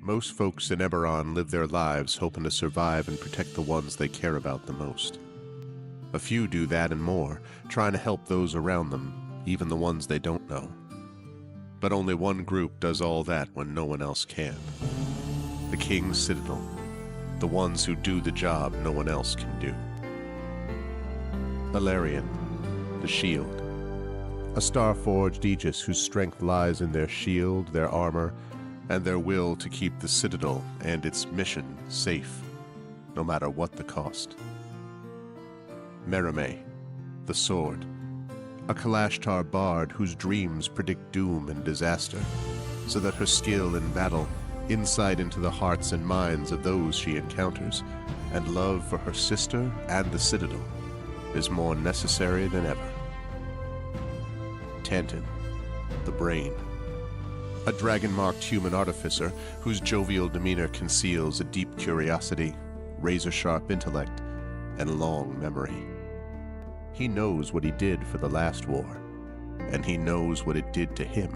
Most folks in Eberron live their lives hoping to survive and protect the ones they care about the most. A few do that and more, trying to help those around them, even the ones they don't know. But only one group does all that when no one else can. The King's Citadel. The ones who do the job no one else can do. Valerian, the Shield. A star-forged Aegis whose strength lies in their shield, their armor, and their will to keep the Citadel and its mission safe, no matter what the cost. Merime, the Sword. A Kalashtar bard whose dreams predict doom and disaster, so that her skill in battle, insight into the hearts and minds of those she encounters, and love for her sister and the Citadel is more necessary than ever. Tantin, the Brain. A dragon-marked human artificer whose jovial demeanor conceals a deep curiosity, razor-sharp intellect, and long memory. He knows what he did for the last war, and he knows what it did to him,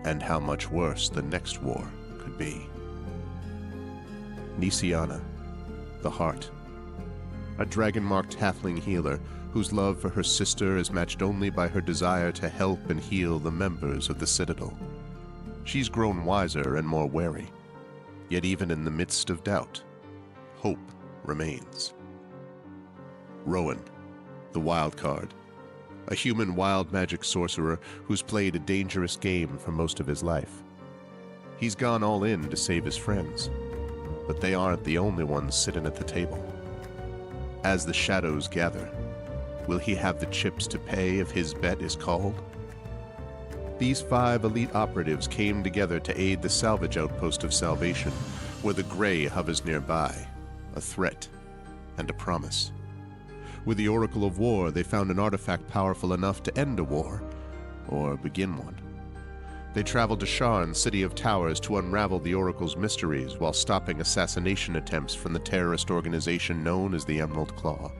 and how much worse the next war could be. Nisiana, the Heart. A dragon-marked halfling healer whose love for her sister is matched only by her desire to help and heal the members of the Citadel. She's grown wiser and more wary, yet even in the midst of doubt, hope remains. Rowan, the Wild Card. A human wild magic sorcerer who's played a dangerous game for most of his life. He's gone all in to save his friends, but they aren't the only ones sitting at the table. As the shadows gather, will he have the chips to pay if his bet is called? These 5 elite operatives came together to aid the salvage outpost of Salvation, where the Grey hovers nearby, a threat and a promise. With the Oracle of War, they found an artifact powerful enough to end a war, or begin one. They traveled to Sharn, City of Towers, to unravel the Oracle's mysteries while stopping assassination attempts from the terrorist organization known as the Emerald Claw.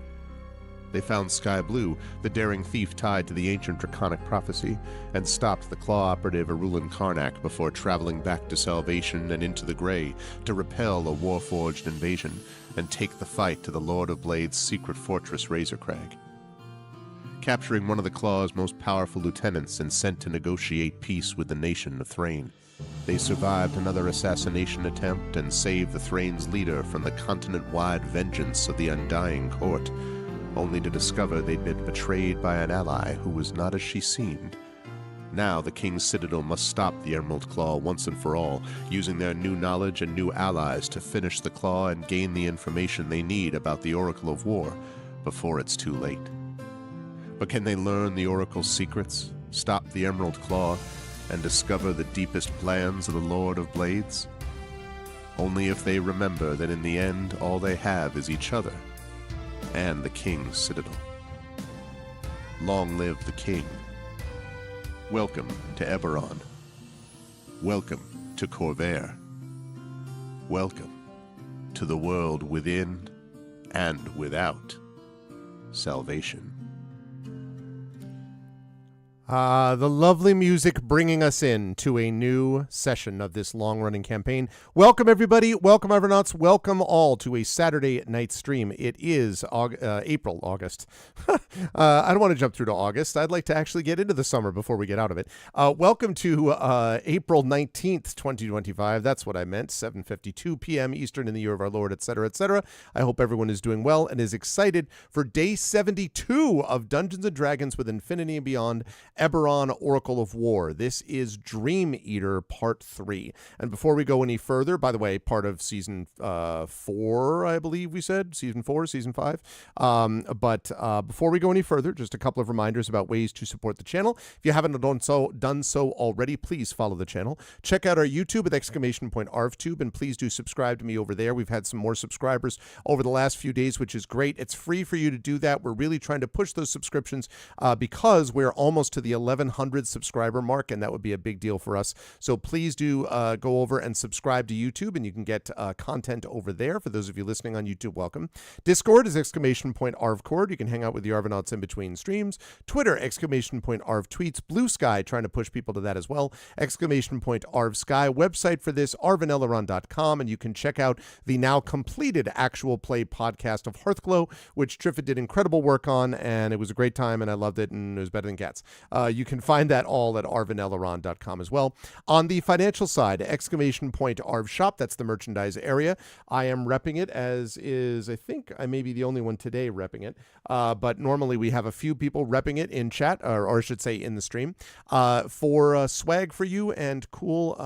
They found Sky Blue, the daring thief tied to the ancient draconic prophecy, and stopped the Claw operative Arulin Karnak before traveling back to Salvation and into the Grey to repel a warforged invasion and take the fight to the Lord of Blade's secret fortress Razorcrag. Capturing one of the Claw's most powerful lieutenants and sent to negotiate peace with the nation of Thrain, they survived another assassination attempt and saved the Thrain's leader from the continent-wide vengeance of the Undying Court, only to discover they'd been betrayed by an ally who was not as she seemed. Now the King's Citadel must stop the Emerald Claw once and for all, using their new knowledge and new allies to finish the Claw and gain the information they need about the Oracle of War before it's too late. But can they learn the Oracle's secrets, stop the Emerald Claw, and discover the deepest plans of the Lord of Blades? Only if they remember that in the end all they have is each other and the King's Citadel. Long live the King. Welcome to Eberron. Welcome to Corvair. Welcome to the world within and without Salvation. The lovely music bringing us in to a new session of this long-running campaign. Welcome, everybody. Welcome, Evernots. Welcome all to a Saturday night stream. It is August. I don't want to jump through to August. I'd like to actually get into the summer before we get out of it. Welcome to April 19th, 2025. That's what I meant. 7:52 p.m. Eastern in the year of our Lord, etc., etc. I hope everyone is doing well and is excited for day 72 of Dungeons & Dragons with Infinity and Beyond, Eberron Oracle of War. This is Dream Eater Part 3. And before we go any further, by the way, part of Season 4, I believe we said. Season 4, Season 5. But before we go any further, just a couple of reminders about ways to support the channel. If you haven't done so already, please follow the channel. Check out our YouTube with !ArvTube, and please do subscribe to me over there. We've had some more subscribers over the last few days, which is great. It's free for you to do that. We're really trying to push those subscriptions because we're almost to the 1,100 subscriber mark, and that would be a big deal for us. So please do go over and subscribe to YouTube, and you can get content over there. For those of you listening on YouTube, welcome. Discord is !ArvCord. You can hang out with the Arvanauts in between streams. Twitter, !Arv tweets. Blue Sky, trying to push people to that as well. !Arv Sky. Website for this, arvanelleron.com, and you can check out the now completed actual play podcast of Hearthglow, which Triffitt did incredible work on, and it was a great time, and I loved it, and it was better than cats. You can find that all at arvanelleron.com as well. On the financial side, Arv Shop, that's the merchandise area. I am repping it, as is, I think I may be the only one today repping it, but normally we have a few people repping it in chat, or I should say in the stream, for swag for you and cool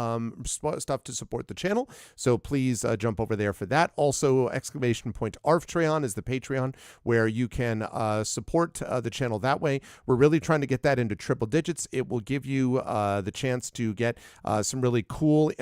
stuff to support the channel. So please jump over there for that. Also, Arvtreon is the Patreon, where you can support the channel that way. We're really trying to get that into triple digits. It will give you the chance to get some really cool,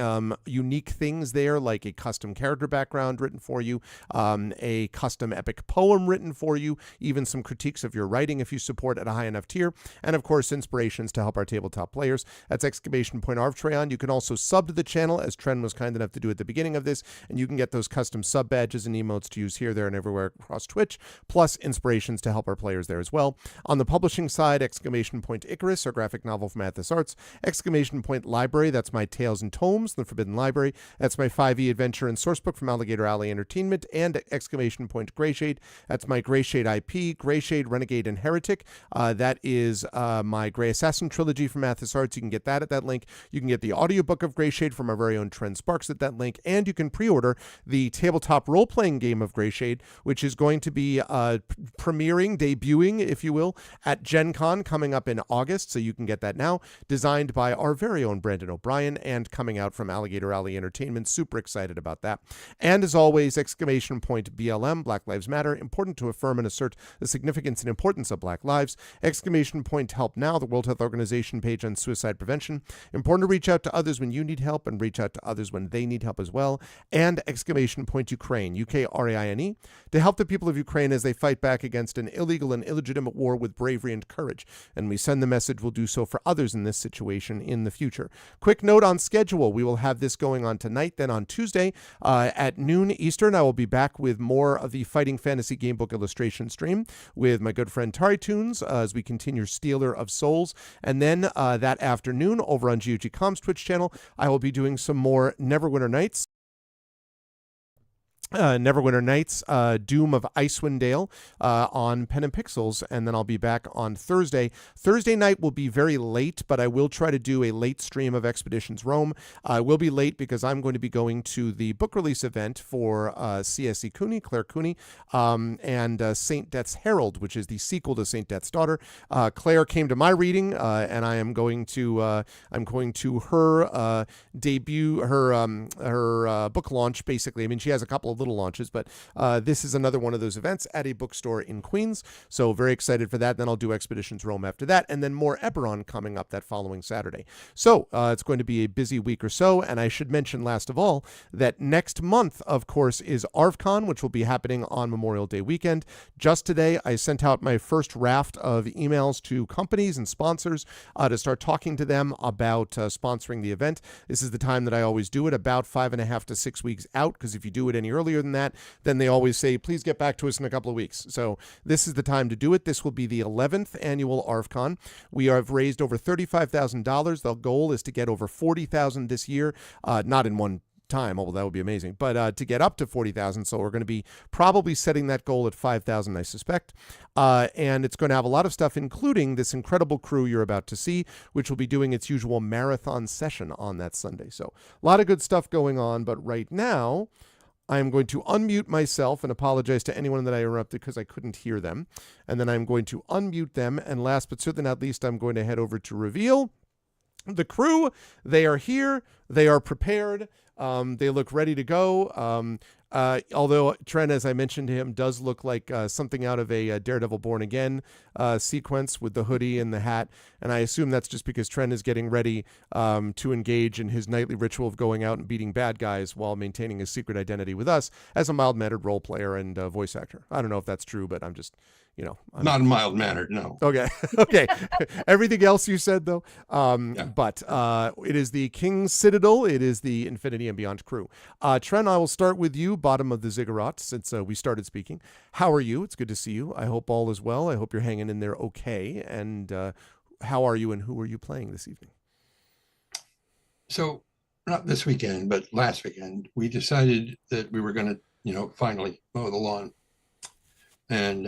unique things there, like a custom character background written for you, a custom epic poem written for you, even some critiques of your writing if you support at a high enough tier, and of course inspirations to help our tabletop players. That's Arvtreon. You can also sub to the channel, as Tren was kind enough to do at the beginning of this, and you can get those custom sub badges and emotes to use here, there, and everywhere across Twitch, plus inspirations to help our players there as well. On the publishing side, Icarus, our graphic novel from Athos Arts. Library, that's my Tales and Tomes, The Forbidden Library. That's my 5e adventure and sourcebook from Alligator Alley Entertainment. And Greyshade, that's my Greyshade IP, Greyshade, Renegade, and Heretic. That is my Grey Assassin trilogy from Athos Arts. You can get that at that link. You can get the audiobook of Greyshade from our very own Tren Sparks at that link. And you can pre-order the tabletop role-playing game of Greyshade, which is going to be debuting, if you will, at Gen Con coming up in August. So you can get that now. Designed by our very own Brandon O'Brien and coming out from Alligator Alley Entertainment. Super excited about that. And as always, BLM, Black Lives Matter, important to affirm and assert the significance and importance of Black lives. Help Now, the World Health Organization page on suicide prevention. Important to reach out to others when you need help and reach out to others when they need help as well. And Ukraine, UKRAINE, to help the people of Ukraine as they fight back against an illegal and illegitimate war with bravery and courage. And we send the message we'll do so for others in this situation in the future. Quick note on schedule. We will have this going on tonight. Then on Tuesday at noon Eastern, I will be back with more of the Fighting Fantasy Gamebook illustration stream with my good friend Tari Toons as we continue Stealer of Souls. And then that afternoon over on GOG.com's Twitch channel, I will be doing some more Neverwinter Nights. Doom of Icewind Dale on Pen and Pixels, and then I'll be back on Thursday. Thursday night will be very late, but I will try to do a late stream of Expeditions Rome. I will be late because I'm going to be going to the book release event for C.S.E. Cooney, Claire Cooney, and Saint Death's Herald, which is the sequel to Saint Death's Daughter. Claire came to my reading, and I am going to her debut, her book launch, basically. I mean, she has a couple of little launches, but this is another one of those events at a bookstore in Queens. So very excited for that. Then I'll do Expeditions Rome after that, and then more Eberron coming up that following Saturday. So it's going to be a busy week or so. And I should mention last of all that next month, of course, is ArvCon, which will be happening on Memorial Day weekend. Just today, I sent out my first raft of emails to companies and sponsors to start talking to them about sponsoring the event. This is the time that I always do it, about 5.5 to 6 weeks out, because if you do it any earlier than that, then they always say, please get back to us in a couple of weeks. So this is the time to do it. This will be the 11th annual ArvCon. We have raised over $35,000. The goal is to get over $40,000 this year, not in one time, although that would be amazing, but to get up to 40,000. So we're going to be probably setting that goal at 5,000, I suspect. And it's going to have a lot of stuff, including this incredible crew you're about to see, which will be doing its usual marathon session on that Sunday. So a lot of good stuff going on. But right now, I'm going to unmute myself and apologize to anyone that I interrupted because I couldn't hear them. And then I'm going to unmute them. And last but certainly not least, I'm going to head over to reveal the crew. They are here. They are prepared. They look ready to go. Although Tren, as I mentioned to him, does look like something out of a Daredevil Born Again sequence with the hoodie and the hat. And I assume that's just because Tren is getting ready to engage in his nightly ritual of going out and beating bad guys while maintaining his secret identity with us as a mild-mannered role player and voice actor. I don't know if that's true, but I'm just you know, not in mild manner, no. Okay. Okay. Everything else you said, though. Yeah. But it is the King's Citadel. It is the Infinity and Beyond crew. Trent, I will start with you, bottom of the ziggurat, since we started speaking. How are you? It's good to see you. I hope all is well. I hope you're hanging in there okay. And how are you and who are you playing this evening? So, not this weekend, but last weekend, we decided that we were going to, you know, finally mow the lawn. And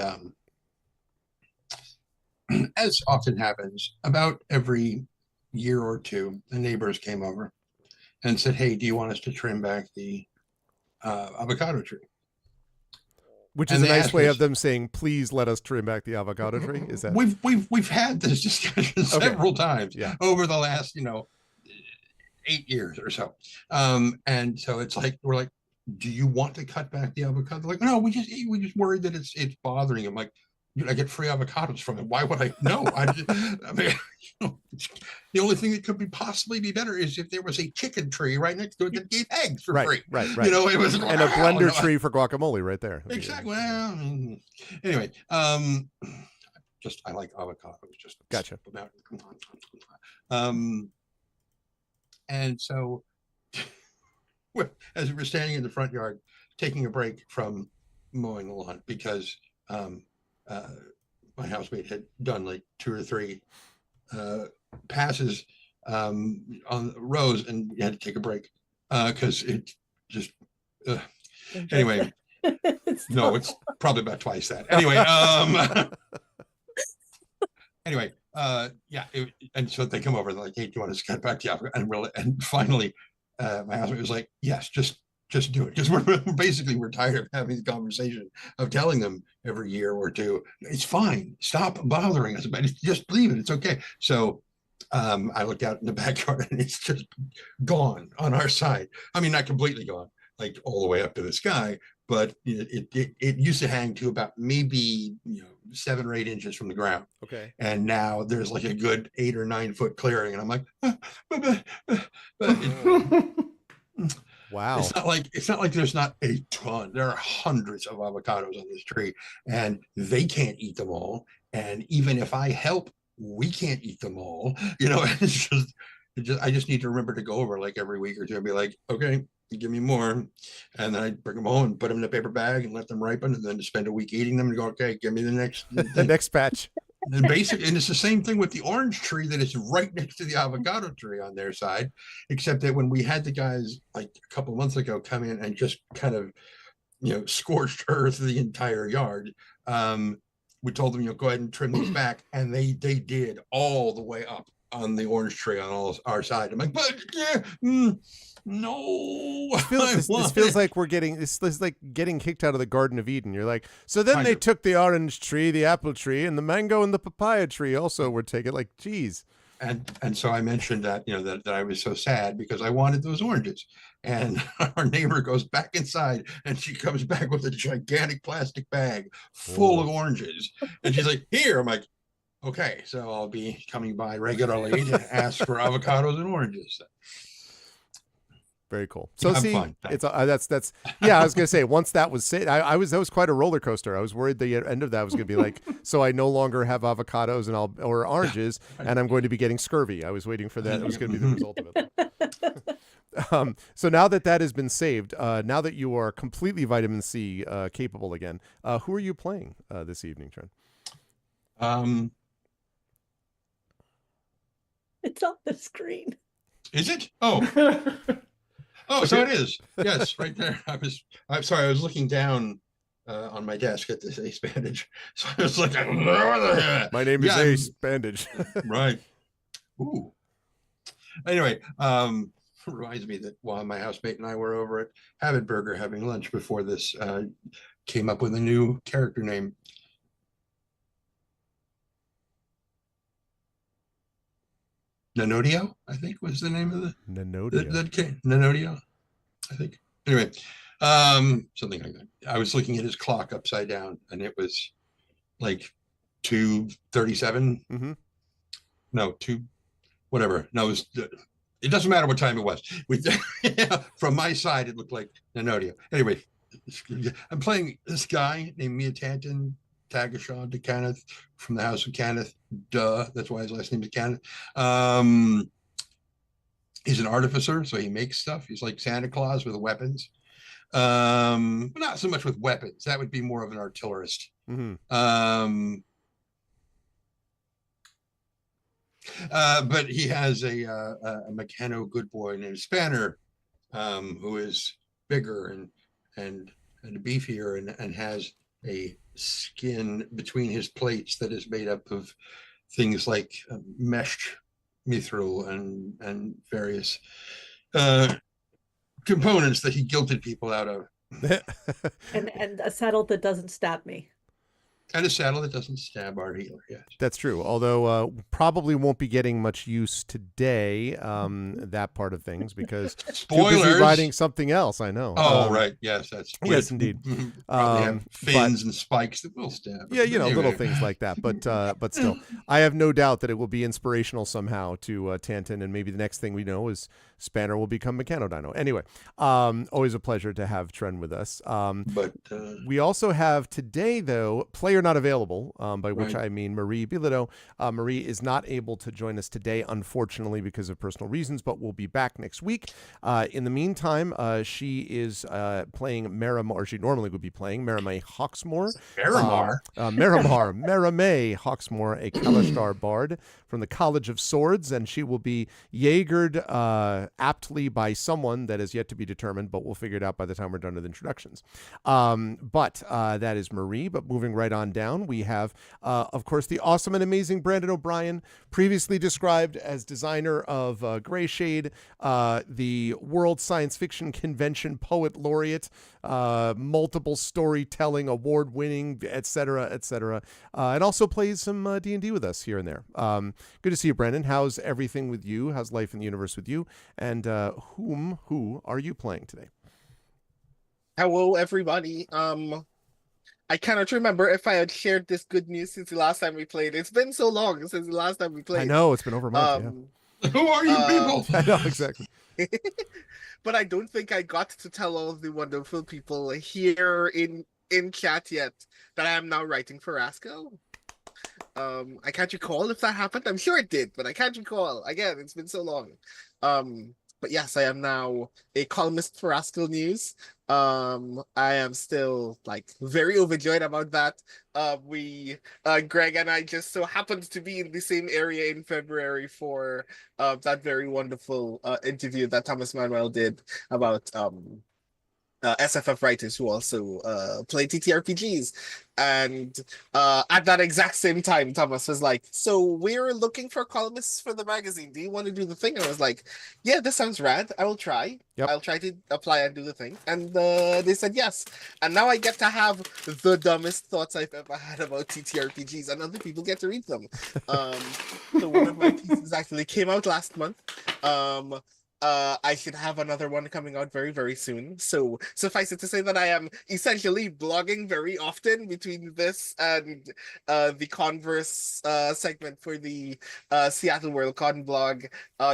as often happens, about every year or two, the neighbors came over and said, "Hey, do you want us to trim back the avocado tree?" Which is a nice way of them saying, "Please let us trim back the avocado tree." Is that we've had this discussion several times over the last, you know, 8 years or so, and so it's like we're like, "Do you want to cut back the avocado?" They're like, "No, we just worried that it's bothering him." Like, I get free avocados from it. Why would I? No, I mean, you know, the only thing that could possibly be better is if there was a chicken tree right next to it that gave eggs for free. Right. You know, it was and a blender tree for guacamole right there. Exactly. Well, anyway, just I like avocados. Just gotcha. And so, as we were standing in the front yard, taking a break from mowing the lawn because my housemate had done like 2 or 3 passes on rows, and we had to take a break because it just anyway. No, it's probably about twice that. Anyway, anyway, and so they come over and they're like, "Hey, do you want us to cut back the avocado?" And finally, my husband was like, "Yes, just do it," because we're tired of having the conversation of telling them every year or two, "It's fine, stop bothering us about it, just leave it, it's okay." So I looked out in the backyard and it's just gone on our side. I mean, not completely gone, like all the way up to the sky, but it used to hang to about maybe 7 or 8 inches from the ground. Okay. And now there's like a good 8 or 9 foot clearing, and I'm like, wow. It's not like there's not a ton. There are hundreds of avocados on this tree, and they can't eat them all. And even if I help, we can't eat them all. You know, I just need to remember to go over like every week or two and be like, "Okay, give me more," and then I bring them home and put them in a paper bag and let them ripen, and then spend a week eating them and go, "Okay, give me the next the next batch." And basically, and it's the same thing with the orange tree that is right next to the avocado tree on their side, except that when we had the guys like a couple of months ago come in and just kind of scorched earth the entire yard, we told them, go ahead and trim these back, and they did all the way up on the orange tree on all our side. I'm like, but no. This feels like we're getting this is like getting kicked out of the Garden of Eden. You're like, so then they took the orange tree, the apple tree, and the mango and the papaya tree also were taken. Like, geez. And so I mentioned that that I was so sad because I wanted those oranges. And our neighbor goes back inside and she comes back with a gigantic plastic bag full of oranges. And she's like, "Here." I'm like, "Okay, so I'll be coming by regularly to ask for avocados and oranges." Very cool. So see, fun. It's that's yeah. I was gonna say once that was said, that was quite a roller coaster. I was worried the end of that was gonna be like, so I no longer have avocados or oranges, and I'm going to be getting scurvy. I was waiting for that. It was going to be the result of it. So now that has been saved, now that you are completely vitamin C capable again, who are you playing this evening, Trent? It's on the screen. Is it? Oh. Oh, so it is. Yes, right there. I'm sorry. I was looking down on my desk at this Ace Bandage. So I was like, my name is Ace Bandage. Right. Ooh. Anyway, reminds me that while my housemate and I were over at Habit Burger having lunch before this, came up with a new character name. Nanodio, I think, was the name of the Nanodio, I think. Anyway, something like that. I was looking at his clock upside down, and it was like 2:37. Mm-hmm. No, 2, whatever. No, it doesn't matter what time it was. From my side, it looked like Nanodio. Anyway, I'm playing this guy named Mia Tanton, Tagashaw de Cannith from the House of Cannith. Duh, that's why his last name is Cannith. He's an artificer, so he makes stuff. He's like Santa Claus with weapons. But not so much with weapons. That would be more of an artillerist. But he has a Meccano good boy named Spanner, who is bigger and beefier and has a skin between his plates that is made up of things like meshed mithril and various components that he guilted people out of. And a saddle that doesn't stab me. And a saddle that doesn't stab our healer, yes. That's true. Although probably won't be getting much use today, that part of things, because spoilers, too busy riding something else. I know. Oh, right. Yes, that's yes, indeed. Probably have fins and spikes that will stab. Yeah, you know, little things like that. But still, I have no doubt that it will be inspirational somehow to Tantan, and maybe the next thing we know is Spanner will become Mechanodino. Anyway, always a pleasure to have Tren with us. We also have today, though, player not available, by which I mean Marie Bilodeau. Marie is not able to join us today, unfortunately, because of personal reasons, but will be back next week. In the meantime, she is playing Maramar, or she normally would be playing Maramay Hawksmoor. Maramay Hawksmoor, a Kalashtar bard from the College of Swords, and she will be Jaegered aptly by someone that is yet to be determined, but we'll figure it out by the time we're done with introductions. But that is Marie. But moving right on down, we have, of course, the awesome and amazing Brandon O'Brien, previously described as designer of Greyshade, the World Science Fiction Convention Poet Laureate, multiple storytelling award-winning, etc., etc., and also plays some D&D with us here and there. Good to see you, Brandon. How's everything with you? How's life in the universe with you? And who are you playing today? Hello, everybody. I cannot remember if I had shared this good news since the last time we played. It's been so long since the last time we played. I know, it's been over a month. Who are you people? I know, exactly. But I don't think I got to tell all of the wonderful people here in chat yet that I am now writing for Rascal. I can't recall if that happened. I'm sure it did, but I can't recall. Again, it's been so long. But yes, I am now a columnist for Rascal News. I am still very overjoyed about that. Greg and I just so happened to be in the same area in February for that very wonderful interview that Thomas Manuel did about SFF writers who also play TTRPGs. And at that exact same time, Thomas was like, so we're looking for columnists for the magazine. Do you want to do the thing? And I was like, yeah, this sounds rad. I will try. Yep. I'll try to apply and do the thing. And they said yes. And now I get to have the dumbest thoughts I've ever had about TTRPGs, and other people get to read them. So one of my pieces actually came out last month. I should have another one coming out very, very soon. So suffice it to say that I am essentially blogging very often between this and the Converse segment for the Seattle WorldCon blog.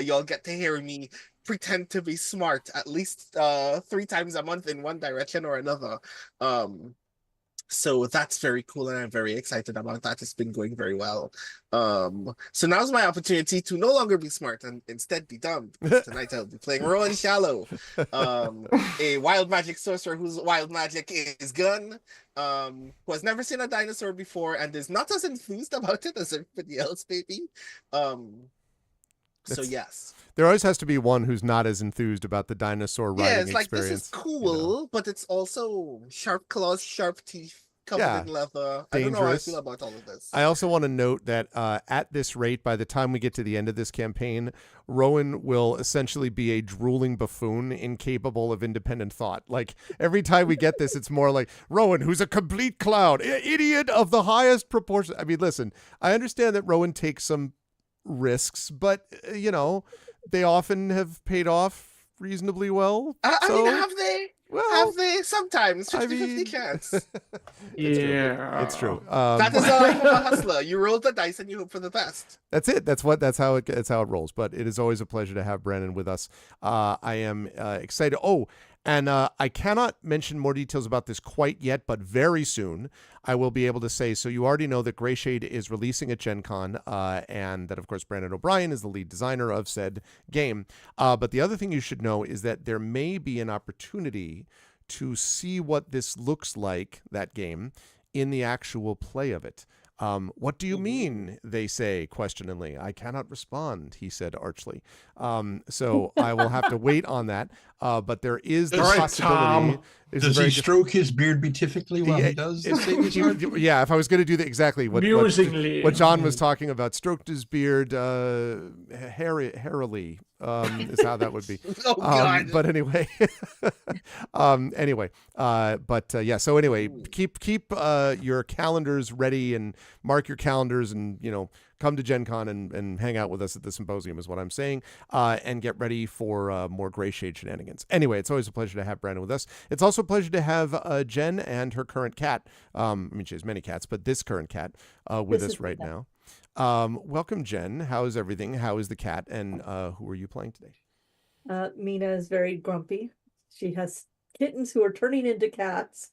Y'all get to hear me pretend to be smart at least 3 times a month in one direction or another. So that's very cool, and I'm very excited about that. It's been going very well. So now's my opportunity to no longer be smart and instead be dumb. Because tonight I'll be playing Rowan Shallow, a wild magic sorcerer whose wild magic is gun, who has never seen a dinosaur before and is not as enthused about it as everybody else, maybe. So yes. There always has to be one who's not as enthused about the dinosaur riding experience. This is cool, but it's also sharp claws, sharp teeth, covered in leather. Dangerous. I don't know how I feel about all of this. I also want to note that at this rate, by the time we get to the end of this campaign, Rowan will essentially be a drooling buffoon incapable of independent thought. Like, every time we get this, it's more like, Rowan, who's a complete clown, idiot of the highest proportion. I mean, listen, I understand that Rowan takes some risks, but, they often have paid off reasonably well. I mean, have they? Well, have they? Sometimes 50-50 chance. It's true. That is a hustler. You roll the dice and you hope for the best. That's it. That's how it rolls. But it is always a pleasure to have Brandon with us. I am excited. Oh, And I cannot mention more details about this quite yet, but very soon I will be able to say. So you already know that Greyshade is releasing at Gen Con, and that, of course, Brandon O'Brien is the lead designer of said game. But the other thing you should know is that there may be an opportunity to see what this looks like, that game, in the actual play of it. What do you mean? They say questioningly. I cannot respond, he said archly. So I will have to wait on that. But there is the possibility. Does he stroke his beard beatifically while he does the thing? Yeah, if I was going to do that exactly what John was talking about, stroked his beard hairily is how that would be. Oh, God. But anyway, yeah. So anyway, keep your calendars ready and mark your calendars, and come to Gen Con and hang out with us at the symposium is what I'm saying, and get ready for more Greyshade shenanigans. Anyway, it's always a pleasure to have Brandon with us. It's also a pleasure to have Jen and her current cat. I mean, she has many cats, but this current cat with us right now. Welcome, Jen. How is everything? How is the cat? And who are you playing today? Mina is very grumpy. She has kittens who are turning into cats.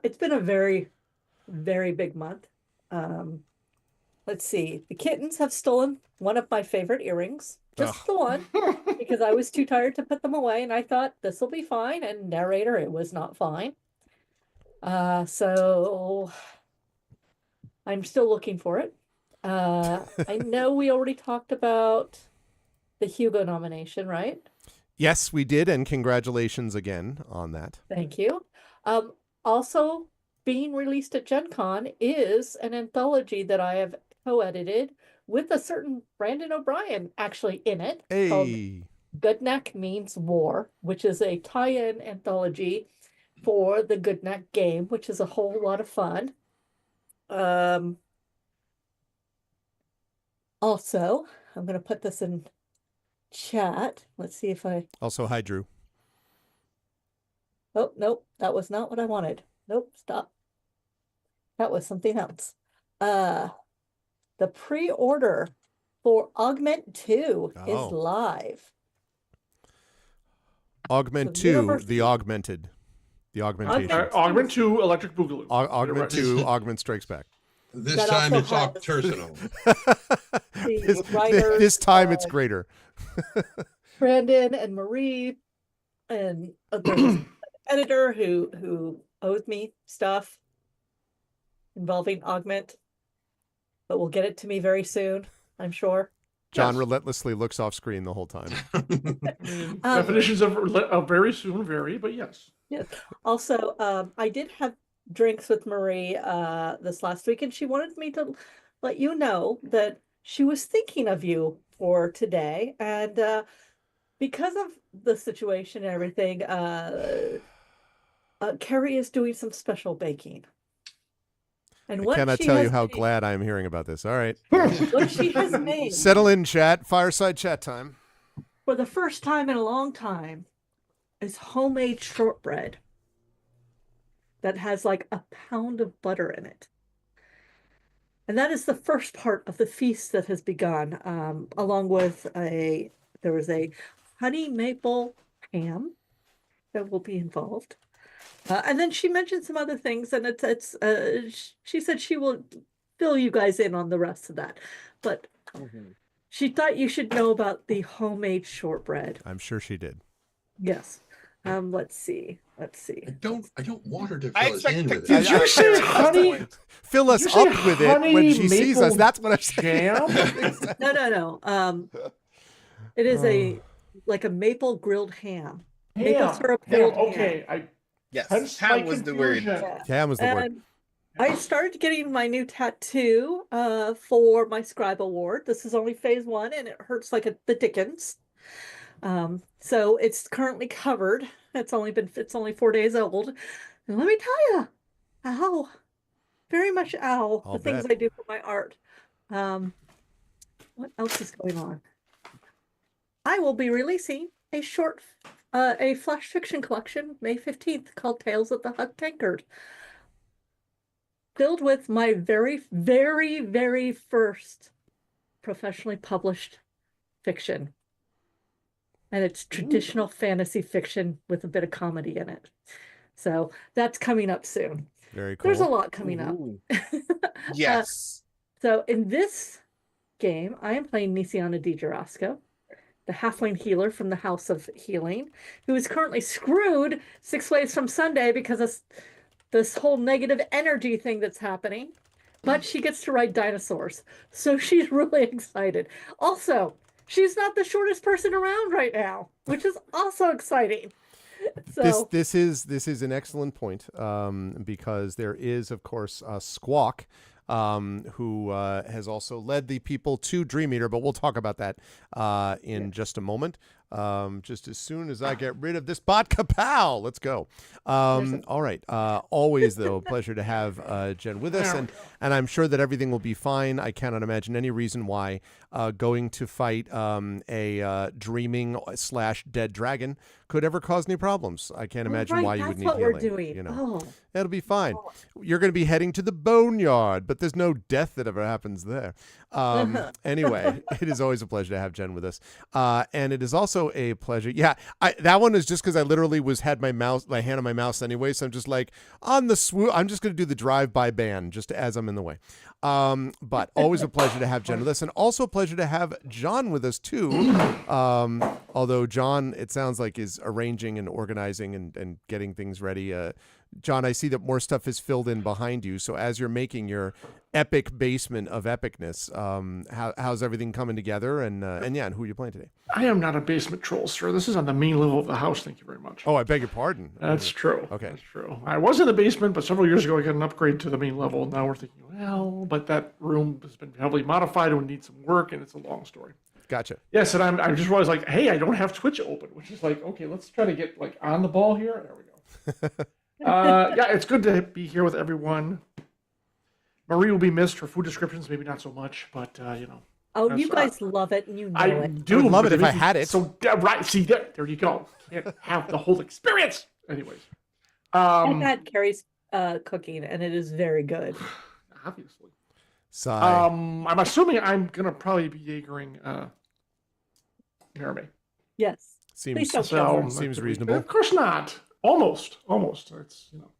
It's been a very, very big month. Let's see. The kittens have stolen one of my favorite earrings. Just the one. Because I was too tired to put them away. And I thought, this will be fine. And narrator, it was not fine. So I'm still looking for it. I know we already talked about the Hugo nomination, right? Yes, we did. And congratulations again on that. Thank you. Also being released at Gen Con is an anthology that I have co-edited with a certain Brandon O'Brien actually in it. Hey. Called Goodneck Means War, which is a tie-in anthology for the Goodneck game, which is a whole lot of fun. Also, I'm going to put this in chat. Let's see if I... Also, hi, Drew. Oh, nope. That was not what I wanted. Nope, stop. That was something else. The pre-order for Augment 2 is live. Augment So 2, University- the augmented. The augmentation. Augment Augment 2, Electric Boogaloo. Augment 2, Augment Strikes Back. This That time also it's has- personal. This time it's greater. Brandon and Marie and the editor who owes me stuff involving Augment, but will get it to me very soon, I'm sure. John Yes. relentlessly looks off screen the whole time. Definitions of very soon vary, but yes. Yes. Also, I did have drinks with Marie this last week, and she wanted me to let you know that she was thinking of you for today. And because of the situation and everything, Carrie is doing some special baking. And I what cannot she tell you has how made- glad I am hearing about this. All right. what she has made Settle in, chat. Fireside chat time. for the first time in a long time is homemade shortbread that has like a pound of butter in it. And that is the first part of the feast that has begun, along with there was a honey maple ham that will be involved. And then she mentioned some other things, and she said she will fill you guys in on the rest of that. But she thought you should know about the homemade shortbread. I'm sure she did. Yes. Let's see. I don't want her to I fill us in expect with to- it. Did you say honey? Fill us Did you up say with it when honey she sees us. maple That's what I'm saying. Jam? No. It is like a maple grilled ham. Maple Ham. syrup Ham. grilled Okay. Yes, Hence ham my was the word. confusion. ham. Ham was the word. And I started getting my new tattoo for my Scribe Award. This is only phase 1, and it hurts like the dickens. So it's currently covered. It's only 4 days old. And let me tell you, ow, very much ow, I'll the things bet. I do for my art. What else is going on? I will be releasing a flash fiction collection May 15th called Tales of the Huck Tankard, filled with my very, very, very first professionally published fiction. and it's traditional fantasy fiction with a bit of comedy in it. So that's coming up soon. Very cool. There's a lot coming up. Yes. So in this game, I am playing Nisiana Di Gerasco, the halfling healer from the House of Healing, who is currently screwed 6 ways from Sunday because of this whole negative energy thing that's happening. But she gets to ride dinosaurs, so she's really excited. Also, she's not the shortest person around right now, which is also exciting. So This is an excellent point, because there is, of course, Squawk, who has also led the people to Dream Eater, but we'll talk about that in just a moment. Just as soon as I get rid of this bot, kapow! Let's go. All right. Always, though, a pleasure to have Jen with us, and I'm sure that everything will be fine. I cannot imagine any reason why going to fight a dreaming / dead dragon could ever cause any problems. I can't imagine why you would need that's what healing. we're doing. You know, Oh. it'll be fine. You're going to be heading to the boneyard, but there's no death that ever happens there. Anyway, it is always a pleasure to have Jen with us, and it is also a pleasure. Yeah, that one is just because I literally had my hand on my mouse anyway, so I'm just like on the swoop. I'm just going to do the drive-by ban just as I'm in the way. But always a pleasure to have Jen with us, and also a pleasure to have John with us too. Although John, it sounds like, is arranging and organizing and getting things ready. John, I see that more stuff is filled in behind you. So as you're making your epic basement of epicness, how's everything coming together? And who are you playing today? I am not a basement troll, sir. This is on the main level of the house. Thank you very much. Oh, I beg your pardon. That's true. Okay. That's true. I was in the basement, but several years ago I got an upgrade to the main level. Now we're thinking, well, but that room has been heavily modified and would need some work, and it's a long story. Gotcha. Yes, and I just realized, like, hey, I don't have Twitch open, which is like, okay, let's try to get like on the ball here. There we go. Yeah, it's good to be here with everyone. Marie will be missed. Her food descriptions, maybe not so much, but you know. Oh, you guys love it, and you know I it. do I would love it if but I had it. So right, see there you go. Can't have the whole experience. Anyways, I've had Carrie's cooking, and it is very good. obviously. Sigh. I'm assuming I'm gonna probably be Jaegering Merame. Yes. Seems Please don't kill her. seems reasonable. Of course not. Almost. It's, you know.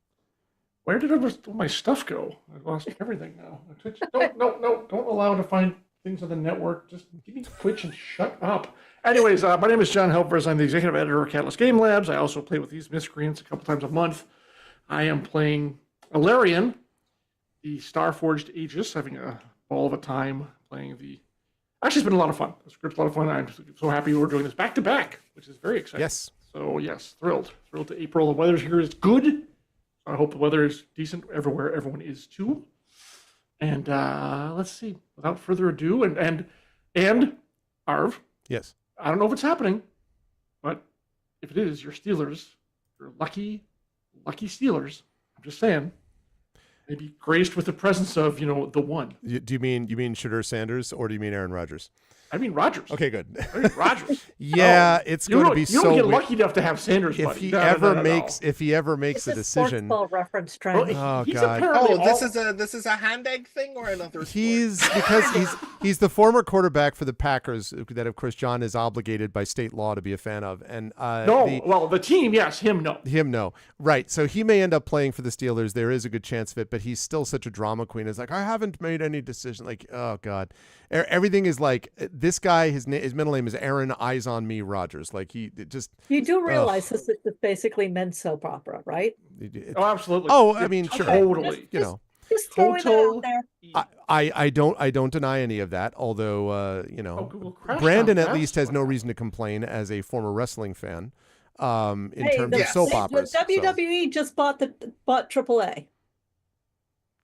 Where did all my stuff go? I've lost everything now. Twitch. No. Don't allow to find things on the network. Just give me Twitch and shut up. Anyways, my name is John Helpers. I'm the executive editor of Catalyst Game Labs. I also play with these miscreants a couple times a month. I am playing Alarian, the Starforged Aegis, having a ball of a time playing the... Actually, it's been a lot of fun. The script's a lot of fun. I'm so happy we're doing this back to back, which is very exciting. Yes. So yes, thrilled to April. The weather here is good. I hope the weather is decent everywhere. Everyone is too. And let's see. Without further ado, and Arv. Yes. I don't know if it's happening, but if it is, your Steelers, your lucky Steelers. I'm just saying. Maybe graced with the presence of, the one. Do you mean Shadur Sanders, or do you mean Aaron Rodgers? I mean Rodgers. Okay, good. I mean Rodgers. Yeah, it's going to be so. You don't get weird. lucky enough to have Sanders. If buddy. he No. if he ever makes a decision. Sports ball reference trend. Oh, He's God. apparently This is a hand egg thing or another sport? Because he's the former quarterback for the Packers that, of course, John is obligated by state law to be a fan of. And the team, yes, him, no. Him, no. Right. So he may end up playing for the Steelers. There is a good chance of it, but he's still such a drama queen. It's like, I haven't made any decision. Like, oh, God. Everything is like, this guy, his middle name is Aaron Eyes on Me Rodgers. Like, he just... You do realize this is basically men's soap opera, right? Oh, absolutely. Oh, I mean, sure. Totally. Just throwing that out there. I don't deny any of that. Although Google crashed Brandon on at that. least has no reason to complain as a former wrestling fan. In terms of soap operas, The WWE just bought AAA.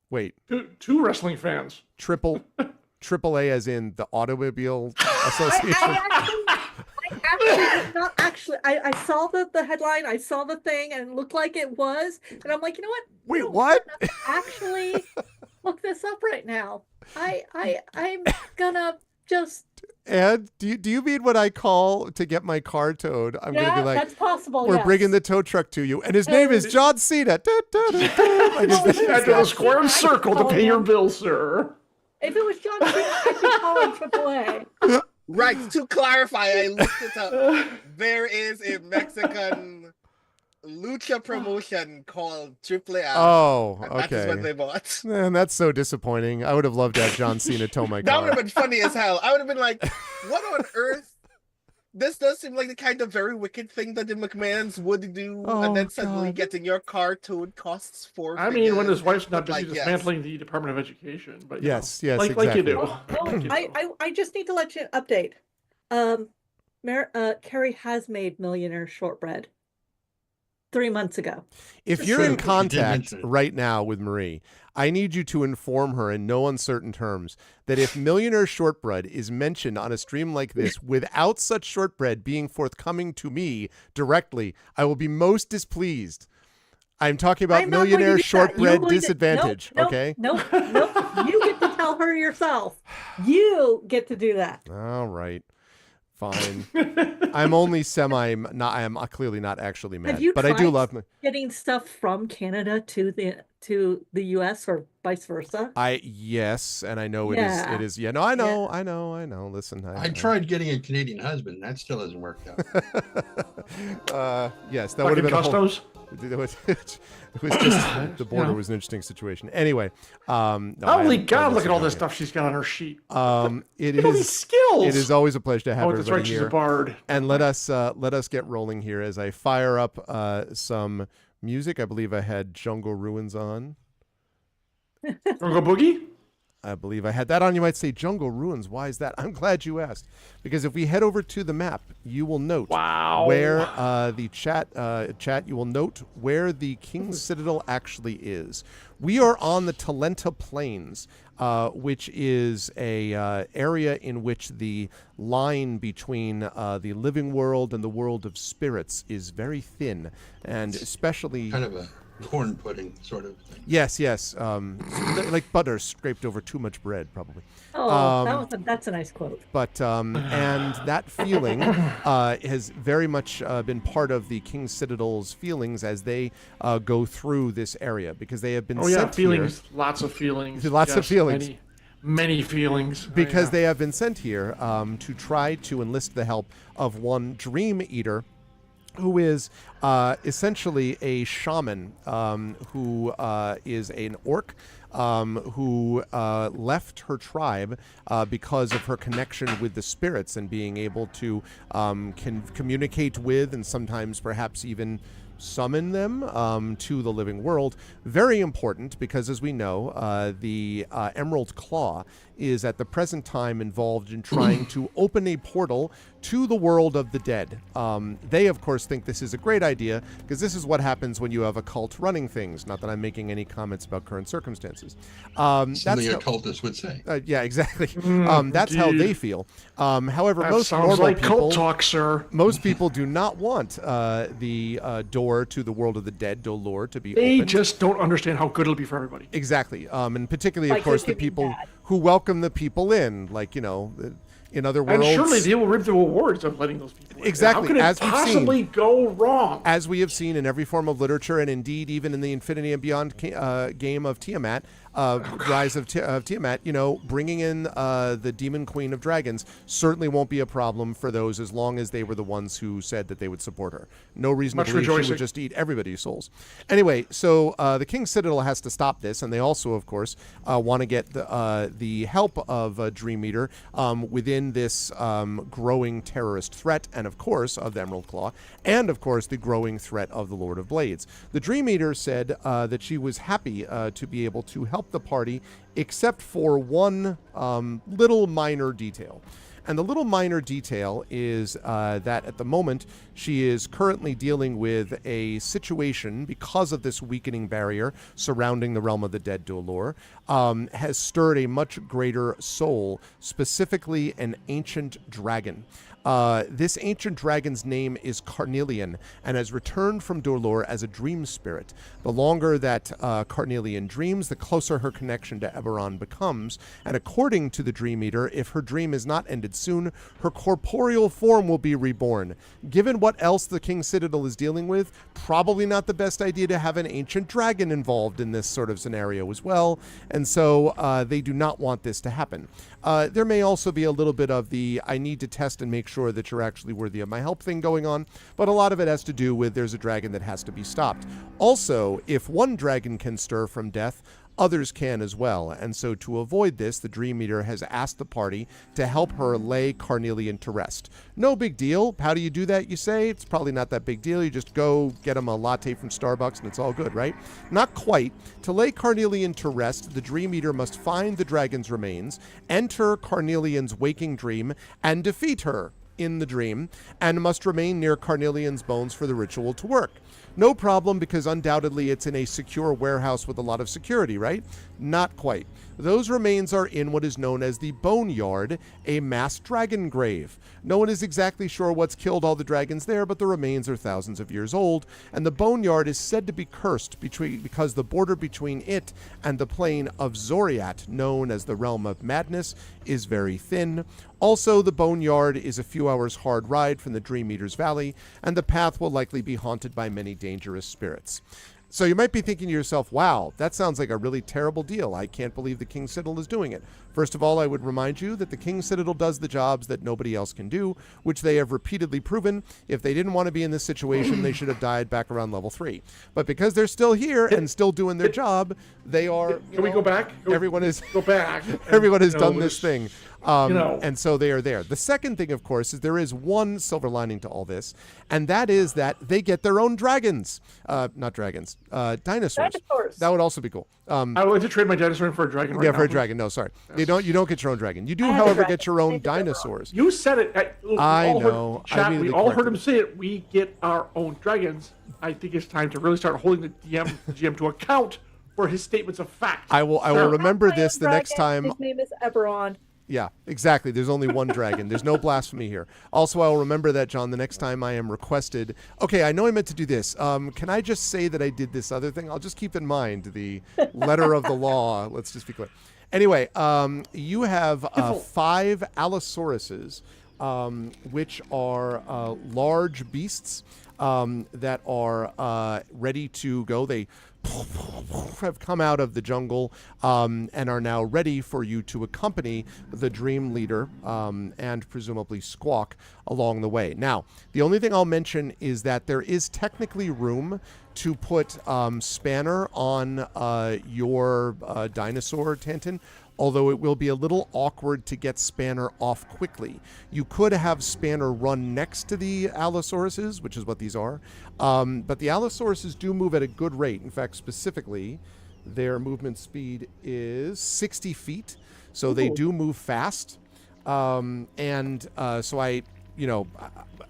Wait, two wrestling fans. AAA as in the Automobile Association. I saw the headline, I saw the thing, and it looked like it was, and I'm like, you know what? Wait, what? Actually, look this up right now. I'm gonna just. And do you mean when I call to get my car towed, I'm gonna be like, that's possible. We're bringing the tow truck to you, and his name is John Cena. Enter the square circle to pay your bill, sir. If it was John Cena, I'd be calling AAA. Right, to clarify, I looked it up. There is a Mexican lucha promotion called Triple A. Oh, and that is what okay. they bought. Man, that's so disappointing. I would have loved to have John Cena tow my That would car. have been funny as hell. I would have been like, what on earth? This does seem like the kind of very wicked thing that the McMahons would do, and then suddenly God. getting your car towed costs four I mean, when figures. his wife's not But, busy like, yes. dismantling the Department of Education, but you Yes, know, yes, like exactly. you do. Oh, Like you do. I just need to let you update. Carrie has made Millionaire Shortbread 3 months ago. If It's you're true. in She did contact mention it. right now with Marie, I need you to inform her in no uncertain terms that if Millionaire Shortbread is mentioned on a stream like this without such shortbread being forthcoming to me directly, I will be most displeased. I'm talking about I'm not going to Millionaire do that. Shortbread You're going to- disadvantage, nope, okay? Nope. You get to tell her yourself. You get to do that. All right. Fine. I'm only I am clearly not actually mad, Have you but I do tried love getting stuff from Canada to the US or vice versa? yes, and I know it Yeah. is. Yeah, no, I know. Listen, I tried getting a Canadian husband. That still hasn't worked out. Yes, that would have Fucking been a whole, customs. it was just the border was an interesting situation. Anyway, no, Holy I God! Look at all this this stuff she's got on her sheet. It Look at all these is skills. it is always a pleasure to have Oh, that's right. everybody She's a here. bard. And let us get rolling here as I fire up some music. I believe I had Jungle Ruins on. Jungle Boogie. I believe I had that on. You might say Jungle Ruins. Why is that? I'm glad you asked, because if we head over to the map, you will note where the chat. You will note where the King's Citadel actually is. We are on the Talenta Plains, which is a area in which the line between the living world and the world of spirits is very thin, and especially Kind of a corn pudding sort of thing. yes, like butter scraped over too much bread, probably. Oh, that's a nice quote. But and that feeling has very much been part of the King's Citadel's feelings as they go through this area, because they have been sent feelings. here. Lots of feelings. Lots of feelings. Many feelings. Because they have been sent here to try to enlist the help of one Dream Eater, who is essentially a shaman who is an orc who left her tribe because of her connection with the spirits and being able to can communicate with and sometimes perhaps even summon them to the living world. Very important, because as we know, the Emerald Claw is at the present time involved in trying to open a portal to the world of the dead. They, of course, think this is a great idea, because this is what happens when you have a cult running things. Not that I'm making any comments about current circumstances. Something occultist would say. Yeah, exactly. That's how they feel. However, That most sounds normal like people, cult talk, sir. most people do not want the door to the world of the dead, Dolor, to be They opened. just don't understand how good it'll be for everybody. Exactly. And particularly, Like of course, it the could be people bad. who welcome the people in, like, in other And worlds. surely they will reap the rewards of letting those people in. Exactly, How can it as we've possibly go wrong? As we have seen in every form of literature, and indeed even in the Infinity and Beyond game of Tiamat, Rise of Tiamat, bringing in the Demon Queen of Dragons certainly won't be a problem for those, as long as they were the ones who said that they would support her. No reason Much to believe she rejoicing. would just eat everybody's souls. Anyway, so the King's Citadel has to stop this, and they also, of course, want to get the help of Dream Eater within this growing terrorist threat, and of course of the Emerald Claw, and of course the growing threat of the Lord of Blades. The Dream Eater said that she was happy to be able to help the party, except for one little minor detail. And the little minor detail is that at the moment she is currently dealing with a situation, because of this weakening barrier surrounding the realm of the dead, Dolor, has stirred a much greater soul, specifically an ancient dragon. This ancient dragon's name is Carnelian and has returned from Dolor as a dream spirit. The longer that Carnelian dreams, the closer her connection to Eberron becomes. And according to the Dream Eater, if her dream is not ended soon, her corporeal form will be reborn. Given what else the King's Citadel is dealing with, probably not the best idea to have an ancient dragon involved in this sort of scenario as well. And so they do not want this to happen. There may also be a little bit of the I need to test and make sure that you're actually worthy of my help thing going on, but a lot of it has to do with there's a dragon that has to be stopped. Also, if one dragon can stir from death, others can as well. And so to avoid this, the Dream Eater has asked the party to help her lay Carnelian to rest. No big deal. How do you do that, you say? It's probably not that big deal. You just go get him a latte from Starbucks and it's all good, right? Not quite. To lay Carnelian to rest, the Dream Eater must find the dragon's remains, enter Carnelian's waking dream, and defeat her in the dream, and must remain near Carnelian's bones for the ritual to work. No problem, because undoubtedly it's in a secure warehouse with a lot of security, right? Not quite. Those remains are in what is known as the Boneyard, a mass dragon grave. No one is exactly sure what's killed all the dragons there, but the remains are thousands of years old, and the Boneyard is said to be cursed because the border between it and the plane of Zoriat, known as the Realm of Madness, is very thin. Also, the Boneyard is a few hours hard ride from the Dream Eater's Valley, and the path will likely be haunted by many dangerous spirits. So you might be thinking to yourself, wow, that sounds like a really terrible deal. I can't believe the King's Citadel is doing it. First of all, I would remind you that the King's Citadel does the jobs that nobody else can do, which they have repeatedly proven. If they didn't want to be in this situation, they should have died back around level 3. But because they're still here and still doing their job, they are... Can we go back? Everyone is... Go back. Everyone has done this thing. You know. And so they are there. The second thing, of course, is there is one silver lining to all this, and that is that they get their own dragons. Not dragons. Dinosaurs. That would also be cool. I would like to trade my dinosaur in for a dragon right now. Yeah, for a dragon. No, sorry. Yes. You don't get your own dragon. You do, however, get your own dinosaurs. You said it. I know. We all heard him say it. We get our own dragons. I think it's time to really start holding the GM to account for his statements of fact. I will remember this the next time. His name is Eberron. Yeah, exactly. There's only one dragon. There's no blasphemy here. Also, I'll remember that, John, the next time I am requested. Okay, I know I meant to do this. Can I just say that I did this other thing? I'll just keep in mind the letter of the law. Let's just be clear. Anyway, you have 5 Allosauruses, which are large beasts that are ready to go. They have come out of the jungle and are now ready for you to accompany the Dream Leader and presumably Squawk along the way. Now, the only thing I'll mention is that there is technically room to put Spanner on your dinosaur, Tantin, although it will be a little awkward to get Spanner off quickly. You could have Spanner run next to the Allosauruses, which is what these are, but the Allosauruses do move at a good rate. In fact, specifically, their movement speed is 60 feet, so they do move fast. So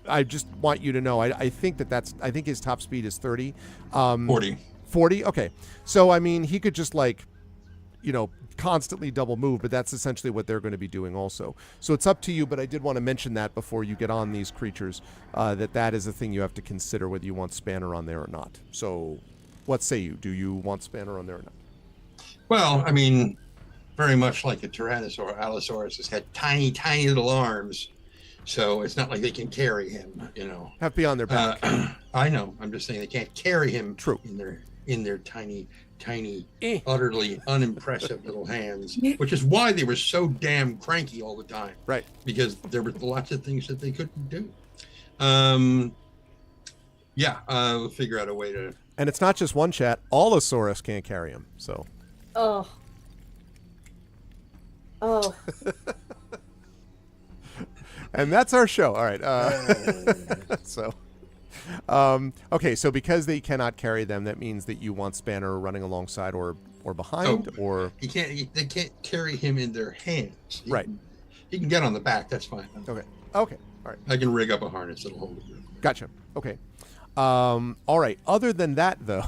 I just want you to know, I think I think his top speed is 30. 40. 40? Okay. So, I mean, he could just constantly double move, but that's essentially what they're going to be doing also. So it's up to you, but I did want to mention that before you get on these creatures, that is a thing you have to consider whether you want Spanner on there or not. So what say you? Do you want Spanner on there or not? Well, I mean, very much like a Tyrannosaur, Allosaurus has had tiny, tiny little arms. So it's not like they can carry him, Have to be on their back. I know. I'm just saying they can't carry him. True. in their tiny, utterly unimpressive little hands, which is why they were so damn cranky all the time. Right. Because there were lots of things that they couldn't do. We'll figure out a way to... And it's not just one chat. Allosaurus can't carry him, so... Oh. And that's our show. All right. Okay, so because they cannot carry them, that means that you want Spanner running alongside or behind, or they can't carry him in their hands. Right. He can get on the back. That's fine. Okay. All right. I can rig up a harness that'll hold it. Gotcha. Okay. All right. Other than that, though,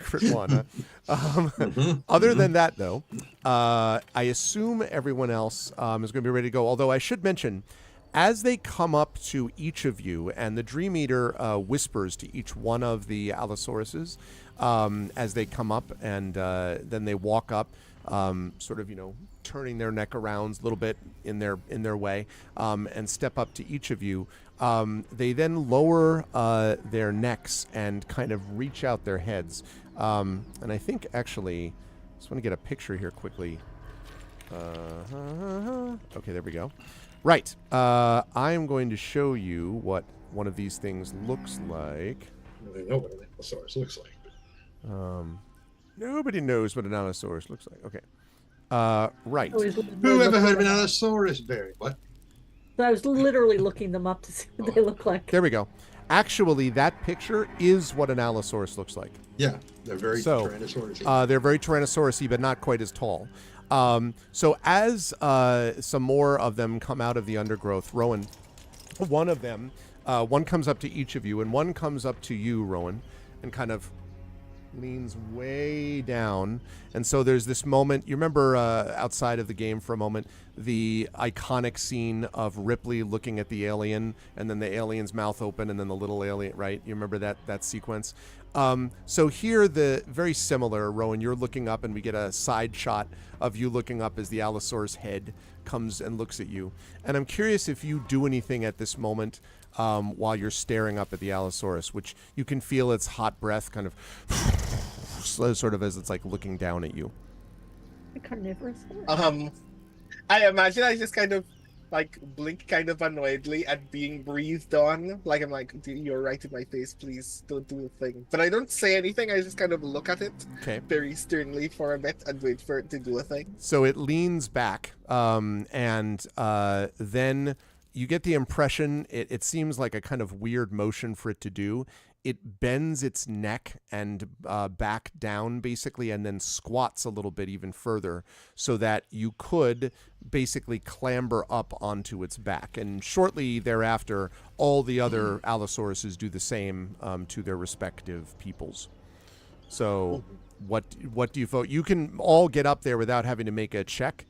crit one. Other than that, though, I assume everyone else is going to be ready to go. Although I should mention, As they come up to each of you, and the Dream Eater whispers to each one of the Allosauruses as they come up, and then they walk up, sort of, turning their neck around a little bit in their way, and step up to each of you. They then lower their necks and kind of reach out their heads. And I think, actually, I just want to get a picture here quickly. Okay, there we go. Right. I am going to show you what one of these things looks like. I know what an Allosaurus looks like. Nobody knows what an Allosaurus looks like. Okay. Right. Who ever heard of an Allosaurus, Barry? What? So I was literally looking them up to see what they look like. There we go. Actually, that picture is what an Allosaurus looks like. Yeah, they're very Tyrannosaurus-y. They're very Tyrannosaurus-y, but not quite as tall. So as some more of them come out of the undergrowth, Rowan, one of them, one comes up to each of you, and one comes up to you, Rowan, and kind of leans way down. And so there's this moment, you remember outside of the game for a moment, the iconic scene of Ripley looking at the alien, and then the alien's mouth open, and then the little alien, right? You remember that sequence? So here, the very similar, Rowan, you're looking up, and we get a side shot of you looking up as the Allosaurus head comes and looks at you. And I'm curious if you do anything at this moment while you're staring up at the Allosaurus, which you can feel its hot breath kind of sort of as it's like looking down at you. A carnivorous horse. I imagine I just kind of like blink kind of annoyedly at being breathed on. Like I'm like, you're right in my face, please don't do the thing. But I don't say anything, I just kind of look at it very sternly for a bit and wait for it to do a thing. So it leans back, and then you get the impression, it seems like a kind of weird motion for it to do. It bends its neck and back down, basically, and then squats a little bit even further so that you could basically clamber up onto its back. And shortly thereafter, all the other Allosauruses do the same to their respective peoples. So what do you vote? You can all get up there without having to make a check.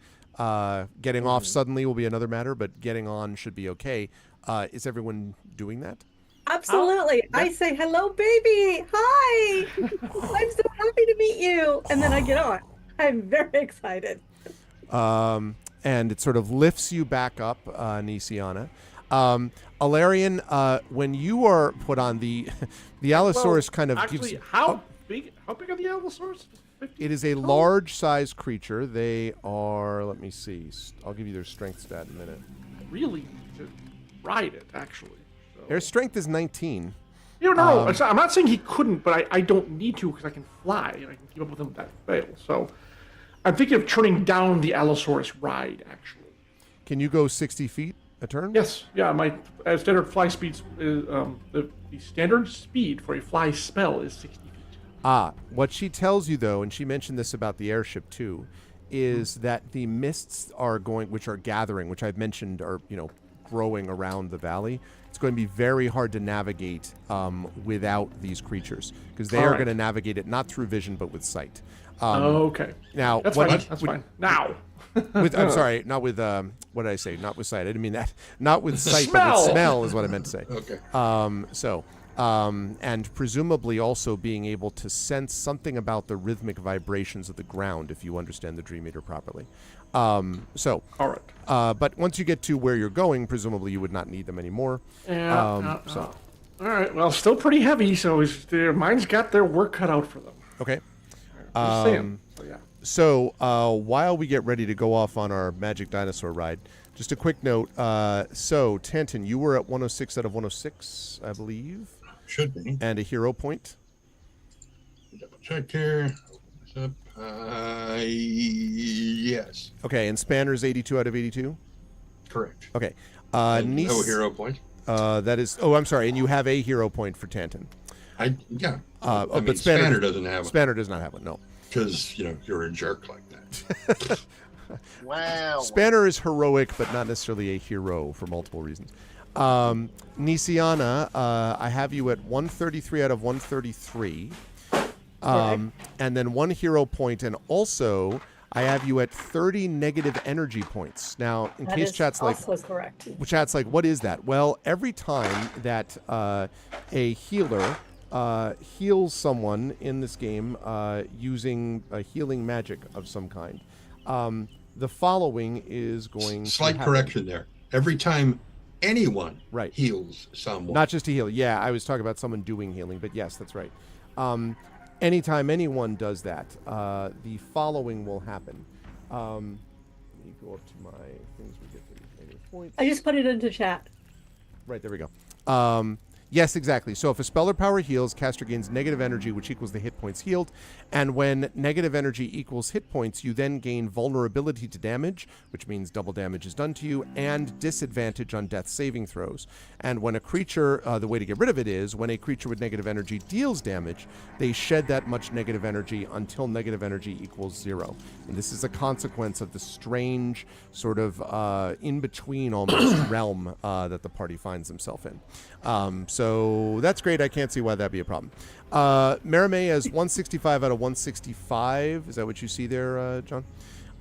Getting off suddenly will be another matter, but getting on should be okay. Is everyone doing that? Absolutely. I say, hello, baby. Hi. I'm so happy to meet you. And then I get on. I'm very excited. And it sort of lifts you back up, Nisiana. Alarian, when you are put on the Allosaurus kind of actually, gives... how big are the Allosaurus? It is a large-sized creature. They are, let me see. I'll give you their strength stat in a minute. Really to ride it, actually. So. Their strength is 19. No. I'm not saying he couldn't, but I don't need to because I can fly and I can keep up with him without fail. So I'm thinking of turning down the Allosaurus ride, actually. Can you go 60 feet a turn? Yes. Yeah, my standard fly speed is, the standard speed for a fly spell is 60 feet. What she tells you, though, and she mentioned this about the airship, too, is that the mists which are gathering, which I've mentioned are, growing around the valley. It's going to be very hard to navigate without these creators, because they are going to navigate it not through vision, but with sight. Okay. Now, that's fine. That's fine. Now. I'm sorry, not with, what did I say? Not with sight. I didn't mean that. Not with sight, but with smell is what I meant to say. Okay. And presumably also being able to sense something about the rhythmic vibrations of the ground, if you understand the Dream Eater properly. All right. But once you get to where you're going, presumably you would not need them anymore. Yeah. All right. Well, still pretty heavy, so mine's got their work cut out for them. Okay. So while we get ready to go off on our magic dinosaur ride, just a quick note. So, Tanton, you were at 106 out of 106, I believe. Should be. And a hero point. Double check here. Open this up. Yes. Okay, and Spanner's 82 out of 82? Correct. Okay. No hero point. That is... Oh, I'm sorry. And you have a hero point for Tanton. Yeah. But Spanner doesn't have one. Spanner does not have one, no. Because, you're a jerk like that. Wow. Spanner is heroic, but not necessarily a hero for multiple reasons. Nisiana, I have you at 133 out of 133. And then one hero point, and also I have you at 30 negative energy points. Now, in That case is chat's like, also correct. what is that? Well, every time that a healer heals someone in this game using a healing magic of some kind, the following is going to Slight happen. correction there. Every time anyone Right. heals someone. Not just to heal. Yeah, I was talking about someone doing healing, but yes, that's right. Anytime anyone does that, the following will happen. Let me go up to my things we get for these negative points. I just put it into chat. Right, there we go. Yes, exactly. So if a spell or power heals, caster gains negative energy, which equals the hit points healed. And when negative energy equals hit points, you then gain vulnerability to damage, which means double damage is done to you, and disadvantage on death saving throws. And when a creature, the way to get rid of it is, when a creature with negative energy deals damage, they shed that much negative energy until negative energy equals 0. And this is a consequence of the strange sort of in-between almost realm that the party finds themselves in. So that's great. I can't see why that'd be a problem. Marimé has 165 out of 165. Is that what you see there, John?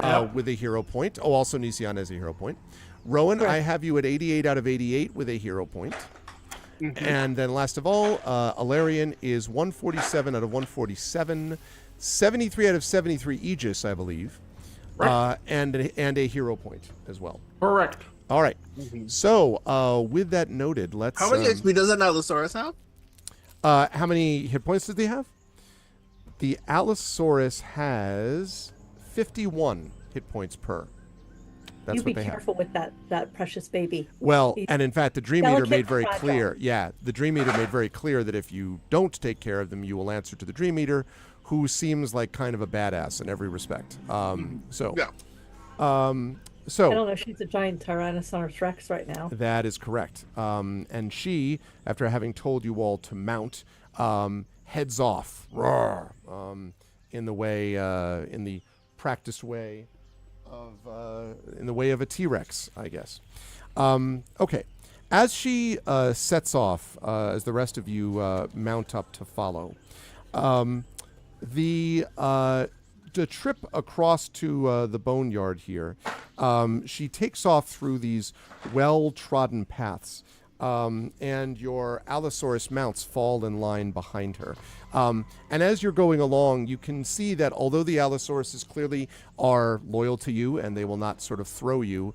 Yep. With a hero point. Oh, also Nisian has a hero point. Rowan, Correct. I have you at 88 out of 88 with a hero point. Mhm. And then last of all, Alarian is 147 out of 147. 73 out of 73 Aegis, I believe. Right. And a hero point as well. Correct. All right. Mhm. So, with that noted, let's... How many HP does an Allosaurus have? how many hit points does he have? The Allosaurus has 51 hit points per. That's You what be they have. careful with that precious baby. Well, He's and in fact, the Dream Eater delicate made very and clear. Yeah, the Dream Eater made very clear that if you don't take care of them, you will answer to the Dream Eater, who seems like kind of a badass in every respect. So, Yeah. I so don't know. She's a giant Tyrannosaurus Rex right now. that is correct. And she, after having told you all to mount, heads off, roar, in the way, in the practiced way of, in the way of a T-Rex, I guess. Okay. As she sets off, as the rest of you mount up to follow, the trip across to the boneyard here, she takes off through these well-trodden paths, and your Allosaurus mounts fall in line behind her. And as you're going along, you can see that although the Allosauruses clearly are loyal to you and they will not sort of throw you,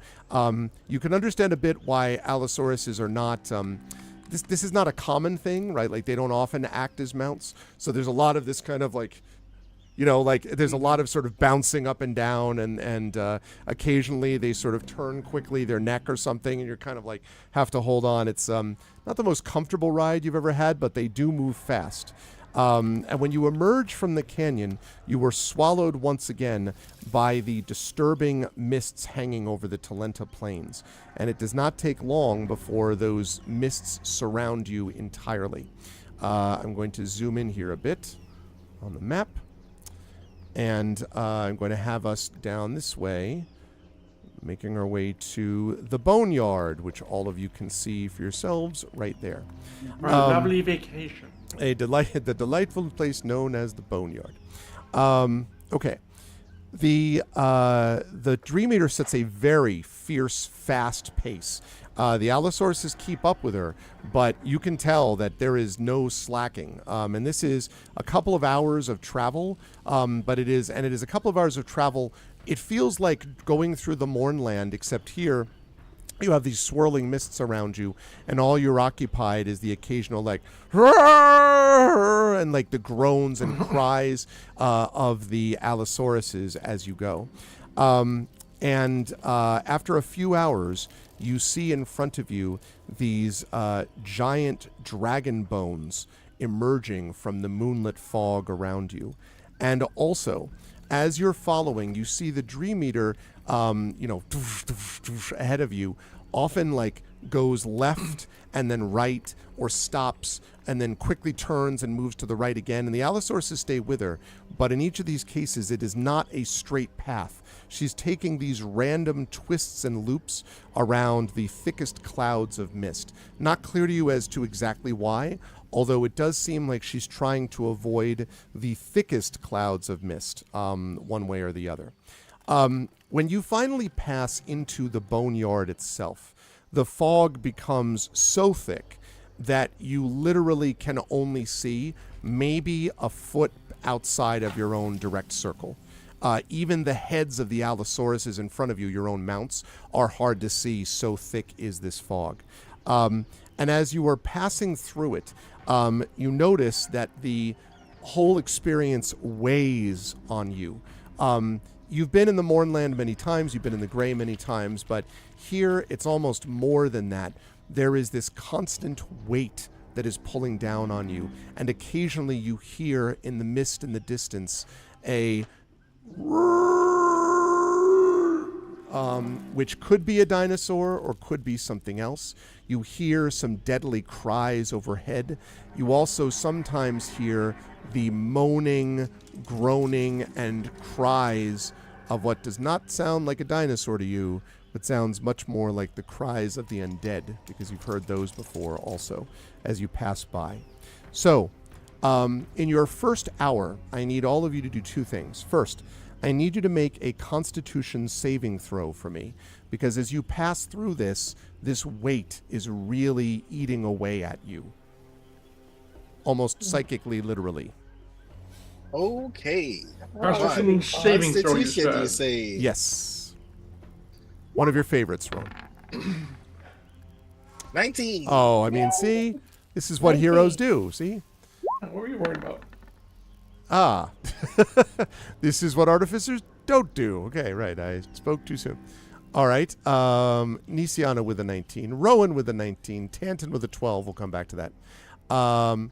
you can understand a bit why Allosauruses are not... This is not a common thing, right? Like, they don't often act as mounts. So there's a lot of this kind of like... like there's a lot of sort of bouncing up and down, and occasionally they sort of turn quickly their neck or something, and you're kind of like have to hold on. It's not the most comfortable ride you've ever had, but they do move fast. And when you emerge from the canyon, you were swallowed once again by the disturbing mists hanging over the Talenta Plains. And it does not take long before those mists surround you entirely. I'm going to zoom in here a bit on the map. And I'm going to have us down this way, making our way to the boneyard, which all of you can see for yourselves right there. For a lovely vacation. The delightful place known as the boneyard. Okay. The Dream Eater sets a very fierce, fast pace. The Allosauruses keep up with her, but you can tell that there is no slacking. And this is a couple of hours of travel, but it is a couple of hours of travel. It feels like going through the Mournland, except here you have these swirling mists around you, and all you're occupied is the occasional like and like the groans and cries of the Allosauruses as you go. And after a few hours, you see in front of you these giant dragon bones emerging from the moonlit fog around you. And also, as you're following, you see the Dream Eater, ahead of you, often like goes left and then right, or stops and then quickly turns and moves to the right again. And the Allosauruses stay with her, but in each of these cases, it is not a straight path. She's taking these random twists and loops around the thickest clouds of mist. Not clear to you as to exactly why, although it does seem like she's trying to avoid the thickest clouds of mist, one way or the other. When you finally pass into the boneyard itself, the fog becomes so thick that you literally can only see maybe a foot outside of your own direct circle. Even the heads of the Allosauruses in front of you, your own mounts, are hard to see, so thick is this fog. And as you are passing through it, you notice that the whole experience weighs on you. You've been in the Mournland many times, you've been in the Grey many times, but here it's almost more than that. There is this constant weight that is pulling down on you, and occasionally you hear in the mist in the distance a which could be a dinosaur or could be something else. You hear some deadly cries overhead. You also sometimes hear the moaning, groaning, and cries of what does not sound like a dinosaur to you, but sounds much more like the cries of the undead, because you've heard those before also as you pass by. So, in your first hour, I need all of you to do two things. First, I need you to make a Constitution saving throw for me, because as you pass through this weight is really eating away at you. Almost psychically, literally. Okay. Constitution saving throw, you Constitution, you said. say? Yes. One of your favorites, Ron. 19. Oh, I mean, see? This is what heroes do, see? What were you worried about? Ah. This is what artificers don't do. Okay, right. I spoke too soon. All right. Nisiana with a 19. Rowan with a 19. Tanton with a 12. We'll come back to that. And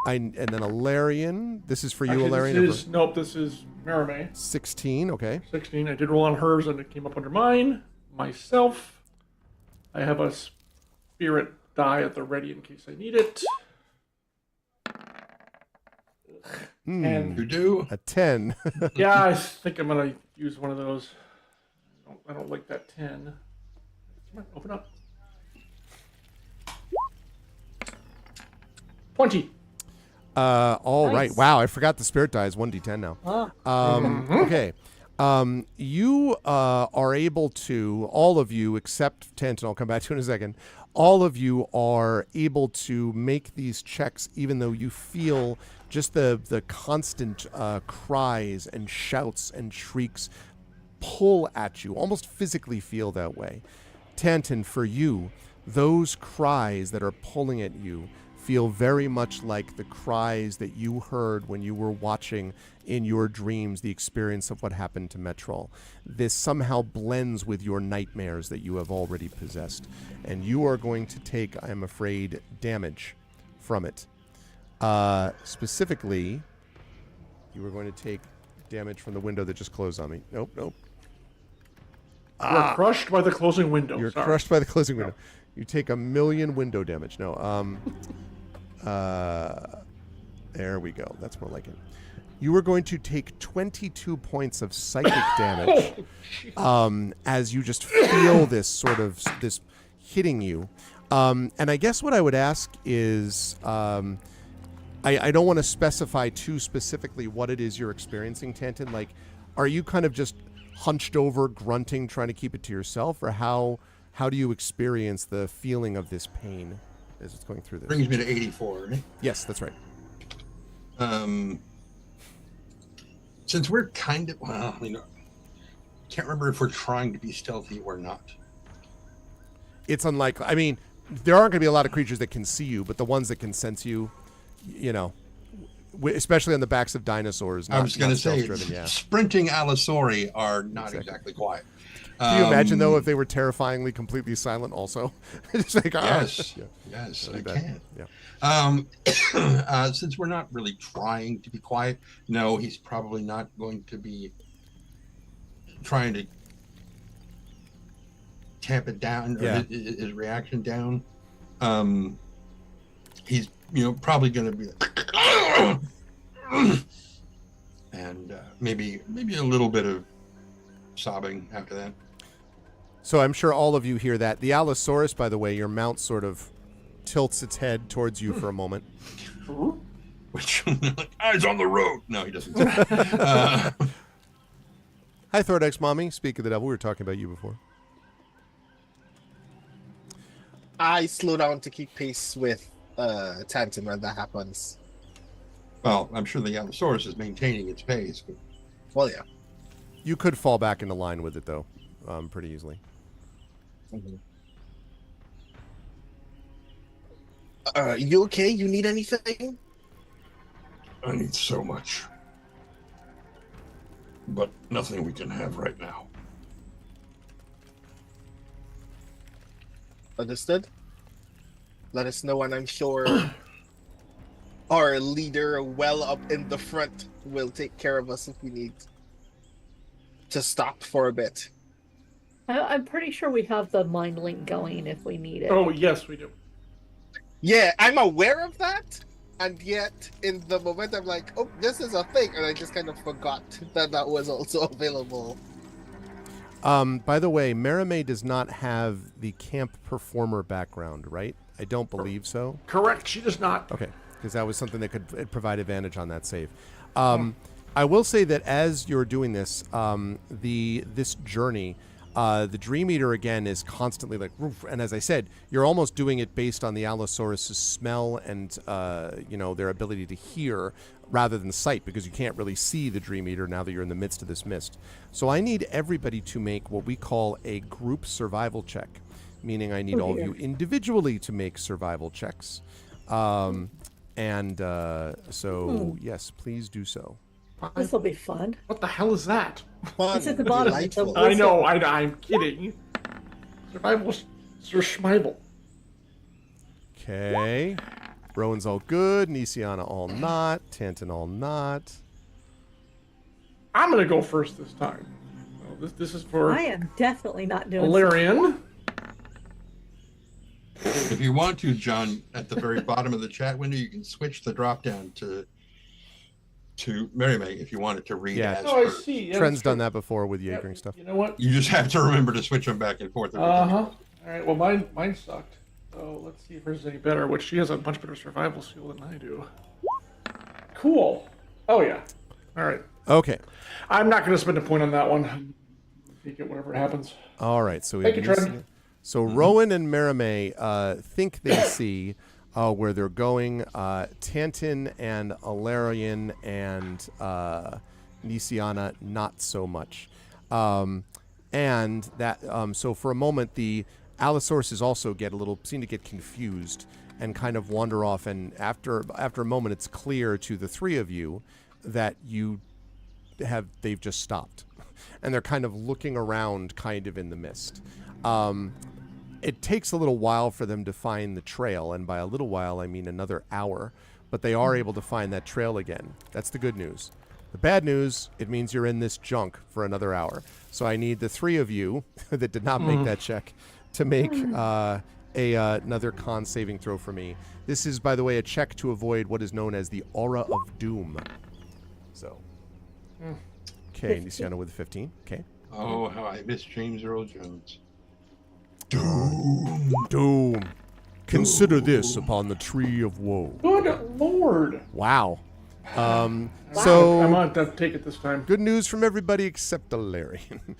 then Alarian. This is for you, Actually, Alarian. nope, this is Merame. 16. Okay. 16. I did roll on hers and it came up under mine. Myself. I have a spirit die at the ready in case I need it. And You do? A 10. yeah, I think I'm gonna use one of those. I don't like that 10. Come on, open up. 20. All Nice. right. Wow, I forgot the spirit die is 1d10 now. Okay. You are able to, all of you, except Tanton, I'll come back to in a second, all of you are able to make these checks even though you feel just the constant cries and shouts and shrieks pull at you, almost physically feel that way. Tanton, for you, those cries that are pulling at you feel very much like the cries that you heard when you were watching in your dreams the experience of what happened to Metrol. This somehow blends with your nightmares that you have already possessed. And you are going to take, I am afraid, damage from it. Specifically, you are going to take damage from the window that just closed on me. Nope. You're crushed by the closing window. You're Sorry. crushed by the closing window. You take 1,000,000 window damage. No. There we go. That's more like it. You are going to take 22 points of psychic damage as you just feel this hitting you. And I guess what I would ask is, I don't want to specify too specifically what it is you're experiencing, Tanton. Like, are you kind of just hunched over, grunting, trying to keep it to yourself, or how do you experience the feeling of this pain as it's going through this? Brings me to 84, right? Yes, that's right. Since we're kind of, can't remember if we're trying to be stealthy or not. It's unlikely. I mean, there aren't going to be a lot of creatures that can see you, but the ones that can sense you, especially on the backs of dinosaurs. I was going to say, yeah. sprinting Allosauri are not exactly quiet. Can you imagine, though, if they were terrifyingly completely silent also? It's like, yes, yeah. Yes, That'd I be bad. can. Yeah. Since we're not really trying to be quiet, no, he's probably not going to be trying to tamp it down, or his reaction down. He's probably going to be like, and maybe a little bit of sobbing after that. So I'm sure all of you hear that. The Allosaurus, by the way, your mount sort of tilts its head towards you for a moment. Which, like, eyes on the road. No, he doesn't. How Hi, Thordex Mommy. Speak of the devil, we were talking about you before. I slow down to keep pace with Tantan when that happens. Well, I'm sure the Allosaurus is maintaining its pace, but Well, yeah. You could fall back into line with it, though, pretty easily. Mm-hmm. You okay? You need anything? I need so much. But nothing we can have right now. Understood. Let us know, and I'm sure our leader, well up in the front, will take care of us if we need to stop for a bit. I'm pretty sure we have the mind link going if we need it. Oh, yes, we do. Yeah, I'm aware of that, and yet in the moment I'm like, oh, this is a thing, and I just kind of forgot that that was also available. By the way, Merime does not have the camp performer background, right? I don't believe so. Correct. She does not. Okay, because that was something that could provide advantage on that save. I will say that as you're doing this, this journey, the Dream Eater again is constantly like, roof, and as I said, you're almost doing it based on the Allosaurus' smell and their ability to hear rather than sight, because you can't really see the Dream Eater now that you're in the midst of this mist. So I need everybody to make what we call a group survival check, meaning I need all of you individually to make survival checks. Yes, please do so. This will be fun. What the hell is that? Fun, It's at the bottom. delightful. I know, I'm kidding. Survival Schmeible. Okay. Rowan's all good. Nisiana all not. Tantan all not. I'm going to go first this time. Well, this is for I am definitely not doing Valerian. if you want to, John, at the very bottom of the chat window, you can switch the drop down to Merime if you wanted to read as Oh, I her. see. Yeah, Trent's that's true. done that before with Jaegering stuff. You know what? You just have to remember to switch them back and forth. All right. Well, mine sucked. So let's see if hers is any better. Which she has a much better survival skill than I do. Cool. Oh yeah. All right. Okay. I'm not going to spend a point on that one. Take it whatever happens. All right. So we Thank have you, Trent. So Rowan and Merime think they see where they're going. Tantan and Alarian and Nisiana, not so much. So for a moment, the Allosauruses also seem to get confused and kind of wander off. And after a moment, it's clear to the three of you that they've just stopped, and they're kind of looking around, kind of in the mist. It takes a little while for them to find the trail, and by a little while, I mean another hour, but they are able to find that trail again. That's the good news. The bad news, it means you're in this junk for another hour. So I need the three of you that did not make that check to make another con saving throw for me. This is, by the way, a check to avoid what is known as the Aura of Doom. So, okay, Nisiana with 15. Okay. Oh, how I miss James Earl Jones. Doom. Consider this upon the tree of woe. Good lord. Wow. I'm So on to take it this time. good news from everybody except Alarian.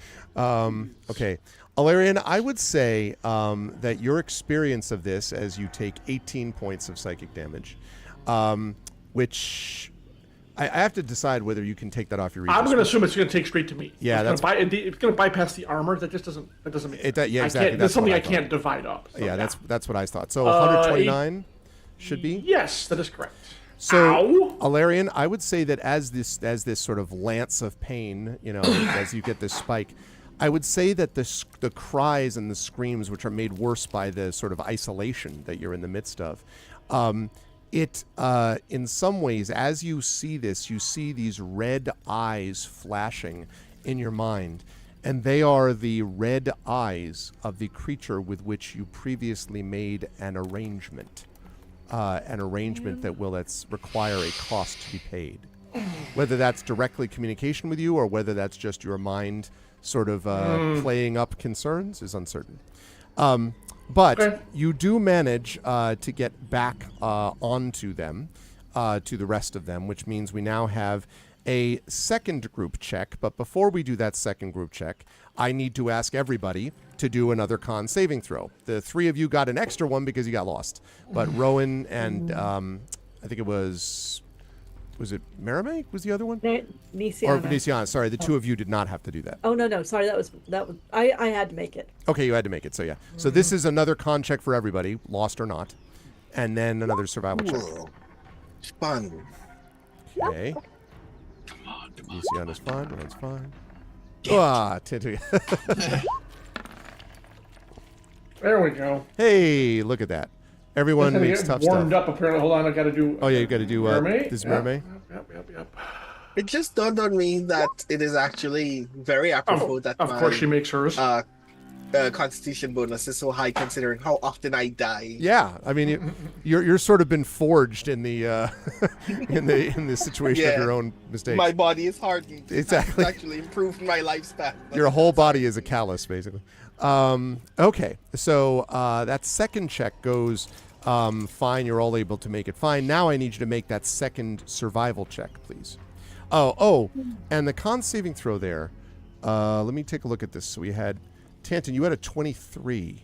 Okay. Alarian, I would say that your experience of this as you take 18 points of psychic damage, which I have to decide whether you can take that off your. I'm going to assume it's going to take straight to me. Yeah, it's going to bypass the armor. That just doesn't. That doesn't make sense. Yeah, exactly. That's something I can't divide up. So, yeah, that's what I thought. So 129 should be. Yes, that is correct. So, Alarian, I would say that as this sort of lance of pain, as you get this spike, I would say that the cries and the screams, which are made worse by the sort of isolation that you're in the midst of, in some ways, as you see this, you see these red eyes flashing in your mind, and they are the red eyes of the creature with which you previously made an arrangement. That will require a cost to be paid. Whether that's directly communication with you or whether that's just your mind sort of playing up concerns is uncertain. But you do manage to get back onto them, to the rest of them, which means we now have a second group check. But before we do that second group check, I need to ask everybody to do another con saving throw. The three of you got an extra one because you got lost. But Rowan and I think it was it Merime was the other one? Nisiana. Or Venetiana. Sorry, the two of you did not have to do that. Oh, no. Sorry, that was I had to make it. Okay, you had to make it. So yeah. So this is another con check for everybody, lost or not. And then another survival check. Fun. Okay. Come on. Nisiana's fine. Rowan's fine. Ah, There we go. Hey, look at that. Everyone Just makes get tough warmed stuff. up. Apparently, hold on. I got to do. Oh yeah, you got to do Mermaid? this Mermaid. Yep. It just dawned on me that it is actually very apropos that Of course, she makes hers. Constitution bonus is so high considering how often I die. Yeah, I mean, you're sort of been forged in the in the situation of your own mistakes. My body is hardened. Exactly. It's actually improved my lifespan. Your whole body is a callus, basically. Okay, so that second check goes fine. You're all able to make it fine. Now I need you to make that second survival check, please. Oh, and the con saving throw there. Let me take a look at this. So we had Tanton, you had a 23.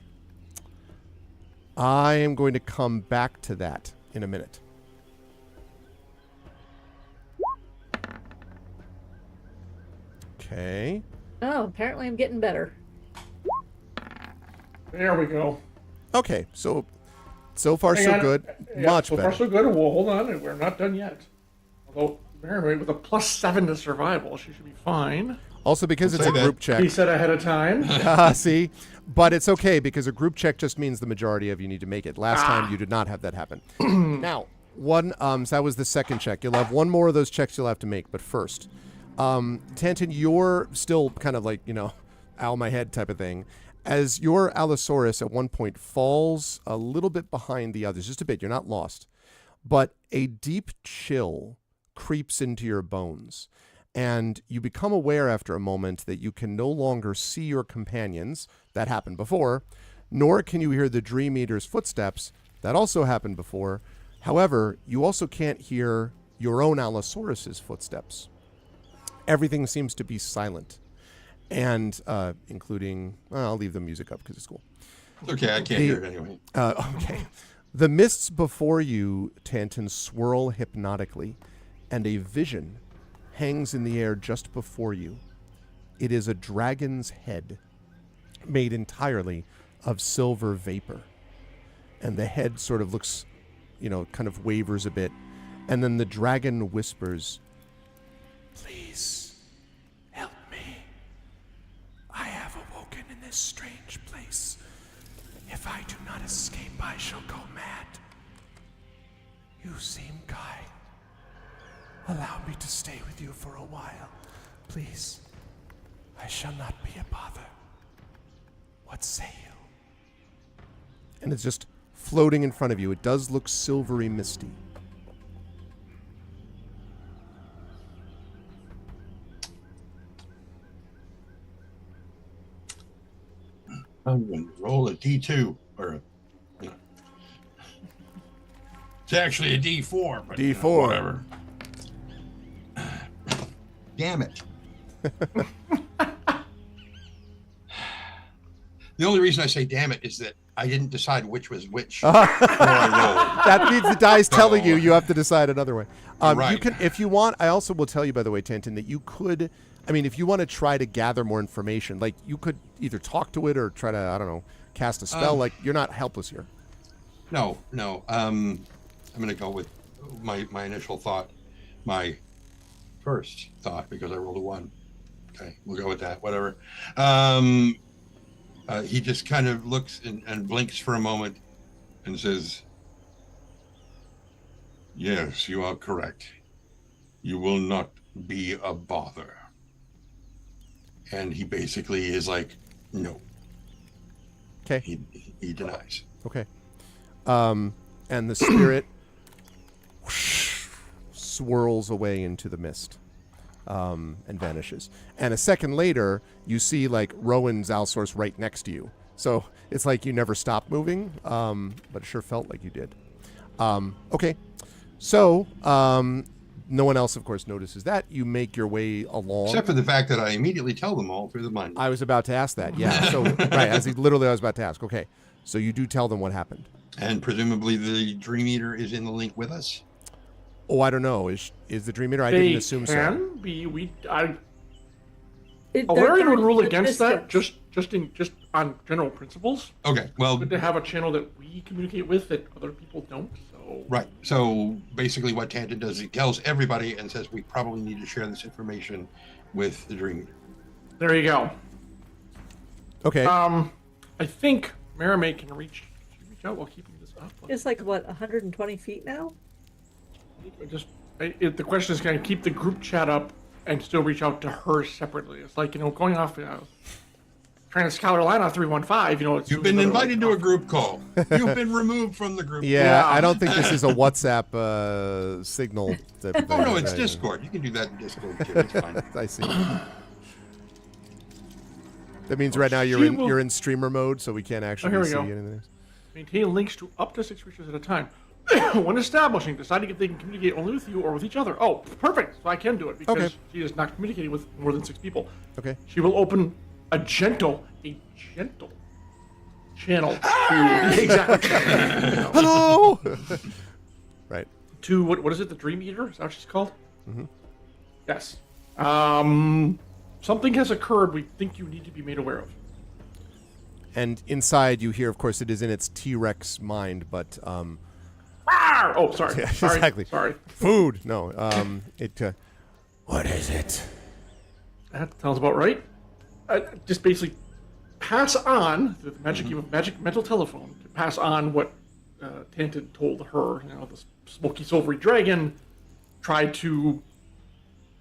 I am going to come back to that in a minute. Okay. Oh, apparently I'm getting better. There we go. Okay, so far Hang so on. good. Yeah, Much so better. far so good. Well, hold on. We're not done yet. Although, Mary, with a +7 to survival, she should be fine. Also, because it's say a that. group check. He said ahead of time. See? But it's okay because a group check just means the majority of you need to make it. Last time you did not have that happen. Now, so that was the second check. You'll have one more of those checks you'll have to make. But first, Tanton, you're still kind of like, ow my head type of thing. As your Allosaurus at one point falls a little bit behind the others, just a bit, you're not lost. But a deep chill creeps into your bones. And you become aware after a moment that you can no longer see your companions. That happened before. Nor can you hear the Dream Eater's footsteps. That also happened before. However, you also can't hear your own Allosaurus's footsteps. Everything seems to be silent. And including, I'll leave the music up because it's cool. It's okay, I can't hear it anyway. Okay. The mists before you, Tanton, swirl hypnotically, and a vision hangs in the air just before you. It is a dragon's head made entirely of silver vapor. And the head sort of looks, kind of wavers a bit. And then the dragon whispers, "Please, help me. I have awoken in this strange place. If I do not escape, I shall go mad. You seem kind. Allow me to stay with you for a while. Please. I shall not be a bother. What say you?" And it's just floating in front of you. It does look silvery misty. I'm going to roll a D2 it's actually a D4, but D4. Whatever. Damn it. The only reason I say damn it is that I didn't decide which was which before I That means the die is telling you have to decide another way. Right. You can, if you want. I also will tell you, by the way, Tanton, that you could. I mean, if you want to try to gather more information, like you could either talk to it or try to, cast a spell. Like you're not helpless here. No. I'm going to go with my initial thought, my first thought, because I rolled a 1. Okay, we'll go with that. Whatever. He just kind of looks and blinks for a moment and says, "Yes, you are correct. You will not be a bother." And he basically is like, no. Okay. He denies. Okay. And the spirit swirls away into the mist and vanishes. And a second later, you see like Rowan's Allosaurus right next to you. So it's like you never stopped moving, but it sure felt like you did. Okay. So No one else, of course, notices that. You make your way along. Except for the fact that I immediately tell them all through the mind. I was about to ask that. Yeah. So right, I was about to ask. Okay. So you do tell them what happened. And presumably the Dream Eater is in the link with us. Oh, I don't know. Is the Dream Eater? I didn't assume so. They can be. They're Alarian would trying rule to against that, distance. just on general principles. Okay, well, Good to have a channel that we communicate with that other people don't. So right. So basically, what Tanton does, he tells everybody and says we probably need to share this information with the Dream Eater. there you go. Okay. I think Maramay can reach out while keeping this up. It's like, what, 120 feet now? The question is, can I keep the group chat up and still reach out to her separately? It's like, going off, Trans Carolina 315, it's You've been invited to a group call. You've been removed from the group. yeah, I don't think this is a WhatsApp signal. Type of Oh, thing, no, it's right? Discord. You can do that in Discord, too. It's fine. I see. That means right now you're in streamer mode, so we can't actually here we see go. anything. Maintain links to up to 6 creatures at a time. When establishing, deciding if they can communicate only with you or with each other. Oh, perfect. So I can do it because Okay. she is not communicating with more than 6 people. Okay. She will open a gentle channel to exactly Hello. Right. to what is it? The Dream Eater? Is that what she's called? Mm-hmm. Yes. Something has occurred we think you need to be made aware of. And inside you hear, of course, it is in its T-Rex mind, but Arr! Oh, sorry. Yeah, Sorry. exactly. Sorry. food. No. What is it? That sounds about right. Just basically pass on the magic mental telephone to pass on what Tanton told her. The smoky silvery dragon tried to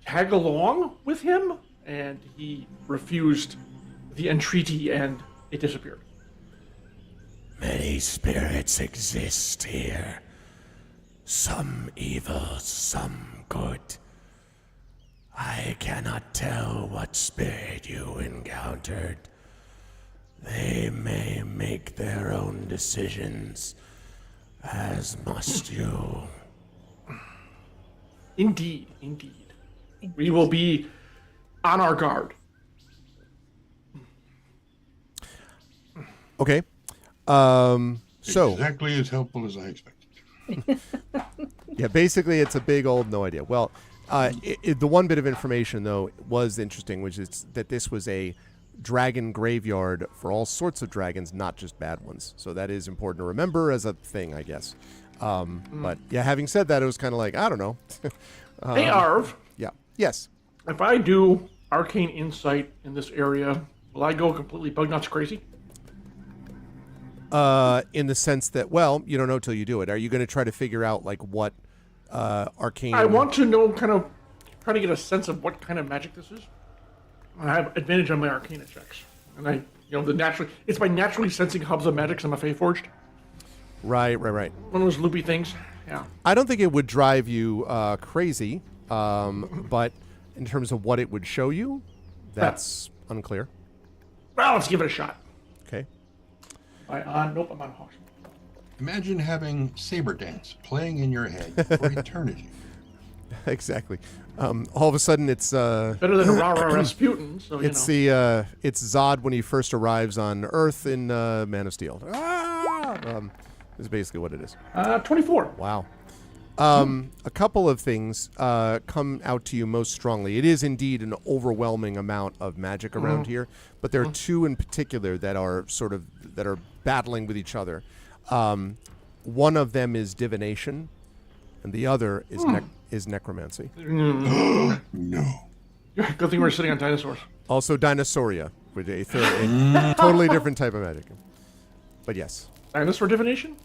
tag along with him, and he refused the entreaty, and it disappeared. Many spirits exist here. Some evil, some good. I cannot tell what spirit you encountered. They may make their own decisions, as must you. Indeed. We will be on our guard. Okay. So Exactly as helpful as I expected. yeah, basically it's a big old no idea. Well, the one bit of information though was interesting, which is that this was a dragon graveyard for all sorts of dragons, not just bad ones. So that is important to remember as a thing, I guess. But yeah, having said that, it was kind of like, I don't know. Hey, Arv, Yeah. Yes. if I do arcane insight in this area, will I go completely bug nuts crazy? In the sense that, well, you don't know till you do it. Are you going to try to figure out like what arcane? I want to know, kind of, try to get a sense of what kind of magic this is. I have advantage on my arcana checks, and it's by naturally sensing hubs of magic. 'Cause I'm a Fae Forged. Right. One of those loopy things. Yeah. I don't think it would drive you crazy, but in terms of what it would show you, that's unclear. Well, let's give it a shot. Okay. Nope, I'm on Hawks. Imagine having Saber Dance playing in your head for eternity. Exactly. All of a sudden, it's Better than a rah-rah Rasputin, so it's Zod when he first arrives on Earth in Man of Steel. Is basically what it is. 24. Wow. A couple of things come out to you most strongly. It is indeed an overwhelming amount of magic around here, but there are two in particular that are battling with each other. One of them is divination, and the other is necromancy. No. Good thing we're sitting on dinosaurs. Also dinosauria, with a totally different type of magic. But yes. Dinosaur divination?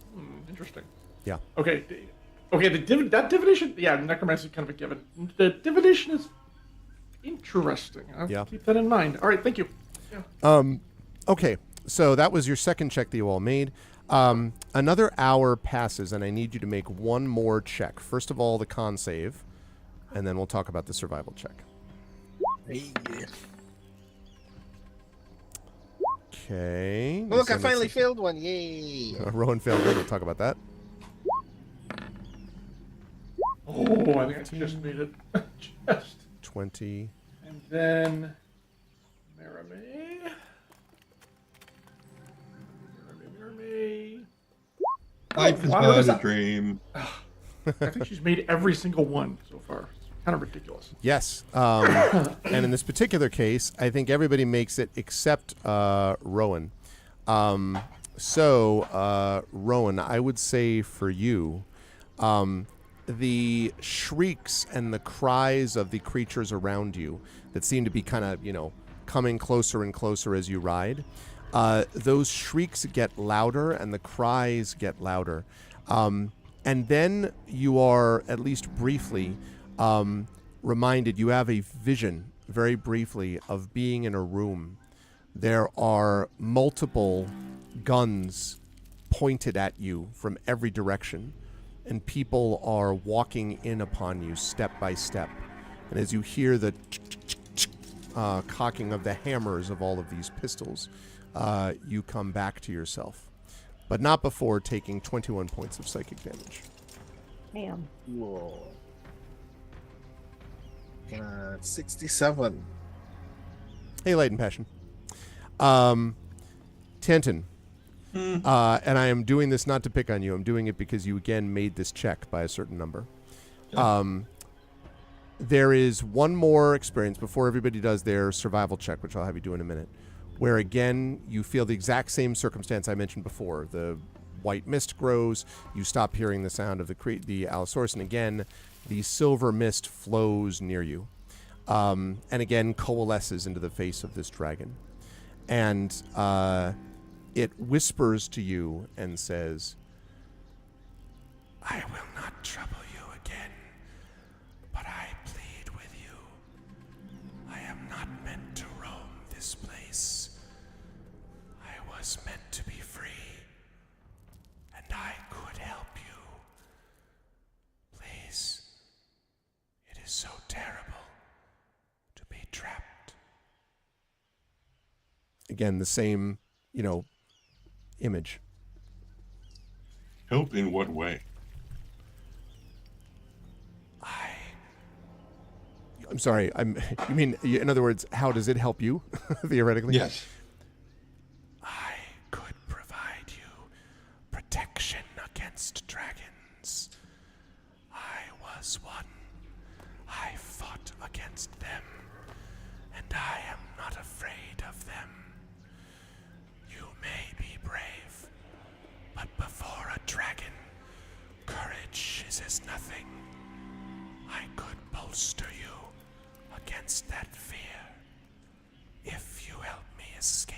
Interesting. Yeah. Okay, that divination, yeah, necromancy is kind of a given. The divination is interesting. I'll keep that in mind. All right, thank you. Yeah. Okay, so that was your second check that you all made. Another hour passes, and I need you to make one more check. First of all, the con save, and then we'll talk about the survival check. Okay. Look, I finally failed one. Yay. Rowan failed. We'll talk about that. Oh, I think I just made it. Just. 20. And then Merame. Merame. Life is Water but is a up. dream. I think she's made every single one so far. It's kind of ridiculous. Yes. And in this particular case, I think everybody makes it except Rowan. So, Rowan, I would say for you, the shrieks and the cries of the creatures around you that seem to be kind of, coming closer and closer as you ride, those shrieks get louder and the cries get louder. And then you are, at least briefly, reminded, you have a vision, very briefly, of being in a room. There are multiple guns pointed at you from every direction, and people are walking in upon you step by step. And as you hear the cocking of the hammers of all of these pistols, you come back to yourself. But not before taking 21 points of psychic damage. Damn. Whoa. 67. Hey, Light and Passion. Tanton. And I am doing this not to pick on you. I'm doing it because you, again, made this check by a certain number. Yeah. There is one more experience before everybody does their survival check, which I'll have you do in a minute, where, again, you feel the exact same circumstance I mentioned before. The white mist grows. You stop hearing the sound of the Allosaurus, and again, the silver mist flows near you, and again coalesces into the face of this dragon. And it whispers to you and says, "I will not trouble you again, but I plead with you. I am not meant to roam this place. I was meant to be free, and I could help you. Please, it is so terrible to be trapped." Again, the same, image. Help in what way? I'm sorry. You mean, in other words, how does it help you, theoretically? Yes. I could provide you protection against dragons. I was one. I fought against them, and I am not afraid of them. You may be brave, but before a dragon, courage is as nothing. I could bolster you against that fear if you help me escape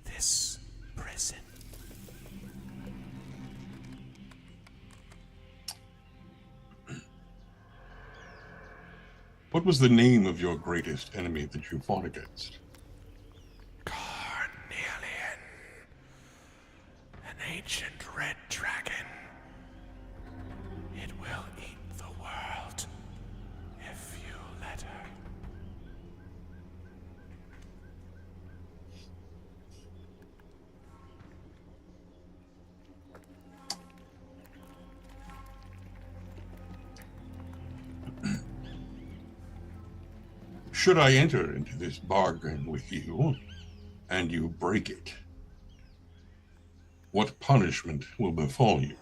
this prison. What was the name of your greatest enemy that you fought against? Carnelian, an ancient red dragon. It will eat the world if you let her. Should I enter into this bargain with you, and you break it, what punishment will befall you?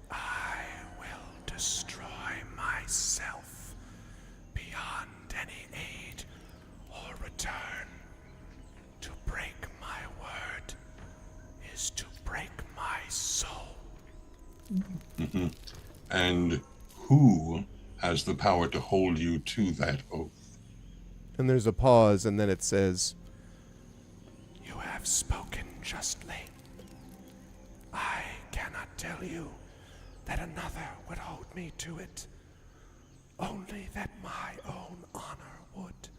I will destroy myself beyond any aid or return. To break my word is to break my soul. And who has the power to hold you to that oath? And there's a pause, and then it says, "You have spoken justly. I cannot tell you that another would hold me to it. Only that my own honor would.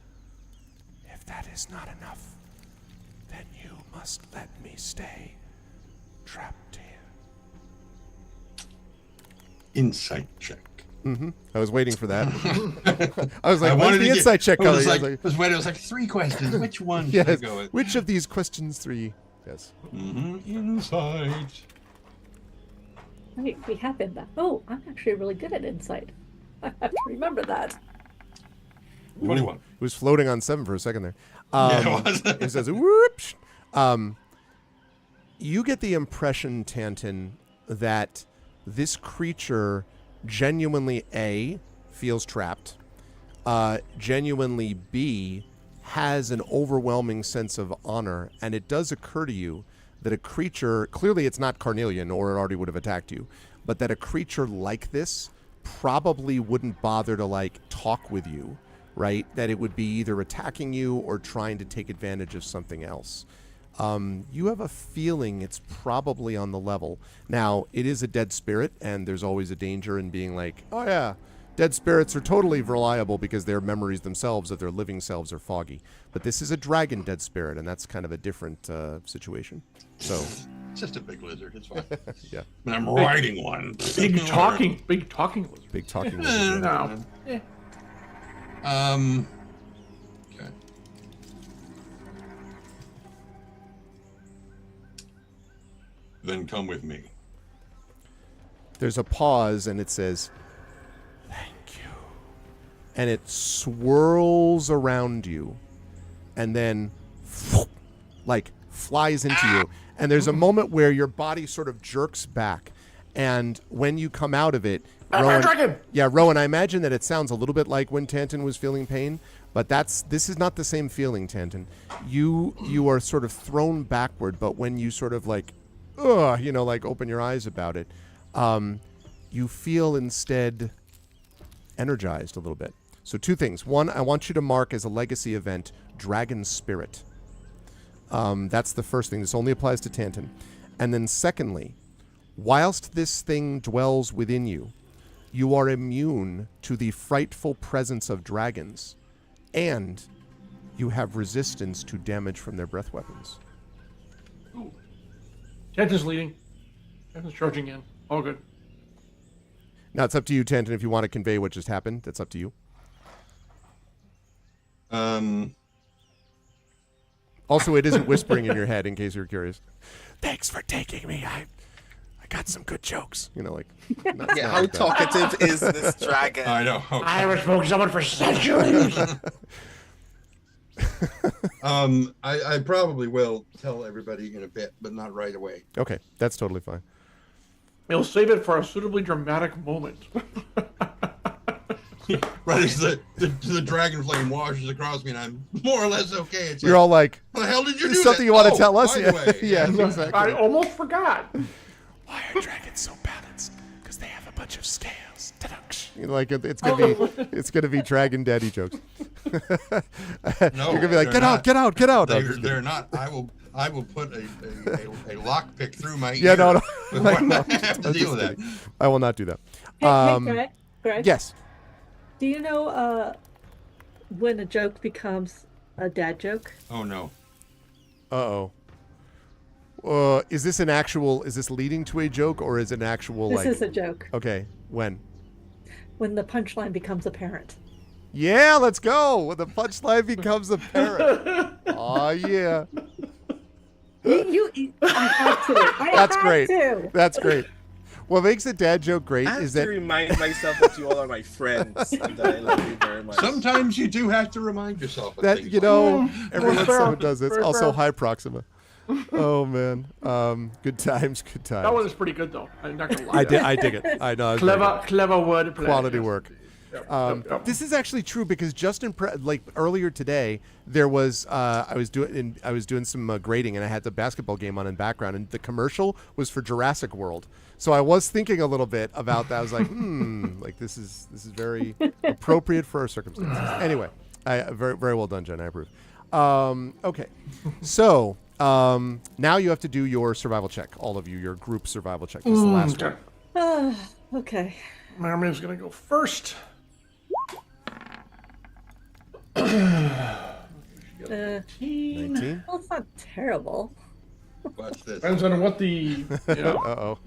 If that is not enough, then you must let me stay trapped here." Insight check. I was waiting for that. I was like, what's wanted the to insight check It color? was I like, was it was when it was like 3 questions. Which one should I yes. go with? Which of these questions 3? Yes. Insight. Right, we have been back. Oh, I'm actually really good at insight. I have to remember that. 21. It was floating on 7 for a second there. Yeah, it was. It says, whoops. You get the impression, Tanton, that this creature genuinely, A, feels trapped, genuinely, B, has an overwhelming sense of honor, and it does occur to you that a creature, clearly it's not carnelian or it already would have attacked you, but that a creature like this probably wouldn't bother to, like, talk with you, right? That it would be either attacking you or trying to take advantage of something else. You have a feeling it's probably on the level. Now, it is a dead spirit, and there's always a danger in being like, oh yeah, dead spirits are totally reliable because their memories themselves of their living selves are foggy. But this is a dragon dead spirit, and that's kind of a different situation. So, It's just a big lizard. It's fine. yeah. And I'm riding one. Big talking lizard. Big talking lizard. No. Okay. Then come with me. There's a pause, and it says, thank you. And it swirls around you, and then, like, flies into you. And there's a moment where your body sort of jerks back. And when you come out of it, Rowan, I imagine that it sounds a little bit like when Tanton was feeling pain, but this is not the same feeling, Tanton. You are sort of thrown backward, but when you sort of like, like open your eyes about it, you feel instead energized a little bit. So 2 things. 1, I want you to mark as a legacy event, Dragon Spirit. That's the first thing. This only applies to Tanton. And then secondly, whilst this thing dwells within you, you are immune to the frightful presence of dragons, and you have resistance to damage from their breath weapons. Ooh. Tanton's leading. Tanton's charging in. All good. Now, it's up to you, Tanton, if you want to convey what just happened. That's up to you. Also, it isn't whispering in your head, in case you're curious. Thanks for taking me. I got some good jokes. How talkative is this dragon? I know. I haven't spoken to someone for centuries. I probably will tell everybody in a bit, but not right away. Okay, that's totally fine. We'll save it for a suitably dramatic moment. Right as the dragon flame washes across me, and I'm more or less okay. It's You're all like, how the hell did you do something that? you want to tell us? By Yeah, the way. yeah, exactly. I almost forgot. Why are dragons so balanced? Because they have a bunch of scales. Like it's gonna be dragon daddy jokes. No, you're gonna be like, get out. They're not. I will put a lockpick through my ear. Yeah, no. I have to deal with that. I will not do that. Hey, Greg. Yes. Do you know when a joke becomes a dad joke? Oh no. Uh-oh. Is this leading to a joke, or is it an actual This is a joke. Okay, when the punchline becomes apparent. Yeah, let's go. When the punchline becomes apparent. Oh yeah. I had to. That's great. That's great. What makes a dad joke great I have is to that remind myself that you all are my friends and that I love you very much. Sometimes you do have to remind yourself of that things everyone someone does this. Fair. Also, hi Proxima. Oh man, good times. That one is pretty good though. I'm not gonna lie. I dig it. I know. Clever wordplay. Quality work. Yep. This is actually true because just earlier today there was I was doing some grading, and I had the basketball game on in background, and the commercial was for Jurassic World. So I was thinking a little bit about that. I was like, like this is very appropriate for our circumstances. Anyway, very very well done, Jen. I approve. Okay, so now you have to do your survival check. All of you, your group survival check. This is the last one. Okay. Mermaid's gonna go first. 19. Well, it's not terrible. Watch this. Depends on what the. Uh-oh.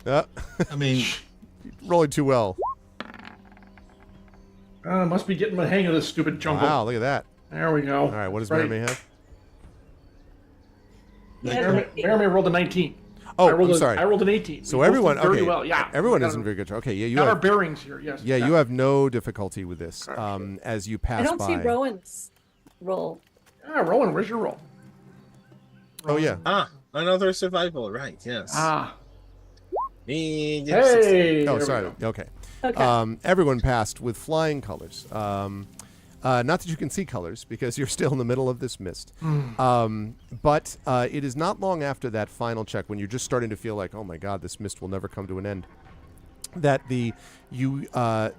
Damn. I mean, rolling too well. Must be getting the hang of this stupid jungle. Wow, look at that. There we go. All right, what does Mermaid have? Mermaid rolled a 19. Oh, I rolled I'm sorry. I rolled an 18. So We both everyone, did very okay, well. Yeah, everyone we got isn't very good. Okay, yeah, you got our have, bearings here. Yes. yeah, you have no difficulty with this. Okay. As you I pass don't by. see Rowan's roll. Ah, Rowan, where's your roll? Oh yeah. Ah, another survival. Right. Yes. Ah. Me. Yes, 16. Hey. Oh, there we sorry. go. Okay. Okay. Everyone passed with flying colors. Not that you can see colors because you're still in the middle of this mist. But it is not long after that final check when you're just starting to feel like, oh my God, this mist will never come to an end, that the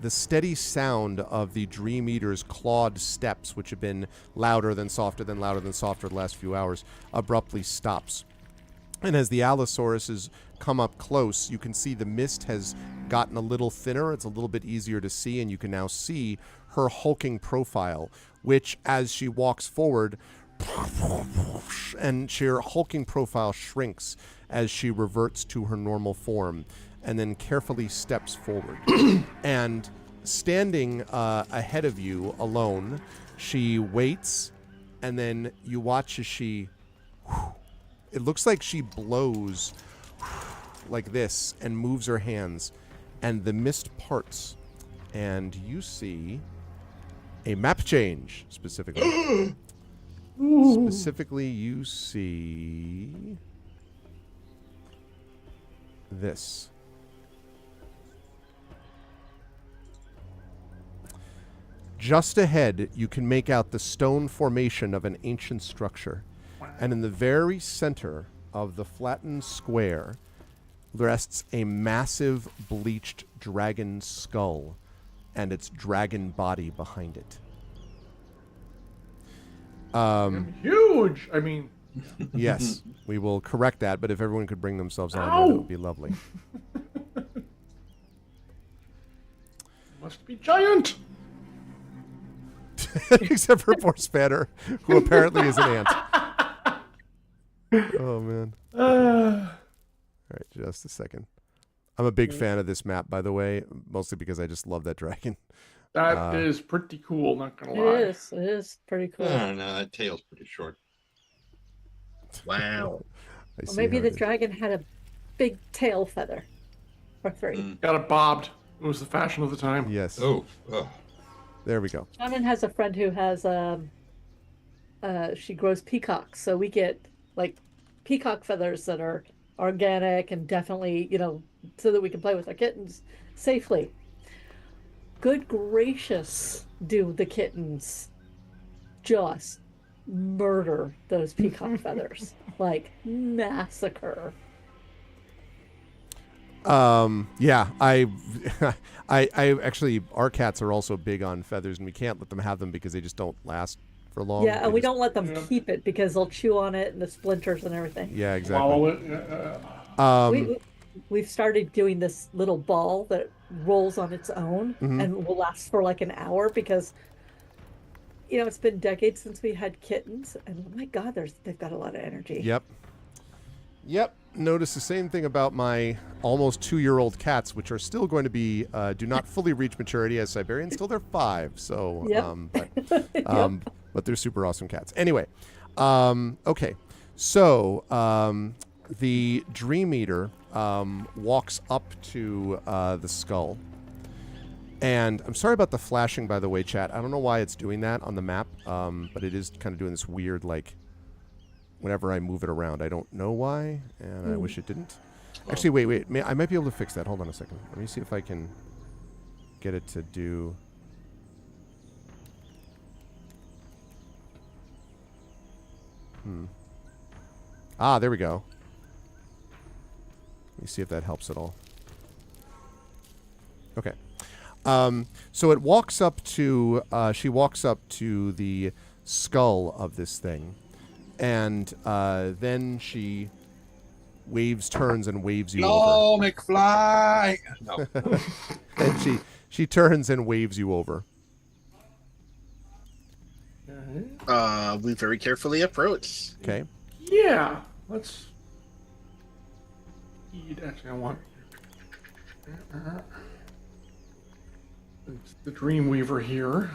steady sound of the Dream Eater's clawed steps, which have been louder than softer than louder than softer the last few hours, abruptly stops. And as the Allosauruses come up close, you can see the mist has gotten a little thinner. It's a little bit easier to see, and you can now see her hulking profile, which, as she walks forward, and her hulking profile shrinks as she reverts to her normal form, and then carefully steps forward. And standing ahead of you alone, she waits, and then you watch as she... It looks like she blows like this and moves her hands, and the mist parts, and you see a map change, specifically. Specifically, you see this. Just ahead, you can make out the stone formation of an ancient structure. And in the very center of the flattened square rests a massive bleached dragon skull and its dragon body behind it. Huge. I mean, Yes, we will correct that, but if everyone could bring themselves on, Ow! that would be lovely. must be giant. Except for poor Spanner, who apparently is an ant. Oh, man. All right, just a second. I'm a big fan of this map, by the way, mostly because I just love that dragon. That is pretty cool, not gonna lie. It is pretty cool. I don't know. That tail's pretty short. Wow. I Well, see maybe how the it is. dragon had a big tail feather. Or three. Got it bobbed. It was the fashion of the time. Yes. Oh. There we go. Shannon has a friend who has she grows peacocks, so we get like peacock feathers that are organic and definitely, so that we can play with our kittens safely. Good gracious, do the kittens just murder those peacock feathers, like massacre. Yeah, I actually, our cats are also big on feathers, and we can't let them have them because they just don't last for long. Yeah, They and we just- don't let them keep it because they'll chew on it and the splinters and everything. Yeah, exactly. Swallow it. We've started doing this little ball that rolls on its own and will last for like an hour because it's been decades since we had kittens, and oh my God, they've got a lot of energy. Yep. Notice the same thing about my almost 2-year-old cats, which are still going to be do not fully reach maturity as Siberians till they're 5. So, Yep. but they're super awesome cats. Anyway, okay. So the Dream Eater walks up to the skull. And I'm sorry about the flashing, by the way, chat. I don't know why it's doing that on the map, but it is kind of doing this weird, like, whenever I move it around. I don't know why, and I wish it didn't. Actually, wait. I might be able to fix that. Hold on a second. Let me see if I can get it to do... Ah, there we go. Let me see if that helps at all. Okay. So it walks up to... she walks up to the skull of this thing. And then she turns and waves you over. No, McFly. No. And she turns and waves you over. We very carefully approach. Okay. Yeah. Let's eat. Actually, I want. It's the Dreamweaver here.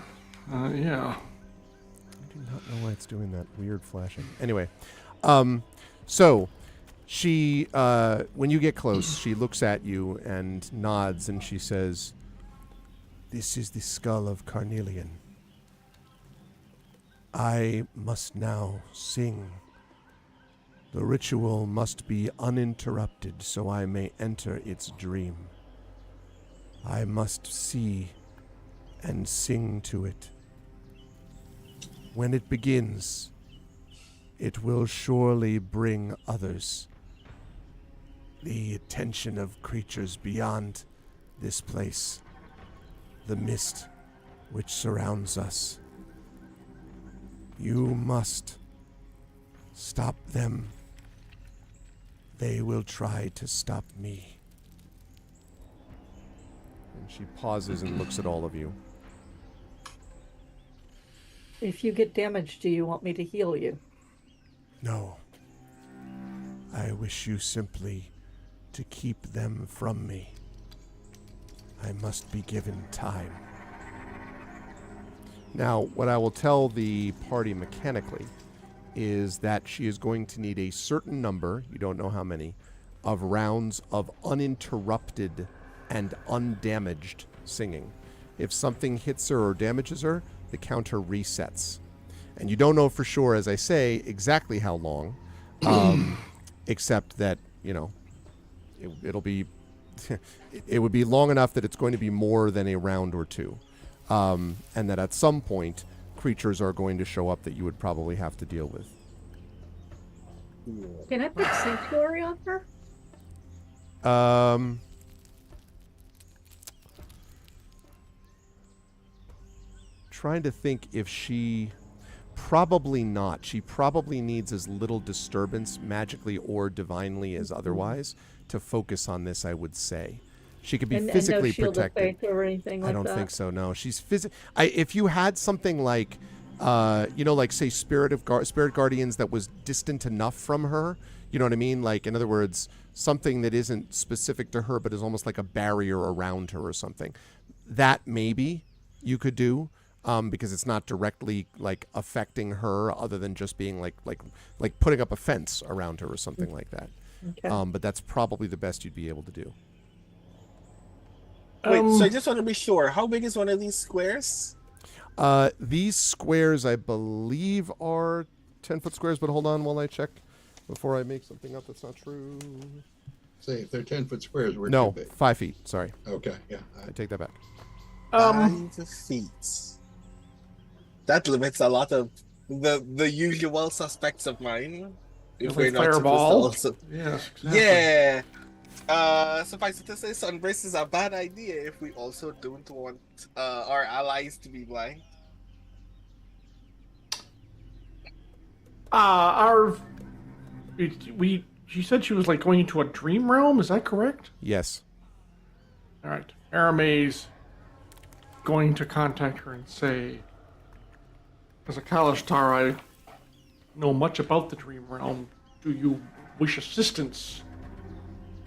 Yeah. I do not know why it's doing that weird flashing. Anyway, so She, when you get close, she looks at you and nods, and she says, "This is the skull of Carnelian. I must now sing. The ritual must be uninterrupted so I may enter its dream. I must see and sing to it. When it begins, it will surely bring others. The attention of creatures beyond this place, the mist which surrounds us. You must stop them. They will try to stop me." And she pauses and looks at all of you. If you get damaged, do you want me to heal you? No. I wish you simply to keep them from me. I must be given time. Now, what I will tell the party mechanically is that she is going to need a certain number, you don't know how many, of rounds of uninterrupted and undamaged singing. If something hits her or damages her, the counter resets. And you don't know for sure, as I say, exactly how long, except that, it'll be, it would be long enough that it's going to be more than a round or two. And that at some point, creatures are going to show up that you would probably have to deal with. Can I put Sanctuary on her? Trying to think if she... Probably not. She probably needs as little disturbance, magically or divinely as otherwise, to focus on this, I would say. She could be physically and no shield protected. Of faith or anything like I don't that? think so, no. She's if you had something like, like, say, Spirit Guardians that was distant enough from her, you know what I mean? Like, in other words, something that isn't specific to her but is almost like a barrier around her or something. That maybe you could do. Because it's not directly like affecting her, other than just being like putting up a fence around her or something like that. Okay. But that's probably the best you'd be able to do. Wait, so I just want to be sure. How big is one of these squares? These squares, I believe, are 10-foot squares. But hold on while I check before I make something up that's not true. Say if they're 10-foot squares, we're No, too big. 5 feet. Sorry, Okay, yeah. I take that back. 5 feet. That limits a lot of the usual suspects of mine. If we're not fireball. supposed to also... Yes, exactly. Yeah. Suffice it to say, Sunbrace is a bad idea if we also don't want our allies to be blind. She said she was like going into a dream realm. Is that correct? Yes. All right. Arame's going to contact her and say, as a Kalashtar, I know much about the dream realm. Do you wish assistance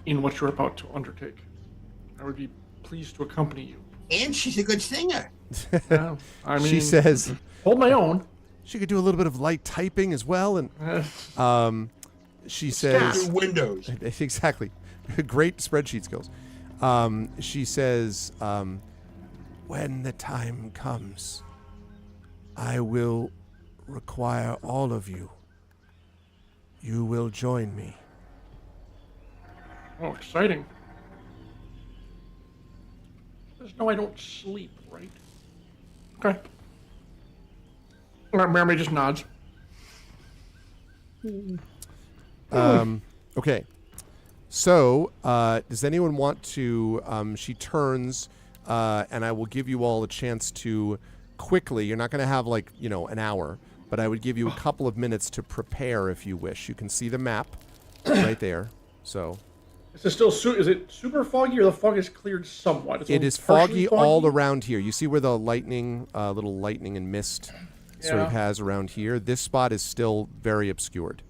in what you're about to undertake? I would be pleased to accompany you. And she's a good singer. Yeah, I mean, She says hold my own. she could do a little bit of light typing as well, and she Through says windows. exactly, great spreadsheet skills. She says, when the time comes, I will require all of you. You will join me. Oh, exciting. Just know I don't sleep, right? Okay. Mary just nods. Okay. So, does anyone want to... she turns, and I will give you all a chance to quickly... You're not going to have, like, an hour, but I would give you a couple of minutes to prepare if you wish. You can see the map right there. So... Is it still is it super foggy, or the fog is cleared somewhat? It is foggy all around here. You see where the lightning, little lightning and mist sort of has around here? This spot is still very obscured.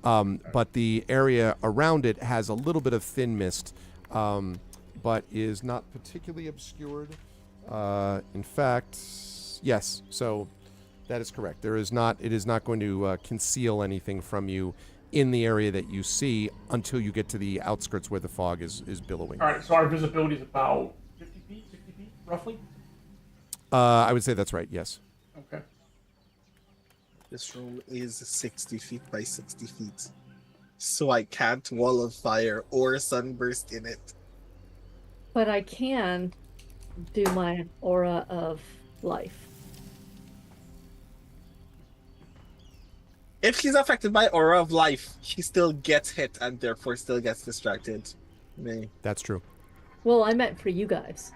But the area around it has a little bit of thin mist, but is not particularly obscured. In fact, yes, so that is correct. It is not going to conceal anything from you in the area that you see until you get to the outskirts where the fog is billowing. All right, so our visibility is about 50 feet, 60 feet, roughly? I would say that's right, yes. Okay. This room is 60 feet by 60 feet. So I can't wall of fire or sunburst in it. But I can do my aura of life. If she's affected by aura of life, she still gets hit and therefore still gets distracted. Me. That's true. Well, I meant for you guys.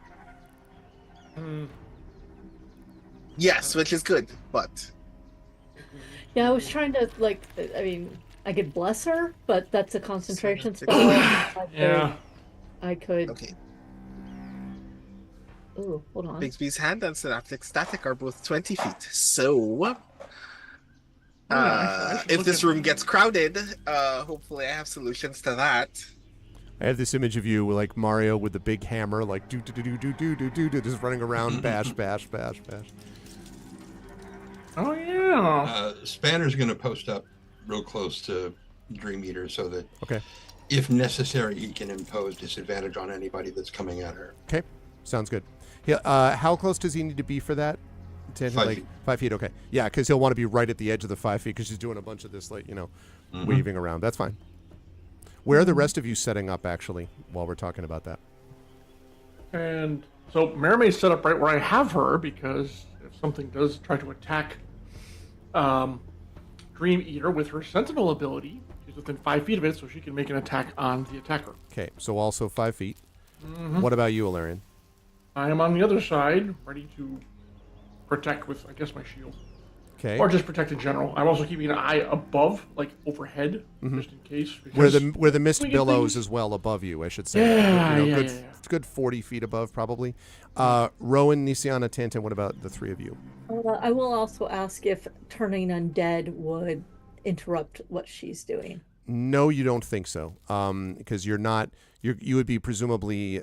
Yes, which is good, but Yeah, I was trying to, like, I mean, I could bless her, but that's a concentration spell. Yeah. I could. okay. Ooh, hold on. Bixby's hand and synaptic static are both 20 feet. So I should if look this at- room gets crowded, hopefully I have solutions to that. I have this image of you like Mario with the big hammer, like do do do do do do do do, just running around, bash, bash, bash, bash. Oh, yeah. Spanner's going to post up real close to Dream Eater so that Okay. if necessary, he can impose disadvantage on anybody that's coming at her. Okay, sounds good. How close does he need to be for that? 5 like feet. 5 feet. Okay, yeah, because he'll want to be right at the edge of the 5 feet because she's doing a bunch of this, like weaving around. That's fine. Where are the rest of you setting up actually? While we're talking about that. And so Maramay's set up right where I have her because if something does try to attack Dream Eater with her Sentinel ability, she's within 5 feet of it, so she can make an attack on the attacker. Okay, so also 5 feet. What about you, Alarian? I am on the other side, ready to protect with, I guess, my shield. Okay. Or just protect in general. I'm also keeping an eye above, like overhead, just in case. Where because the mist we get billows things- as well above you, I should say. Yeah, yeah, good, yeah, yeah. It's good 40 feet above, probably. Rowan, Nisiana, Tantan, what about the three of you? I will also ask if turning undead would interrupt what she's doing. No, you don't think so. Because you would be presumably,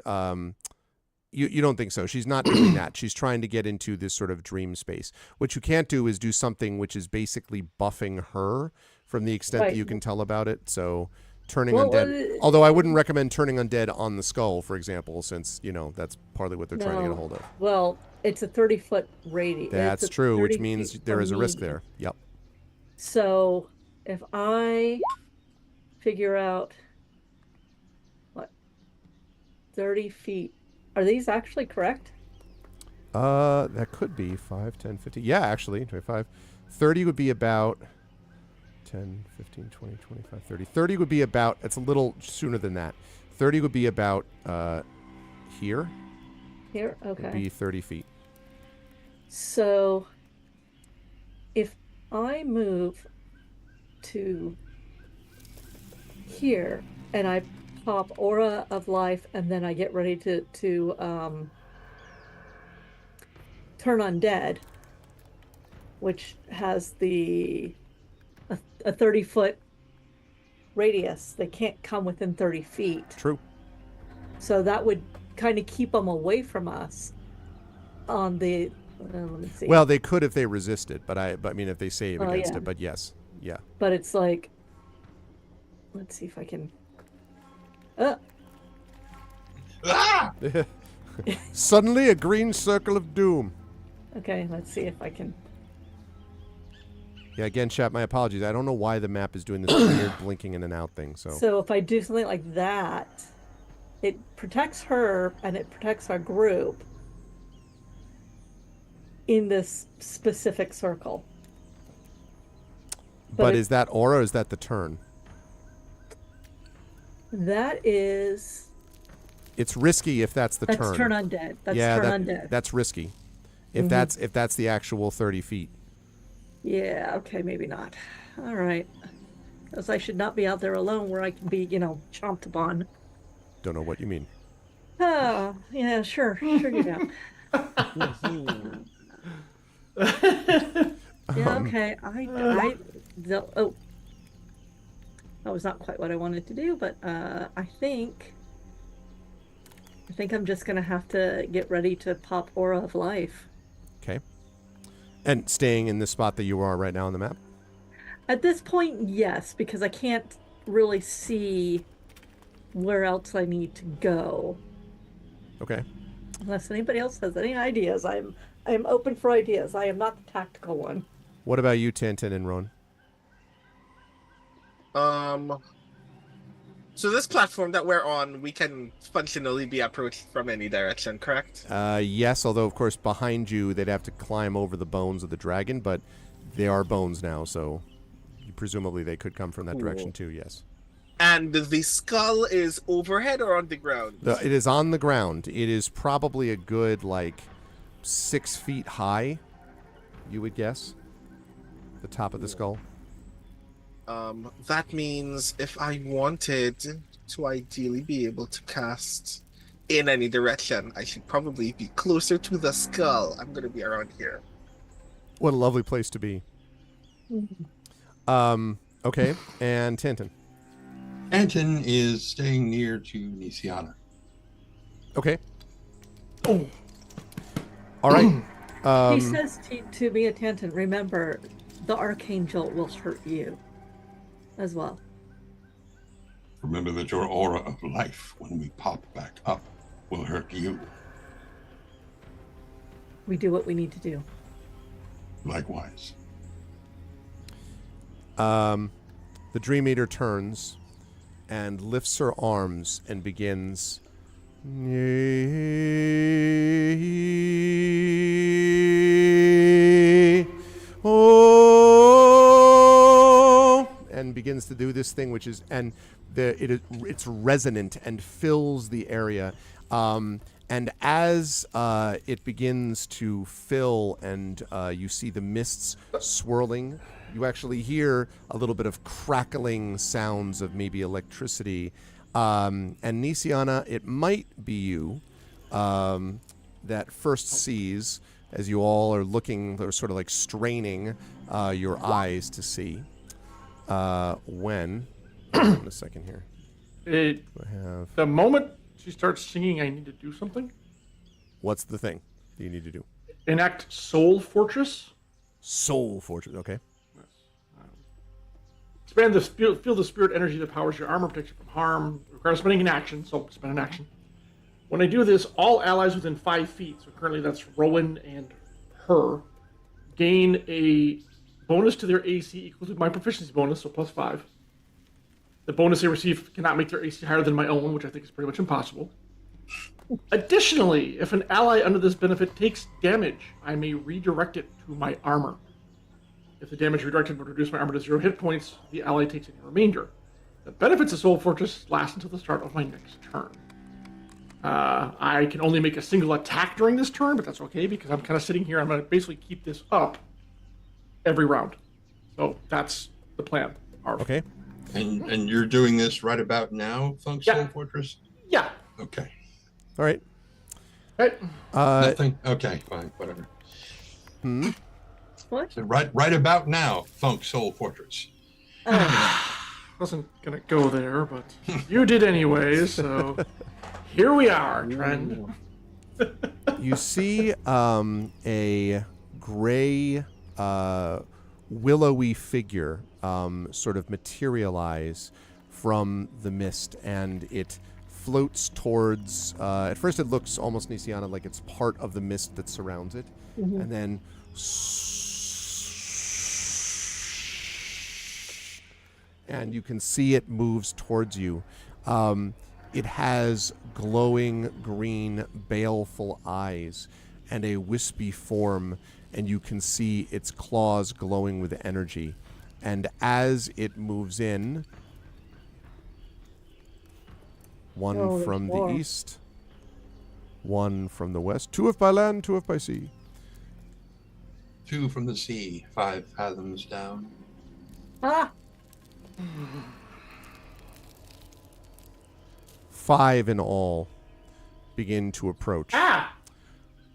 you don't think so. She's not doing that. She's trying to get into this sort of dream space. What you can't do is do something which is basically buffing her from the extent that Right. you can tell about it. So turning Well, undead, although I wouldn't recommend turning undead on the skull, for example, since, that's partly what they're trying to get a No. hold of. Well, it's a 30-foot radius. That's true, which means there is a risk there. Yep. So if I figure out what 30 feet, are these actually correct? That could be 5, 10, 15. Yeah, actually, 25. 30 would be about 10, 15, 20, 25, 30. 30 would be about, it's a little sooner than that. 30 would be about here. Here, Would okay. be 30 feet. So if I move to here and I pop Aura of Life and then I get ready to turn undead, which has a 30-foot radius. They can't come within 30 feet. True. So that would kind of keep them away from us on the let me see. Well, they could if they resisted, but I mean, if they save Oh, against yeah. it, but yes. Yeah. But it's like, let's see if I can. Ah! Suddenly a green circle of doom. Okay, let's see if I can. Yeah, again, chat, my apologies. I don't know why the map is doing this weird blinking in and out thing. So if I do something like that, it protects her and it protects our group in this specific circle. But it- is that aura or is that the turn? That is. It's risky if that's the That's turn. turn undead. That's yeah, turn undead. that's risky. If that's the actual 30 feet. Yeah, okay, maybe not. All right. Because I should not be out there alone where I can be, chomped upon. Don't know what you mean. Oh, yeah, sure you do. Yeah, okay. Oh, that was not quite what I wanted to do, but I think I'm just gonna have to get ready to pop Aura of Life. Okay. And staying in the spot that you are right now on the map? At this point, yes, because I can't really see where else I need to go. Okay. Unless anybody else has any ideas, I am open for ideas. I am not the tactical one. What about you, Tintin and Ron? So this platform that we're on, we can functionally be approached from any direction, correct? Yes, although of course behind you they'd have to climb over the bones of the dragon, but they are bones now, so presumably they could come from that direction too. Yes. And the skull is overhead or on the ground? It is on the ground. It is probably a good 6 feet high, you would guess. The top of the skull. That means if I wanted to ideally be able to cast in any direction, I should probably be closer to the skull. I'm going to be around here. What a lovely place to be. Okay, and Tintin. Anton is staying near to Nisiana. Okay. Oh. All right. He says to me, Tanton, remember, the Archangel will hurt you as well. Remember that your aura of life, when we pop back up, will hurt you. We do what we need to do. Likewise. The Dream Eater turns and lifts her arms and begins. Oh, and begins to do this thing, which is, and it's resonant and fills the area. And as it begins to fill and you see the mists swirling, you actually hear a little bit of crackling sounds of maybe electricity. And Nisiana, it might be you that first sees, as you all are looking, they're sort of straining your eyes to see. When, hold on a second here. The moment she starts singing, I need to do something. What's the thing that you need to do? Enact Soul Fortress. Soul Fortress, okay. Expand the feel the spirit energy that powers your armor, protects you from harm. Requires spending an action, so spend an action. When I do this, all allies within 5 feet, so currently that's Rowan and her, gain a bonus to their AC equal to my proficiency bonus, so +5. The bonus they receive cannot make their AC higher than my own, which I think is pretty much impossible. Additionally, if an ally under this benefit takes damage, I may redirect it to my armor. If the damage redirected would reduce my armor to 0 hit points, the ally takes any remainder. The benefits of Soul Fortress last until the start of my next turn. I can only make a single attack during this turn, but that's okay because I'm kind of sitting here. I'm going to basically keep this up every round. So that's the plan. Okay. And you're doing this right about now, Funk Soul Fortress? Yeah. Okay. All right. Right. Nothing? Okay, fine, whatever. What? So right about now, Funk Soul Fortress. Wasn't going to go there, but you did anyway, so here we are, Trend. You see a gray, willowy figure sort of materialize from the mist, and it floats towards, at first it looks almost, Nisiana, like it's part of the mist that surrounds it, and then and you can see it moves towards you. It has glowing green, baleful eyes and a wispy form, and you can see its claws glowing with energy. And as it moves in, one from the east, one from the west, 2 if by land, 2 if by sea. 2 from the sea, 5 fathoms down. Ah! 5 in all begin to approach.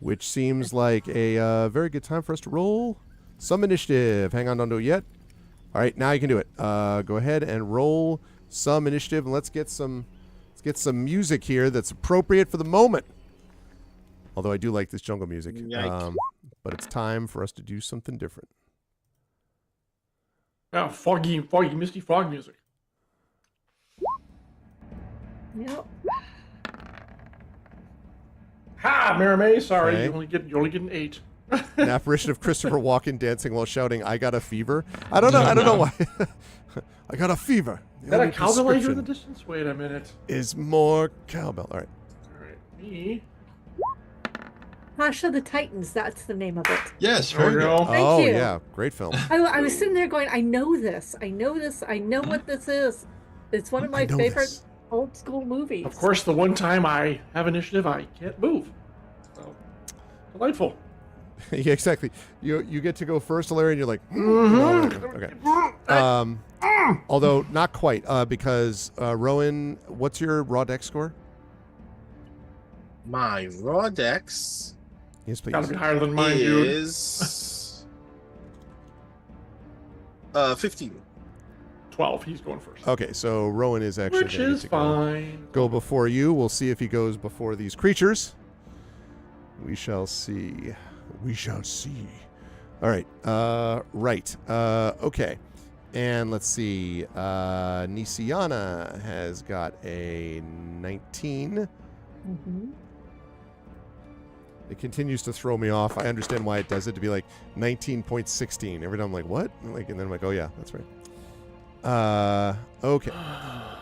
Which seems like a very good time for us to roll some initiative. Hang on, don't do it yet. All right, now you can do it. Go ahead and roll some initiative, and let's get some music here that's appropriate for the moment. Although I do like this jungle music. But it's time for us to do something different. Yeah, foggy, misty fog music. Yep. Ha, Maramay, sorry, Okay. you only get an 8. An apparition of Christopher Walken dancing while shouting, "I got a fever." I don't know why. I got a fever. The Is that a only cowbell I hear in the prescription distance? Wait a minute. is more cowbell. All right. All right, me. Clash of the Titans, that's the name of it. Yes, There very we good. go. Thank Oh you. yeah, great film. I was sitting there going, I know this. I know what this is. It's one of my know favorite this. old school movies. Of course, the one time I have initiative, I can't move. So, delightful. Yeah, exactly. You get to go first, Larry, and you're like, okay. Although not quite, because Rowan, what's your raw dex score? My raw dex Yes, please. Gotta be higher than mine, dude. is 15. 12. He's going first. Okay, so Rowan is actually Which gonna get is to fine. go before you. We'll see if he goes before these creatures. We shall see. We shall see. All right. Right. Okay. And let's see. Nisiana has got a 19. Mm-hmm. It continues to throw me off. I understand why it does it, to be like 19.16. Every time I'm like, what? And then I'm like, oh yeah, that's right. Okay.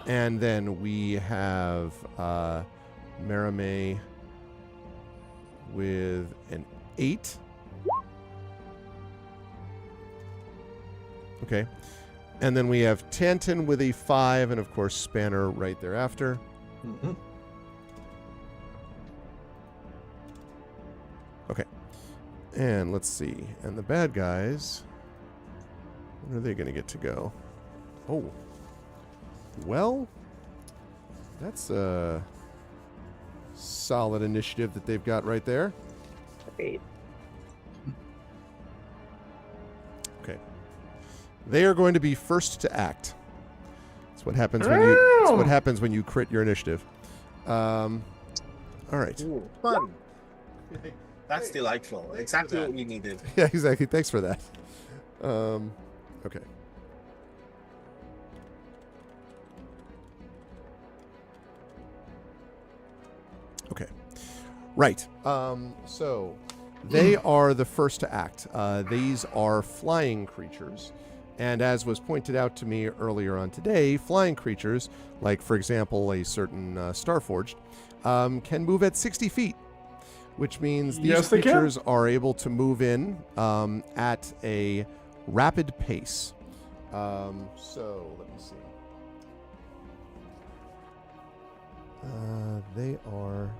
And then we have Maramay with an 8. Okay. And then we have Tanton with a 5, and of course Spanner right thereafter. Mhm. Okay. And let's see. And the bad guys, when are they going to get to go? Oh. Well, that's a solid initiative that they've got right there. Great. Okay. They are going to be first to act. That's what happens when you. That's what happens when you crit your initiative. All right. Ooh, fun. That's delightful. Exactly what we needed. Yeah, exactly. Thanks for that. Okay. Okay. Right. So they are the first to act. These are flying creatures. And as was pointed out to me earlier on today, flying creatures, like, for example, a certain Starforged, can move at 60 feet, which means these Yes, they can. creatures are able to move in at a rapid pace. So, let me see. They are...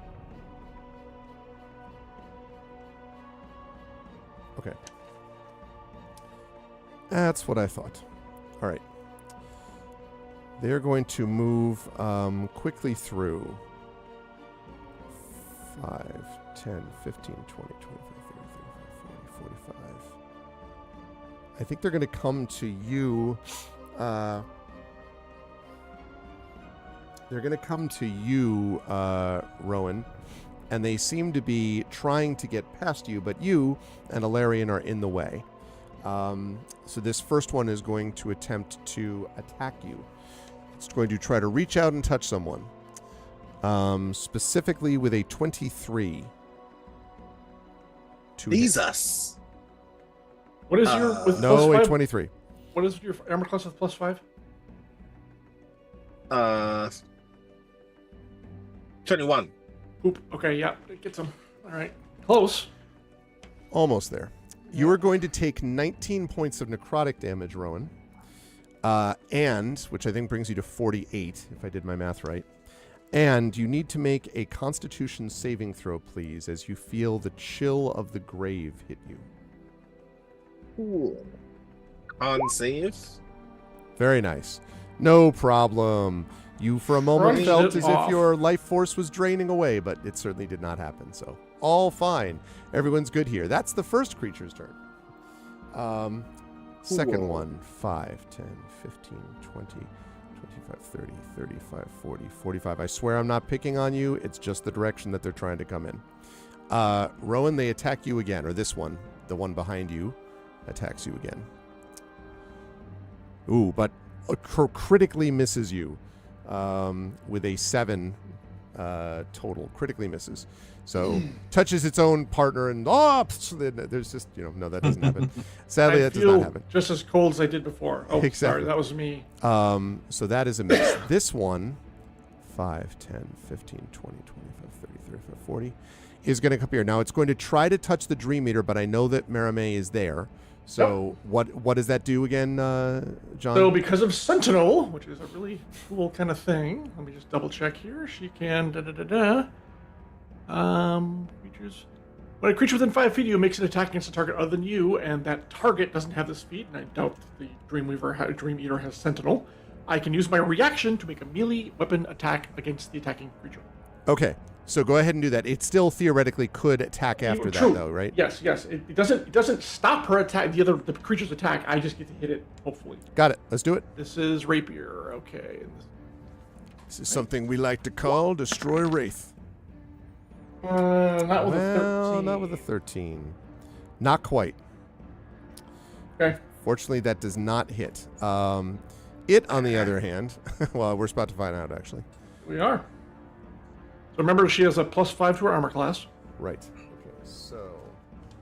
Okay. That's what I thought. All right. They're going to move quickly through 5, 10, 15, 20, 25, 30, 35, 40, 45. I think they're going to come to you. They're going to come to you, Rowan, and they seem to be trying to get past you, but you and Alarian are in the way. So this first one is going to attempt to attack you. It's going to try to reach out and touch someone. Specifically with a 23. To hit. Jesus. What is your with No, plus a 5? 23. What is your armor class with plus 5? 21. Oop. Okay, yeah, it gets him. All right, close. Almost there. You are going to take 19 points of necrotic damage, Rowan. And, which I think brings you to 48, if I did my math right. And you need to make a Constitution saving throw, please, as you feel the chill of the grave hit you. Cool. Con save. Very nice. No problem. You, for a moment, Shrugged felt it as off. if your life force was draining away, but it certainly did not happen. So, all fine. Everyone's good here. That's the first creature's turn. Second one, 5, 10, 15, 20, 25, 30, 35, 40, 45. I swear I'm not picking on you. It's just the direction that they're trying to come in. Rowan, they attack you again, or this one, the one behind you, attacks you again. Ooh, but critically misses you with a 7 total. Critically misses. So touches its own partner and there's just, no, that doesn't happen. Sadly, that does not happen. Just as cold as I did before. Oh, Exactly. Sorry, that was me. So that is a miss. This one, 5, 10, 15, 20, 25, 30, 35, 40, is going to come here. Now it's going to try to touch the Dream Eater, but I know that Merame is there. So what does that do again, John? So because of Sentinel, which is a really cool kind of thing, let me just double check here. She can creatures. When a creature within 5 feet of you makes an attack against a target other than you, and that target doesn't have this feat, and I doubt the Dream Eater has Sentinel, I can use my reaction to make a melee weapon attack against the attacking creature. Okay, so go ahead and do that. It still theoretically could attack after that, though, right? Yes. It doesn't stop her attack. The creature's attack. I just get to hit it. Hopefully. Got it. Let's do it. This is Rapier. Okay. This is something we like to call Destroy Wraith. Not with a 13. Not with a 13. Not quite. Okay. Fortunately, that does not hit. It, on the other hand, well, we're about to find out, actually. We are. So remember, she has a +5 to her armor class. Right. Okay, so...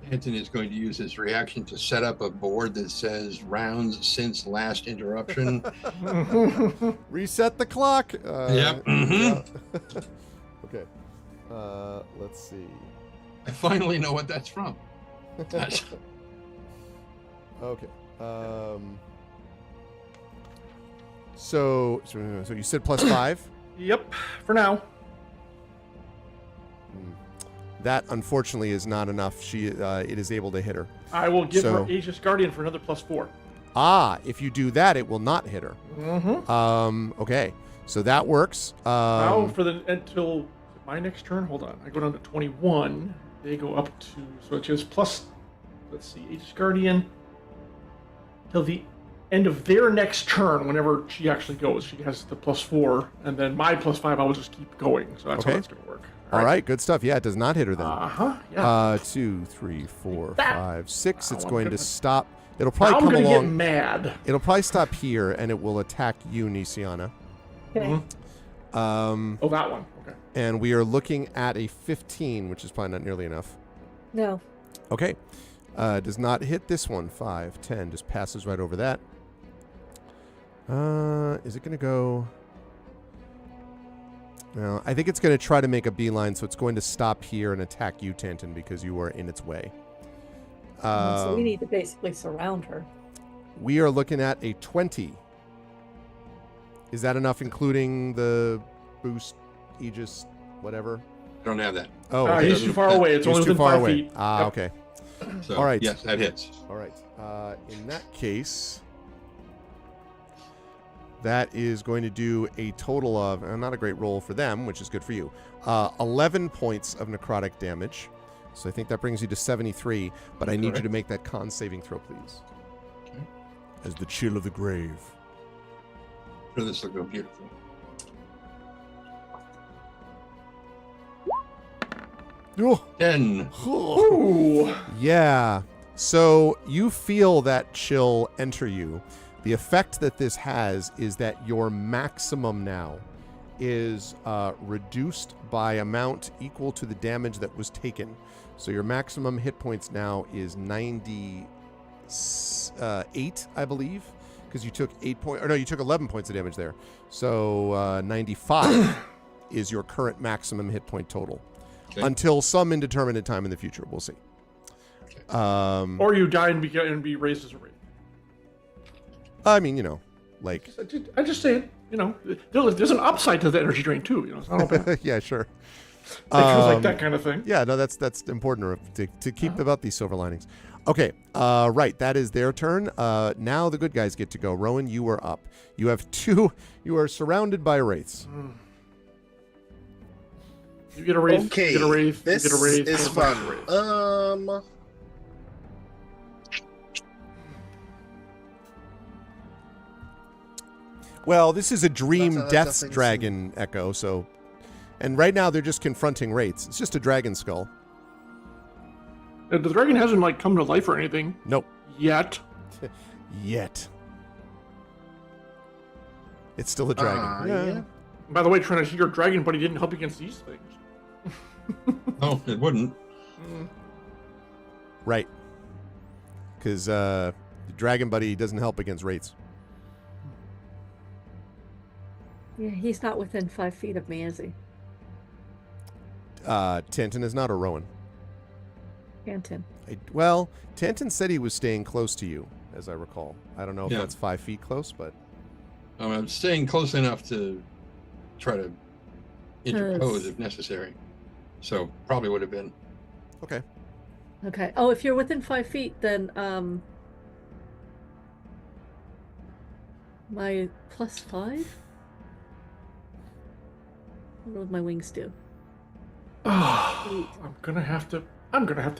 Hinton is going to use his reaction to set up a board that says rounds since last interruption. Reset the clock. Yep. Yeah. Okay. Let's see. I finally know what that's from. Okay. So you said +5? Yep. For now. That unfortunately is not enough. It is able to hit her. I will give her Aegis Guardian for another +4. If you do that, it will not hit her. Okay. So that works. Now until my next turn. Hold on. I go down to 21. They go up to it goes plus. Let's see, Aegis Guardian till the end of their next turn. Whenever she actually goes, she has the +4, and then my +5. I will just keep going. So that's how that's going to work. All right, good stuff. Yeah, it does not hit her then. Yeah. 2, 3, 4, 5, 6. It's I'm going gonna- to stop. It'll probably I'm come going to along. get mad. It'll probably stop here, and it will attack you, Nisiana. Okay. Oh, that one. Okay. And we are looking at a 15, which is probably not nearly enough. No. Okay. Does not hit this one. 5, 10. Just passes right over that. Is it going to go... No, I think it's going to try to make a beeline, so it's going to stop here and attack you, Tanton, because you are in its way. So we need to basically surround her. We are looking at a 20. Is that enough, including the boost, Aegis, whatever? I don't have that. Oh, He's okay. too far away. It's He's only too within far 5 away. feet. Ah, Yep. okay. So, All right. Yes, that hits. All right. In that case, that is going to do a total of, not a great roll for them, which is good for you, 11 points of necrotic damage. So I think that brings you to 73, but I need you to make that con saving throw, please. Okay. As the chill of the grave. Sure, this will go beautiful. Oh. 10. Ooh. Yeah. So you feel that chill enter you. The effect that this has is that your maximum now is reduced by amount equal to the damage that was taken. So your maximum hit points now is 98, I believe, because you took 8 points. Or no, you took 11 points of damage there. So 95 is your current maximum hit point total. Okay. Until some indeterminate time in the future. We'll see. Okay. Or you die and be raised as a wraith. I mean, like... I just say it. There's an upside to the energy drain too. It's not all bad. Yeah, sure. Because like that kind of thing. Yeah, no, that's important to keep about these silver linings. Okay, right, that is their turn. Now the good guys get to go. Rowan, you are up. You have 2. You are surrounded by wraiths. You get a wraith. Okay, You get a wraith. this you get a wraith. is you get a fun. wraith. Well, this is a dream That's death nothing dragon echo, so... And right now they're just confronting wraiths. It's just a dragon skull. The dragon hasn't come to life or anything Nope. yet. Yet. It's still a dragon. Yeah. By the way, trying to see your dragon buddy didn't help against these things. No, it wouldn't. Right. Because the dragon buddy doesn't help against rates. Yeah, he's not within 5 feet of me, is he? Tanton is not, or Rowan? Canton. Well, Tanton said he was staying close to you, as I recall. I don't know if Yeah. that's 5 feet close, but... I'm staying close enough to try to interpose if necessary. So probably would have been. Okay. Okay. Oh, if you're within 5 feet, then my +5? What would my wings do? I'm gonna have to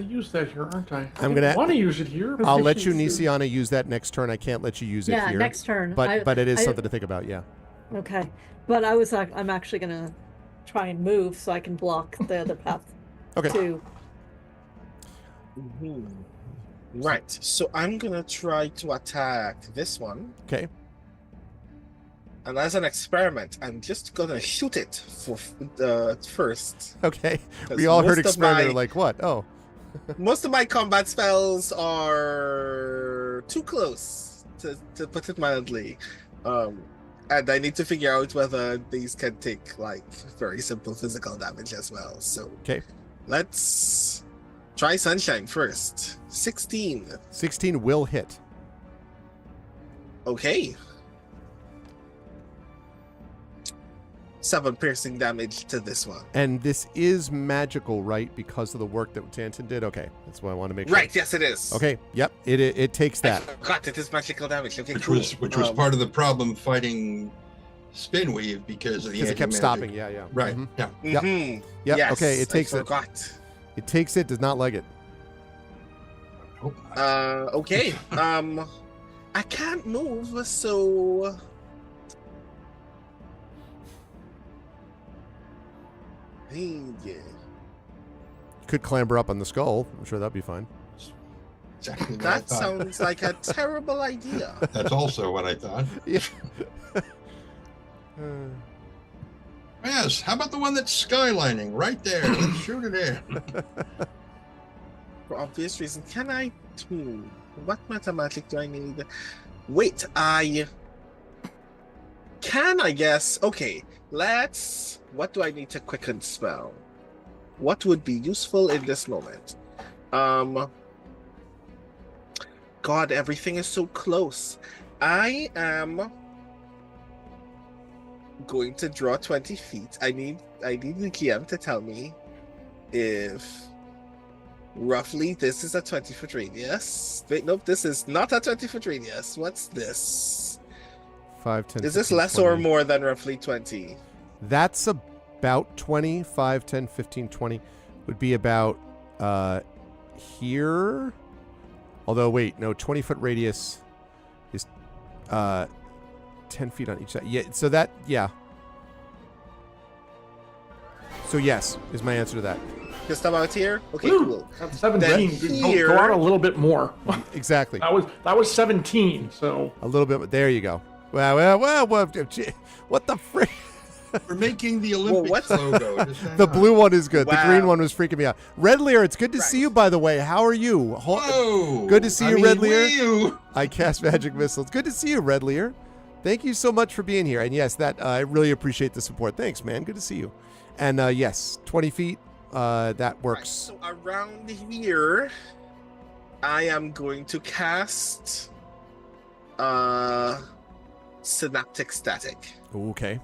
use that here, aren't I? I'm gonna want to use it here. I'll let you, Nisiana, use that next turn. I can't let you use it Yeah, here. next turn. But it is something to think about, yeah. Okay. But I'm actually gonna try and move so I can block the other path Okay. too. Right. So I'm gonna try to attack this one. Okay. And as an experiment, I'm just gonna shoot it for first. Okay. 'Cause We all heard most of experiment, my- like, what? Oh. Most of my combat spells are too close, to put it mildly. And I need to figure out whether these can take, like, very simple physical damage as well. So Okay. let's try Sunshine first. 16. 16 will hit. Okay. 7 piercing damage to this one. And this is magical, right? Because of the work that Tanton did? Okay. That's what I want to make sure. Right, yes it is. Okay. Yep. It takes that. I forgot it is magical damage. Okay, Which cool. was part of the problem fighting Spinweave because of the Because it kept anti-magic. stopping. Yeah, yeah. Right. Mhm. Yeah. Yep. Mhm. Yep. Yes, Okay. It takes I it. forgot. It takes it. Does not like it. Hope not. Okay. I can't move, so yeah. Could clamber up on the skull. I'm sure that'd be fine. Exactly what I That thought. sounds like a terrible idea. That's also what I thought. Yeah. Yes. How about the one that's skylining right there? Let's shoot it in. For obvious reason, can I? What mathematic do I need? Wait, I can. I guess. Okay, let's. What do I need to quicken spell? What would be useful in this moment? God, everything is so close. I am going to draw 20 feet. I need the GM to tell me if roughly this is a 20-foot radius. Wait, nope, this is not a 20-foot radius. What's this? 5, 10, Is this 15, less 20. or more than roughly 20? That's about 20. 5, 10, 15, 20 would be about here. Although, wait, no, 20-foot radius is 10 feet on each side. Yeah, so that, yeah. So yes, is my answer to that. Just about here? Okay, Woo! cool. That's 17. Then Go here- out a little bit more. Exactly. That was 17. So A little bit. There you go. Well, what the frick? We're making the Olympics what's- logo. Just hang The on. blue one is good. The green Wow. one was freaking me out. Red Lear, it's good to see Right. you, by the way. How are you? Whoa. Good to see you, Red Lear. You. I cast magic missiles. Good to see you, Red Lear. Thank you so much for being here. And yes, that I really appreciate the support. Thanks, man. Good to see you. And yes, 20 feet. That Right, works. so around here, I am going to cast Synaptic Static. Okay.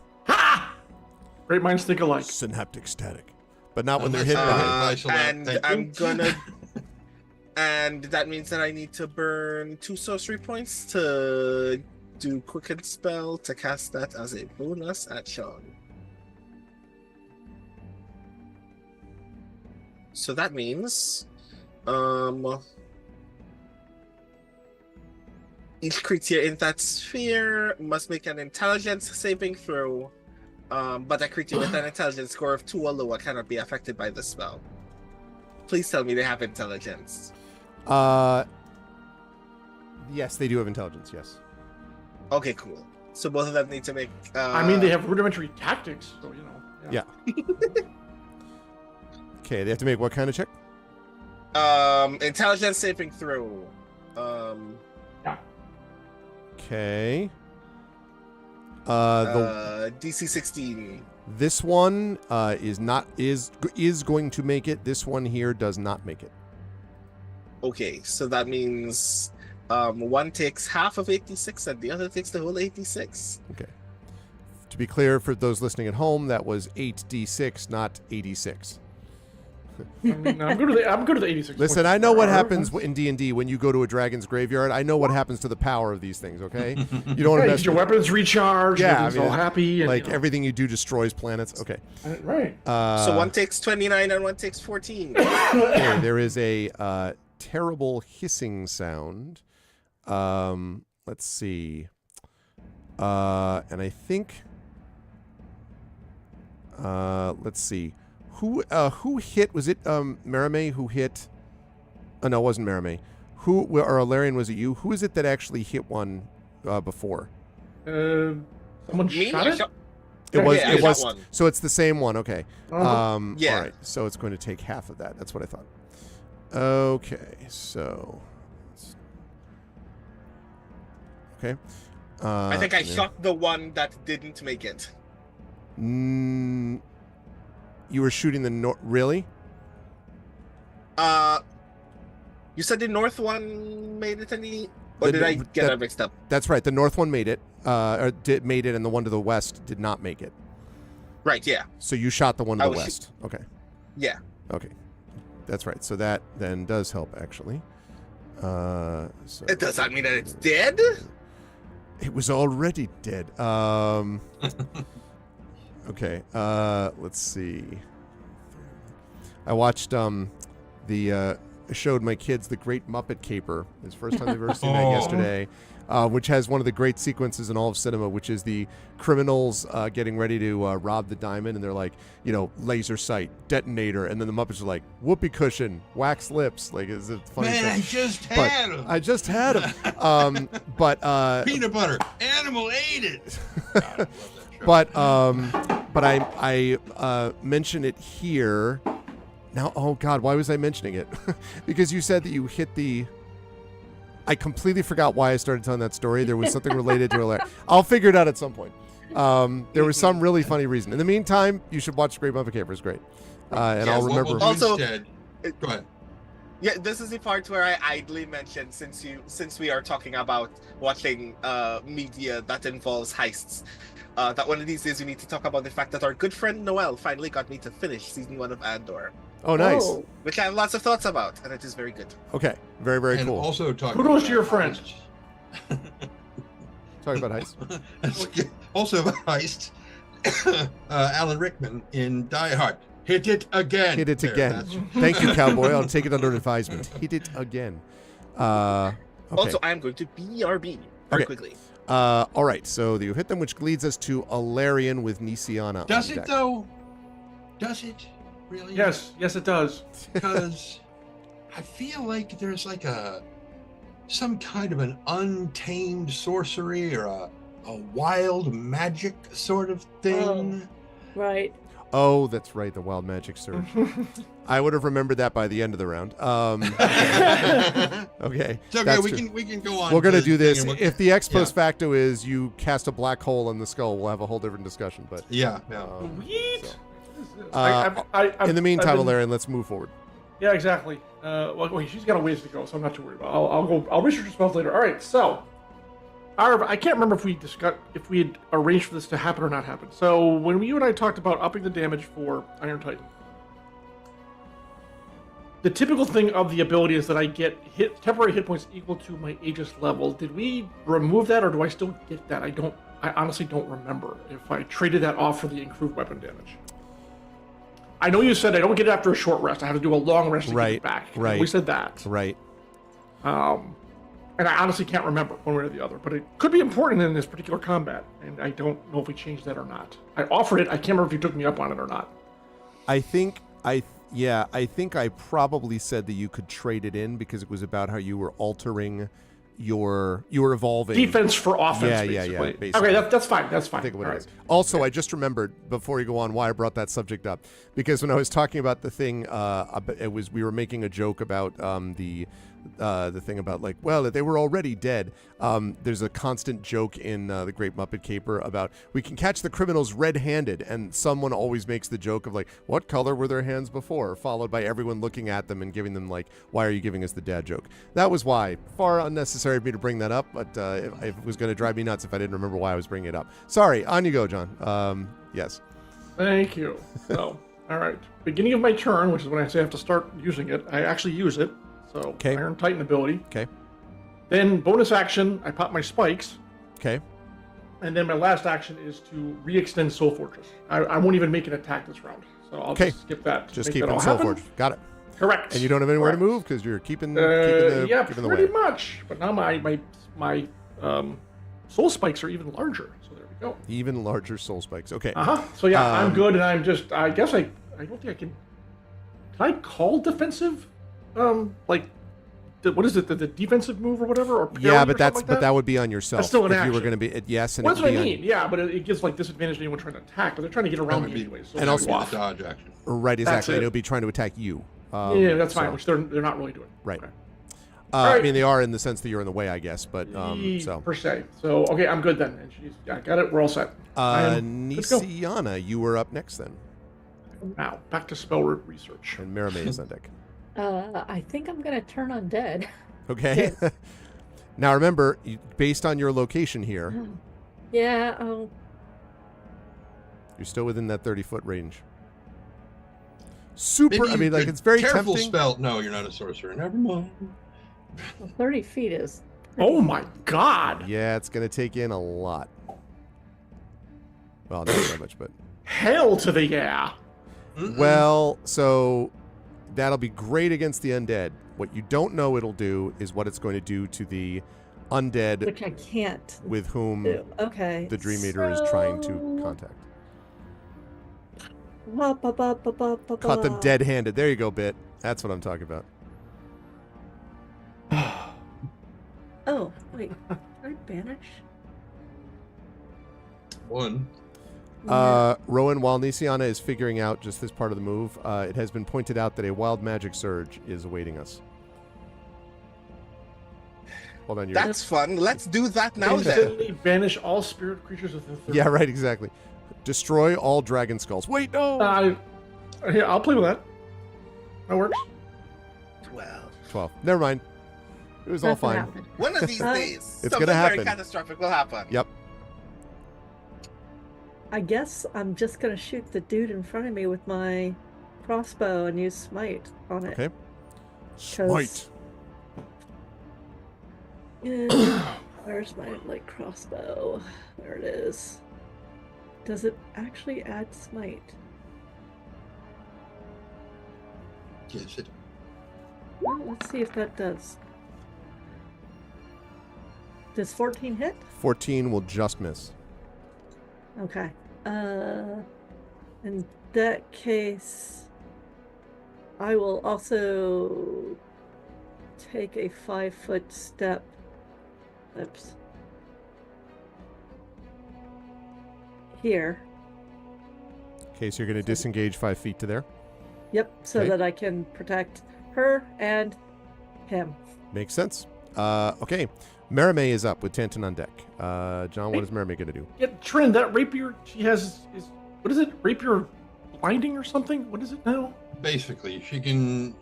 great minds think alike. Synaptic static, but not when they're Unless hit they're by. hit. Nice, And thank I'm you. gonna and that means that I need to burn 2 sorcery points to do Quicken Spell to cast that as a bonus action. So that means each creature in that sphere must make an intelligence saving throw. But a creature with an intelligence score of 2 or lower cannot be affected by the spell. Please tell me they have intelligence. Yes, they do have intelligence. Yes. Okay, cool. So both of them need to make. I mean, they have rudimentary tactics, so you know. Yeah. Okay, they have to make what kind of check? Intelligence saving throw. Okay. DC 16. This one is going to make it. This one here does not make it. Okay, so that means one takes half of 86 and the other takes the whole 86. Okay. To be clear, for those listening at home, that was 8d6, not 86. I mean, I'm good to the 86. Listen, I know what happens in D&D when you go to a dragon's graveyard. I know what happens to the power of these things, okay? You don't want to mess your with weapons recharge, everything's all happy. And, like, everything you do destroys planets. Okay. Right. So one takes 29 and one takes 14. Okay, there is a terrible hissing sound. Let's see. And I think... let's see. Who hit? Was it Marame who hit? Oh no, it wasn't Marame. Or Alarian, was it you? Who is it that actually hit one before? Someone shot it? It was. Yeah, it was. one. So it's the same one. Okay. Yeah. All right. So it's going to take half of that. That's what I thought. Okay. So. Okay. I think I shot the one that didn't make it. You were shooting the north. Really? You said the north one made it any, or did I get that mixed up? That's right. The north one made it, made it, and the one to the west did not make it. Right. Yeah. So you shot the one to the west. Okay. Yeah. Okay. That's right. So that then does help, actually. So Does that mean that it's dead? it was already dead. Okay. Let's see. I watched I showed my kids The Great Muppet Caper. It's the first time they've ever seen that yesterday, which has one of the great sequences in all of cinema, which is the criminals getting ready to rob the diamond, and they're like, laser sight, detonator, and then the Muppets are like, whoopee cushion, wax lips. Like, it's a funny thing. I just had him. But peanut butter, animal ate it. God, but I mention it here. Now, oh God, why was I mentioning it? Because you said that you hit the... I completely forgot why I started telling that story. There was something related to it. I'll figure it out at some point. There was some really funny reason. In the meantime, you should watch Great Muppet Caper. It's great. And I'll remember... Also, go ahead. Yeah, this is the part where I idly mentioned, since we are talking about watching media that involves heists, that one of these days we need to talk about the fact that our good friend Noel finally got me to finish season 1 of Andor. Oh, nice. Which I have lots of thoughts about, and it is very good. Okay, very, very and cool. Also talking kudos about to your friend. Talking about heists. Also about heists. Alan Rickman in Die Hard. Hit it again. Hit it again. Thank you, Cowboy. I'll take it under advisement. Hit it again. Okay. Also, I am going to BRB very quickly. All right, so you hit them, which leads us to Alarian with Nisiana. Does on it deck. though? Does it really? Yes, it does. Because I feel like there's like some kind of an untamed sorcery or a wild magic sort of thing. Right. Oh, that's right, the wild magic surge. I would have remembered that by the end of the round. Okay. It's okay, we can go on. We're going to do this. and If the ex post facto is you cast a black hole in the skull, we'll have a whole different discussion. But yeah. Sweet. In the meantime, Alarian, let's move forward. Yeah, exactly. Well, wait, she's got a ways to go, so I'm not too worried about it. I'll research her spells later. All right, so I can't remember if we had arranged for this to happen or not happen. So when you and I talked about upping the damage for Iron Titan, the typical thing of the ability is that I get temporary hit points equal to my Aegis level. Did we remove that, or do I still get that? I honestly don't remember if I traded that off for the improved weapon damage. I know you said I don't get it after a short rest. I have to do a long rest to get it back. Right. We said that. Right. And I honestly can't remember one way or the other, but it could be important in this particular combat, and I don't know if we changed that or not. I offered it. I can't remember if you took me up on it or not. I think I probably said that you could trade it in because it was about how you were altering you're evolving. Defense for offense, Yeah, basically. basically. Okay, that's fine. That's fine. I think of what All it is. Also, I just remembered before you go on why I brought that subject up, because when I was talking about the thing, we were making a joke about the thing about like, well, they were already dead. There's a constant joke in the Great Muppet Caper about we can catch the criminals red-handed, and someone always makes the joke of like, what color were their hands before? Followed by everyone looking at them and giving them like, why are you giving us the dad joke? That was why. Far unnecessary of me to bring that up, but it was going to drive me nuts if I didn't remember why I was bringing it up. Sorry, on you go, John. Yes. Thank you. So, all right. Beginning of my turn, which is when I say I have to start using it, I actually use it. So, Okay. Iron Titan ability. Okay. Then, bonus action, I pop my spikes. Okay. And then my last action is to re-extend Soul Fortress. I won't even make an attack this round. So, I'll Okay. just skip that. Just make keep that it all Soul happen. Forge. Got it. Correct. And you don't have anywhere to Correct. move because you're keeping Yeah, the pretty way. much. But now my soul spikes are even larger. So there we go. Even larger soul spikes. Okay. So yeah, I'm good, and I'm just. I guess I don't think I can. Can I call defensive? What is it? The defensive move or whatever? Or Yeah, parry but or that's something like that would be on yourself. That's still an if you were action. going to be yes, and Well, that's it'd what be I mean. Yeah, but it gives like disadvantage to anyone trying to attack, but they're trying to get around would me be- anyway. So and also- The off. dodge action. right, That's exactly. it. And it'll be trying to attack you. Yeah, that's fine. so- Which they're not really doing. Right. Okay. I mean, they are in the sense that you're in the way, I guess. But so Per se. So okay, I'm good then. And I got it. We're all set. Let's go. Nisiana, you were up next then, Now back to spell research. and Merame is on deck. I think I'm gonna turn undead. Okay. Now remember, based on your location here, Yeah. you're still within that 30-foot range. Super. Maybe I mean, you like could- it's very careful tempting. spell. No, you're not a sorcerer. Never mind. 30 feet is. Oh my God! Yeah, it's gonna take in a lot. Well, not that much, but Hell to the yeah! well, so that'll be great against the undead. What you don't know it'll do is what it's going to do to the undead Which I can't with whom do. Okay. the Dream Eater is trying to contact. Caught them dead-handed. There you go, Bit. That's what I'm talking about. Oh, wait. Can I banish? One. Rowan, while Nisiana is figuring out just this part of the move, it has been pointed out that a wild magic surge is awaiting us. Hold on, That's fun. Let's do that now then. Instantly banish all spirit creatures within 30. yeah, right, exactly. Destroy all dragon skulls. Wait, no. Yeah, I'll play with that. That works. 12. Never mind. It was all Nothing fine. happened. One of these days, It's something gonna very happen. catastrophic will happen. Yep. I guess I'm just gonna shoot the dude in front of me with my crossbow and use smite on it. Okay. Smite. Where's my light crossbow? There it is. Does it actually add smite? Yes, it. Well, let's see if that does. Does 14 hit? 14 will just miss. Okay. In that case, I will also take a 5-foot step. Oops. Here. Okay, so you're going to disengage 5 feet to there. Yep, so Okay. that I can protect her and him. Makes sense. Okay. Merame is up with Tantan on deck. John, what is Merame going to do? Yeah, Trin, that rapier she has is what is it? Rapier blinding or something? What is it now? Basically, she can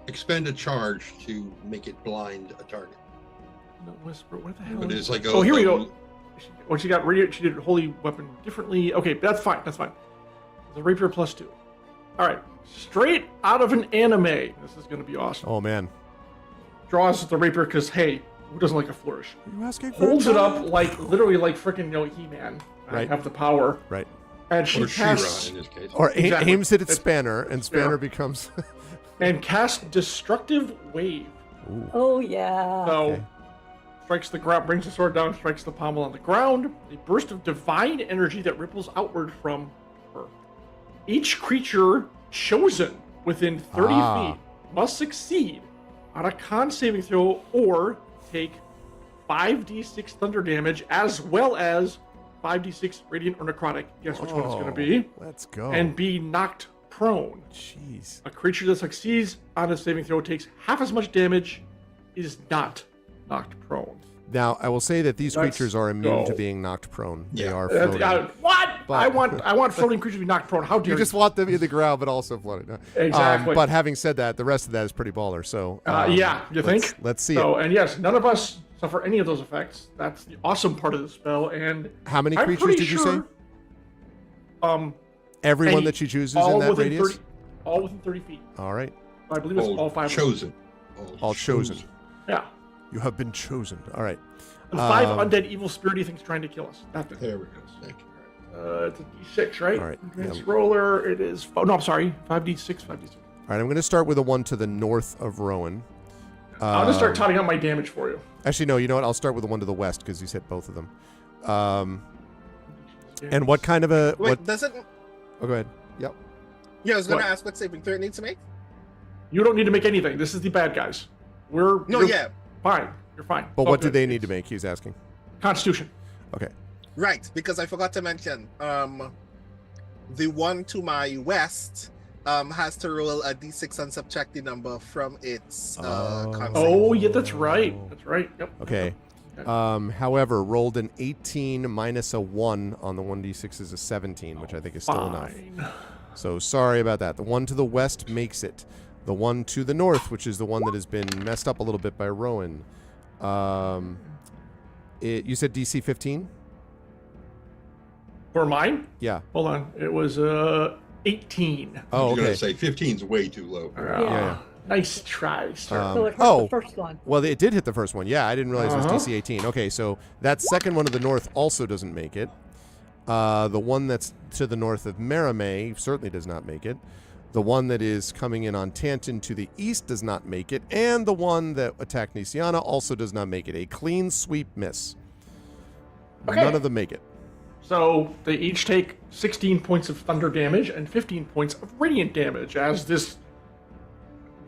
expend a charge to make it blind a target. No, whisper. What the hell? But it's like Oh, here we go. She got she did holy weapon differently. Okay, that's fine. That's fine. The rapier +2. All right, straight out of an anime. This is going to be awesome. Oh, man. Draws the rapier because hey, who doesn't like a flourish? Are you asking for Holds a it up child? like literally like freaking He-Man. I Right. have the power. Right. And she Or casts She-Ra in this case. Or Exactly. aims it at It's- Spanner, and Spanner Spanner. becomes... and casts destructive wave. Ooh. Oh, yeah. So Okay. strikes the ground, brings the sword down, strikes the pommel on the ground. A burst of divine energy that ripples outward from her. Each creature chosen within 30 Ah. feet must succeed on a con saving throw or take 5d6 thunder damage as well as 5d6 radiant or necrotic. Guess which one it's going to be. Let's go. And be knocked prone. Jeez. A creature that succeeds on a saving throw takes half as much damage, is not knocked prone. Now, I will say that these Let's creatures are immune to go. being knocked prone. They Yeah. are floating. What? But- I want floating creatures to be knocked prone. How dare You just want them in the ground, but also floating. Exactly. But having said that, the rest of that is pretty baller. So Yeah, you think? Let's see So, it. and yes, none of us suffer any of those effects. That's the awesome part of the spell. And How many I'm creatures pretty did you say? sure, Everyone any- that she chooses all in that within radius? 30, all within 30 feet. All right. I believe it's all 5 of them. chosen. All chosen. Yeah. You have been chosen. All right. And 5 undead evil spirity things trying to kill us. That's it. There we go. Thank you. It's a d6, right? All right, Advanced yeah. roller, it is... Oh, no, I'm sorry. 5d6, 5d6. All right, I'm going to start with the one to the north of Rowan. I'll just start totting out my damage for you. Actually, no, you know what? I'll start with the one to the west because he's hit both of them. And what kind of a... Wait, what? does it? Oh, go ahead. Yep. Yeah, I was gonna What? ask what saving throw it needs to make. You don't need to make anything. This is the bad guys. No, you're yeah, fine. You're fine. But It's all what do good. they need to make? He's asking. Constitution. Okay. right. Because I forgot to mention, the one to my west has to roll a d6 and subtract the number from its con save. Oh, yeah, that's right. That's right. Yep. Okay. However, rolled an 18 minus a 1 on the 1d6 is a 17, which I think is still enough. Fine. So sorry about that. The one to the west makes it. The one to the north, which is the one that has been messed up a little bit by Rowan. You said DC 15? For mine? Yeah. Hold on. It was 18. Oh, I was okay. gonna say 15 is way too low. Yeah. Nice try, sir. So it hurt oh. the first one. Well, it did hit the first one. Yeah, I didn't realize it was Uh-huh. DC 18. Okay, so that second one to the north also doesn't make it. The one that's to the north of Meramay certainly does not make it. The one that is coming in on Tantan to the east does not make it. And the one that attacked Nisiana also does not make it. A clean sweep miss. Okay. None of them make it. So they each take 16 points of thunder damage and 15 points of radiant damage as this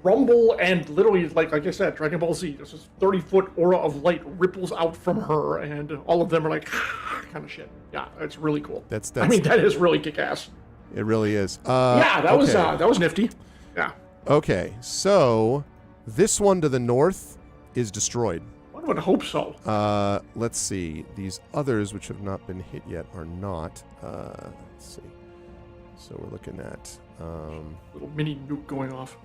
rumble and literally, like I said, Dragon Ball Z, this 30-foot aura of light ripples out from her, and all of them are like, kind of shit. Yeah, it's really cool. That's I mean, that is really kick-ass. it really is. Yeah, that okay. was nifty. Yeah. Okay, so this one to the north is destroyed. One would hope so. Let's see. These others, which have not been hit yet, are not. Let's see. So we're looking at. Little mini nuke going off.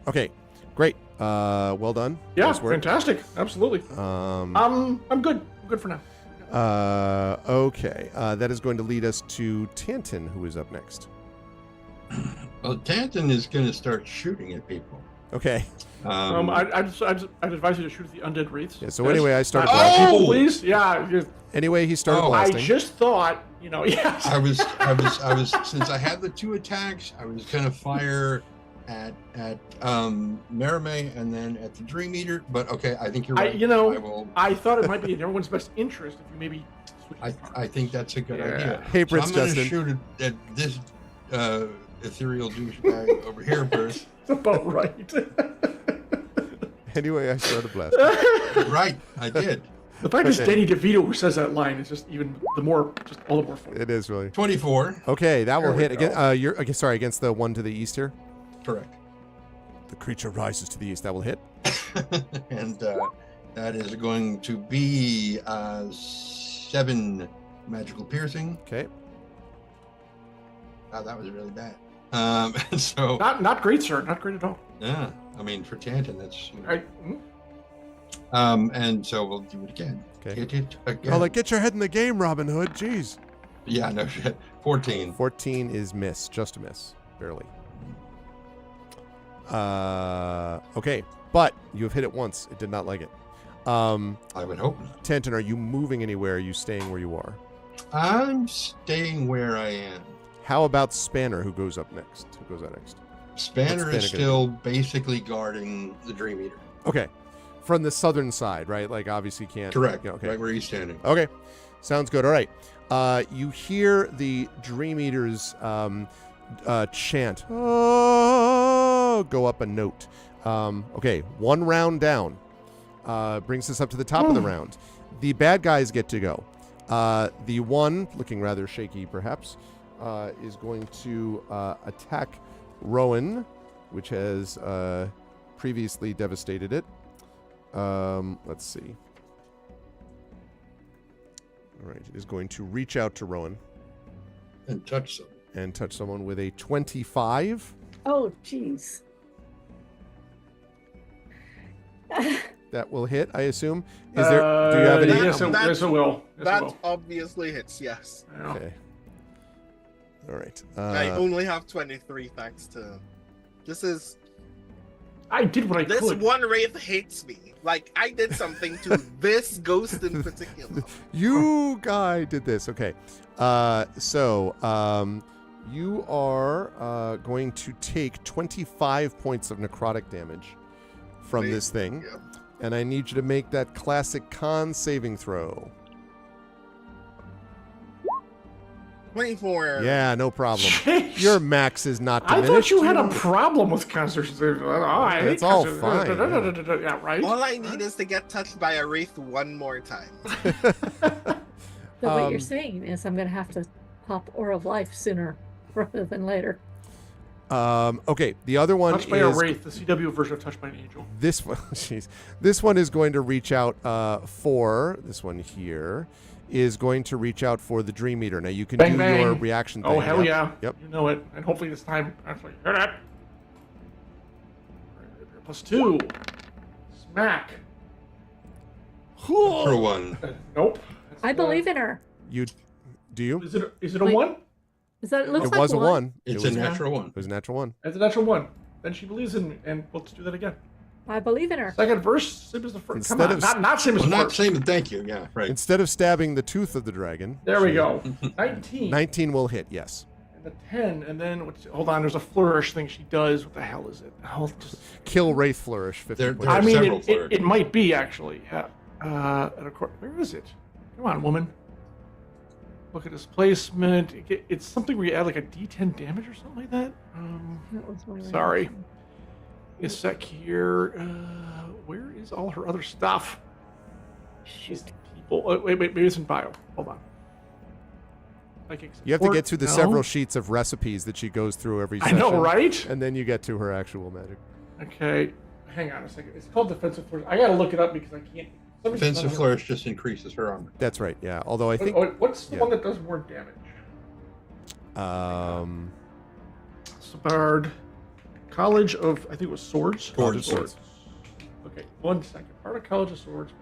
Okay, great. Well done. Yeah, Nice work. fantastic. Absolutely. I'm good. I'm good for now. Okay. That is going to lead us to Tantan, who is up next. Well, Tantan is going to start shooting at people. Okay. I'd advise you to shoot at the undead wraiths. Yeah, so anyway, I started Not blasting. people, please. Yeah. Anyway, he started Oh. I blasting. just thought, yes. I was since I had the 2 attacks, I was going to fire at Meramay and then at the Dream Eater. But okay, I think you're right. I thought it might be in everyone's best interest if you maybe switch. I think that's a good Yeah. idea. Hey, So Prince I'm going to Justin. shoot at this ethereal douchebag over here first. It's about right. Anyway, I started blasting. Right, I did. The fact is Okay. Danny DeVito who says that line is just even all the more fun. It is really. 24. Okay, that will There we hit again. go. You're okay. Sorry, against the one to the east here. Correct. The creature rises to the east. That will hit. And that is going to be 7 magical piercing. Okay. Oh, that was really bad. And so Not great, sir. Not great at all. yeah, I mean for Tantan, that's I, and so we'll do it again. Okay. Get it again. Oh, like get your head in the game, Robin Hood. Jeez. Yeah, no shit. 14. 14 is miss, just a miss, barely. Okay, but you have hit it once. It did not like it. I would hope not. Tantan, are you moving anywhere? Are you staying where you are? I'm staying where I am. How about Spanner, who goes up next? Who goes out next? Spanner What's is Spanner still basically guarding the Dream Eater. Okay, from the southern side, right? Like obviously can't. Correct. Yeah, okay. Right where he's standing. Okay, sounds good. All right. You hear the Dream Eaters chant, oh, go up a note. Okay, 1 round down. Brings us up to the top of the round. The bad guys get to go. The one, looking rather shaky perhaps, is going to attack Rowan, which has previously devastated it. Let's see. All right, it is going to reach out to Rowan. And touch them. And touch someone with a 25. Oh, jeez. That will hit, I assume. Is there? Do you have any? Yes, it will. Yes, it will. That obviously hits, yes. Yeah. Okay. All right. I only have 23 thanks to... This is... I did what I This could. one wraith hates me. Like, I did something to this ghost in particular. You guy did this. Okay. You are going to take 25 points of necrotic damage from this thing. Yeah. And I need you to make that classic con saving throw. 24. Yeah, no problem. Jeez. Your max is not I diminished. thought you had a problem with concentration. It's all fine. Yeah, right? All I need is to get touched by a wraith one more time. So what you're saying is I'm going to have to pop Aura of Life sooner rather than later. Okay, the other one Touched by a Wraith, the CW version of Touched by an Angel. This one, jeez. This one is going to reach out for, this one here, is going to reach out for the Dream Eater. Now you can Bang, do bang. your reaction thing. Oh, hell Yep. yeah. Yep. You know it. And hopefully this time, actually, hear that. +2. Smack. For one. Nope. That's, I believe in her. You, do you? Is it a Wait. 1? Is that, it looks It like was a 1. It's it was a natural one. It was a natural 1. It's a natural 1. Then she believes in me, and let's do that again. I believe in her. Second verse, same as the first. Come Instead on, of- not same as Well, the not first. same, thank you. Yeah, right. Instead of stabbing the tooth of the dragon. There we go. 19. 19 will hit, yes. And the 10, and then, hold on, there's a flourish thing she does. What the hell is it? Oh, just, Kill Wraith Flourish. 50 There- points. there I are mean, several it might be, actually. Yeah. And of course, where is it? Come on, woman. Look at displacement. It's something where you add like a D10 damage or something like that. That was my Sorry. reaction. A sec here. Where is all her other stuff? Shoot. People. Wait, maybe it's in bio. Hold on. You have to get through the several sheets of recipes that she goes through every I session. know, right? And then you get to her actual magic. Okay. Hang on a second. It's called defensive flourish. I gotta look it up because I can't. Defensive flourish just increases her armor. That's right, yeah. Although I think... What's the yeah. one that does more damage? Bard. College of, I think it was Swords? Swords. Swords. Okay, 1 second. Part of College of Swords.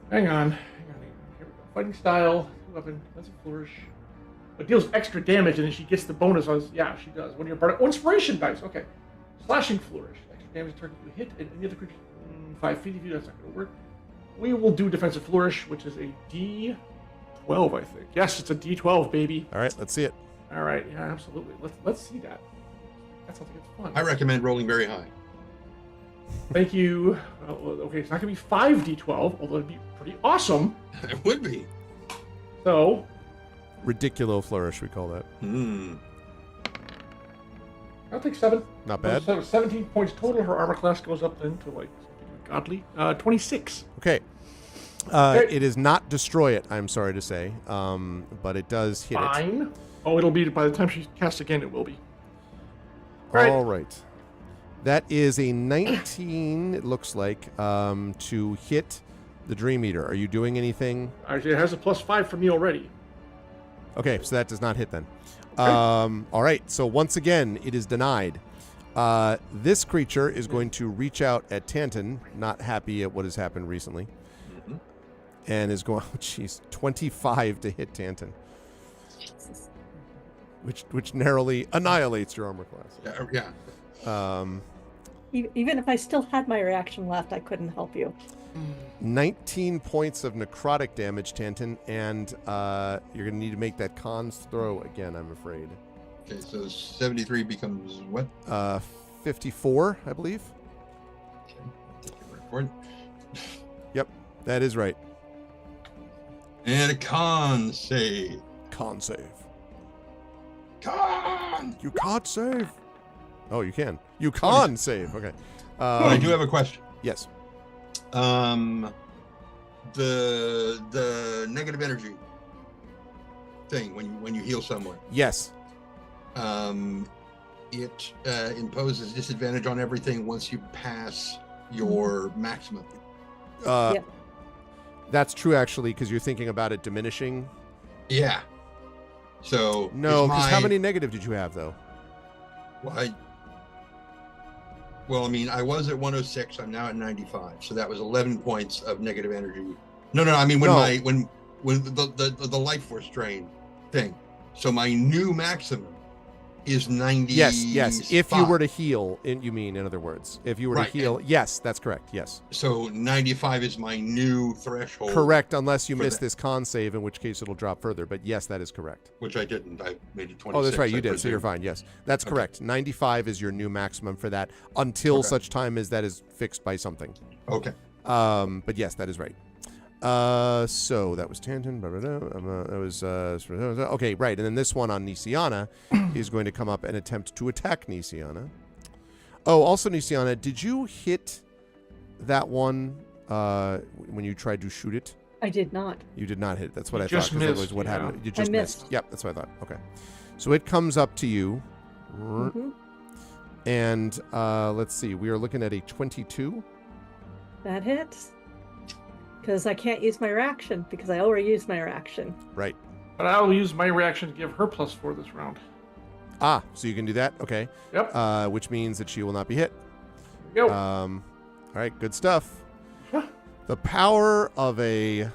Hang on. Here we go. Fighting style, weapon, defensive flourish. It deals extra damage and then she gets the bonus. Yeah, she does. When you're part of inspiration dice. Okay. Slashing flourish. Extra damage target you hit and any other creature 5 feet of you. That's not going to work. We will do defensive flourish, which is a D12, I think. Yes, it's a D12, baby. All right, let's see it. All right, yeah, absolutely. Let's see that. That sounds like it's fun. I recommend rolling very high. Thank you. Okay, it's not gonna be 5d12, although it'd be pretty awesome. It would be. So, Ridiculo Flourish, we call that. I'll take 7. Not bad. So 17 points total. Her armor class goes up then to like godly. 26. Okay. Okay. It is not destroy it, I'm sorry to say, but it does hit it. Fine. Oh, it'll be by the time she casts again. It will be. Right. All right. That is a 19, it looks like, to hit the Dream Eater. Are you doing anything? Actually, it has a +5 for me already. Okay, so that does not hit then. Okay. All right, so once again, it is denied. This creature is going to reach out at Tanton, not happy at what has happened recently, and is going, oh, jeez, 25 to hit Tanton, Jesus. which narrowly annihilates your armor class. Yeah. Even if I still had my reaction left, I couldn't help you. 19 points of necrotic damage, Tanton, and you're going to need to make that cons throw again, I'm afraid. Okay, so 73 becomes what? 54, I believe. Okay, take your word for it. Yep, that is right. And a con save. Con save. Con! You can't save. Oh, you can. You can save. Okay. But I do have a question. Yes. The negative energy thing when you heal someone. Yes. It imposes disadvantage on everything once you pass your maximum. Yeah. That's true, actually, because you're thinking about it diminishing. Yeah. So No, because how many negative did you have, though? Well, I mean, I was at 106. I'm now at 95. So that was 11 points of negative energy. No. I mean, when the life force drain thing. So my new maximum is 90. Yes. If you were to heal, you mean, in other words, if you were to heal, yes, that's correct. Yes. So 95 is my new threshold. Correct, unless you miss this con save, in which case it'll drop further. But yes, that is correct. Which I didn't. I made it 26. Oh, that's right. You I did. presume. So you're fine. Yes, that's correct. 95 is your new maximum for that until such time as that is fixed by something. Okay. But yes, that is right. So that was Tantan. That was okay, right. And then this one on Nisiana is going to come up and attempt to attack Nisiana. Oh, also Nisiana, did you hit that one when you tried to shoot it? I did not. You did not hit it. That's what I just thought. missed, What yeah. happened? You just missed. Yep, that's what I thought. Okay, so it comes up to you, and let's see. We are looking at a 22. That hits. Because I can't use my reaction, because I already used my reaction. Right. But I'll use my reaction to give her +4 this round. Ah, so you can do that? Okay. Yep. Which means that she will not be hit. There you go. All right, good stuff. The power of a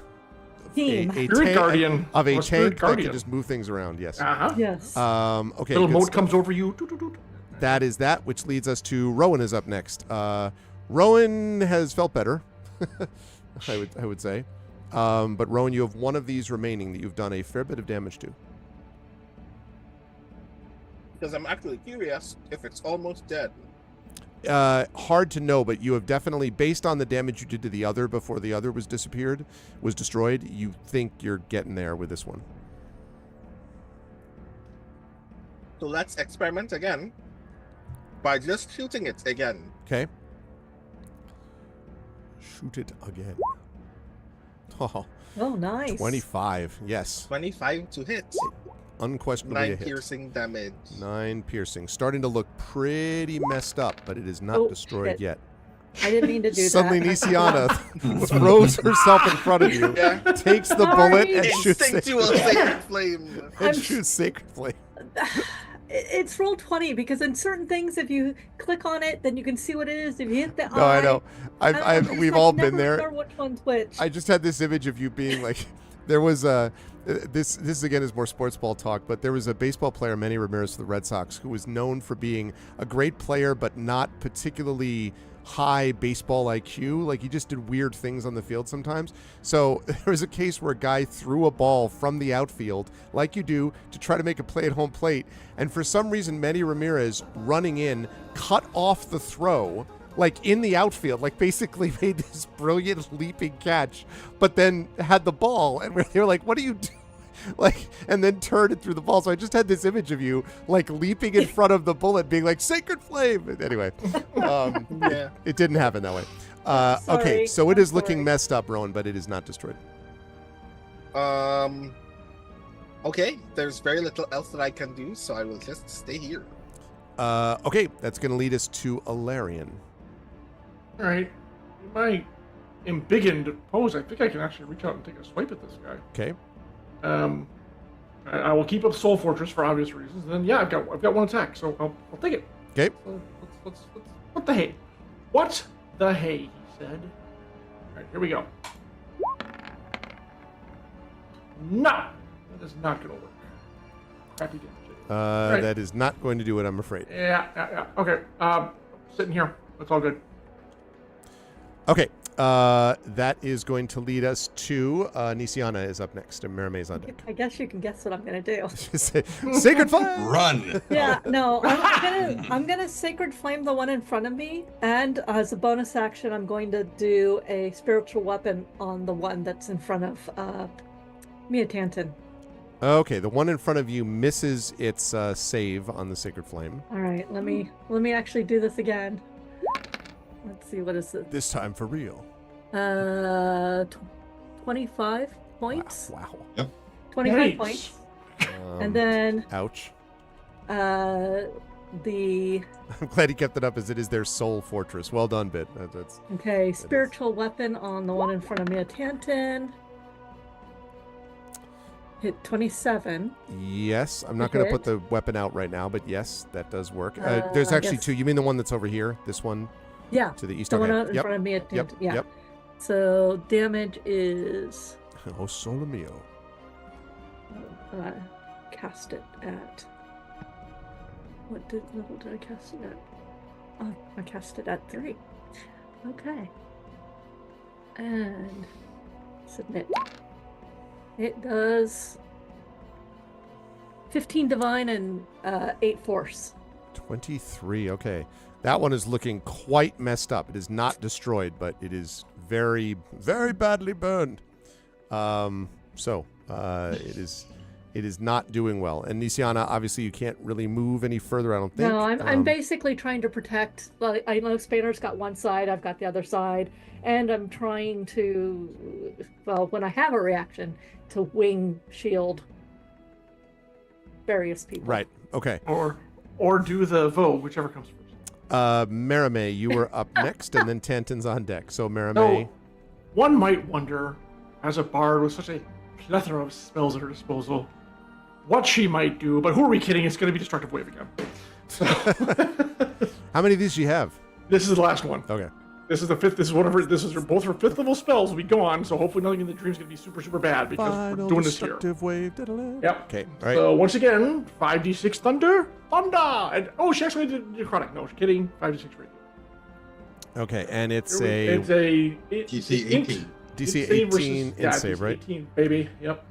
Team. Spirit Guardian. of a Or Spirit tank that Guardian. can just move things around. Yes. Uh-huh. Yes. Okay. Little good mote stuff. comes over you. Doot, doot, doot. That is that, which leads us to Rowan is up next. Rowan has felt better, I would say. But Rowan, you have one of these remaining that you've done a fair bit of damage to. Because I'm actually curious if it's almost dead. Hard to know, but you have definitely, based on the damage you did to the other before the other was destroyed, you think you're getting there with this one. So let's experiment again by just shooting it again. Okay. Shoot it again. Oh, Oh, nice. 25. Yes. 25 to hit. Unquestionably 9 a hit. piercing damage. 9 piercing. Starting to look pretty messed up, but it is not destroyed shit. yet. I didn't mean to do Suddenly, that. Nisiana throws herself in front of you, Yeah. takes the Sorry. bullet, and shoots Instinctual sacred flame. and shoots Sacred Flame. It's roll 20 because in certain things, if you click on it, then you can see what it is. If you hit the No, I know. I'm just, We've like, all never been there. sure which one's which. I just had this image of you being like, there was this again is more sports ball talk, but there was a baseball player, Manny Ramirez for the Red Sox, who was known for being a great player, but not particularly high baseball IQ. Like, he just did weird things on the field sometimes. So there was a case where a guy threw a ball from the outfield, like you do, to try to make a play at home plate. And for some reason, Manny Ramirez, running in, cut off the throw, like in the outfield, like basically made this brilliant leaping catch, but then had the ball. And they were like, what do you do? Like, and then turned it through the ball. So I just had this image of you, like, leaping in front of the bullet, being like, Sacred Flame. Anyway, Yeah. it didn't happen that way. Sorry. Okay, so it I'm is looking sorry. messed up, Rowan, but it is not destroyed. Okay, there's very little else that I can do, so I will just stay here. Okay, that's going to lead us to Alarian. All right. In my embiggened pose, I think I can actually reach out and take a swipe at this guy. Okay. I will keep up Soul Fortress for obvious reasons. And then yeah, I've got one attack, so I'll take it. Okay. Let's what the hey? What the hey? He said. All right, here we go. No, that is not going to work. Crappy damage. Right. That is not going to do it, I'm afraid. Yeah. Okay. Sitting here. That's all good. Okay. That is going to lead us to Nisiana is up next, and Mirame's on deck. I guess you can guess what I'm gonna do. Sacred Flame! Run. Yeah, no, I'm gonna Sacred Flame the one in front of me, and as a bonus action, I'm going to do a spiritual weapon on the one that's in front of Mia Tanton. Okay, the one in front of you misses its save on the Sacred Flame. All right, let me actually do this again. Let's see, what is it? This time for real. 25 points. Wow. 25 Nice. points. And then Ouch. the I'm glad he kept it up as it is their soul fortress. Well done, Bit. That's spiritual weapon on the one in front of me, a Tantan. Hit 27. Yes, I'm not going to put the weapon out right now, but yes, that does work. There's actually two. You mean the one that's over here? This one? Yeah. To the east. The Okay. one out in Yep. front of me, a Tantan. Yep. Yeah. Yep. So damage is Oh, solo mio. cast it at. What level did I cast it at? Oh, I cast it at 3. Okay. And submit. It does 15 divine and 8 force. 23. Okay. That one is looking quite messed up. It is not destroyed, but it is very, very badly burned. It is not doing well. And Nisiana, obviously, you can't really move any further, I don't think. No, I'm basically trying to protect. Like, I know Spanner's got one side, I've got the other side, and I'm trying to, well, when I have a reaction, to wing shield various people. Right. Okay. Or do the Vogue, whichever comes first. Marame, you were up next, and then Tantan's on deck. So Marame. So, one might wonder, as a bard with such a plethora of spells at her disposal, what she might do, but who are we kidding? It's going to be Destructive Wave again. So, How many of these do you have? this is the last one. Okay. This is the fifth. This is both her fifth level spells will be gone. So hopefully nothing in the dream's going to be super, super bad because Final we're doing this here. destructive wave. Da-da-da. Yep. Okay. All right. So once again, 5d6 thunder, and she actually did necrotic. No, she's kidding. 5d6 radiant. Okay, and it's DC 18. DC versus- 18 yeah, save, DC right? 18, baby. Yep.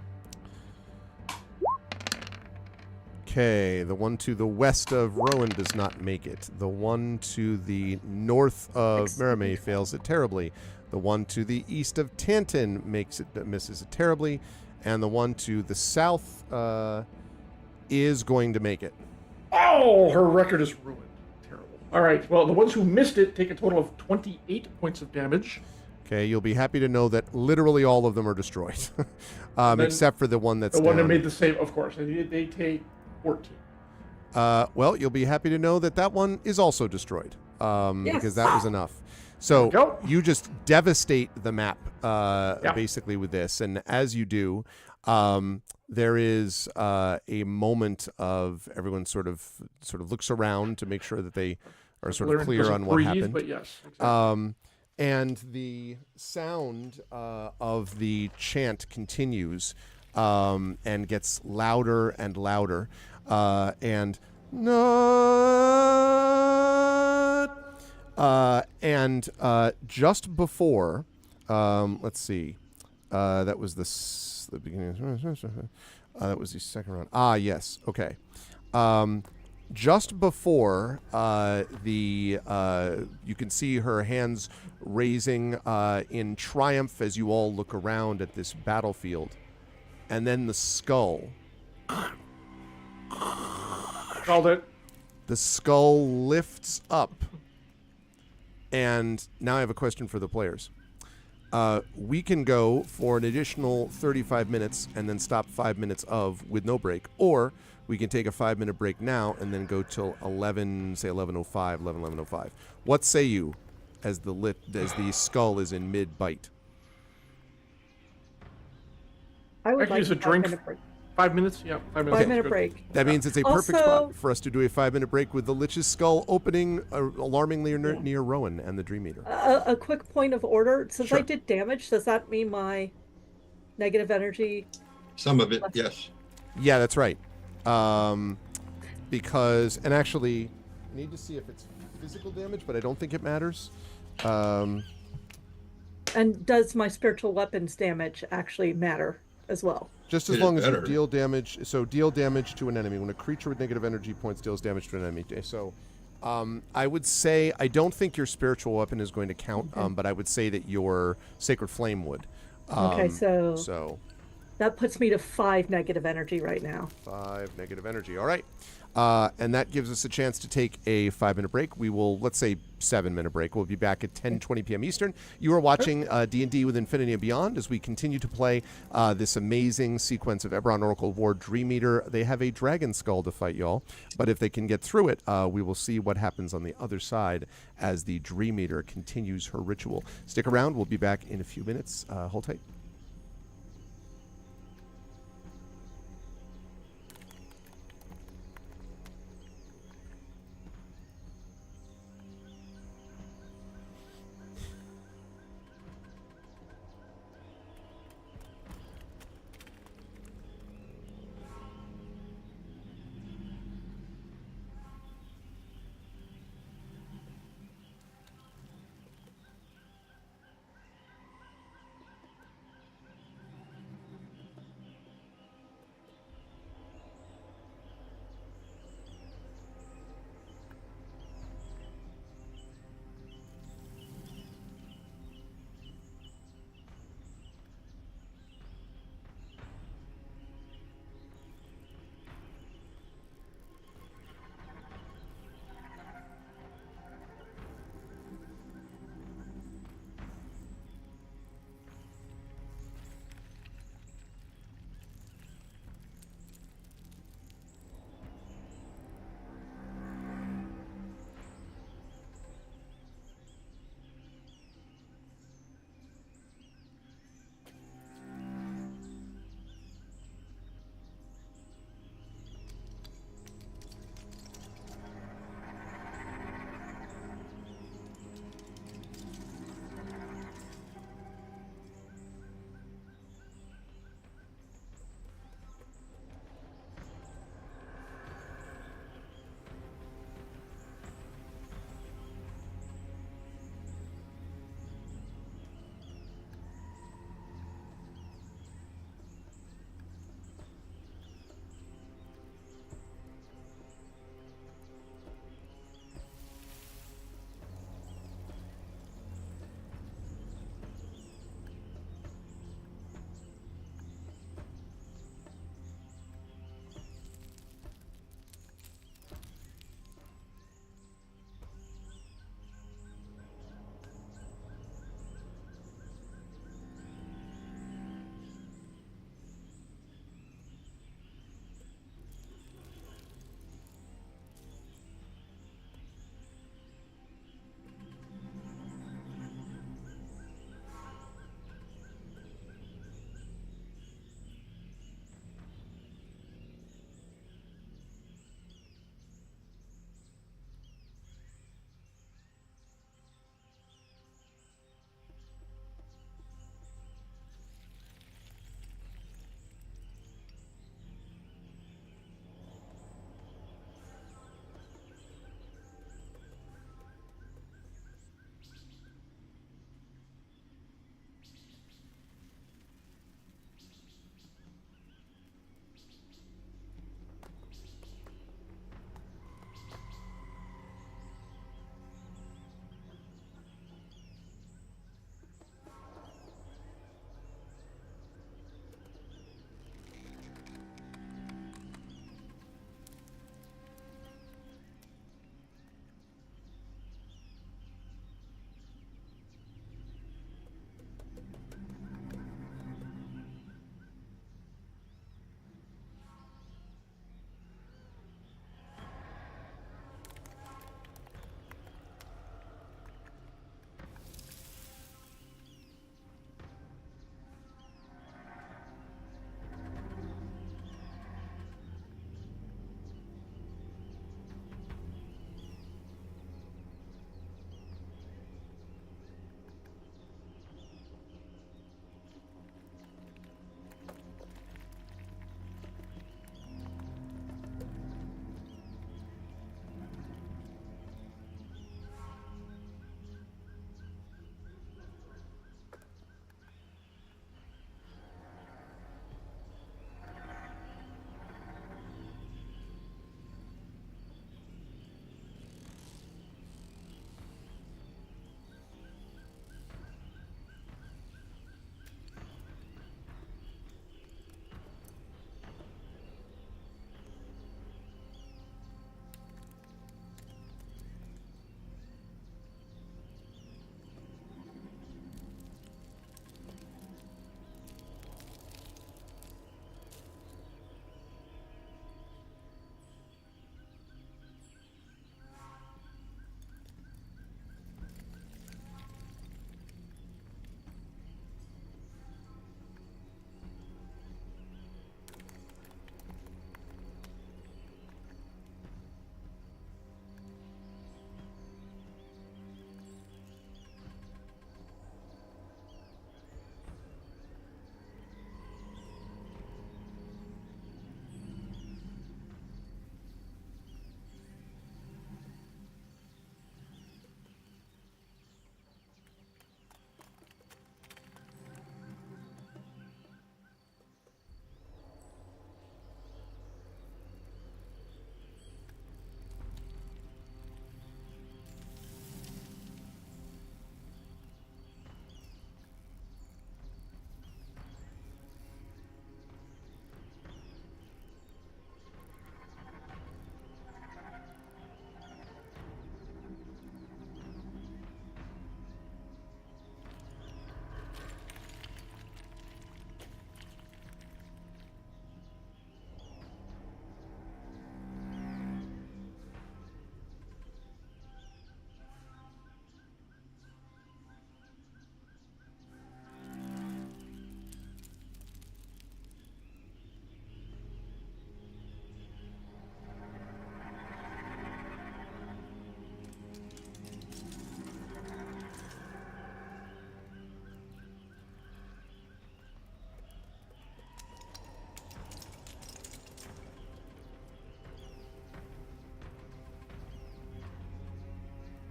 Okay, the one to the west of Rowan does not make it. The one to the north of Marame fails it terribly. The one to the east of Tantan misses it terribly, and the one to the south is going to make it. Oh, her record is ruined. Terrible. All right. Well, the ones who missed it take a total of 28 points of damage. Okay, you'll be happy to know that literally all of them are destroyed, except for the one that's The one that down. made the save, of course. They take 14. Well, you'll be happy to know that that one is also destroyed, because that was enough. So Go. you just devastate the map, Yeah. basically with this, and as you do, there is a moment of everyone sort of looks around to make sure that they are sort of clear Doesn't on what breathe, happened. But yes, exactly. And the sound of the chant continues and gets louder and louder. And just before, let's see, that was the beginning. That was the second round. Ah, yes. Okay. Just before you can see her hands raising in triumph as you all look around at this battlefield, and then the skull. Called it. The skull lifts up, and now I have a question for the players. We can go for an additional 35 minutes and then stop 5 minutes with no break, or we can take a 5-minute break now and then go till 11:05. What say you as the skull is in mid-bite? I would I could like use a a drink. 5-minute break. 5 minutes? Yeah, 5 minutes. 5-minute Good. break. That means it's a perfect Also- spot for us to do a 5-minute break with the Lich's skull opening alarmingly near Rowan and the Dream Eater. A quick point of order. Since Sure. I did damage, does that mean my negative energy? Some of it, yes. Yeah, that's right. Because, and actually, I need to see if it's physical damage, but I don't think it matters. And does my spiritual weapons damage actually matter as well? Just as It long as you better. deal damage. So deal damage to an enemy. When a creature with negative energy points deals damage to an enemy. So I would say, I don't think your spiritual weapon is going to count, but I would say that your Sacred Flame would. Okay, so That puts me to 5 negative energy right now. 5 negative energy. All right. And that gives us a chance to take a 5-minute break. We will, let's say, 7-minute break. We'll be back at 10:20 p.m. Eastern. You are watching D&D with Infinity and Beyond as we continue to play this amazing sequence of Eberron Oracle of War Dream Eater. They have a dragon skull to fight, y'all. But if they can get through it, we will see what happens on the other side as the Dream Eater continues her ritual. Stick around. We'll be back in a few minutes. Hold tight.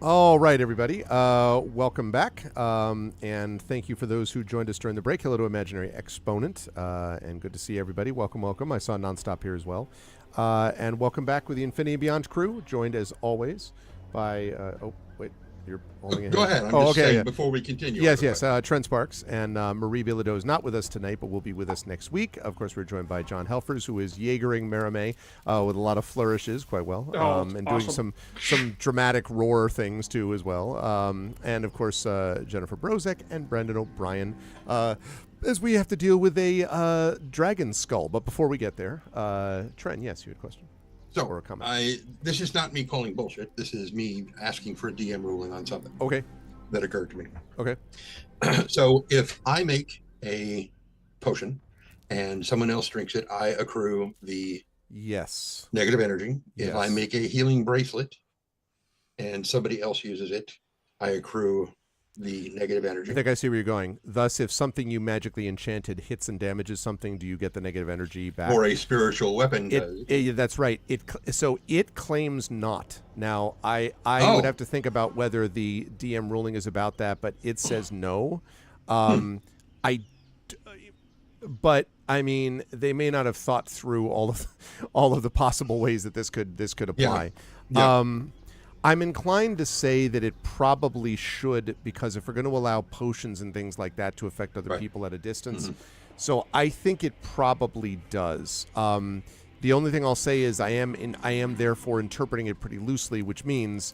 All right, everybody. Welcome back. And thank you for those who joined us during the break. Hello to Imaginary Exponent. And good to see everybody. Welcome, welcome. I saw Nonstop here as well. And welcome back with the Infinity Beyond crew, joined as always by... You're holding it. Go ahead. I'm just saying before we continue. Yes. Trent Sparks and Marie Bilodeau is not with us tonight, but will be with us next week. Of course, we're joined by John Helfers, who is Jaegering Merame with a lot of flourishes, quite well, and awesome. doing some dramatic roar things too as well. And of course, Jennifer Brozek and Brandon O'Brien. As we have to deal with a dragon skull. But before we get there, Trent, yes, you had a question. So this is not me calling bullshit. This is me asking for a DM ruling on something. Okay. That occurred to me. Okay. So if I make a potion and someone else drinks it, I accrue the negative energy. If I make a healing bracelet and somebody else uses it, I accrue the negative energy. I think I see where you're going. Thus, if something you magically enchanted hits and damages something, do you get the negative energy back? Or a spiritual weapon does. That's right. So it claims not. Now, I would have to think about whether the DM ruling is about that, but it says no. But I mean, they may not have thought through all of the possible ways that this could apply. Yeah. I'm inclined to say that it probably should, because if we're going to allow potions and things like that to affect other people at a distance, so I think it probably does. The only thing I'll say is I am therefore interpreting it pretty loosely, which means,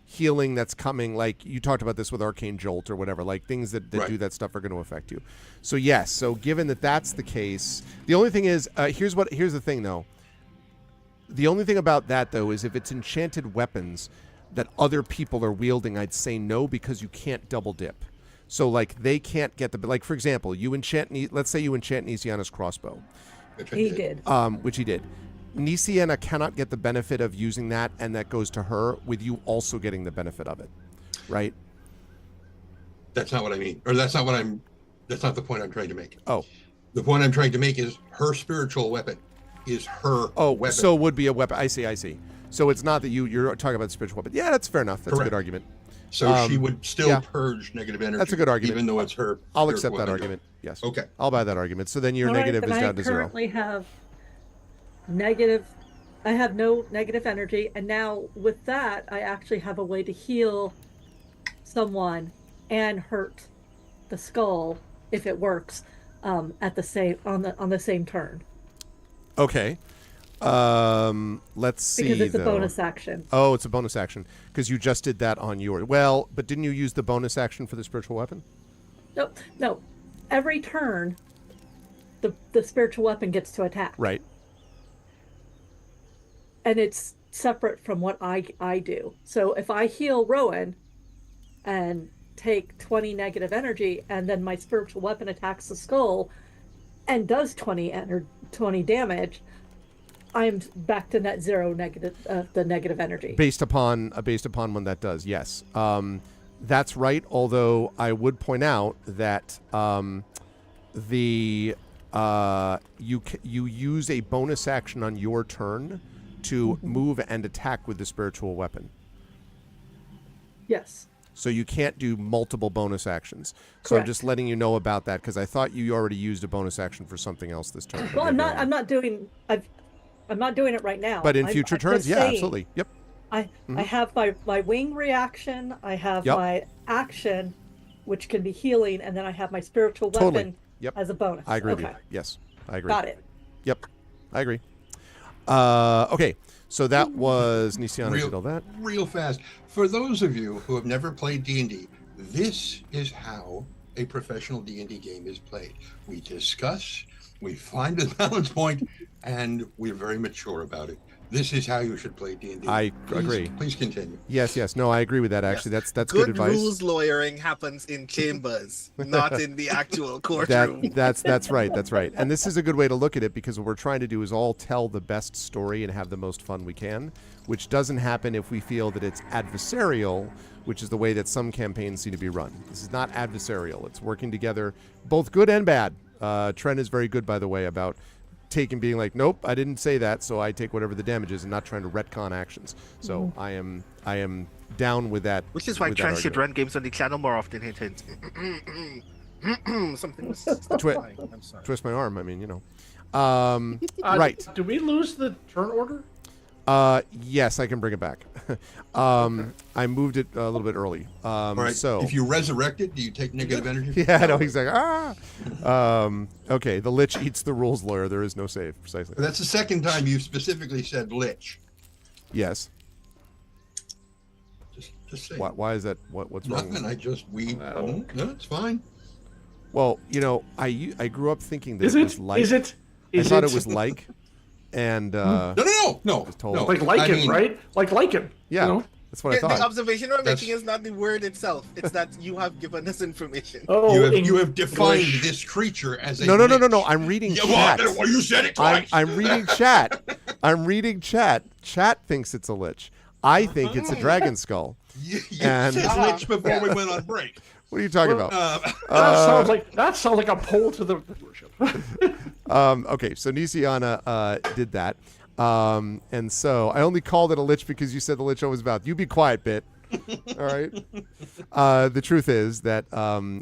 healing that's coming, like you talked about this with Arcane Jolt or whatever, like things that do that stuff are going to affect you. So yes, so given that that's the case, the only thing is, here's the thing though. The only thing about that, though, is if it's enchanted weapons that other people are wielding, I'd say no, because you can't double dip. So, like, they can't get for example, let's say you enchant Nisiana's crossbow. Which he did. Nisiana cannot get the benefit of using that, and that goes to her, with you also getting the benefit of it, right? That's not what I mean. Or that's not the point I'm trying to make. Oh. The point I'm trying to make is her spiritual weapon is her weapon. So it would be a weapon. I see. So it's not that you're talking about spiritual weapon. Yeah, that's fair enough. That's a good argument. So she would still purge negative energy. That's a good argument. Even though it's her. I'll accept that argument. Yes. Okay. I'll buy that argument. So then your negative is down to zero. I currently have negative. I have no negative energy, and now with that, I actually have a way to heal someone and hurt the skull if it works at the same on the same turn. Okay. Let's see. Because it's a bonus action. Oh, it's a bonus action because you just did that on your. Well, but didn't you use the bonus action for the spiritual weapon? No. Every turn, the spiritual weapon gets to attack. Right. And it's separate from what I do. So if I heal Rowan and take 20 negative energy, and then my spiritual weapon attacks the skull and does 20 damage, I'm back to net zero the negative energy. Based upon when that does, yes. That's right, although I would point out that you use a bonus action on your turn to move and attack with the spiritual weapon. Yes. So you can't do multiple bonus actions. So Correct. I'm just letting you know about that because I thought you already used a bonus action for something else this turn. Well, I'm not doing it right now. But in future turns, yeah, absolutely. Yep. I have my wing reaction. I have my action, which can be healing, and then I have my spiritual weapon as a bonus. I agree with you. Yes, I agree. Got it. Yep, I agree. Okay, so that was Nisiana did all that. Real fast. For those of you who have never played D&D, this is how a professional D&D game is played. We discuss, we find a balance point, and we're very mature about it. This is how you should play D&D. I agree. Please continue. Yes. No, I agree with that, actually. That's good advice. Good rules lawyering happens in chambers, not in the actual courtroom. That's right. And this is a good way to look at it because what we're trying to do is all tell the best story and have the most fun we can, which doesn't happen if we feel that it's adversarial, which is the way that some campaigns seem to be run. This is not adversarial. It's working together, both good and bad. Trent is very good, by the way, about taking being like, nope, I didn't say that, so I take whatever the damage is, and not trying to retcon actions. So I am down with that. Which is why with that trans should argument. run games on the channel more often. Hint, hint. Something was flying. I'm sorry. Twist my arm. I mean, right. Do we lose the turn order? Yes, I can bring it back. I moved it a little bit early. All right. So if you resurrect it, do you take negative energy? yeah, I know exactly. Okay, the Lich eats the rules lawyer. There is no save, precisely. That's the second time you specifically said Lich. Yes. Just say. Why is that? What's wrong? Nothing. No, it's fine. Well, I grew up thinking that Is it it? was like. Is it? I thought it was like, and No. was told. No. Like lichen, I mean- right? Like lichen. Yeah, You know? that's what I The thought. observation we're That's- making is not the word itself. It's that you have given us information. Oh, You have defined English. this creature as a No. lich. I'm reading Yeah, chat. well, you said it twice. I'm reading chat. I'm reading chat. Chat thinks it's a lich. I think it's a dragon skull. You And- said Lich before we went on break. What are you talking about? That sounds like a poll to the worship. Okay, so Nisiana did that. And so I only called it a lich because you said the lich always mouth. You be quiet, Bit. All right. The truth is that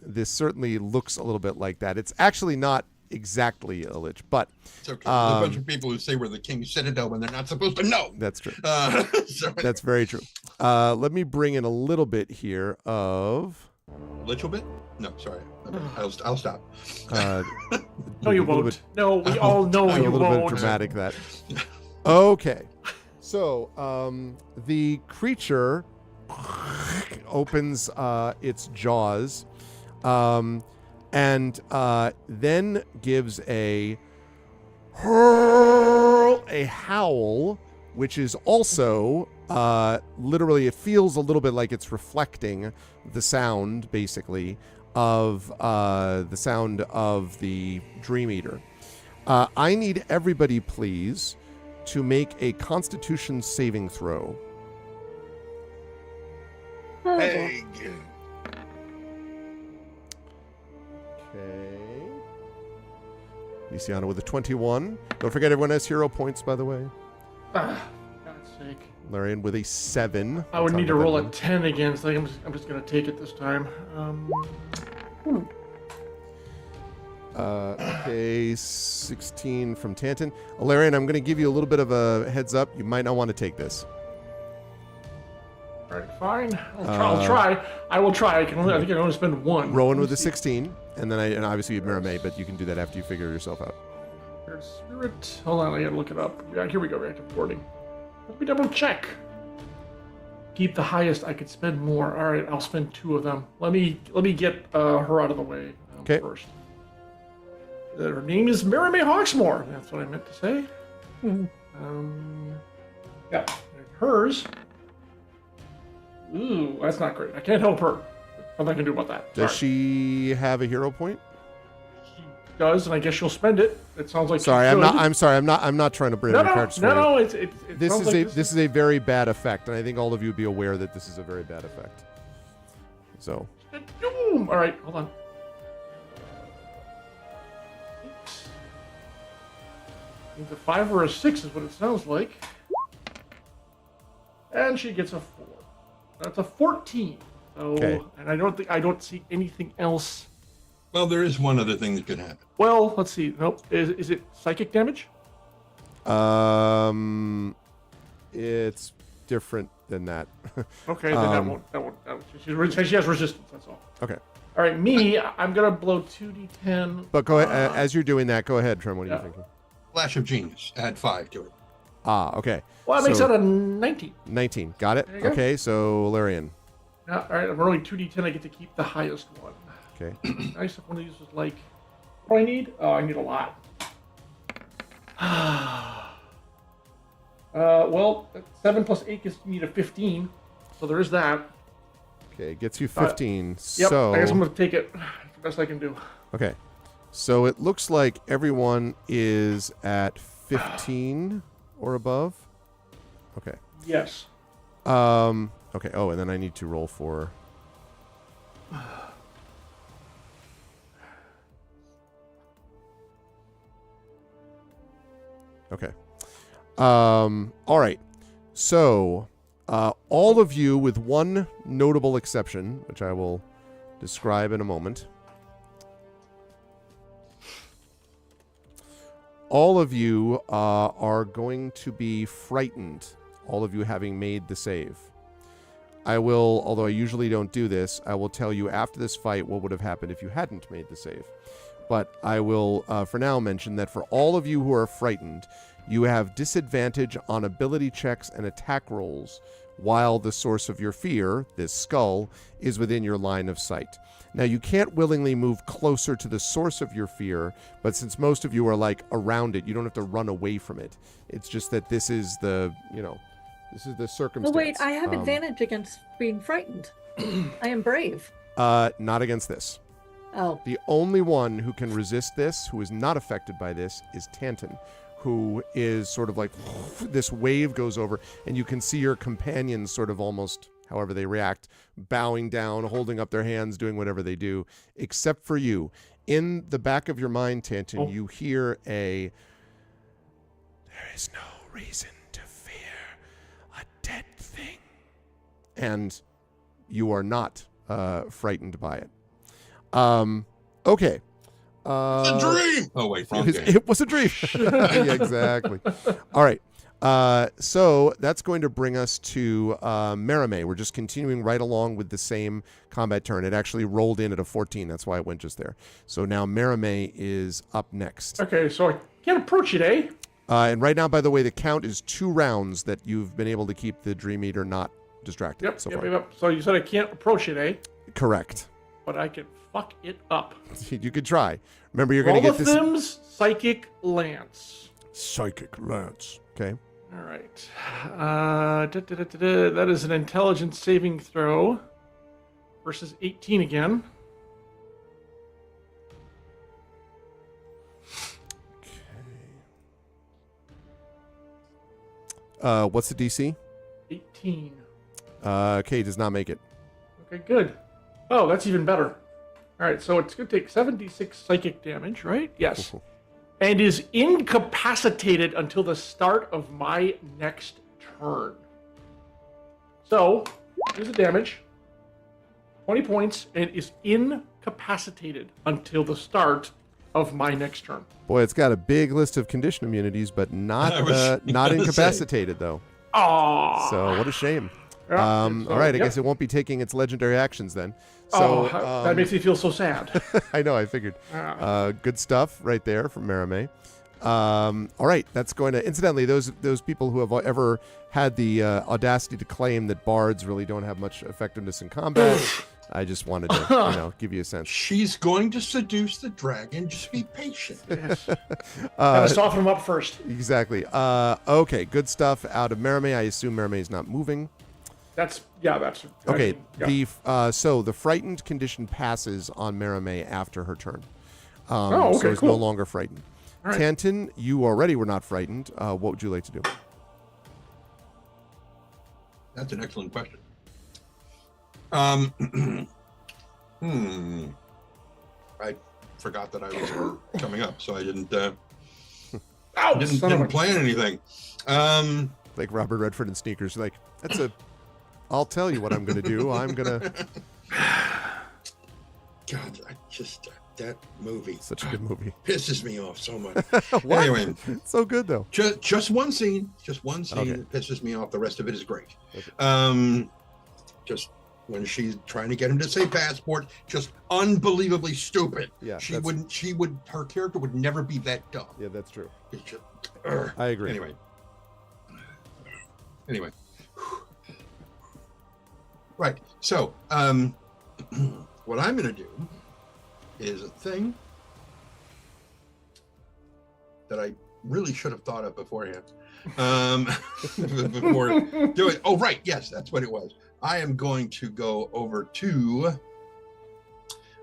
this certainly looks a little bit like that. It's actually not exactly a lich, but It's okay. There's a bunch of people who say we're the King's Citadel when they're not supposed to know. that's true. So That's very true. Let me bring in a little bit here of. little bit? No, sorry. I'll stop. No, you won't. No, we all know A you little bit won't. dramatic that. Okay. So the creature opens its jaws and then gives a howl, which is also literally, it feels a little bit like it's reflecting the sound, basically, of the sound of the Dream Eater. I need everybody, please, to make a Constitution saving throw. Hey, Okay. Nisiana with a 21. Don't forget everyone has hero points, by the way. Ah, God's sake. Larian with a 7. I would That's need on to the roll a button. 10 again, so I'm just going to take it this time. Okay, 16 from Tanton. Larian, I'm going to give you a little bit of a heads up. You might not want to take this. All right, fine. I'll try. I will try. I think I can only spend one. Rowan with a 16, and then and obviously Miramay, but you can do that after you figure yourself out. There's spirit. Hold on, I gotta look it up. Yeah, here we go. Reactive wording. Let me double check. Keep the highest. I could spend more. All right, I'll spend 2 of them. Let me get her out of the way Okay. first. Her name is Miramay Hawksmoor. That's what I meant to say. Yeah, and hers. Ooh, that's not great. I can't help her. Nothing I can do about that. Does Sorry. she have a hero point? She does, and I guess she'll spend it. It sounds like. Sorry, she I'm should. not. I'm sorry. I'm not trying to bring No, your no, cards no, for you. no. It This sounds is like this is a very bad effect, and I think all of you would be aware that this is a very bad effect. So Doom. All right, hold on. Either a 5 or a 6 is what it sounds like. And she gets a 4. That's a 14. So, Okay. and I don't see anything else. Well, there is one other thing that could happen. Well, let's see. Nope. Is it psychic damage? it's different than that. Okay, then that won't. She has resistance. That's all. Okay, All right, me. I'm gonna blow 2d10. but go ahead. As you're doing that, go ahead, Trem. What are you thinking? Flash of genius. Add 5 to it. Okay. Well, that makes So, that a 19. 19. Got it. There you go. Okay, so Larian. All right, I'm rolling 2d10. I get to keep the highest one. Okay. Nice if one of these was like, what do I need? Oh, I need a lot. Well, 7 plus 8 gets me to 15, so there is that. Okay, gets you 15. Yep, So I guess I'm gonna take it. It's the best I can do. okay. So it looks like everyone is at 15 or above. Okay. Yes. Okay. Oh, and then I need to roll for. Okay. All right. So, all of you, with one notable exception, which I will describe in a moment, all of you are going to be frightened, all of you having made the save. I will, although I usually don't do this, I will tell you after this fight what would have happened if you hadn't made the save. But I will, for now, mention that for all of you who are frightened, you have disadvantage on ability checks and attack rolls while the source of your fear, this skull, is within your line of sight. Now, you can't willingly move closer to the source of your fear, but since most of you are, like, around it, you don't have to run away from it. It's just that this is the, this is the circumstance. Oh, wait, I have advantage against being frightened. I am brave. Not against this. Oh. The only one who can resist this, who is not affected by this, is Tanton, who is sort of like, this wave goes over, and you can see your companions sort of almost, however they react, bowing down, holding up their hands, doing whatever they do, except for you. In the back of your mind, Tanton, you hear there is no reason to fear a dead thing. And you are not frightened by it. Okay. It's a dream! Oh, wait, wrong game. It was a dream. Yeah, exactly. All right. So that's going to bring us to Merime. We're just continuing right along with the same combat turn. It actually rolled in at a 14. That's why it went just there. So now Merime is up next. Okay, so I can't approach it, eh? And right now, by the way, the count is 2 rounds that you've been able to keep the Dream Eater not distracted. Yep, so yep, far. yep. So you said I can't approach it, eh? Correct. But I can fuck it up. You could try. Remember, you're going to get this. Thim's Psychic Lance. Psychic Lance. Okay. All right. That is an intelligence saving throw versus 18 again. Okay. What's the DC? 18. Okay, does not make it. Okay, good. Oh, that's even better. All right, so it's going to take 7d6 psychic damage, right? Yes. And is incapacitated until the start of my next turn. So, here's the damage. 20 points, and is incapacitated until the start of my next turn. Boy, it's got a big list of condition immunities, but not not incapacitated, though. Aww. So, what a shame. Yeah, all right, I guess it won't be taking its legendary actions then. So that makes me feel so sad. I know, I figured. Good stuff right there from Merime. All right, that's going to... Incidentally, those people who have ever had the audacity to claim that bards really don't have much effectiveness in combat, I just wanted to give you a sense. She's going to seduce the dragon. Just be patient. Yes. Gotta soften him up first. Exactly. Okay, good stuff out of Merime. I assume Merime is not moving. That's okay. Yeah. So the frightened condition passes on Merime after her turn. Okay, so it's cool. no longer frightened. All right. Tanton, you already were not frightened. What would you like to do? That's an excellent question. I forgot that I was coming up, so I didn't didn't plan anything. Like Robert Redford in Sneakers, like I'll tell you what I'm going to do. I'm going to... God, that movie. Such a good movie. Pisses me off so much. What? Anyway. It's so good, though. Just one scene. Just one scene Okay. that pisses me off. The rest of it is great. Okay. Just when she's trying to get him to say passport, just unbelievably stupid. Yeah, her character would never be that dumb. Yeah, that's true. It's just, I agree. Anyway. Right. So, what I'm going to do is a thing that I really should have thought of beforehand. Before do it. Oh, right. Yes, that's what it was. I am going to go over to.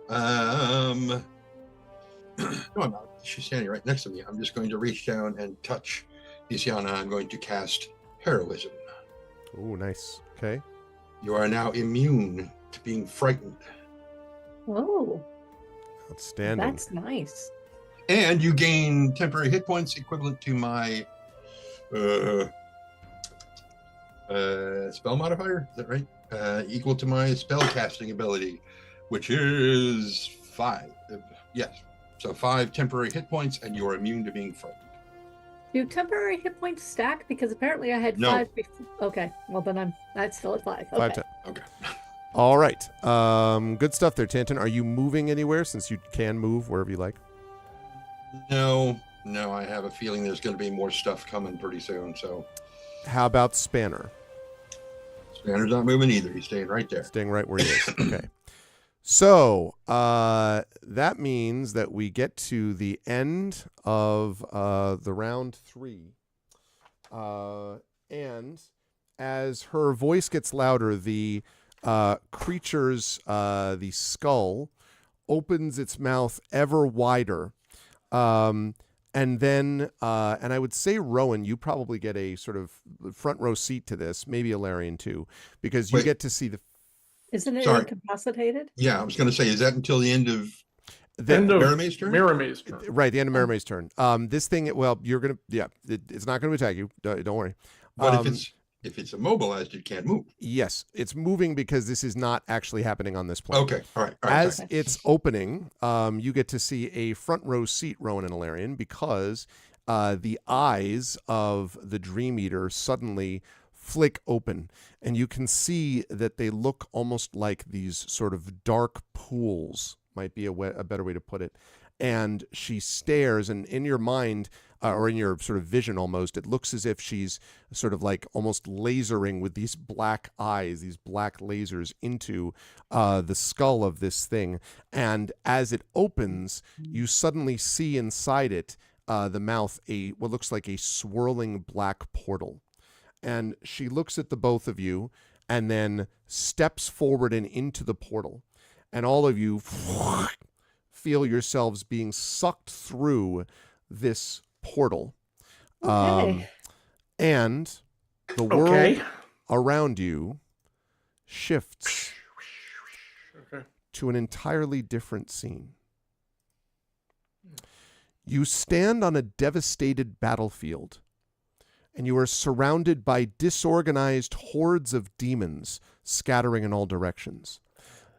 No, I'm not. She's standing right next to me. I'm just going to reach down and touch Isiana. I'm going to cast Heroism. Oh, nice. Okay. You are now immune to being frightened. Oh, Outstanding. that's nice. And you gain temporary hit points equivalent to my Spell modifier, is that right? Equal to my spell casting ability, which is 5. Yes. So 5 temporary hit points, and you're immune to being frightened. Do temporary hit points stack? Because apparently I had No. 5 before. Okay. Well, then that's still at 5. Okay. Okay. All right. Good stuff there, Tantan. Are you moving anywhere since you can move wherever you like? No, I have a feeling there's going to be more stuff coming pretty soon, so. How about Spanner? Spanner's not moving either. He's staying right there. Staying right where he is. Okay. So that means that we get to the end of the round 3. And as her voice gets louder, the creature's, the skull, opens its mouth ever wider. And then, and I would say, Rowan, you probably get a sort of front row seat to this, maybe Alarian too, because you get to see the... Isn't it Sorry. incapacitated? Yeah, I was going to say, is that until the end of End of Mirame's turn? Mirame's turn. Right, the end of Mirame's turn. This thing, well, you're going to, it's not going to attack you. Don't worry. But if it's immobilized, it can't move. Yes, it's moving because this is not actually happening on this plane. Okay, all right. As it's opening, you get to see a front row seat, Rowan and Alarian, because the eyes of the Dream Eater suddenly flick open, and you can see that they look almost like these sort of dark pools, might be a better way to put it. And she stares, and in your mind, or in your sort of vision almost, it looks as if she's sort of like almost lasering with these black eyes, these black lasers into the skull of this thing. And as it opens, you suddenly see inside it, the mouth, what looks like a swirling black portal. And she looks at the both of you and then steps forward and into the portal. And all of you feel yourselves being sucked through this portal. Okay. And the world around you shifts to an entirely different scene. You stand on a devastated battlefield, and you are surrounded by disorganized hordes of demons scattering in all directions.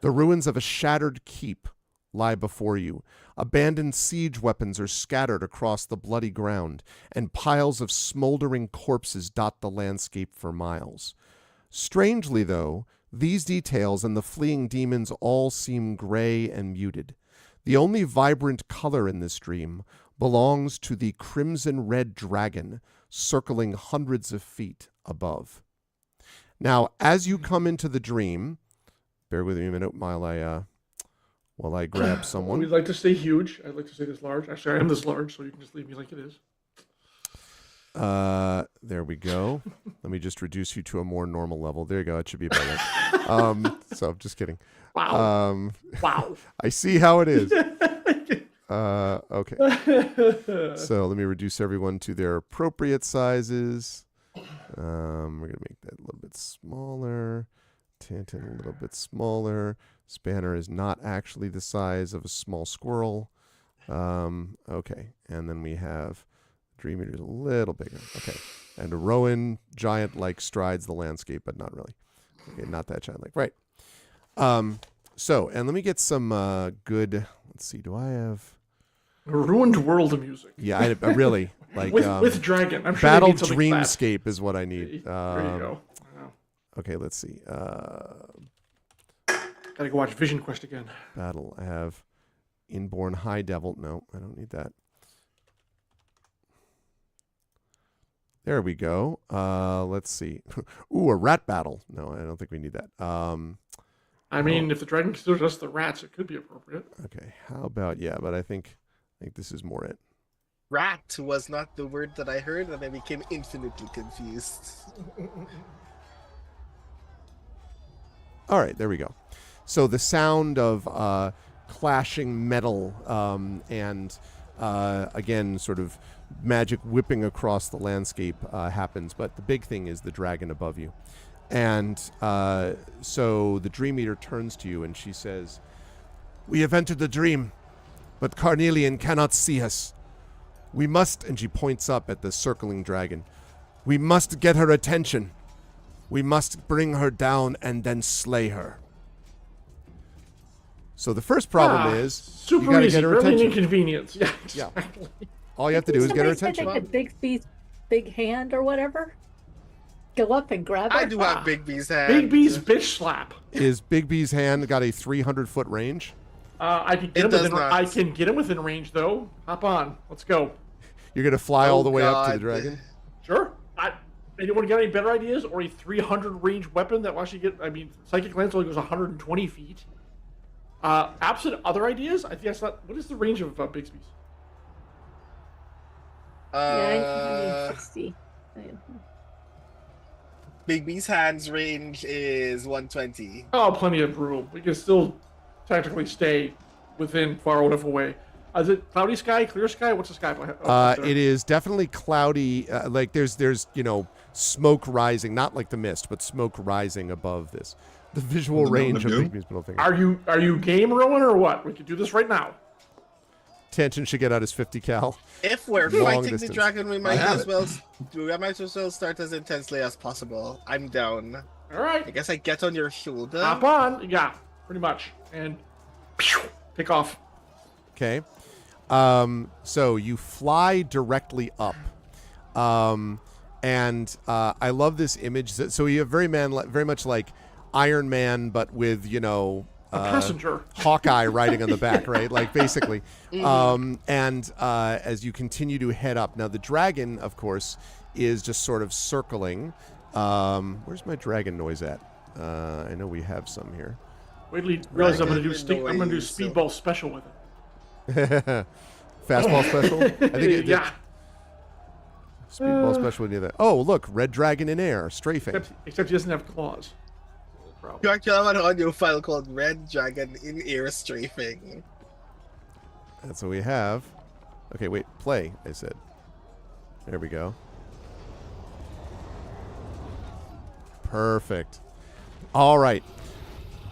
The ruins of a shattered keep lie before you. Abandoned siege weapons are scattered across the bloody ground, and piles of smoldering corpses dot the landscape for miles. Strangely, though, these details and the fleeing demons all seem gray and muted. The only vibrant color in this dream belongs to the crimson-red dragon circling hundreds of feet above. Now, as you come into the dream, bear with me a minute while I grab someone. We'd like to stay huge. I'd like to say this large. Actually, I am this large, so you can just leave me like it is. There we go. Let me just reduce you to a more normal level. There you go. It should be better. So I'm just kidding. Wow. Wow. I see how it is. Okay. So let me reduce everyone to their appropriate sizes. We're going to make that a little bit smaller. Tantan a little bit smaller. Spanner is not actually the size of a small squirrel. Okay. And then we have Dream Eater's a little bigger. Okay. And a Rowan giant like strides the landscape, but not really. Okay, not that giant like. Right. So, and let me get some good, let's see, do I have A ruined world music. Yeah, I really like with dragon. I'm sure Battle they need something Dreamscape is what I need. there you go. Wow. Okay, let's see. Gotta go watch Vision Quest again. Battle. I have Inborn High Devil. No, I don't need that. There we go. Let's see. Ooh, a rat battle. No, I don't think we need that. I mean, if the dragon considers us the rats, it could be appropriate. Okay, how about but I think this is more it. Rat was not the word that I heard, and I became infinitely confused. All right, there we go. So the sound of clashing metal and again, sort of magic whipping across the landscape happens. But the big thing is the dragon above you. And so the Dream Eater turns to you and she says, "We have entered the dream, but Carnelian cannot see us. We must," and she points up at the circling dragon, We must get her attention. We must bring her down and then slay her. So the first problem is super you got to easy, get her really attention. inconvenience. Yeah, exactly. All you have to do is get her Somebody said attention. they could big hand or whatever. Go up and grab her. I do have Big B's hand. Big B's bitch slap. Is Big B's hand got a 300-foot range? I can get him within. I can get him within range though. Hop on, let's go. You're gonna fly all the way up to the dragon? Sure. Anyone got any better ideas, or a 300 range weapon that will actually get? I mean, Psychic Lance only goes 120 feet. Absent other ideas, I think that's not. What is the range of Big B's? Yeah, I need 60. Big B's hand's range is 120. Oh, plenty of room. We can still technically stay within far enough away. Is it cloudy sky, clear sky? What's the sky? It is definitely cloudy. Like there's smoke rising, not like the mist, but smoke rising above this. The visual range of Big B's middle finger. Are you game, Rowan, or what? We could do this right now. Tension should get out his 50 cal. If we're Long fighting distance. the dragon, we might as well start as intensely as possible. I'm down. All right. I guess I get on your shoulder. Hop on. Yeah, pretty much. And pick off. Okay. So you fly directly up. And I love this image. So you have very much like Iron Man, but with, a passenger. Hawkeye riding on the back, right? Like basically. And as you continue to head up, now the dragon, of course, is just sort of circling. Where's my dragon noise at? I know we have some here. Wait till you realize I'm going to do speedball special with it. Fastball special? I think yeah. Speedball special with that. Oh, look, red dragon in air, strafing. Except he doesn't have claws. You actually have an audio file called Red Dragon in Air Strafing. That's what we have. Okay, wait, play, I said. There we go. Perfect. All right.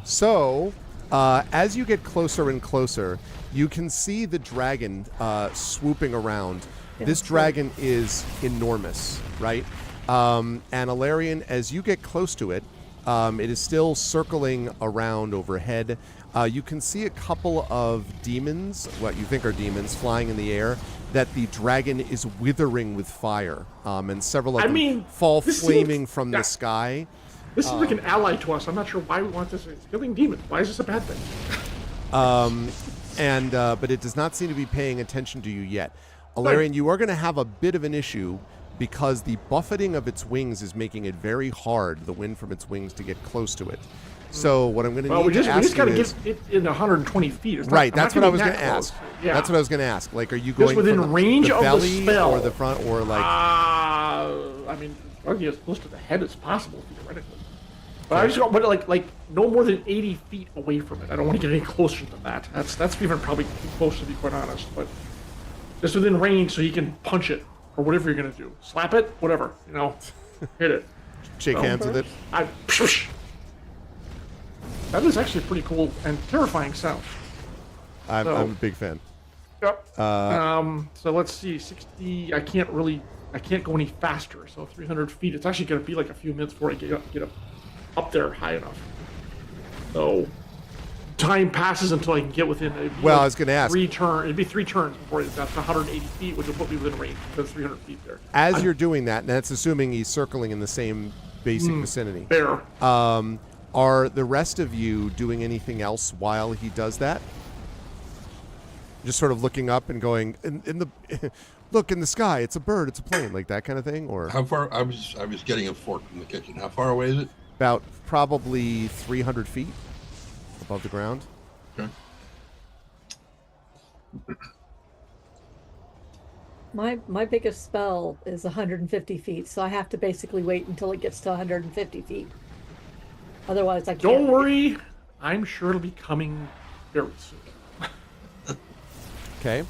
So, as you get closer and closer, you can see the dragon swooping around. This dragon is enormous, right? And Alarian, as you get close to it, it is still circling around overhead. You can see a couple of demons, what you think are demons, flying in the air, that the dragon is withering with fire. And several of them fall flaming from the sky. This is like an ally to us. I'm not sure why we want this. It's killing demons. Why is this a bad thing? But it does not seem to be paying attention to you yet. Alarian, you are going to have a bit of an issue because the buffeting of its wings is making it very hard, the wind from its wings, to get close to it. So what I'm going to need to ask you is... we just got to get it in 120 feet. Right, that's what I was going to ask. Yeah. That's what I was going to ask. Like, are you going within from range the of belly the spell, or the front, or like... I mean, probably as close to the head as possible, theoretically. But I just want like no more than 80 feet away from it. I don't want to get any closer than that. That's even probably too close, to be quite honest. But just within range, so he can punch it or whatever you're gonna do. Slap it, whatever, hit it. Shake hands with it. That is actually a pretty cool and terrifying sound. I'm a big fan. Yep. So let's see, 60. I can't go any faster. So 300 feet. It's actually gonna be like a few minutes before I get up there high enough. So time passes until I can get within. Well, I was going to ask. It'd be 3 turns before it got to 180 feet, which will put me within range. Because 300 feet there. As you're doing that, and that's assuming he's circling in the same basic vicinity. Fair. Are the rest of you doing anything else while he does that? Just sort of looking up and going look in the sky. It's a bird. It's a plane. Like that kind of thing. Or how far? I was getting a fork from the kitchen. How far away is it? About probably 300 feet above the ground. Okay. My biggest spell is 150 feet, so I have to basically wait until it gets to 150 feet. Otherwise, I can't. Don't worry. I'm sure it'll be coming very soon. Okay.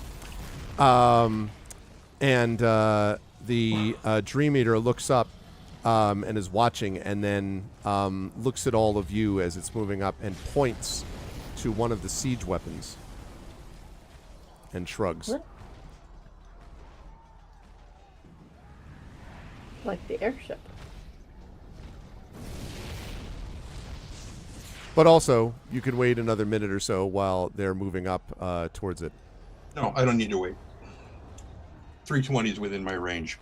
The Dream Eater looks up and is watching, and then looks at all of you as it's moving up and points to one of the siege weapons and shrugs. What? Like the airship. But also, you can wait another minute or so while they're moving up towards it. No, I don't need to wait. 320 is within my range.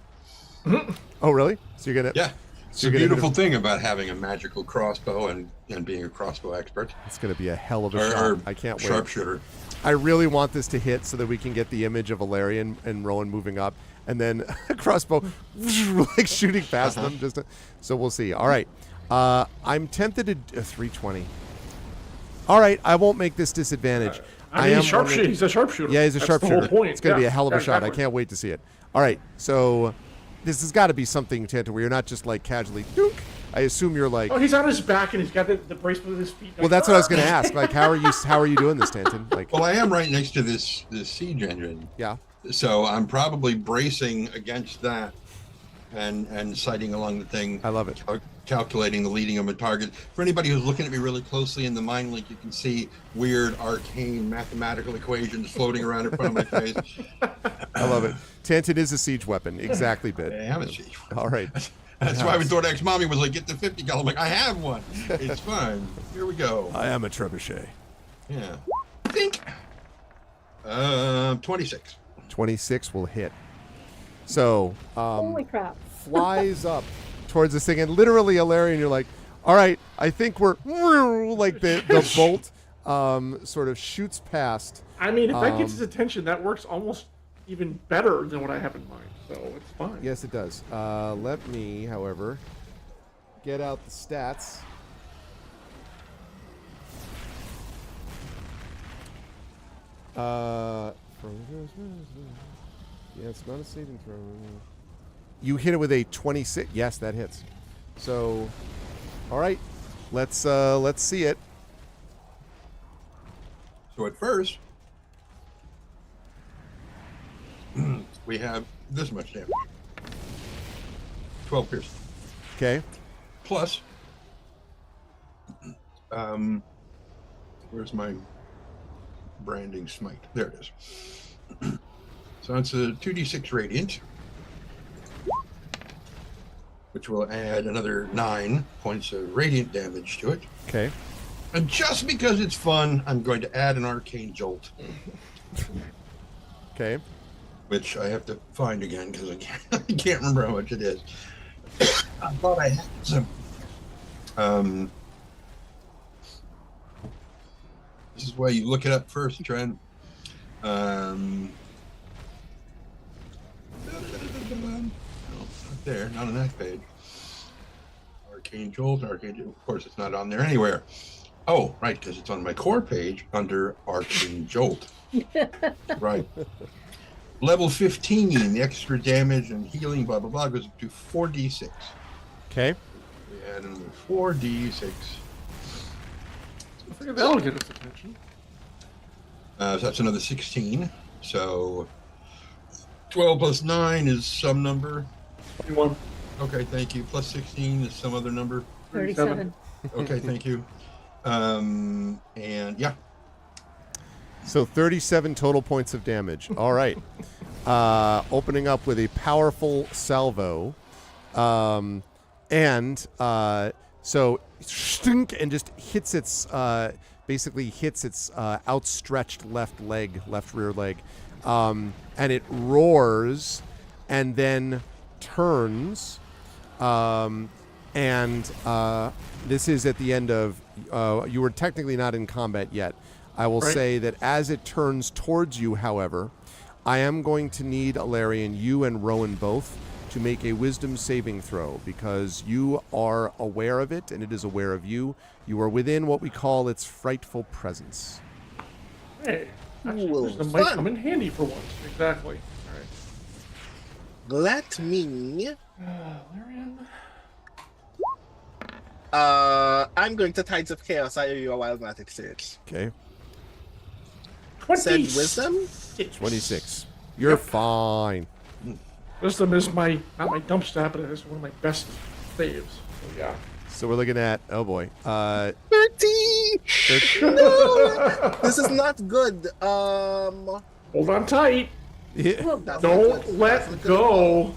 Oh, really? So you're gonna? Yeah. It's a beautiful thing about having a magical crossbow and being a crossbow expert. It's gonna be a hell of a shot. I can't wait. Sharpshooter. I really want this to hit so that we can get the image of Alarian and Rowan moving up, and then a crossbow like shooting past them. So we'll see. All right. I'm tempted to 320. All right, I won't make this disadvantage. He's a sharpshooter. Yeah, he's a sharpshooter. The whole point. It's going to be a hell of a shot. Exactly. I can't wait to see it. All right, so this has got to be something, Tanto, where you're not just like casually, dunk. I assume you're like. Oh, he's on his back and he's got the bracelet at his feet. Well, that's what I was going to ask. Like, how are you doing this, Tanton? Like, well, I am right next to this siege engine. Yeah. So I'm probably bracing against that and sighting along the thing. I love it. Calculating the leading of a target. For anybody who's looking at me really closely in the mind link, you can see weird arcane mathematical equations floating around in front of my face. I love it. Tanton is a siege weapon. Exactly, Bit. I am a siege weapon. All right. That's why when Dordax Mommy was like, get the 50 cal, I'm like, I have one. It's fine. Here we go. I am a trebuchet. Yeah. Think. 26. 26 will hit. So, Holy crap. flies up towards this thing, and literally, Alarian, you're like, all right, I think we're like the bolt sort of shoots past. I mean, if that gets his attention, that works almost even better than what I have in mind. So it's fine. Yes, it does. Let me, however, get out the stats. Yeah, it's not a saving throw. You hit it with a 26. Yes, that hits. So, all right, let's see it. So at first, we have this much damage. 12 piercing. Okay. Plus, where's my branding smite? There it is. So it's a 2d6 radiant, which will add another 9 points of radiant damage to it. Okay. And just because it's fun, I'm going to add an arcane jolt. Okay. Which I have to find again because I can't remember how much it is. I thought I had some. This is why you look it up first, Trent. No, not there, not on that page. Arcane Jolt, of course it's not on there anywhere. Oh, right, because it's on my core page under Arcane Jolt. Right. Level 15, the extra damage and healing, blah, blah, blah, goes up to 4d6. Okay. We add another 4d6. I figure that'll get his attention. So that's another 16. So 12 plus 9 is some number. 21. Okay, thank you. Plus 16 is some other number. 37. Okay, thank you. And yeah. So 37 total points of damage. All right. Opening up with a powerful salvo. So stink, and just hits its basically hits its outstretched left rear leg. And it roars and then turns. This is at the end of you were technically not in combat yet. I will say that as it turns towards you, however, I am going to need, Alarian, you and Rowan both, to make a wisdom saving throw, because you are aware of it and it is aware of you. You are within what we call its frightful presence. Hey, wisdom might come in handy for once. Exactly. All right. Let me. Alarian. I'm going to Tides of Chaos. I owe you a wild magic search. Okay. Said wisdom? 26. You're fine. Wisdom is not my dump stat, but it is one of my best saves. So, yeah. So we're looking at, oh boy. 30! No! This is not good. Hold on tight. Yeah. That's not Don't good. let That's not good at go.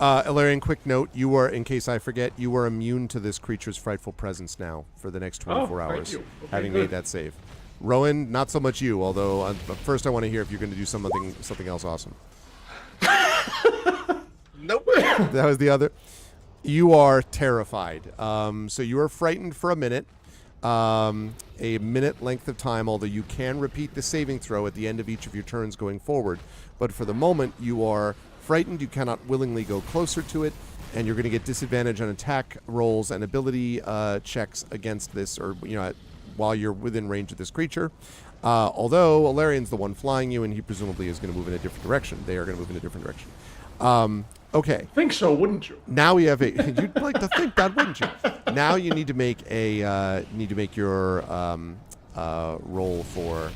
Ilarion, quick note. You are, in case I forget, you are immune to this creature's frightful presence now for the next 24 thank hours, you. Okay, having good. made that save. Rowan, not so much you, although first I want to hear if you're going to do something else awesome. Nope. That was the other. You are terrified. So you are frightened for a minute. A minute length of time, although you can repeat the saving throw at the end of each of your turns going forward. But for the moment, you are frightened. You cannot willingly go closer to it, and you're going to get disadvantage on attack rolls and ability checks against this, or while you're within range of this creature. Although Alarion's the one flying you, and he presumably is going to move in a different direction. They are going to move in a different direction. Okay. Think so, wouldn't you? Now we have a. You'd like to think that, wouldn't you? Now you need to make your roll for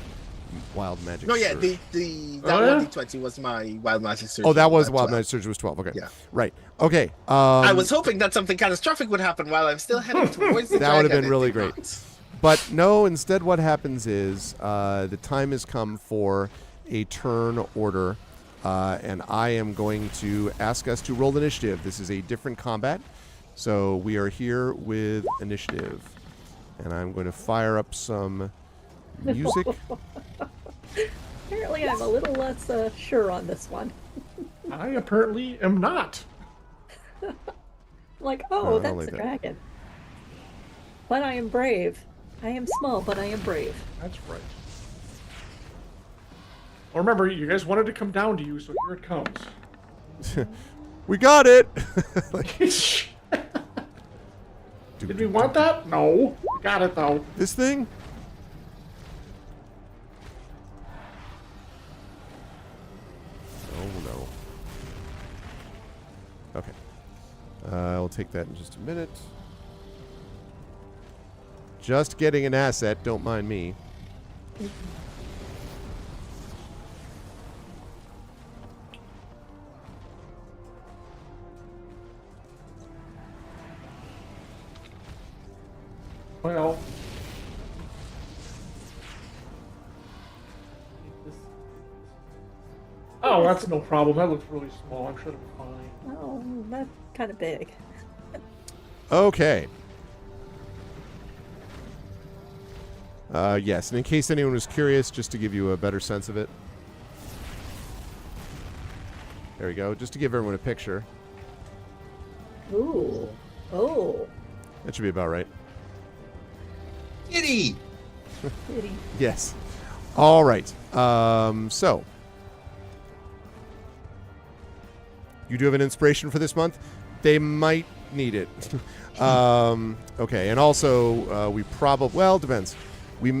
wild magic. No, yeah, surge. that 1d20 was my wild magic surge. Oh, that was wild 12. magic surge was 12. Okay. Yeah. Right. Okay. I was hoping that something catastrophic would happen while I'm still heading towards the That would have dragon. been really It did great. not. But no, instead what happens is the time has come for a turn order, and I am going to ask us to roll initiative. This is a different combat, so we are here with initiative. And I'm going to fire up some music. Apparently, I'm a little less sure on this one. I apparently am not. Like, I'll oh, that's leave a that. dragon. But I am brave. I am small, but I am brave. That's right. Well, remember, you guys wanted to come down to you, so here it comes. We got it! Did we want that? No. We got it, though. This thing? Oh, no. Okay. I'll take that in just a minute. Just getting an asset, don't mind me. Well. Oh, that's no problem. That looks really small. I'm sure it'll be fine. Oh, that's kind of big. Okay. Yes, and in case anyone was curious, just to give you a better sense of it. There we go, just to give everyone a picture. Ooh. Oh. That should be about right. Kitty! Kitty. Yes. All right. So. You do have an inspiration for this month? They might need it. Okay, and also, we probably... Well, depends.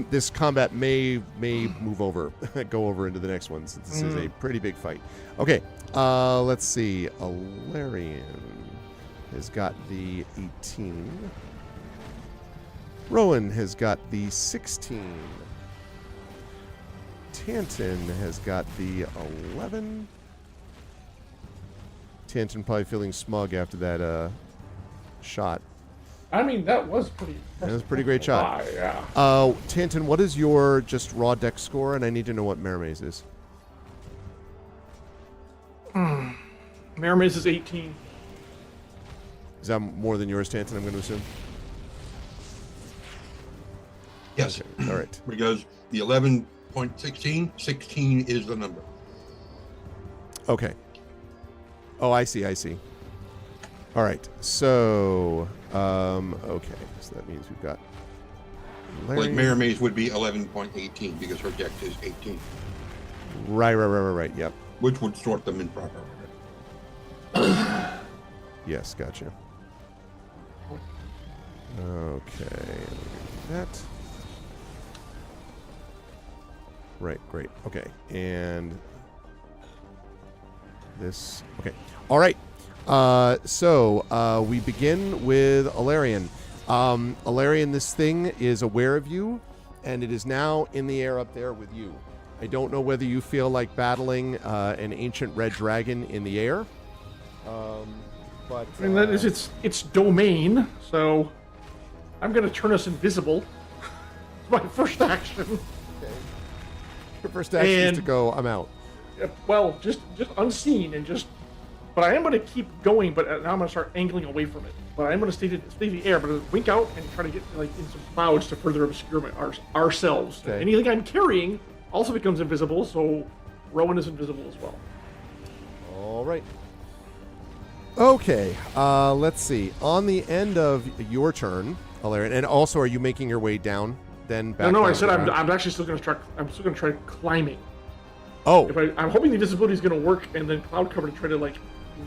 This combat may move over, go over into the next one, since this is a pretty big fight. Okay, let's see. Alarion has got the 18. Rowan has got the 16. Tanton has got the 11. Tanton probably feeling smug after that shot. I mean, that was pretty. That was a pretty great shot. Yeah. Tanton, what is your just raw deck score? And I need to know what Mermaze is. Mermaze is 18. Is that more than yours, Tanton, I'm going to assume? Yes, Okay, all right. because the 11.16, 16 is the number. Okay. Oh, I see. All right. So, okay. So that means we've got Like Larry. Mary Mays would be 11.18 because her deck is 18, Right. Yep. which would sort them in proper order. Yes, gotcha. Okay. That. Right, great. Okay. And this. Okay. All right. So we begin with Alarion. Alarion, this thing is aware of you, and it is now in the air up there with you. I don't know whether you feel like battling an ancient red dragon in the air. But I mean, that is its domain, so I'm going to turn us invisible. My first action. your first action is to And- go, I'm out. Well, just unseen and just But I am going to keep going, but now I'm going to start angling away from it. But I'm going to stay in the air, but I'll wink out and try to get like in some clouds to further obscure ourselves. Okay. Anything I'm carrying also becomes invisible, so Rowan is invisible as well. All right. Okay, let's see. On the end of your turn, Alarian, and also, are you making your way down? Then back No, down I to said the I'm ground? actually still going to try. I'm still going to try climbing. Oh, I'm hoping the invisibility is going to work, and then cloud cover to try to like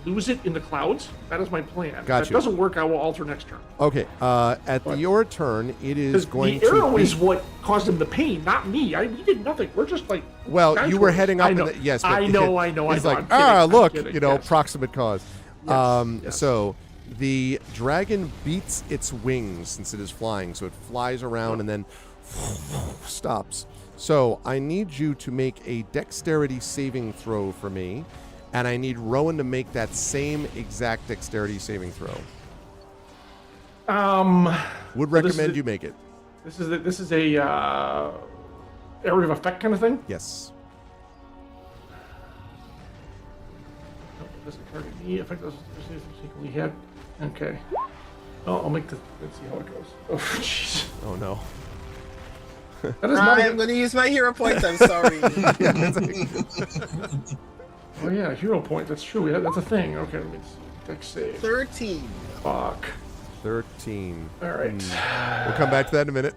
lose it in the clouds. That is my plan. Got If you. that doesn't work, I will alter next turn. okay. At your turn, it is Because going the arrow to be... is what caused him the pain, not me. We did nothing. We're just like. Well, guys you were were- heading up. I know. Yes, but I know. He's I'm like, kidding, I'm look, kidding, you know, yes. proximate cause. Yes. So the dragon beats its wings since it is flying, so it flies around and then stops. So I need you to make a dexterity saving throw for me, and I need Rowan to make that same exact dexterity saving throw. Would recommend you make it. This is a area of effect kind of thing. Yes. No, it doesn't target me. Effect doesn't equally hit. Okay. Oh, I'll make the. Let's see how it goes. Oh, jeez. Oh no. That is not. I'm going to use my hero point. I'm sorry. Oh yeah, hero point. That's true. Yeah, that's a thing. Okay, let me see. Dex save. 13. Fuck. 13. All right. We'll come back to that in a minute.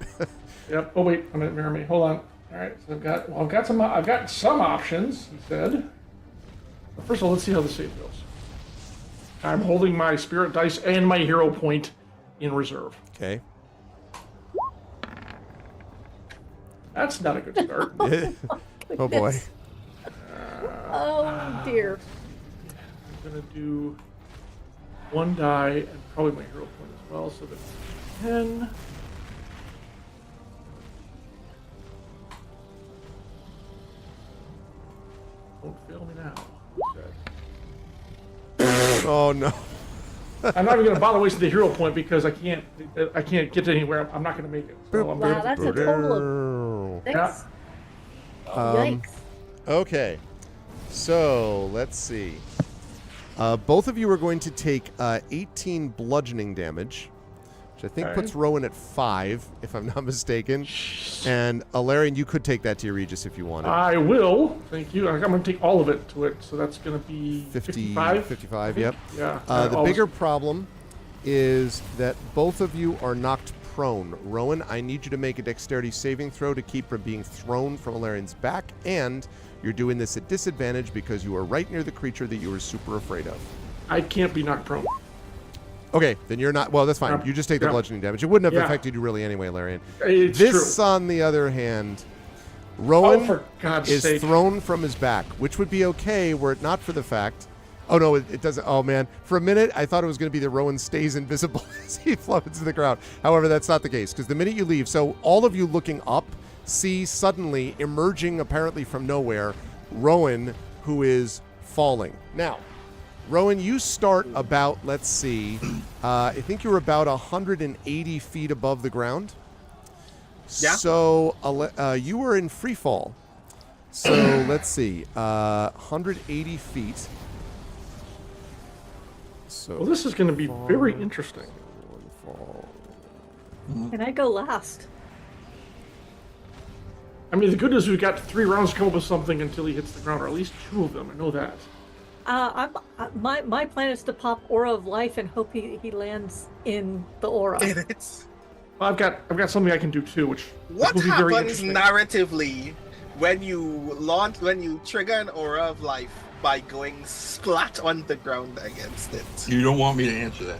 Yep. Oh wait, a minute, mirror me. Hold on. All right. So I've got some options. He said. But first of all, let's see how the save goes. I'm holding my spirit dice and my hero point in reserve. Okay. That's not a good start. Oh boy. Oh dear. I'm gonna do one die and probably my hero point as well, so that's 10. Don't fail me now. Oh no. I'm not even gonna bother wasting the hero point because I can't get anywhere. I'm not gonna make it. So I'm Wow, gonna, that's a total of 6. Yeah. Yikes. Okay. So let's see. Both of you are going to take 18 bludgeoning damage, which I think Okay. puts Rowan at 5, if I'm not mistaken. And Alarian, you could take that to your Regis if you wanted. I will. Thank you. I'm gonna take all of it to it, so that's gonna be 55. 55, yep. Yeah. The bigger problem is that both of you are knocked prone. Rowan, I need you to make a dexterity saving throw to keep from being thrown from Alarian's back, and you're doing this at disadvantage because you are right near the creature that you were super afraid of. I can't be knocked prone. Okay, then you're not... Well, that's fine. Yeah. You just take the Yeah. bludgeoning damage. It wouldn't have Yeah. affected you really anyway, Larian. It's This, true. on the other hand, Oh, Rowan for God's is sake. thrown from his back, which would be okay were it not for the fact... Oh, no, it doesn't... Oh, man. For a minute, I thought it was going to be that Rowan stays invisible as he plummets to the ground. However, that's not the case, because the minute you leave... So all of you looking up see suddenly, emerging apparently from nowhere, Rowan, who is falling. Now... Rowan, you start about, let's see, I think you're about 180 feet above the ground. Yeah. So you were in free fall. So let's see, 180 feet. So Well, this is going to be very interesting. fall. Can I go last? I mean, the good news is we've got 3 rounds to come up with something until he hits the ground, or at least 2 of them. I know that. My plan is to pop Aura of Life and hope he lands in the aura. It's Well, I've got something I can do too, which what will be very happens interesting. narratively when you trigger an aura of life by going splat on the ground against it. You don't want me to answer that.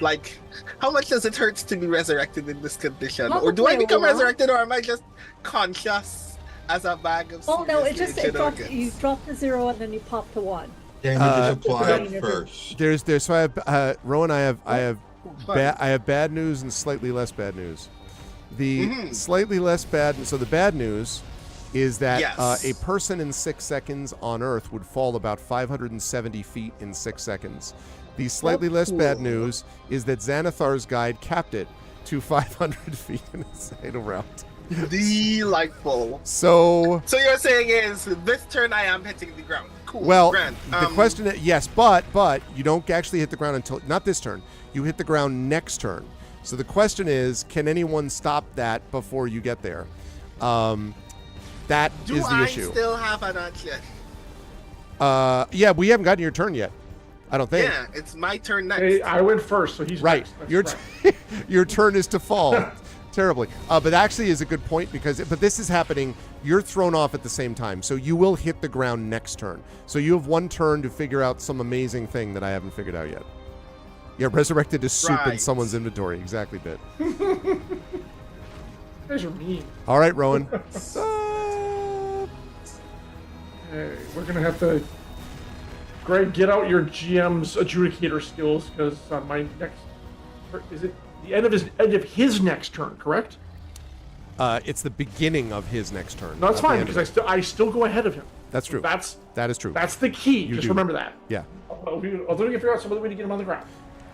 Like, how much does it hurt to be resurrected in this condition? Probably Or do I a become lot. resurrected, or am I just conscious as a bag of Oh no, it just seriously dropped. organs? You drop to 0 and then you pop to 1. Damage is applied Just- first. There's so I have Rowan. I have Fine. I have bad news and slightly less bad news. The Mhm. slightly less bad. So the bad news is that Yes. a person in 6 seconds on Earth would fall about 570 feet in 6 seconds. The slightly less bad cool. news is that Xanathar's guide capped it to 500 feet in its fatal round. Delightful. So So you're saying is this turn I am hitting the ground. cool. Well, Grand. the question is, yes, but you don't actually hit the ground until, not this turn. You hit the ground next turn. So the question is, can anyone stop that before you get there? That Do is the I issue. still have an action? Yeah, we haven't gotten your turn yet. I don't think. Yeah, it's my turn next. Hey, I went first, so he's Right. next. That's Your right. your turn is to fall terribly. But actually is a good point but this is happening. You're thrown off at the same time, so you will hit the ground next turn. So you have one turn to figure out some amazing thing that I haven't figured out yet. Yeah, resurrected is soup in Right. someone's inventory. Exactly, Bit. You guys are mean. All right, Rowan. Hey, we're gonna have to. Greg, get out your GM's adjudicator skills because on my next, is it the end of his next turn? Correct? It's the beginning of his next turn. No, that's not the fine end of because it. I still go ahead of him. That's true. That is true. That's the key. You Just do. remember that. Yeah. Although we can figure out some other way to get him on the ground.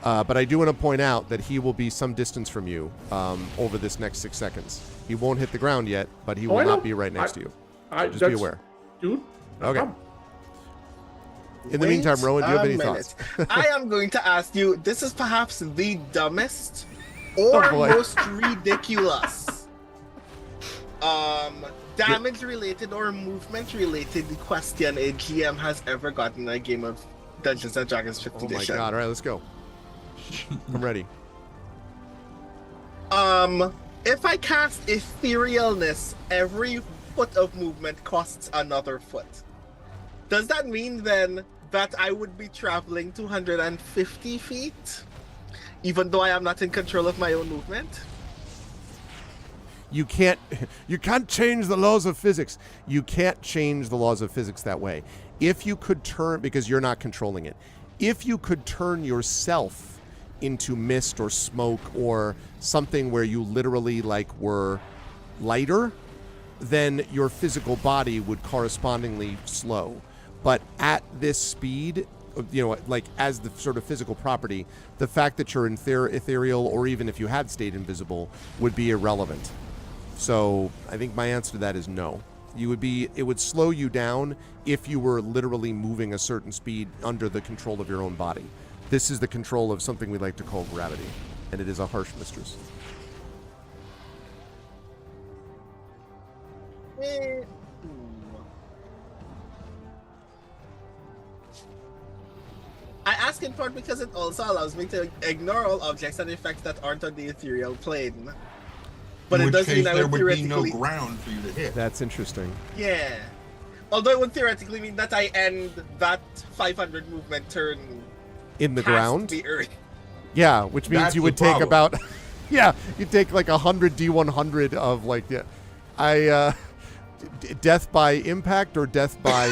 But I do want to point out that he will be some distance from you over this next 6 seconds. He won't hit the ground yet, but he will I know. not be right next to you. Just be that's- aware. Dude. no Okay. problem. In the meantime, Rowan, do you have a any minute. thoughts? I am going to ask you, this is perhaps the dumbest or Oh, boy. most ridiculous damage related or movement related question a GM has ever gotten in a game of Dungeons and Dragons 5th Oh my edition. god! All right, let's go. I'm ready. If I cast Etherealness, every foot of movement costs another foot. Does that mean then that I would be traveling 250 feet? Even though I am not in control of my own movement? You can't change the laws of physics. You can't change the laws of physics that way. If you could turn, because you're not controlling it, if you could turn yourself into mist or smoke or something where you literally were lighter, then your physical body would correspondingly slow. But at this speed, as the sort of physical property, the fact that you're ethereal, or even if you had stayed invisible, would be irrelevant. So I think my answer to that is no. It would slow you down if you were literally moving a certain speed under the control of your own body. This is the control of something we like to call gravity, and it is a harsh mistress. I ask in part because it also allows me to ignore all objects and effects that aren't on the ethereal plane. But In it which does case mean I there would would be no theoretically... ground for you to hit. That's interesting. Yeah. Although it would theoretically mean that I end that 500 movement turn In the past ground? the earth. Yeah, which means That's you the would take problem. about... Yeah, you'd take 100 D100 of death by impact or death by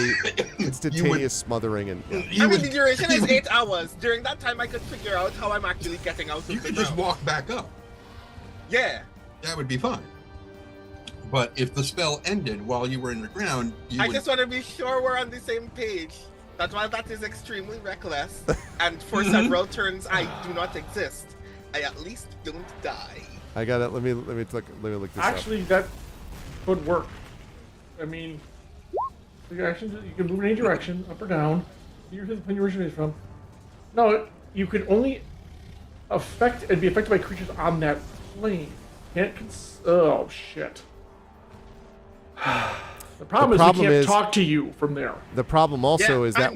instantaneous smothering. And yeah. The duration is 8 hours. During that time, I could figure out how I'm actually getting out of You the could just ground. walk back up. Yeah. That would be fine. But if the spell ended while you were in the ground, you I would... just want to be sure we're on the same page. That while that is extremely reckless, and for several turns I do not exist, I at least don't die. I got it. Let me look this up. Actually, that could work. I mean, the actions you can move in any direction, up or down. Here's the plane you originated from. No, you could only be affected by creatures on that plane. Oh shit. The problem is we can't talk to you from there. The problem also Yeah, is that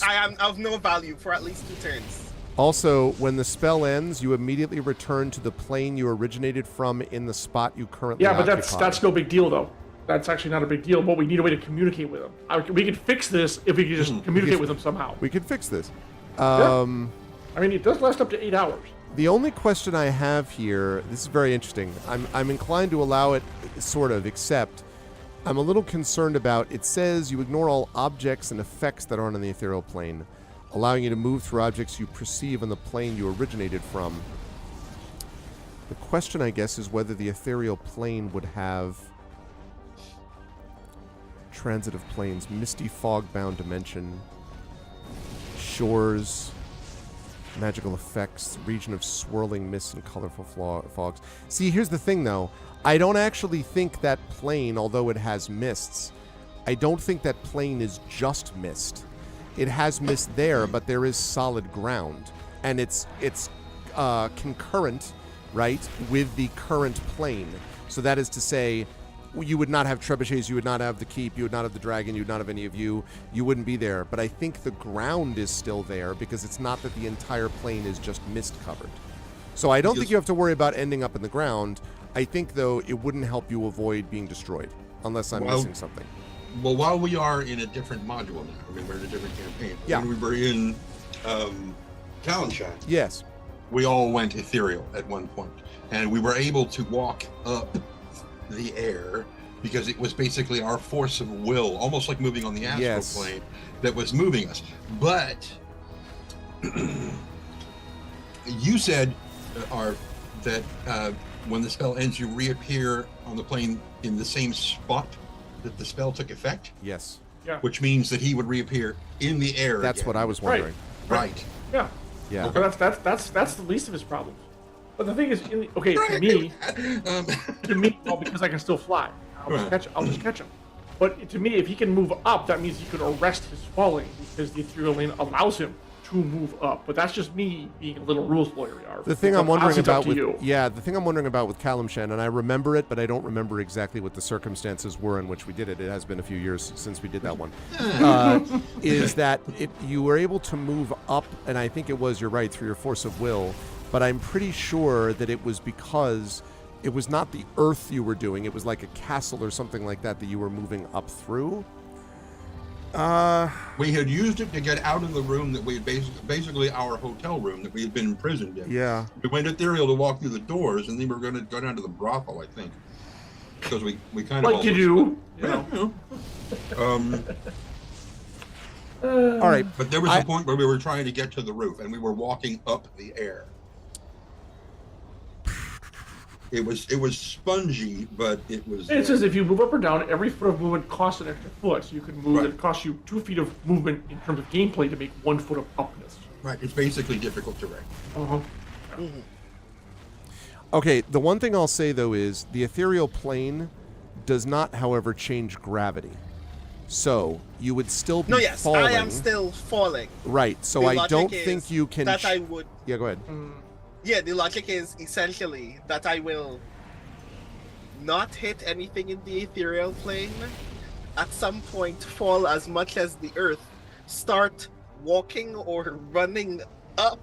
I am of no value for at least 2 turns. Also, when the spell ends, you immediately return to the plane you originated from in the spot you currently Yeah, but occupy. that's no big deal though. That's actually not a big deal, but we need a way to communicate with them. We could fix this if we could just communicate with them somehow. We could fix this. I mean, it does last up to 8 hours. The only question I have here, this is very interesting. I'm inclined to allow it, sort of, except I'm a little concerned about, it says you ignore all objects and effects that aren't on the ethereal plane, allowing you to move through objects you perceive on the plane you originated from. The question, I guess, is whether the ethereal plane would have transitive planes, misty fog-bound dimension, shores, magical effects, region of swirling mists and colorful fogs. See, here's the thing, though. I don't actually think that plane, although it has mists, I don't think that plane is just mist. it has missed there, but there is solid ground, and it's concurrent, right, with the current plane. So that is to say, you would not have trebuchets, you would not have the keep, you would not have the dragon, you would not have any of you wouldn't be there. But I think the ground is still there because it's not that the entire plane is just mist covered. So I don't think you have to worry about ending up in the ground. I think, though, it wouldn't help you avoid being destroyed, unless I'm missing something. Well, while we are in a different module now, I mean, we're in a different campaign. Yeah. When we were in Kalimshan, Yes. we all went ethereal at one point, and we were able to walk up the air because it was basically our force of will, almost like moving on the astral plane, that was moving us. But you said, that when the spell ends, you reappear on the plane in the same spot that the spell took effect. Yes. Yeah. Which means that he would reappear in the air. That's again. what I was wondering. Right. Yeah. Yeah. Okay. But that's the least of his problems. But the thing is, to me, well, because I can still fly, I'll just catch him. But to me, if he can move up, that means he could arrest his falling because the ethereal lane allows him to move up. But that's just me being a little rules lawyer. The thing I'm wondering about with Kalimshan, and I remember it, but I don't remember exactly what the circumstances were in which we did it. It has been a few years since we did that one. Is that you were able to move up, and I think it was, you're right, through your force of will. But I'm pretty sure that it was because it was not the earth you were doing. It was like a castle or something like that you were moving up through. We had used it to get out of the room that we had basically our hotel room that we had been imprisoned in. Yeah. We went ethereal to walk through the doors, and then we were going to go down to the brothel, I think, because we kind of like you do. All right. But there was a point where we were trying to get to the roof, and we were walking up the air. It was spongy, but it was. It says if you move up or down, every foot of movement costs an extra foot. So you can move. Right. It costs you 2 feet of movement in terms of gameplay to make 1 foot of upness. Right. It's basically difficult terrain. Uh-huh. Mm-hmm. Okay. The one thing I'll say though is the ethereal plane does not, however, change gravity. So you would still be falling. I am still falling. Right. So I don't think you can. That I would. Yeah. Go ahead. Yeah, the logic is essentially that I will not hit anything in the ethereal plane, at some point fall as much as the earth, start walking or running up,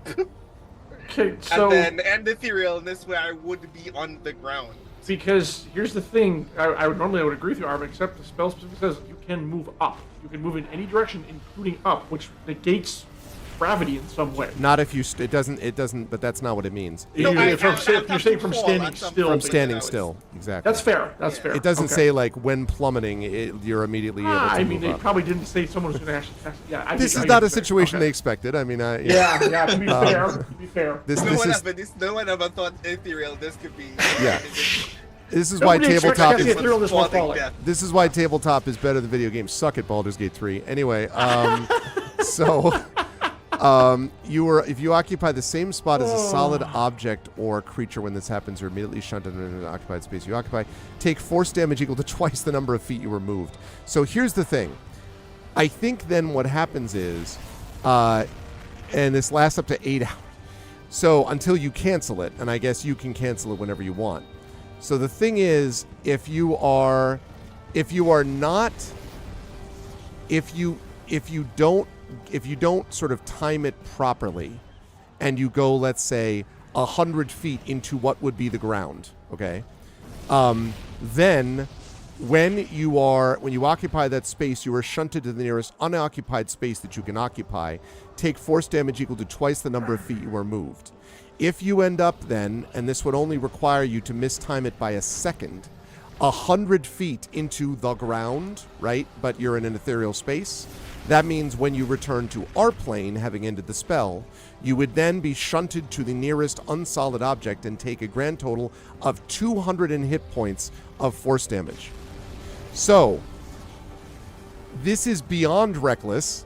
okay, so, and then end etherealness where I would be on the ground. Because here's the thing, I would agree with you, Arvin, except the spell specifically says you can move up. You can move in any direction, including up, which negates gravity in some way. Not if you it doesn't, but that's not what it means. You're saying from standing still. From standing still, exactly. That's fair. That's fair. It doesn't say like when plummeting, you're immediately able to I mean, move they up. probably didn't say someone was going to actually test. Yeah, this is not a situation they expected. I mean, yeah. To be fair. No one ever thought ethereal. This could be. Yeah. This is why tabletop is. This is why tabletop is better than video games. Suck it, Baldur's Gate 3. Anyway, so. If you occupy the same spot as a solid object or creature when this happens, you're immediately shunted into an occupied space you occupy. Take force damage equal to twice the number of feet you were moved. So here's the thing. I think then what happens is, and this lasts up to 8 hours. So until you cancel it, and I guess you can cancel it whenever you want. So the thing is, if you don't sort of time it properly, and you go, let's say, 100 feet into what would be the ground, okay? Then, when you occupy that space, you are shunted to the nearest unoccupied space that you can occupy. Take force damage equal to twice the number of feet you are moved. If you end up then, and this would only require you to mistime it by a second, 100 feet into the ground, right? But you're in an ethereal space. That means when you return to our plane, having ended the spell, you would then be shunted to the nearest unsolid object and take a grand total of 200 hit points of force damage. So, this is beyond reckless.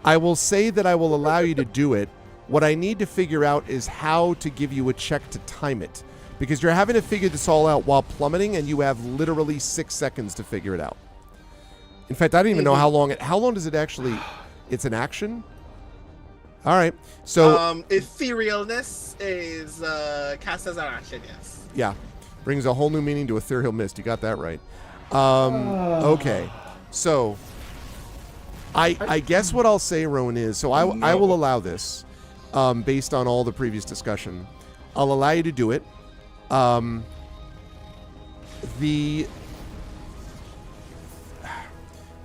I will say that I will allow you to do it. What I need to figure out is how to give you a check to time it. Because you're having to figure this all out while plummeting, and you have literally 6 seconds to figure it out. In fact, I don't even know how long does it actually It's an action? All right. So Etherealness is cast as an action, yes. yeah, brings a whole new meaning to ethereal mist. You got that right. Okay. So I guess what I'll say, Rowan, is I will allow this based on all the previous discussion. I'll allow you to do it. The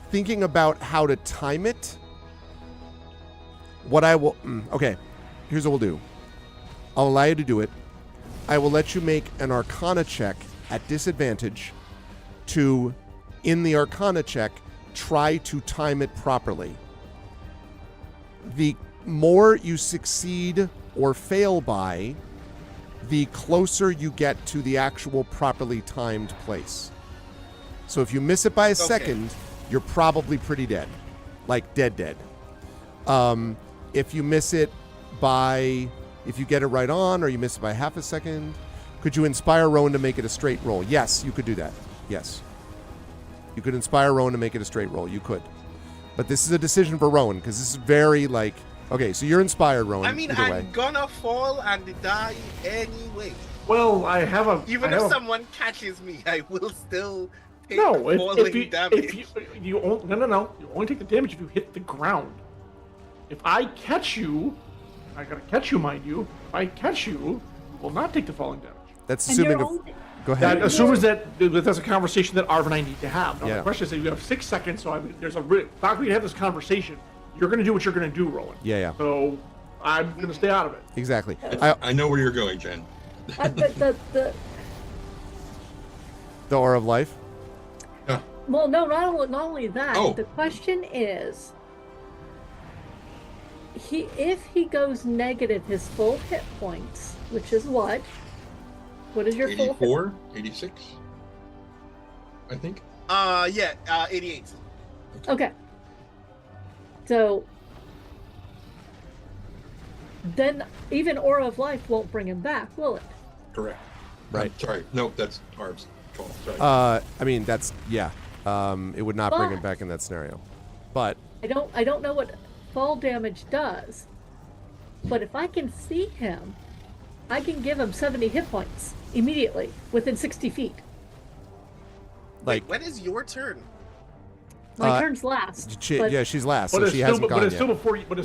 thinking about how to time it, what I will... okay, here's what we'll do. I'll allow you to do it. I will let you make an Arcana check at disadvantage to, in the Arcana check, try to time it properly. The more you succeed or fail by, the closer you get to the actual properly timed place. So if you miss it by a second, you're probably pretty dead. Like dead. If you miss it by, if you get it right on, or you miss it by half a second, could you inspire Rowan to make it a straight roll? Yes, you could do that. Yes. You could inspire Rowan to make it a straight roll. You could. But this is a decision for Rowan, because this is very, like... Okay, so you're inspired, Rowan. I mean, I'm gonna fall and die anyway. Well, I have a... Even if someone catches me, I will still take no, falling damage. If you no. You only take the damage if you hit the ground. If I catch you, I gotta catch you, mind you. If I catch you, you will not take the falling damage. That's assuming... Go ahead. That assumes that there's a conversation that Arv and I need to have. Now, the question is that you have 6 seconds, so there's a... Back when you have this conversation, you're going to do what you're going to do, Rowan. Yeah. So I'm going to stay out of it. Exactly. I know where you're going, Jen. The Aura of Life? Yeah. Well, no, not only that. Oh. The question is, if he goes negative his full hit points, which is what? What is your 84, full hit? 86, I think. 88. Okay. So then even Aura of Life won't bring him back, will it? Correct. Right. Sorry. No, that's Arb's fault. Sorry. I mean, that's... Yeah. It would not bring him back in that scenario. But... I don't know what fall damage does, but if I can see him, I can give him 70 hit points immediately within 60 feet. Like, wait, when is your turn? My turn's last. She's last, so she hasn't gone yet.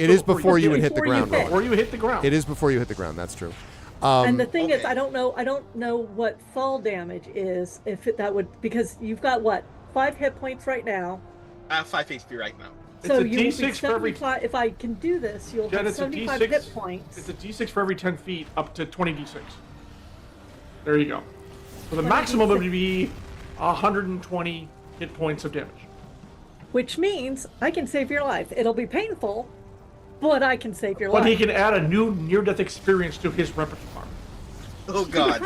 It is before you would hit the ground. Before you hit the ground. It is before you hit the ground. That's true. And the thing is, I don't know what fall damage is. That would, because you've got what, 5 hit points right now. I have 5 HP right now. So you will be 75. If I can do this, you'll have 75 hit points. It's a d6 for every 10 feet, up to 20 d6. There you go. So the maximum would be 120 hit points of damage. Which means I can save your life. It'll be painful, but I can save your life. But he can add a new near-death experience to his repertoire. Oh God.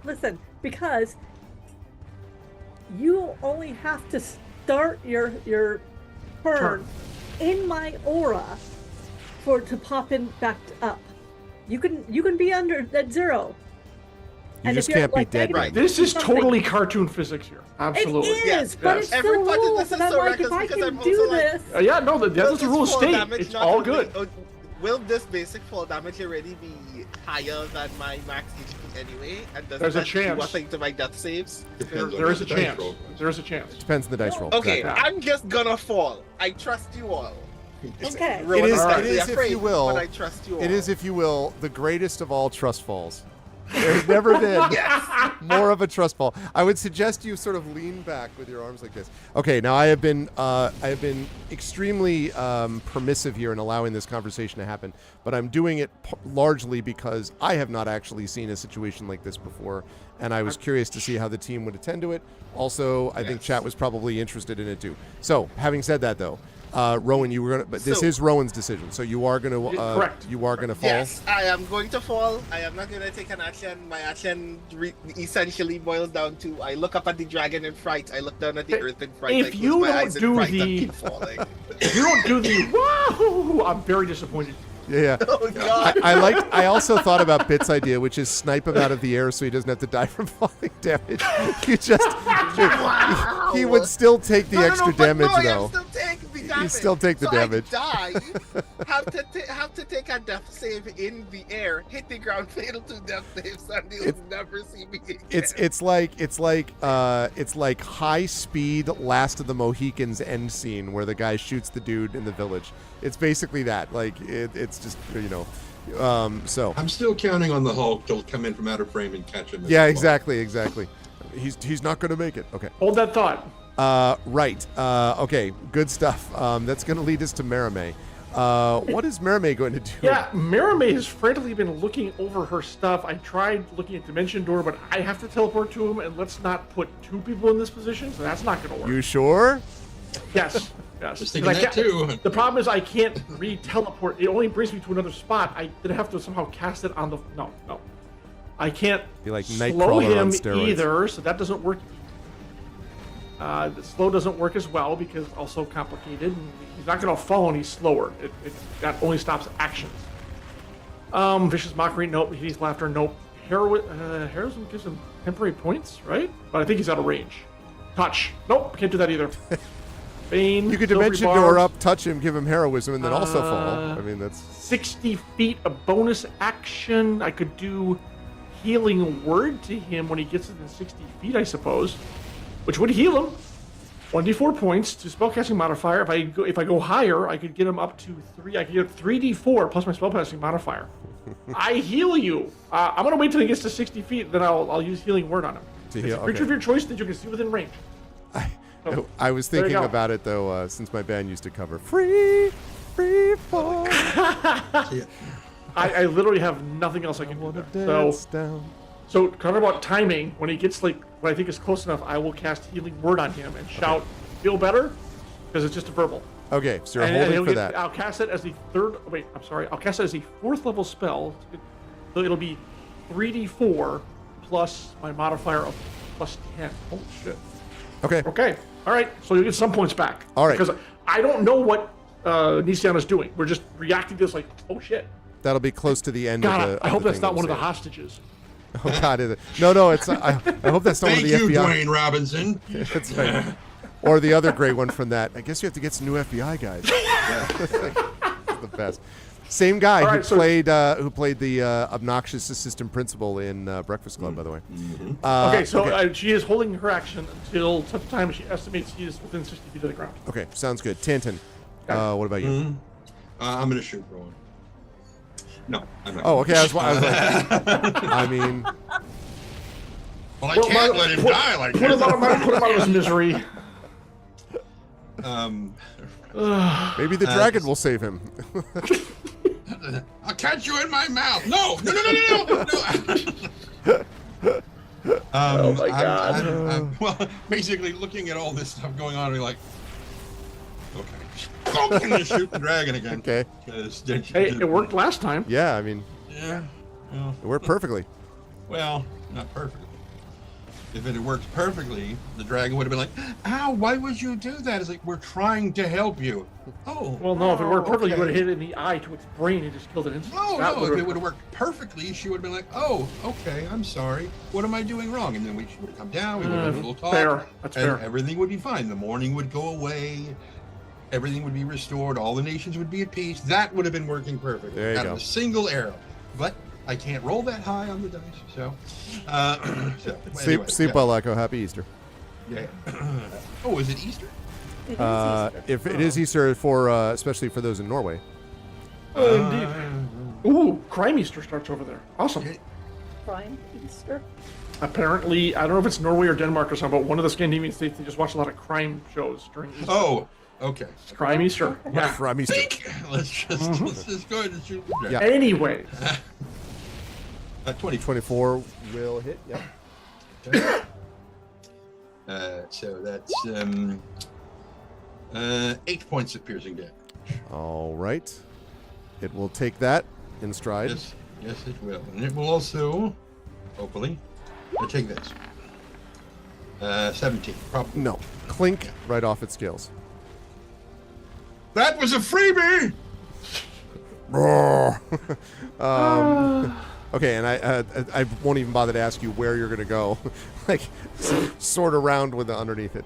Listen, because you only have to start your turn in my aura to pop in back up. You can be under at 0. You just can't be dead. Right. This is totally cartoon physics here. Absolutely. It is, but it's still rules. And I'm like, if I can do this... that's the rule of state. It's all good. Will this basic fall damage already be higher than my max HP anyway? And There's a chance. Nothing to my death saves? There is a chance. There is a chance. Depends on the dice roll. Okay, Exactly. I'm just gonna fall. I trust you all. Okay. It is, Right. if you will, But I trust you all. it is, if you will, the greatest of all trust falls. There's never been more of a trust fall. I would suggest you sort of lean back with your arms like this. Okay, now I have been extremely permissive here in allowing this conversation to happen, but I'm doing it largely because I have not actually seen a situation like this before, and I was curious to see how the team would attend to it. Also, I think chat was probably interested in it too. So, having said that, though, Rowan, you were gonna, but this is Rowan's decision, so you are gonna, correct. You are gonna fall. Yes, I am going to fall. I am not going to take an action. My action essentially boils down to I look up at the dragon in fright. I look down at the earth in fright. If you don't do if you don't do the wahoo, I'm very disappointed. Yeah. Oh God. I also thought about Bit's idea, which is snipe him out of the air so he doesn't have to die from falling damage. You just he would still take the extra damage though. I am still damage. still take the so damage. I die. have to take a death save in the air, hit the ground, fatal 2 death saves, and you'll never see me again. It's like high speed Last of the Mohicans end scene where the guy shoots the dude in the village. It's basically that. Like it's just so. I'm still counting on the Hulk to come in from out of frame and catch him. Yeah, exactly. He's not going to make it. Okay. Hold that thought. Right. Okay. Good stuff. That's going to lead us to Merime. What is Merime going to do? Yeah, Merime has frantically been looking over her stuff. I tried looking at Dimension Door, but I have to teleport to him, and let's not put 2 people in this position, so that's not going to work. You sure? Yes. Yes. Just thinking that too. The problem is I can't re-teleport. It only brings me to another spot. I did have to somehow cast it on the... No. I can't Be like slow Nightcrawler on him steroids. either, so that doesn't work. The slow doesn't work as well because also complicated. And he's not going to fall and he's slower. That only stops actions. Vicious Mockery, nope. Hideous Laughter, nope. Heroism gives him temporary points, right? But I think he's out of range. Touch, nope. Can't do that either. Bane, You could Silvery Dimension Barbs. Door up, touch him, give him heroism, and then also fall. I mean, that's 60 feet, a bonus action. I could do Healing Word to him when he gets within 60 feet, I suppose, which would heal him. 1d4 points to spellcasting modifier. If I go higher, I could get him up to 3. I could get 3d4 plus my spellcasting modifier. I heal you. I'm gonna wait till he gets to 60 feet, then I'll use Healing Word on him. To It's heal, a creature okay. of your choice that you can see within range. I was There you thinking go. about it though, since my band used to cover free fall. I literally have nothing else I can do Wanna there. dance down. So, kind of about timing, when he gets like what I think is close enough, I will cast Healing Word on him and shout, "Feel better," because it's just a verbal. Okay, so you're And holding he'll for get- that. I'll cast it as the third. Wait, I'm sorry. I'll cast it as a 4th level spell. So it'll be 3d4 plus my modifier of plus 10. Holy shit. Okay. Okay. All right. So you'll get some points back. All right. Because I don't know what Nisiana's doing. We're just reacting to this like, oh shit. That'll be close to the end of God, the. I hope that's thing not that one of the we'll say. hostages. Oh God, is it? No, it's not. I hope that's not Thank one of you, the FBI. Dwayne Robinson. That's right. Or the other great one from that. I guess you have to get some new FBI guys. It's the best. Same guy All who right, so- played the obnoxious assistant principal in Breakfast Club, by the way. Okay, so she is holding her action until such time as she estimates he is within 60 feet of the ground. Okay, sounds good. Tanton, what about you? I'm going to shoot Rowan. No, I'm not. Oh, okay. I was like, I mean, Well, I can't let him die like Put him this. out of his misery. maybe the dragon will save him. I'll catch you in my mouth. No. Oh my God. I'm, well, basically looking at all this stuff going on, and like, okay, I'm gonna shoot the dragon again. Okay. Hey, it worked last time. Yeah, I mean, Yeah. Well, it worked perfectly. well, not perfectly. If it had worked perfectly, the dragon would have been like, "Ow! Why would you do that?" It's like, we're trying to help you. Oh. Well, no, if it worked perfectly, you okay. would have hit it in the eye to its brain and just killed it instantly. That No, if would've- it would have worked perfectly, she would have been like, "Oh, okay, I'm sorry. What am I doing wrong?" And then she would have come down, we would have had a little talk, fair. That's and fair. everything would be fine. The mourning would go away, everything would be restored, all the nations would be at peace. That would have been working perfectly. There you out go. of a single arrow. But I can't roll that high on the dice, so. Anyway, Sleep yeah. well, Echo. Happy Easter. Yeah. Oh, is it Easter? It is Easter. If it is Easter for, especially for those in Norway. Indeed. Ooh, Crime Easter starts over there. Awesome. Prime Easter. Apparently, I don't know if it's Norway or Denmark or something, but one of the Scandinavian states, they just watch a lot of crime shows during Easter. Oh, okay. Crime Easter. Yeah. From Easter. Think. Let's just go ahead and shoot the dragon. Yeah. Anyways, 20. 24 will hit. Yep. So that's 8 points of piercing damage. All right. It will take that in stride. Yes, it will, and it will also, hopefully, take this. 17, probably. No. Clink right off its scales. That was a freebie. Okay, and I won't even bother to ask you where you're going to go. Like, sort around with the underneath it.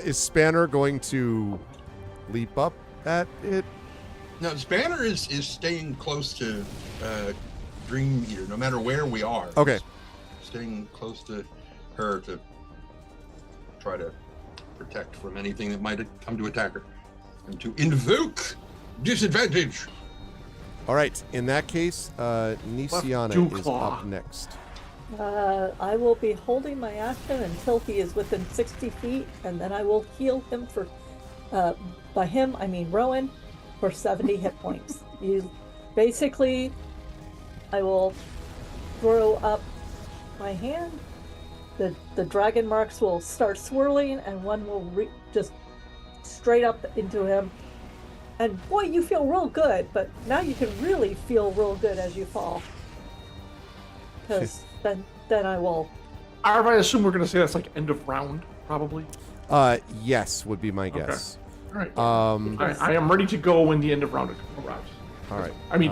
Is Spanner going to leap up at it? Now, Spanner is staying close to Dream Eater, no matter where we are. Okay. Staying close to her to try to protect from anything that might come to attack her. And to invoke disadvantage. All right. In that case, Nisiana is up next. I will be holding my action until he is within 60 feet, and then I will heal him for, by him, I mean Rowan, for 70 hit points. Basically, I will throw up my hand, the dragon marks will start swirling, and one will just straight up into him. And boy, you feel real good, but now you can really feel real good as you fall. Because then I will... I assume we're going to say that's like end of round, probably? Yes, would be my guess. Okay. All right. I am ready to go when the end of round arrives. All right. I mean,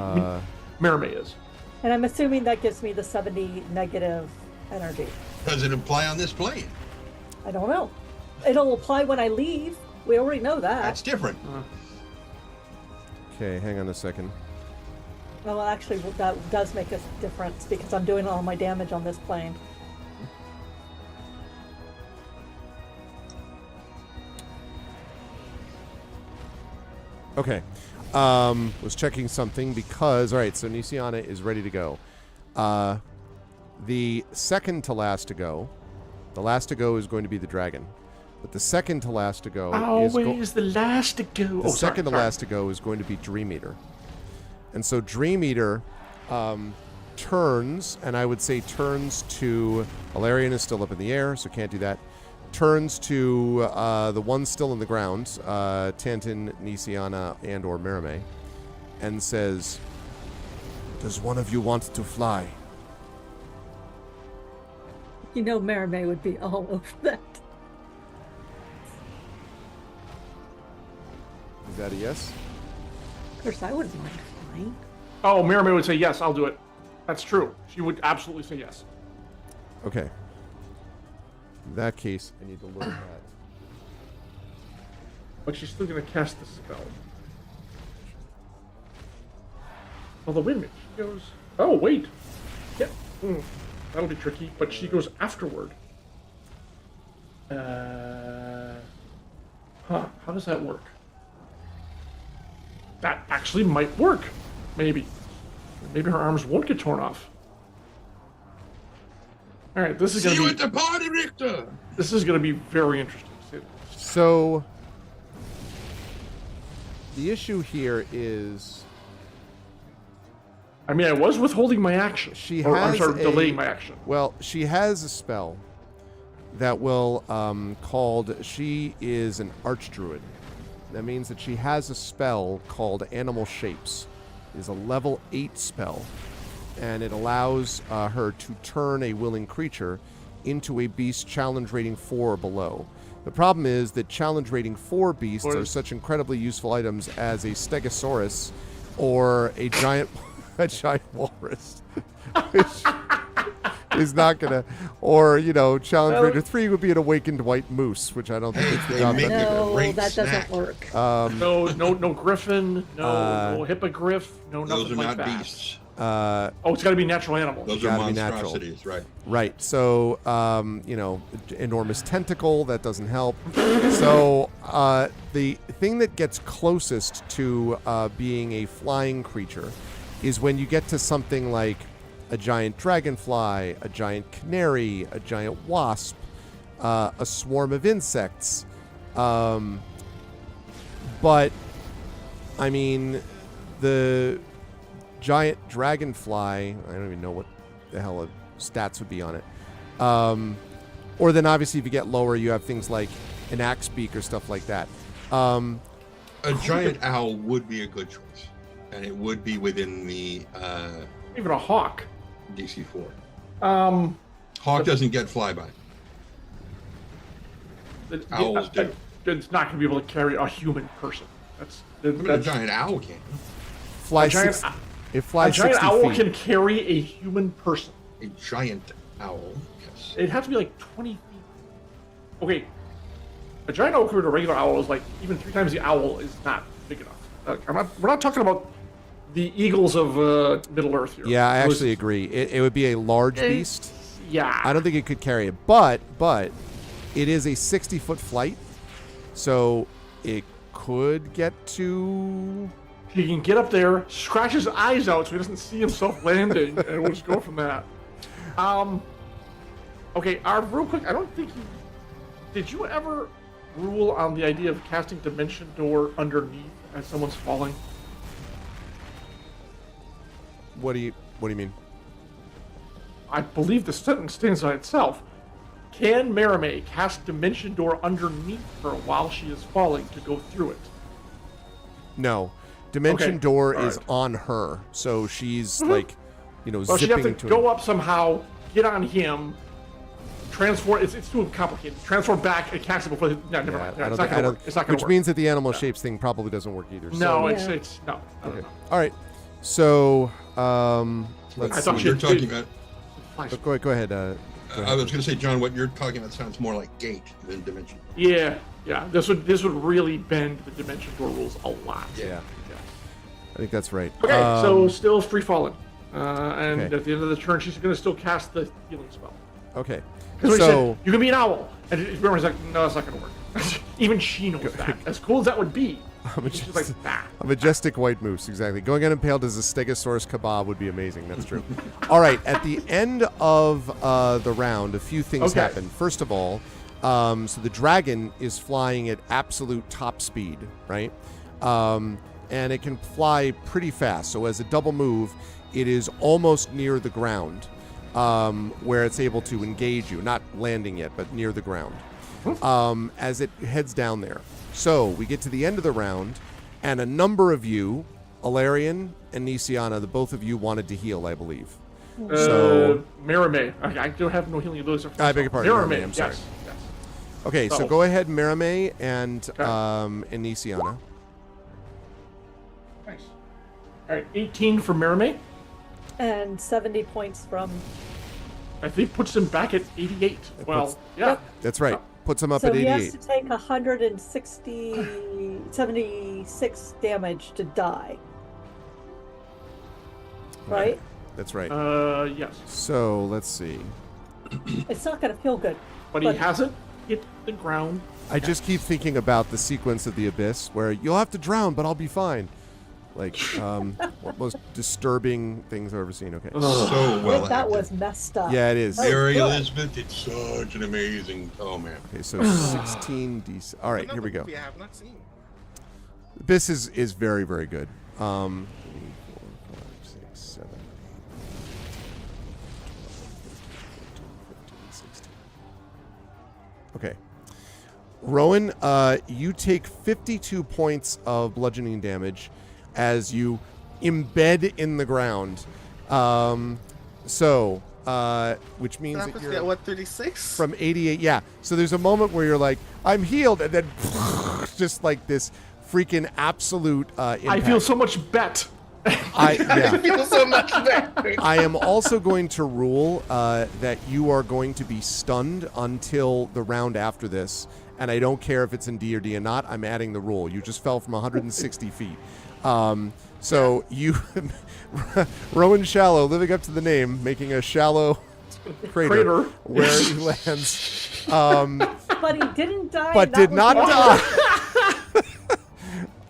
Merime is. And I'm assuming that gives me the 70 negative energy. Does it apply on this plane? I don't know. It'll apply when I leave. We already know that. That's different. Okay, hang on a second. Well, actually, that does make a difference because I'm doing all my damage on this plane. Okay. Was checking something because... All right, so Nisiana is ready to go. The second to last to go... The last to go is going to be the dragon. But the second to last to go is the last to go. The second to last to go is going to be Dream Eater. And so Dream Eater turns, and I would say turns to... Alarian is still up in the air, so can't do that. Turns to the one still in the ground, Tantin, Nisiana, and or Merime, and says, "Does one of you want to fly?" You know Merime would be all over that. Is that a yes? Of course, I wouldn't mind flying. Oh, Merime would say yes, I'll do it. That's true. She would absolutely say yes. Okay. In that case, I need to learn that. But she's still going to cast the spell. Although, wait a minute. She goes... Oh, wait. Yeah. That'll be tricky. But she goes afterward. How does that work? That actually might work. Maybe. Maybe her arms won't get torn off. All right, this is going to be... See you at the party, Richter! This is going to be very interesting. So, the issue here is... I mean, I was withholding my action. Delaying my action. Well, she has a spell that will, called... She is an archdruid. That means that she has a spell called Animal Shapes. It is a level 8 spell. And it allows her to turn a willing creature into a beast challenge rating 4 or below. The problem is that challenge rating 4 beasts are such incredibly useful items as a Stegosaurus or a giant walrus. Which is not gonna, or challenge rating 3 would be an awakened white moose, which I don't think it's the job. No, that doesn't work. No griffin, no hippogriff, no nothing those are like not that. Beasts. It's got to be natural animals. Those are monstrosities, right? Right. So, enormous tentacle, that doesn't help. So, the thing that gets closest to being a flying creature is when you get to something like a giant dragonfly, a giant canary, a giant wasp, a swarm of insects. But, I mean, the giant dragonfly, I don't even know what the hell stats would be on it. Or then obviously if you get lower, you have things like an axe beak or stuff like that. A giant owl would be a good choice. And it would be within the... even a hawk. DC 4. Hawk doesn't get flyby. Owls do. It's not going to be able to carry a human person. A giant owl can. It flies 60 feet. A giant owl can carry a human person. A giant owl, yes. It'd have to be like 20 feet. Okay. A giant owl compared to a regular owl is like even 3 times the owl is not big enough. We're not talking about the eagles of Middle Earth here. Yeah, I actually agree. It would be a large beast. Yeah. I don't think it could carry it, but it is a 60-foot flight, so it could get to. He can get up there, scratch his eyes out so he doesn't see himself landing, and we'll just go from that. Okay, real quick, I don't think you... Did you ever rule on the idea of casting Dimension Door underneath as someone's falling? What do you mean? I believe the sentence stands on itself. Can Merime cast Dimension Door underneath her while she is falling to go through it? No. Dimension Door is on her, so she's like, Well, she'd zipping have to to go up somehow, get on him, transform. It's too complicated. Transform back and cast it before. No, never mind. It's not gonna work. It's not gonna which work. means that the animal shapes thing probably doesn't work either. No, So. it's no. Okay. All right. So let's I thought see. you're talking about. Go ahead. I was going to say, John, what you're talking about sounds more like gate than dimension. Yeah. This would really bend the Dimension Door rules a lot. Yeah. I think that's right. Okay, so still free falling, and Okay. at the end of the turn, she's going to still cast the healing spell. Okay. Because So you can be an owl, and Mermaid's like, no, that's not going to work. Even she knows that. As cool as that would be, she's like, nah. a majestic white moose, exactly. Going unimpaled as a Stegosaurus kebab would be amazing. That's true. All right. At the end of the round, a few things happen. First of all, so the dragon is flying at absolute top speed, right? And it can fly pretty fast. So as a double move, it is almost near the ground, where it's able to engage you. Not landing yet, but near the ground. As it heads down there. So we get to the end of the round, and a number of you, Alarian and Nisiana, the both of you wanted to heal, I believe. So Merime. I don't have no healing abilities. I beg your pardon. Merime, I'm sorry. yes. Okay, so go ahead, Merime and Nisiana. Nice. All right, 18 for Merime. And 70 points from. I think puts him back at 88. Well, yeah. Yep. That's right. Puts him up So at he 88. has to take 76 damage to die. Right? That's right. Yes. So let's see. It's not going to feel good. But he hasn't hit the ground. I just keep thinking about the sequence of the Abyss where you'll have to drown, but I'll be fine. Like, what most disturbing things I've ever seen. Okay. So well. That was messed up. Yeah, it is. Mary good. Elizabeth did such an amazing. Oh man. Okay, so 16 DC. All right, here we go. I have not seen. Abyss is very, very good. 3, 4, 5, 6, 7, 8, 12, 13, 14, 15, 16. Okay. Rowan, you take 52 points of bludgeoning damage as you embed in the ground. Which means that you're... What, 36? From 88, yeah. So there's a moment where you're like, I'm healed, and then just like this freaking absolute impact. I feel so much bet. I feel so much better. I am also going to rule that you are going to be stunned until the round after this, and I don't care if it's in D or not. I'm adding the rule. You just fell from 160 feet. So you, Rowan Shallow, living up to the name, making a shallow crater where he lands. But he didn't die. But and did that not was die.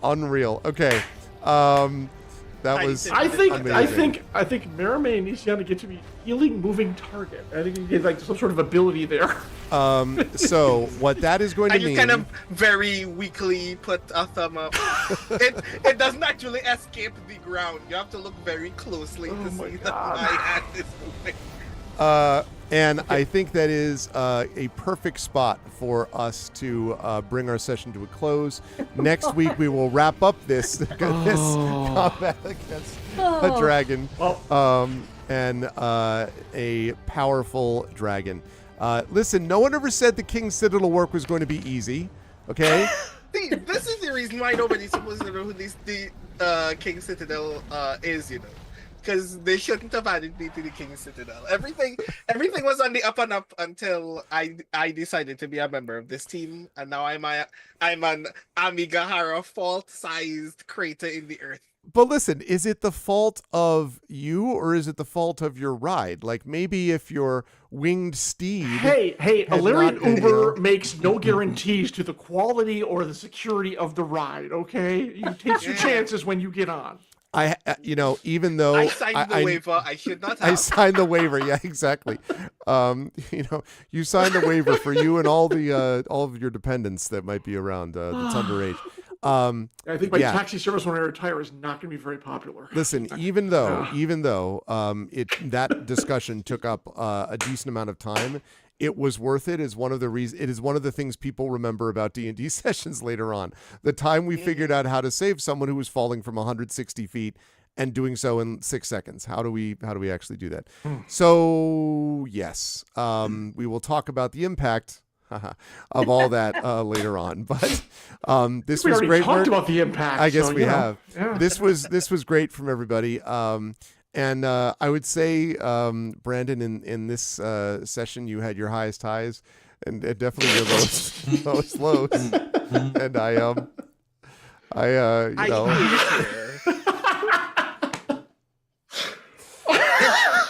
Unreal. Okay. That was. I think amazing. Merime and Nisiana get to be healing moving target. I think you get like some sort of ability there. So what that is going to And you mean? kind of very weakly put a thumb up. it doesn't actually escape the ground. You have to look very closely to see that my hand is moving. And I think that is a perfect spot for us to bring our session to a close. Next week we will wrap up this combat against a dragon and a powerful dragon. Listen, no one ever said the King's Citadel work was going to be easy. Okay. See, this is the reason why nobody's supposed to know who the King's Citadel is. because they shouldn't have added me to the King's Citadel. Everything was on the up and up until I decided to be a member of this team, and now I'm an Amigahara fault-sized crater in the earth. But listen, is it the fault of you or is it the fault of your ride? Like maybe if your winged steed. Hey, had Illyrian not been Uber ill- makes no guarantees to the quality or the security of the ride, okay? You take your chances when you get on. Even though I signed the waiver, I should not have. I signed the waiver. Yeah, exactly. You signed the waiver for you and all of your dependents that might be around that's underage. I think my taxi service when I retire is not going to be very popular. Listen, even though that discussion took up a decent amount of time, it was worth it. It is one of the things people remember about D&D sessions later on. The time we figured out how to save someone who was falling from 160 feet and doing so in 6 seconds. How do we actually do that? So yes, we will talk about the impact of all that later on. But this was great. Talked about the impact. I guess we have. Yeah. This was great from everybody. And I would say, Brandon, in this session, you had your highest highs and definitely your lowest lows. And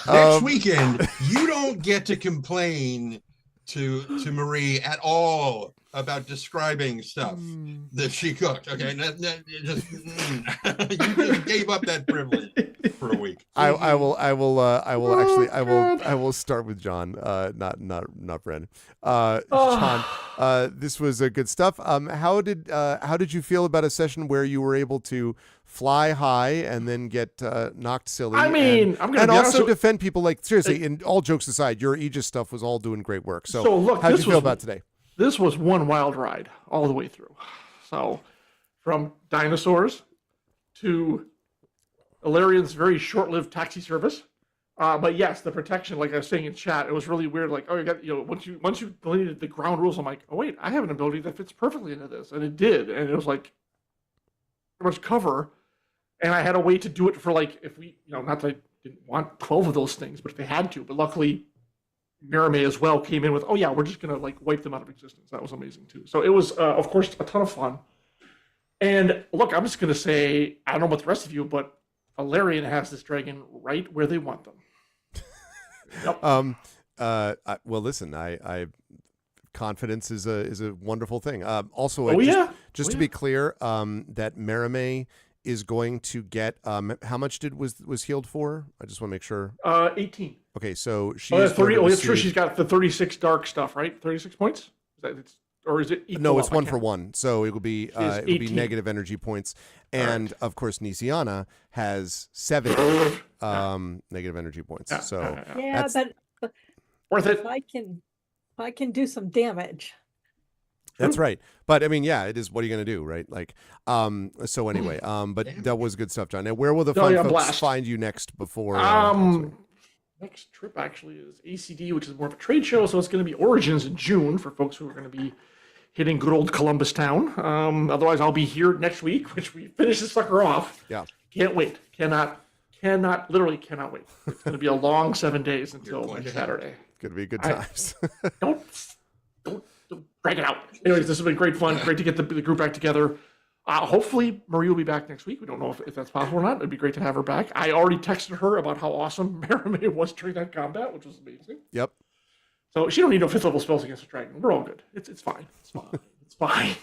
Next weekend, you don't get to complain to Marie at all about describing stuff that she cooked. Okay, you just gave up that privilege for a week. I will start with John, not Brandon. John, this was good stuff. How did you feel about a session where you were able to fly high and then get knocked silly? I mean, and also defend people. Like seriously, in all jokes aside, your Aegis stuff was all doing great work. So look, how did you feel about today? This was one wild ride all the way through. So from dinosaurs to Illyrian's very short-lived taxi service. But yes, the protection, like I was saying in chat, it was really weird. Like, you got, once you deleted the ground rules, I'm like, oh wait, I have an ability that fits perfectly into this, and it did, and it was like pretty much cover, and I had a way to do it for like if we, not that I didn't want 12 of those things, but if they had to, but luckily Merime as well came in with, oh yeah, we're just gonna like wipe them out of existence. That was amazing too. So it was, of course, a ton of fun. And look, I'm just gonna say, I don't know about the rest of you, but Illyrian has this dragon right where they want them. Yep. Well, listen, I confidence is a wonderful thing. Also, to be clear, that Merime is going to get how much was healed for? I just want to make sure. 18. Okay, so she's 30. Oh, it's true. She's got the 36 dark stuff, right? 36 points. Or is it equal? No, it's 1 for 1. So it will be negative energy points, and of course, Nisiana has 7 negative energy points. So but worth it. If I can do some damage. That's right. But I mean, yeah, it is. What are you going to do, right? Like, so anyway, but that was good stuff, John. Now, where will the fun folks find you next before? Next trip actually is ACD, which is more of a trade show. So it's going to be Origins in June for folks who are going to be hitting good old Columbus town. Otherwise, I'll be here next week, which we finish this sucker off. Yeah. Can't wait. Literally cannot wait. It's going to be a long 7 days until next Saturday. Going to be good times. Don't drag it out. Anyways, this has been great fun. Great to get the group back together. Hopefully, Marie will be back next week. We don't know if that's possible or not. It'd be great to have her back. I already texted her about how awesome Merime was during that combat, which was amazing. Yep. So she don't need no 5th level spells against a dragon. We're all good. It's fine. It's fine. It's fine.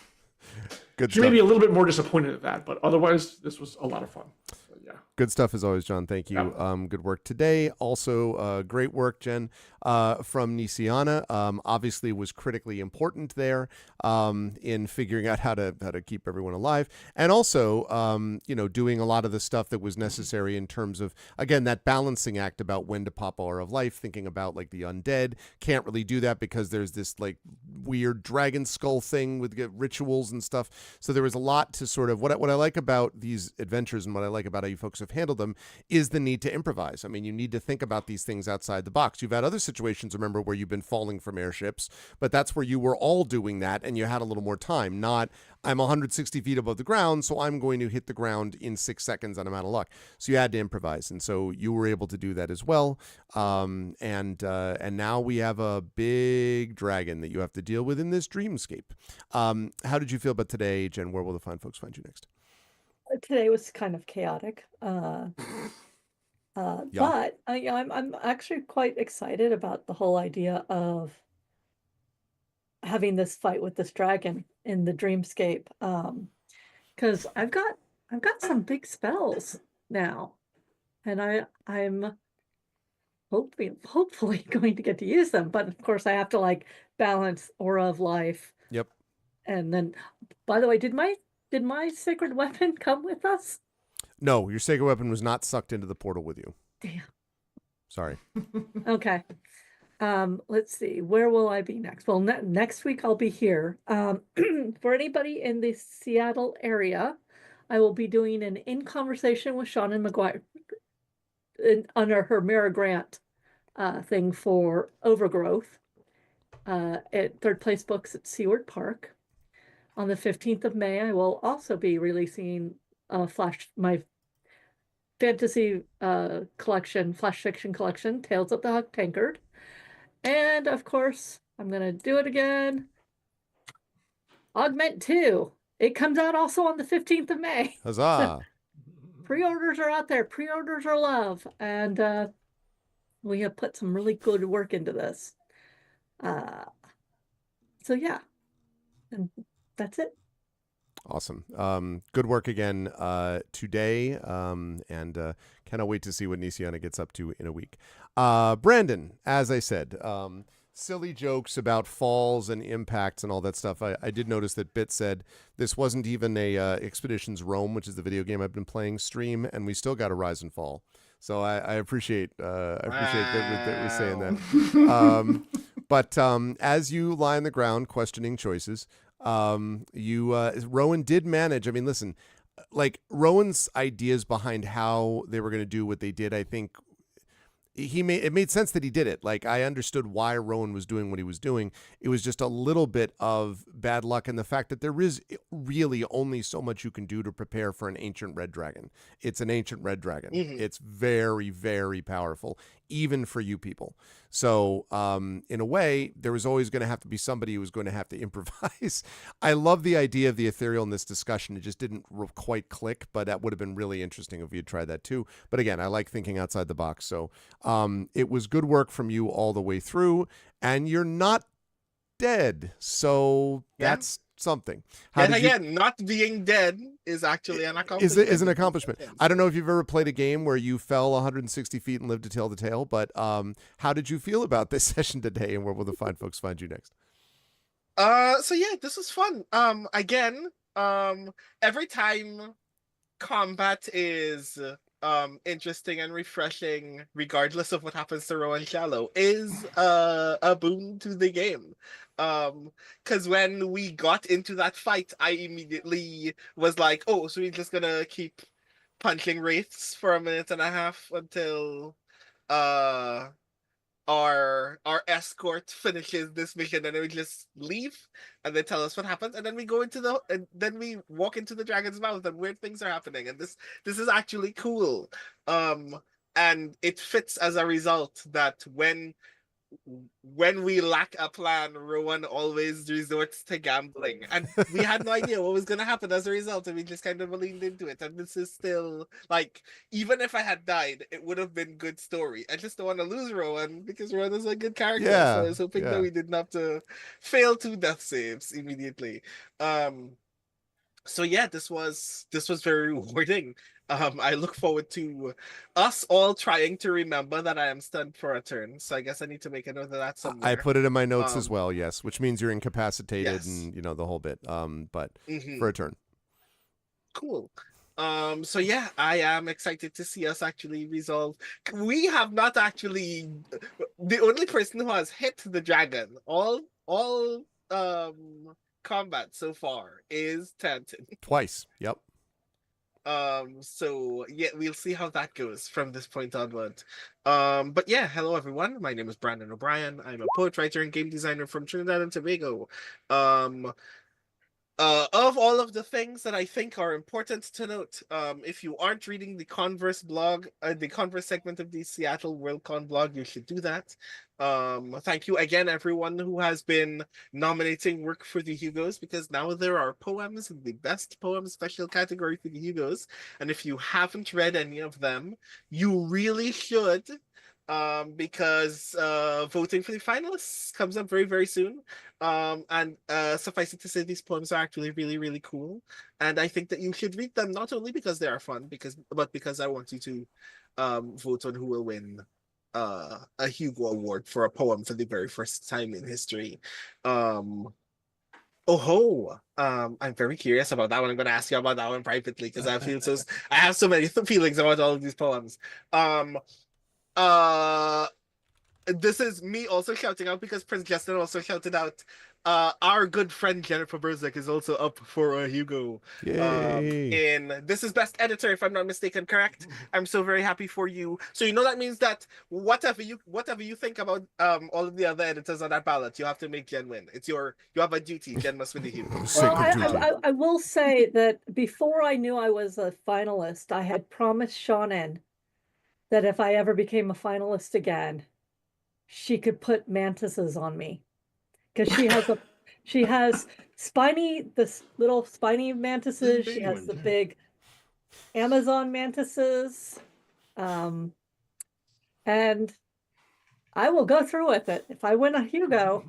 Good She stuff. may be a little bit more disappointed at that, but otherwise, this was a lot of fun. So, yeah. Good stuff as always, John. Thank you. Yeah. Good work today. Also, great work, Jen, from Nisiana. Obviously was critically important there in figuring out how to keep everyone alive. And also, doing a lot of the stuff that was necessary in terms of, again, that balancing act about when to pop Aura of Life, thinking about like the undead. Can't really do that because there's this like weird dragon skull thing with rituals and stuff. So there was a lot to sort of, what I like about these adventures and what I like about how you folks have have handled them, is the need to improvise. I mean, you need to think about these things outside the box. You've had other situations, remember, where you've been falling from airships, but that's where you were all doing that and you had a little more time. Not, I'm 160 feet above the ground, so I'm going to hit the ground in 6 seconds and I'm out of luck. So you had to improvise, and so you were able to do that as well. And now we have a big dragon that you have to deal with in this dreamscape. How did you feel about today, Jen? Where will the fine folks find you next? Today was kind of chaotic. Yeah. But I'm actually quite excited about the whole idea of having this fight with this dragon in the dreamscape. Because I've got some big spells now, and I'm hopefully going to get to use them. But of course, I have to like balance Aura of Life. Yep. And then, by the way, did my sacred weapon come with us? No, your sacred weapon was not sucked into the portal with you. Damn. Sorry. Okay. Let's see. Where will I be next? Well, next week I'll be here. For anybody in the Seattle area, I will be doing an In Conversation with Shannon McGuire under her Mira Grant thing for Overgrowth at Third Place Books at Seward Park. On the 15th of May, I will also be releasing my fantasy collection, flash fiction collection, Tales of the Huck Tankard. And of course, I'm going to do it again. Augment 2. It comes out also on the 15th of May. Huzzah. Pre-orders are out there. Pre-orders are love. And we have put some really good work into this. So yeah. And that's it. Awesome. Good work again today, and cannot wait to see what Nisiana gets up to in a week. Brandon, as I said, silly jokes about falls and impacts and all that stuff. I did notice that Bit said this wasn't even a Expeditions Rome, which is the video game I've been playing, stream, and we still got a Rise and Fall. So I appreciate Bit with saying that. But as you lie on the ground questioning choices, Rowan did manage. I mean, listen, like Rowan's ideas behind how they were going to do what they did, I think it made sense that he did it. Like, I understood why Rowan was doing what he was doing. It was just a little bit of bad luck, and the fact that there is really only so much you can do to prepare for an ancient red dragon. It's an ancient red dragon. Mm-hmm. It's very, very powerful, even for you people. So in a way, there was always going to have to be somebody who was going to have to improvise. I love the idea of the ethereal in this discussion. It just didn't quite click, but that would have been really interesting if we had tried that too. But again, I like thinking outside the box. So it was good work from you all the way through, and you're not dead. So that's something. And again, not being dead is actually an accomplishment. Is an accomplishment. I don't know if you've ever played a game where you fell 160 feet and lived to tell the tale, but how did you feel about this session today, and where will the fine folks find you next? So yeah, this was fun. Again, every time combat is interesting and refreshing, regardless of what happens to Rowan Shallow, is a boon to the game. Because when we got into that fight, I immediately was like, oh, so we're just gonna keep punching wraiths for a minute and a half until our escort finishes this mission, and then we just leave and they tell us what happens, and then we go into then we walk into the dragon's mouth and weird things are happening, and this is actually cool. And it fits as a result that when we lack a plan, Rowan always resorts to gambling, and we had no idea what was going to happen as a result, and we just kind of leaned into it. And this is still, like, even if I had died, it would have been good story. I just don't want to lose Rowan, because Rowan is a good character. Yeah, so I was hoping that we didn't have to fail 2 death saves immediately. So yeah, this was very rewarding. I look forward to us all trying to remember that I am stunned for a turn. So I guess I need to make a note of that somewhere. I put it in my notes as well, yes, which means you're incapacitated and, you know, the whole bit. But for a turn. Cool. So yeah, I am excited to see us actually resolve. We have not actually, the only person who has hit the dragon all combat so far is Tanton. Twice, yep. So yeah, we'll see how that goes from this point onward. But yeah, hello everyone. My name is Brandon O'Brien. I'm a poet, writer, and game designer from Trinidad and Tobago. Of all of the things that I think are important to note, if you aren't reading the Converse blog, the Converse segment of the Seattle Worldcon blog, you should do that. Thank you again, everyone who has been nominating work for the Hugos, because now there are poems in the Best Poem Special category for the Hugos, and if you haven't read any of them, you really should. Because voting for the finalists comes up very, very soon. And suffice it to say, these poems are actually really, really cool. And I think that you should read them, not only because they are fun, but because I want you to vote on who will win a Hugo Award for a poem for the very first time in history. I'm very curious about that one. I'm going to ask you about that one privately because I have so many feelings about all of these poems. This is me also shouting out because Prince Justin also shouted out. Our good friend Jennifer Berzek is also up for a Hugo. Yay. This is Best Editor, if I'm not mistaken, correct? I'm so very happy for you. So that means that whatever you think about all of the other editors on that ballot, you have to make Jen win. You have a duty. Jen must win the Hugo. Well, I will say that before I knew I was a finalist, I had promised Shannon that if I ever became a finalist again, she could put mantises on me, because she has little spiny mantises. She has the big Amazon mantises, and I will go through with it if I win a Hugo.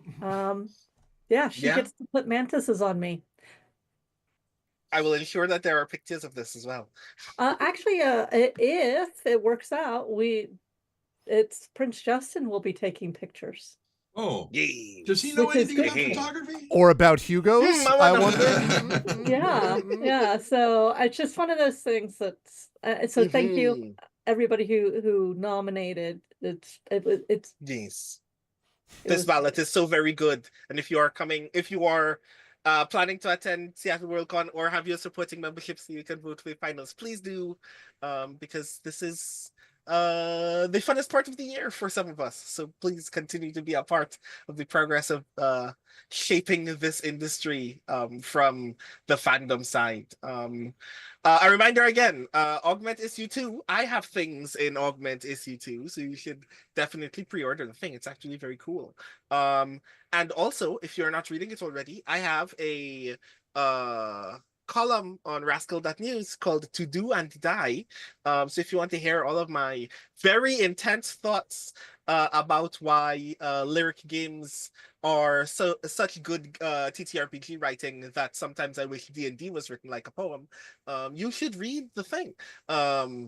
She gets to put mantises on me. I will ensure that there are pictures of this as well. Actually, if it works out, it's Prince Justin will be taking pictures. Oh, yay. Does he know anything about photography? Or about Hugos? I wonder. Yeah. So it's just one of those things that's. So thank you, everybody who nominated. It's yes. This ballot is so very good, and if you are planning to attend Seattle Worldcon or have your supporting membership so you can vote for the finals, please do, because this is the funnest part of the year for some of us. So please continue to be a part of the progress of shaping this industry from the fandom side. A reminder again, Augment Issue 2. I have things in Augment Issue 2, so you should definitely pre-order the thing. It's actually very cool. And also, if you're not reading it already, I have a column on rascal.news called To Do and Die. So if you want to hear all of my very intense thoughts about why lyric games are such good TTRPG writing that sometimes I wish D&D was written like a poem, you should read the thing.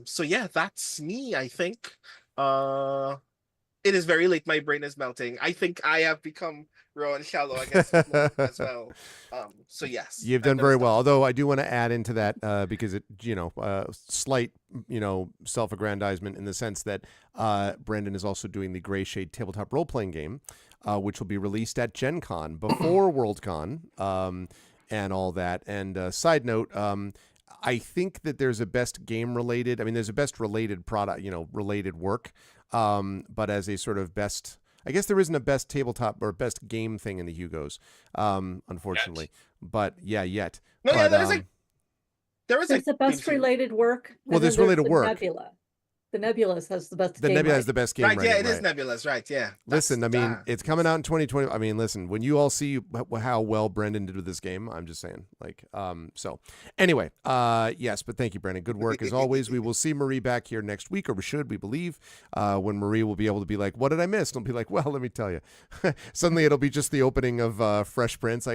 So yeah, that's me, I think. It is very late. My brain is melting. I think I have become raw and shallow, I guess, as well. So yes. You've done very well. Although I do want to add into that because it, slight, self-aggrandizement in the sense that Brandon is also doing the Gray Shade tabletop role-playing game, which will be released at Gen Con before WorldCon and all that. And side note, I think that there's a best game related. There's a best related product, related work. But as a sort of best, I guess there isn't a best tabletop or best game thing in the Hugos, unfortunately. But yet. No, but, there's a best related work. Well, there's related work. Nebula. The Nebulas has the best. The Nebula has the best game. Right, yeah, it is Nebula's, right? Yeah. Listen, it's coming out in 2020. Listen, when you all see how well Brendan did with this game, I'm just saying, so anyway, yes, but thank you, Brendan. Good work as always. We will see Marie back here next week, or we believe, when Marie will be able to be like, "What did I miss?" And I'll be like, "Well, let me tell you." Suddenly, it'll be just the opening of Fresh Prince,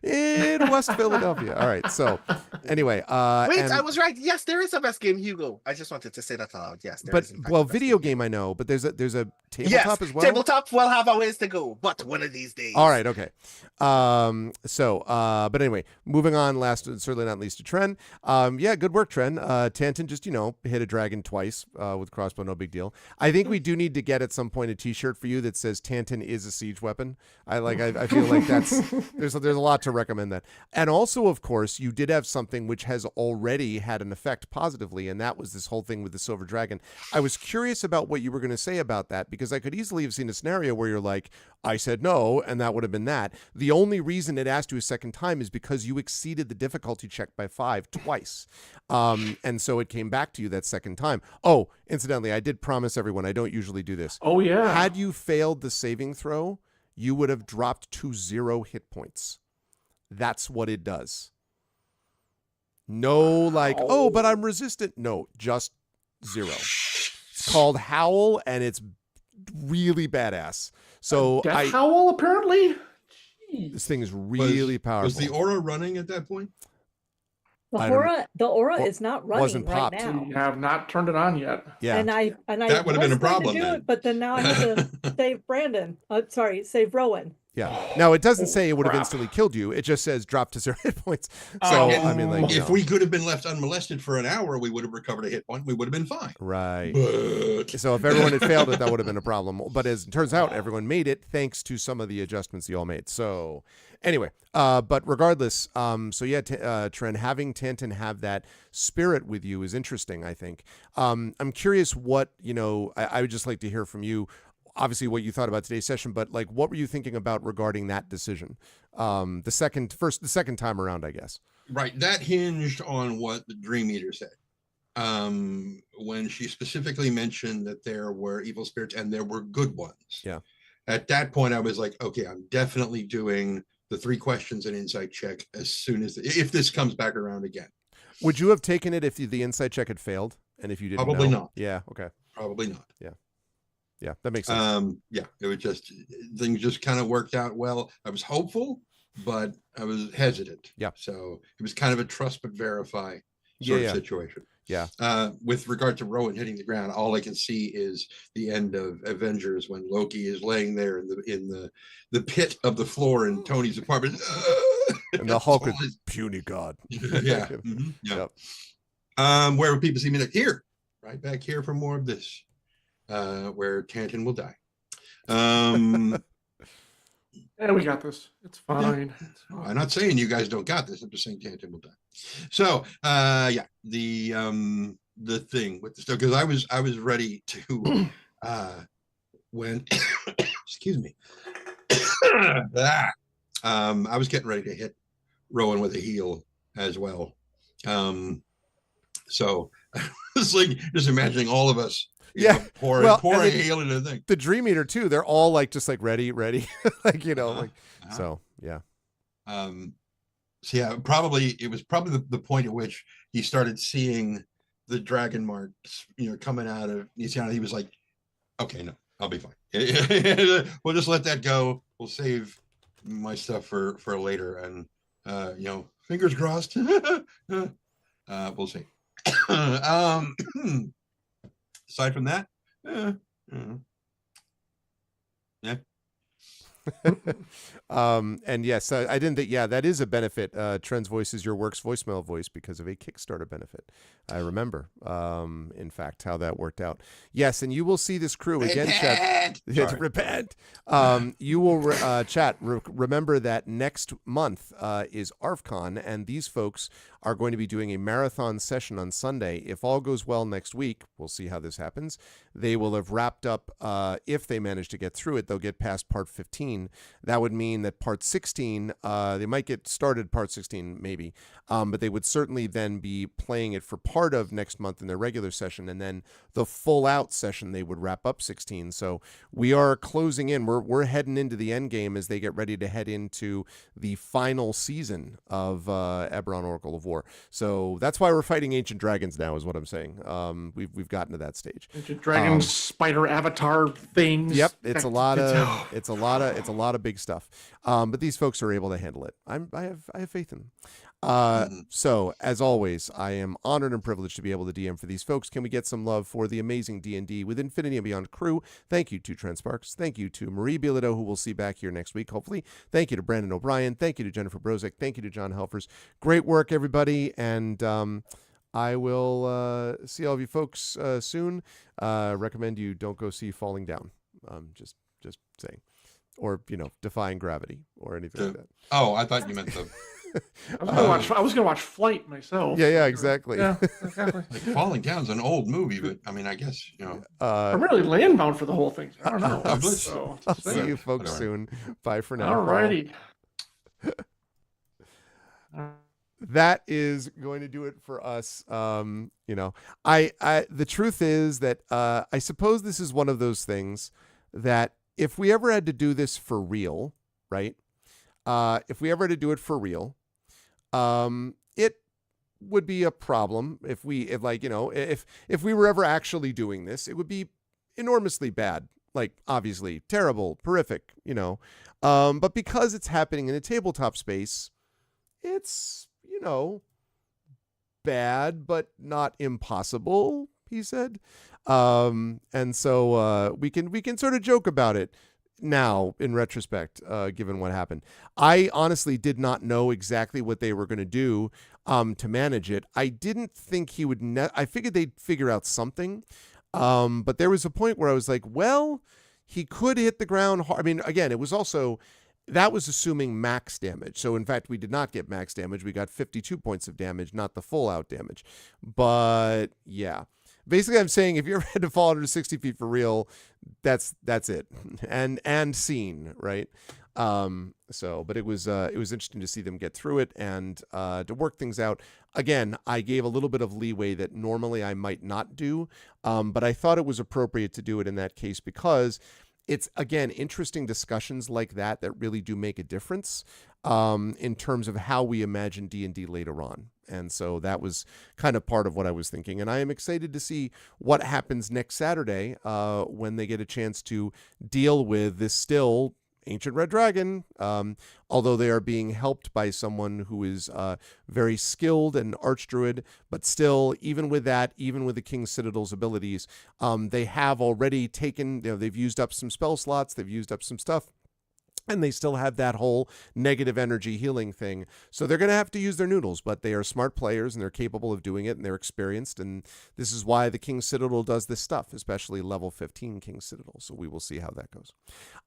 in West Philadelphia. All right, so anyway, wait, I was right. Yes, there is a best game Hugo. I just wanted to say that aloud. yes. there But is, in fact, well, a video investigation. game I know, but there's a Yes, tabletop as well. tabletop will have a ways to go, but one of these days. All right, okay. But anyway, moving on. Last, and certainly not least, to Tren. Yeah, good work, Tren. Tanton just hit a dragon twice with crossbow, no big deal. I think we do need to get at some point a T-shirt for you that says Tanton is a siege weapon. I feel like there's a lot to recommend that. And also, of course, you did have something which has already had an effect positively, and that was this whole thing with the silver dragon. I was curious about what you were going to say about that, because I could easily have seen a scenario where you're like, I said no, and that would have been that. The only reason it asked you a second time is because you exceeded the difficulty check by 5 twice. And so it came back to you that second time. Oh, incidentally, I did promise everyone I don't usually do this. Oh, yeah. Had you failed the saving throw, you would have dropped to 0 hit points. That's what it does. No, like, oh, but I'm resistant. No, just 0. It's called Howl, and it's really badass. So Death Howl, apparently? Jeez. This thing is really powerful. Was the aura running at that point? The aura is not running wasn't right popped. now. You have not turned it on yet. Yeah. And I That would have been a was going to problem do then. it, but then now I have to save Brandon. Save Rowan. Yeah. Now, it doesn't say it would have crap. instantly killed you. It just says drop to 0 hit points. Oh. So, And I mean, like, if we could have been left unmolested for an hour, we would have recovered a hit point. We would have been fine. right. But So if everyone had failed it, that would have been a problem. But as it turns out, everyone made it thanks to some of the adjustments you all made. So anyway, but regardless, Tren, having Tanton have that spirit with you is interesting, I think. I'm curious what, I would just like to hear from you, obviously what you thought about today's session, but like, what were you thinking about regarding that decision? The second time around, I guess. right, that hinged on what the Dream Eater said. When she specifically mentioned that there were evil spirits and there were good ones. Yeah. At that point, I was like, okay, I'm definitely doing the 3 questions and insight check as soon as if this comes back around again. Would you have taken it if the insight check had failed? And if you didn't Probably know? not. Yeah. Okay. Probably not. Yeah. That makes sense. Yeah, it was just things just kind of worked out well. I was hopeful, but I was hesitant. Yeah. So it was kind of a trust but verify sort of situation. Yeah. With regard to Rowan hitting the ground, all I can see is the end of Avengers when Loki is laying there in the pit of the floor in Tony's apartment. And the Hulk is puny god. Yeah. Mhm, yeah. Yep. Where would people see me? Like here, right back here for more of this. Where Tanton will die. Yeah, we got this. It's fine. It's fine. I'm not saying you guys don't got this. I'm just saying Tanton will die. So, the thing with the stuff, because I was ready to when excuse me. I was getting ready to hit Rowan with a heel as well. So it's like just imagining all of us. Pouring hail into the thing. The Dream Eater too. They're all like just like ready, like So yeah. So yeah, it was probably the point at which he started seeing the dragon marks, coming out of Nisiana. He was like, "Okay, no, I'll be fine. We'll just let that go. We'll save my stuff for later." And fingers crossed. We'll see. Aside from that, yeah. And yes, I didn't think, that is a benefit. Tren's voice is your work's voicemail voice because of a Kickstarter benefit. I remember, in fact, how that worked out. Yes, and you will see this crew again, chat. Repent. You will chat. Remember that next month is ARFCon, and these folks are going to be doing a marathon session on Sunday. If all goes well next week, we'll see how this happens. They will have wrapped up, if they manage to get through it, they'll get past part 15. That would mean that part 16, they might get started part 16 maybe, but they would certainly then be playing it for part of next month in their regular session, and then the full out session they would wrap up 16. So we are closing in. We're heading into the end game as they get ready to head into the final season of Eberron Oracle of War. So that's why we're fighting ancient dragons now, is what I'm saying. We've gotten to that stage. Ancient dragons, spider avatar things. Yep, it's a lot of big stuff. But these folks are able to handle it. I have faith in them. So, as always, I am honored and privileged to be able to DM for these folks. Can we get some love for the amazing D&D with Infinity and Beyond crew? Thank you to Trent Sparks. Thank you to Marie Bilodeau, who we'll see back here next week, hopefully. Thank you to Brandon O'Brien. Thank you to Jennifer Brozick. Thank you to John Helfers. Great work, everybody. And I will see all of you folks soon. Recommend you don't go see Falling Down. Just saying. Or, Defying Gravity or anything like that. Oh, I thought you meant the... I was gonna watch Flight myself. Yeah, exactly. Yeah, exactly. Like Falling Down's an old movie, but I mean, I guess I'm really landbound for the whole thing. I don't know. I'll see you folks soon. Bye for now. Alrighty. That is going to do it for us. The truth is that I suppose this is one of those things that if we ever had to do this for real, right? If we ever had to do it for real, it would be a problem if we were ever actually doing this, it would be enormously bad, like obviously terrible, horrific, but because it's happening in a tabletop space, it's, bad, but not impossible, he said. And so, we can sort of joke about it now in retrospect, given what happened. I honestly did not know exactly what they were going to do to manage it. I didn't think he would I figured they'd figure out something, but there was a point where I was like, well, he could hit the ground hard. I mean, again, it was also, that was assuming max damage. So in fact, we did not get max damage. We got 52 points of damage, not the full out damage. But yeah, basically I'm saying if you ever had to fall under 60 feet for real, that's it. And scene, right? But it was interesting to see them get through it and to work things out. Again, I gave a little bit of leeway that normally I might not do, but I thought it was appropriate to do it in that case because it's, again, interesting discussions like that really do make a difference in terms of how we imagine D&D later on. And so that was kind of part of what I was thinking. And I am excited to see what happens next Saturday when they get a chance to deal with this still ancient red dragon, although they are being helped by someone who is very skilled and archdruid, but still, even with that, even with the King's Citadel's abilities, they have already taken, they've used up some spell slots, they've used up some stuff, and they still have that whole negative energy healing thing. So they're going to have to use their noodles, but they are smart players and they're capable of doing it and they're experienced. And this is why the King's Citadel does this stuff, especially level 15 King's Citadel. So we will see how that goes.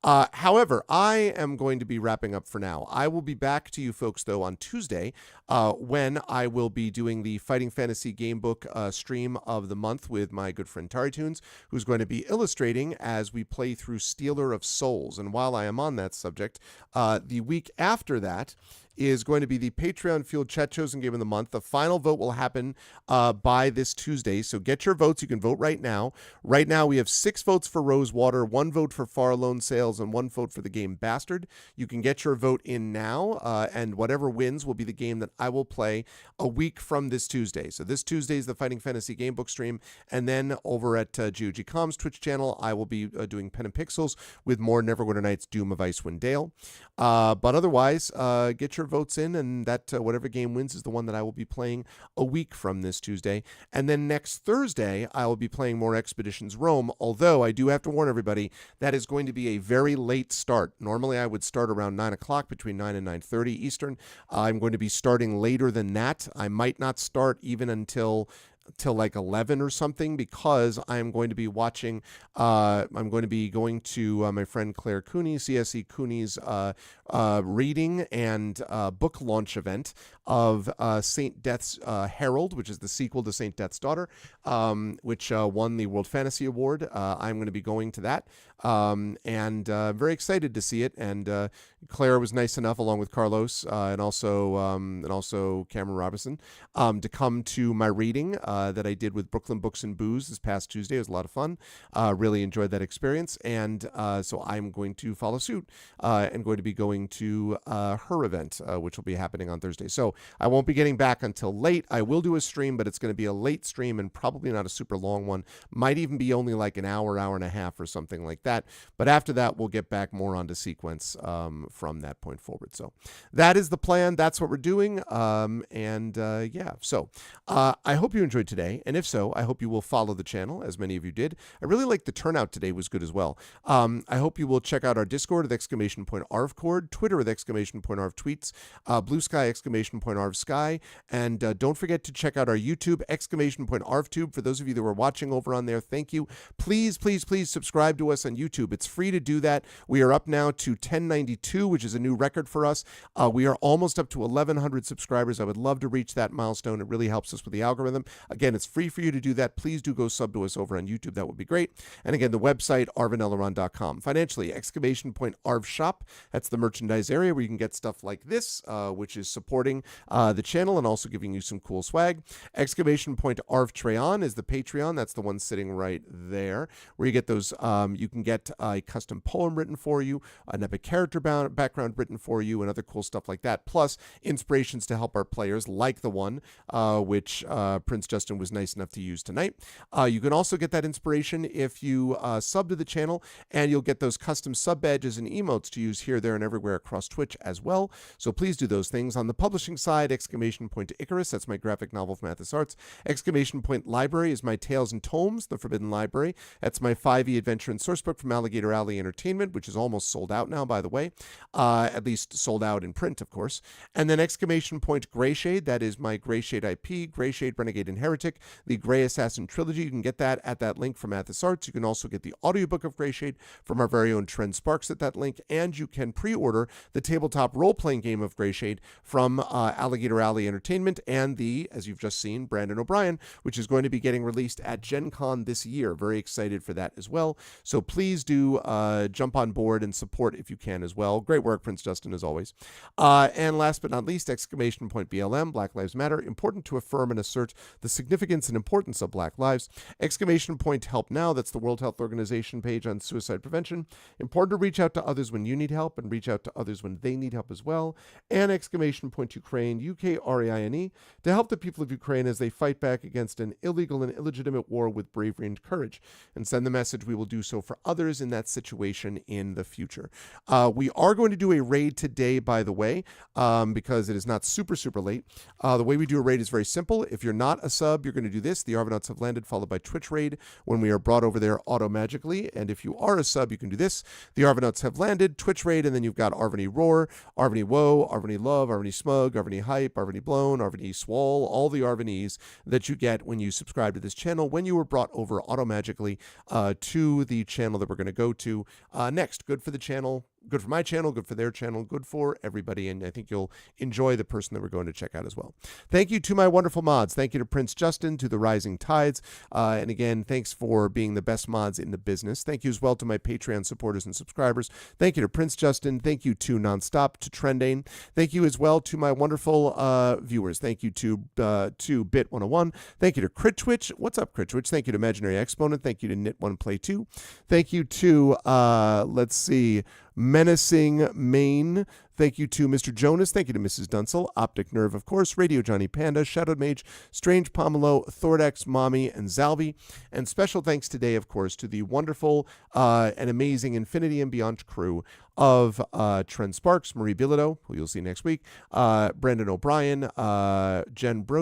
However, I am going to be wrapping up for now. I will be back to you folks, though, on Tuesday when I will be doing the Fighting Fantasy Gamebook stream of the month with my good friend Taritunes, who's going to be illustrating as we play through Stealer of Souls. And while I am on that subject, the week after that is going to be the Patreon-fueled Chat Chosen Game of the Month. The final vote will happen by this Tuesday, so get your votes. You can vote right now. Right now, we have 6 votes for Rosewater, 1 vote for Far Lone Sales, and 1 vote for the game Bastard. You can get your vote in now, and whatever wins will be the game that I will play a week from this Tuesday. So this Tuesday is the Fighting Fantasy Gamebook stream, and then over at GOG.com's Twitch channel, I will be doing Pen and Pixels with more Neverwinter Nights Doom of Icewind Dale. But otherwise, get your votes in, and that whatever game wins is the one that I will be playing a week from this Tuesday. And then next Thursday, I will be playing more Expeditions Rome, although I do have to warn everybody, that is going to be a very late start. Normally, I would start around 9 o'clock, between 9 and 9:30 Eastern. I'm going to be starting later than that. I might not start even until like 11 or something, because I'm going to be watching, I'm going to be going to my friend Claire Cooney, CSE Cooney's reading and book launch event of Saint Death's Herald, which is the sequel to Saint Death's Daughter, which won the World Fantasy Award. I'm going to be going to that, and I'm very excited to see it. And Claire was nice enough, along with Carlos and also Cameron Robinson, to come to my reading. that I did with Brooklyn Books and Booze this past Tuesday. It was a lot of fun. Really enjoyed that experience. And so I'm going to follow suit and going to be going to her event, which will be happening on Thursday. So I won't be getting back until late. I will do a stream, but it's going to be a late stream and probably not a super long one. Might even be only like an hour, hour and a half or something like that. But after that, we'll get back more onto sequence from that point forward. So that is the plan. That's what we're doing. Yeah, so I hope you enjoyed today. And if so, I hope you will follow the channel, as many of you did. I really like the turnout today was good as well. I hope you will check out our Discord with !ARVcord, Twitter with !ARV tweets, Blue Sky !ARV sky, and don't forget to check out our YouTube !ARVtube. For those of you that were watching over on there, thank you. Please, please, please subscribe to us on YouTube. It's free to do that. We are up now to 1092, which is a new record for us. We are almost up to 1,100 subscribers. I would love to reach that milestone. It really helps us with the algorithm. Again, it's free for you to do that. Please do go sub to us over on YouTube. That would be great. And again, the website, arvaneleron.com. Financially, !ARV shop. That's the merchandise area where you can get stuff like this, which is supporting the channel and also giving you some cool swag. !ARV Treon is the Patreon. That's the one sitting right there, where you get those. You can get a custom poem written for you, an epic character background written for you, and other cool stuff like that. Plus, inspirations to help our players, like the one which Prince Justin was nice enough to use tonight. You can also get that inspiration if you sub to the channel, and you'll get those custom sub badges and emotes to use here, there, and everywhere across Twitch as well. So please do those things. On the publishing side, !Icarus, that's my graphic novel from Athos Arts. !Library is my Tales and Tomes, The Forbidden Library. That's my 5e adventure and sourcebook from Alligator Alley Entertainment, which is almost sold out now, by the way. At least sold out in print, of course. And then !Greyshade, that is my Greyshade IP, Greyshade, Renegade, and Heretic, the Grey Assassin trilogy. You can get that at that link from Athos Arts. You can also get the audiobook of Greyshade from our very own Trent Sparks at that link, and you can pre-order the tabletop role-playing game of Greyshade from Alligator Alley Entertainment and the, as you've just seen, Brandon O'Brien, which is going to be getting released at Gen Con this year. Very excited for that as well. So please do jump on board and support if you can as well. Great work, Prince Justin, as always. And last but not least, !BLM, Black Lives Matter, important to affirm and assert the significance and importance of Black lives. !Help Now, that's the World Health Organization page on suicide prevention. Important to reach out to others when you need help and reach out to others when they need help as well. And !Ukraine, UKRAINE, to help the people of Ukraine as they fight back against an illegal and illegitimate war with bravery and courage. And send the message we will do so for others in that situation in the future. We are going to do a raid today, by the way, because it is not super late. The way we do a raid is very simple. If you're not a sub, you're going to do this. The Arvanauts have landed, followed by Twitch raid when we are brought over there auto-magically. And if you are a sub, you can do this. The Arvanauts have landed, Twitch raid, and then you've got Arvany Roar, Arvany Woe, Arvany Love, Arvany Smug, Arvany Hype, Arvany Blown, Arvany Swall, all the Arvanys that you get when you subscribe to this channel when you were brought over auto-magically to the channel that we're going to go to next. Good for the channel. Good for my channel, good for their channel, good for everybody, and I think you'll enjoy the person that we're going to check out as well. Thank you to my wonderful mods. Thank you to Prince Justin, to the Rising Tides, and again, thanks for being the best mods in the business. Thank you as well to my Patreon supporters and subscribers. Thank you to Prince Justin. Thank you to Nonstop, to Trendane. Thank you as well to my wonderful viewers. Thank you to Bit101. Thank you to Crit Twitch. What's up, Crit Twitch? Thank you to Imaginary Exponent. Thank you to Knit1Play2. Thank you to, let's see, Menacing Maine. Thank you to Mr. Jonas. Thank you to Mrs. Dunsel, Optic Nerve, of course, Radio Johnny Panda, Shadowed Mage, Strange Pomelo, Thordax, Mommy, and Zalvi. And special thanks today, of course, to the wonderful and amazing Infinity and Beyond crew of Trent Sparks, Marie Bilodeau, who you'll see next week, Brandon O'Brien, Jennifer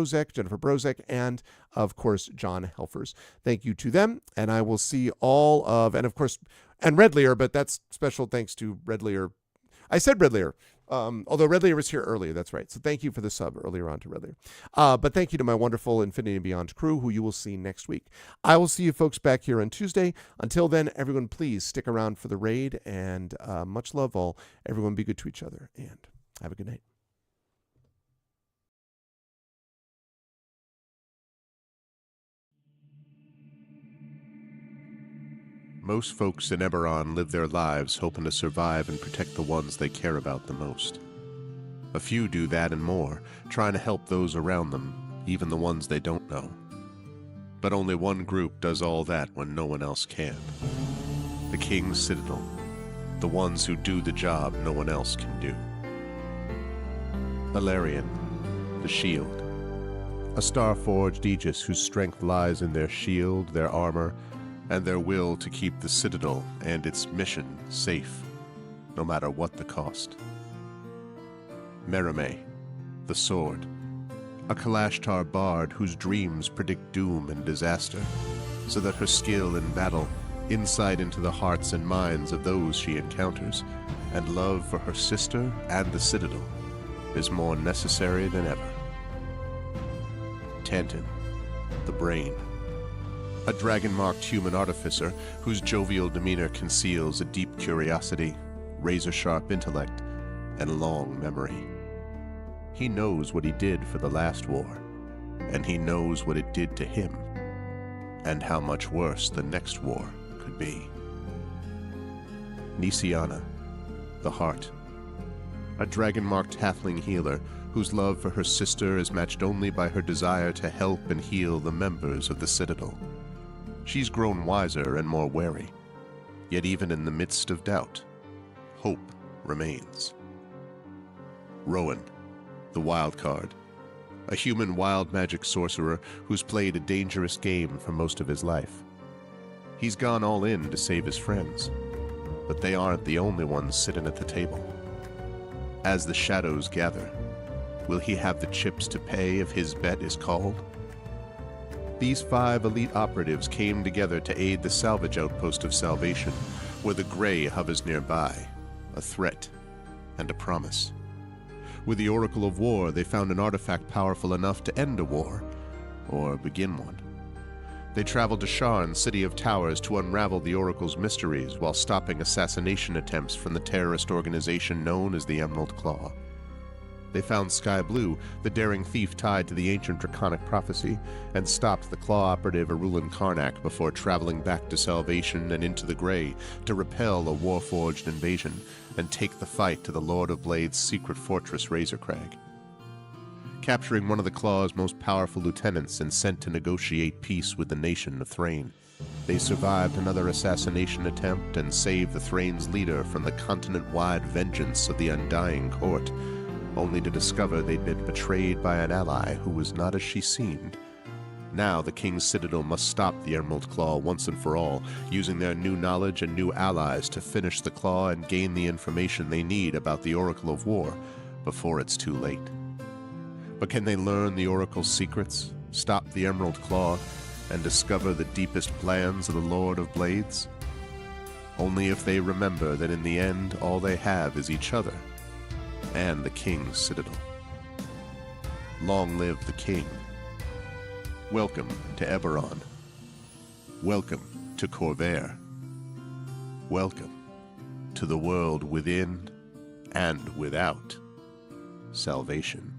Brozek, and of course, John Helfers. Thank you to them, and I will see all of, and of course, and Red Lear, but that's special thanks to Red Lear. I said Red Lear, although Red Lear was here earlier. That's right. So thank you for the sub earlier on to Red Lear. But thank you to my wonderful Infinity and Beyond crew, who you will see next week. I will see you folks back here on Tuesday. Until then, everyone, please stick around for the raid, and much love all. Everyone be good to each other, and have a good night. Most folks in Eberron live their lives hoping to survive and protect the ones they care about the most. A few do that and more, trying to help those around them, even the ones they don't know. But only one group does all that when no one else can. The King's Citadel. The ones who do the job no one else can do. Valerian, the Shield. A star-forged Aegis whose strength lies in their shield, their armor, and their will to keep the Citadel and its mission safe, no matter what the cost. Merime, the Sword. A Kalashtar bard whose dreams predict doom and disaster, so that her skill in battle, insight into the hearts and minds of those she encounters, and love for her sister and the Citadel is more necessary than ever. Tantin, the Brain. A dragon-marked human artificer whose jovial demeanor conceals a deep curiosity, razor-sharp intellect, and long memory. He knows what he did for the last war, and he knows what it did to him, and how much worse the next war could be. Nisiana, the Heart. A dragon-marked halfling healer whose love for her sister is matched only by her desire to help and heal the members of the Citadel. She's grown wiser and more wary, yet even in the midst of doubt, hope remains. Rowan, the Wild Card. A human wild magic sorcerer who's played a dangerous game for most of his life. He's gone all in to save his friends, but they aren't the only ones sitting at the table. As the shadows gather, will he have the chips to pay if his bet is called? These 5 elite operatives came together to aid the salvage outpost of Salvation, where the Grey hovers nearby, a threat and a promise. With the Oracle of War, they found an artifact powerful enough to end a war, or begin one. They traveled to Sharn, City of Towers, to unravel the Oracle's mysteries while stopping assassination attempts from the terrorist organization known as the Emerald Claw. They found Sky Blue, the daring thief tied to the ancient draconic prophecy, and stopped the Claw operative Arulin Karnak before traveling back to Salvation and into the Grey to repel a warforged invasion and take the fight to the Lord of Blade's secret fortress Razorcrag. Capturing one of the Claw's most powerful lieutenants and sent to negotiate peace with the nation of Thrain, they survived another assassination attempt and saved the Thrain's leader from the continent-wide vengeance of the Undying Court, only to discover they'd been betrayed by an ally who was not as she seemed. Now the King's Citadel must stop the Emerald Claw once and for all, using their new knowledge and new allies to finish the Claw and gain the information they need about the Oracle of War before it's too late. But can they learn the Oracle's secrets, stop the Emerald Claw, and discover the deepest plans of the Lord of Blades? Only if they remember that in the end all they have is each other and the King's Citadel. Long live the King. Welcome to Eberron. Welcome to Corvair. Welcome to the world within and without Salvation.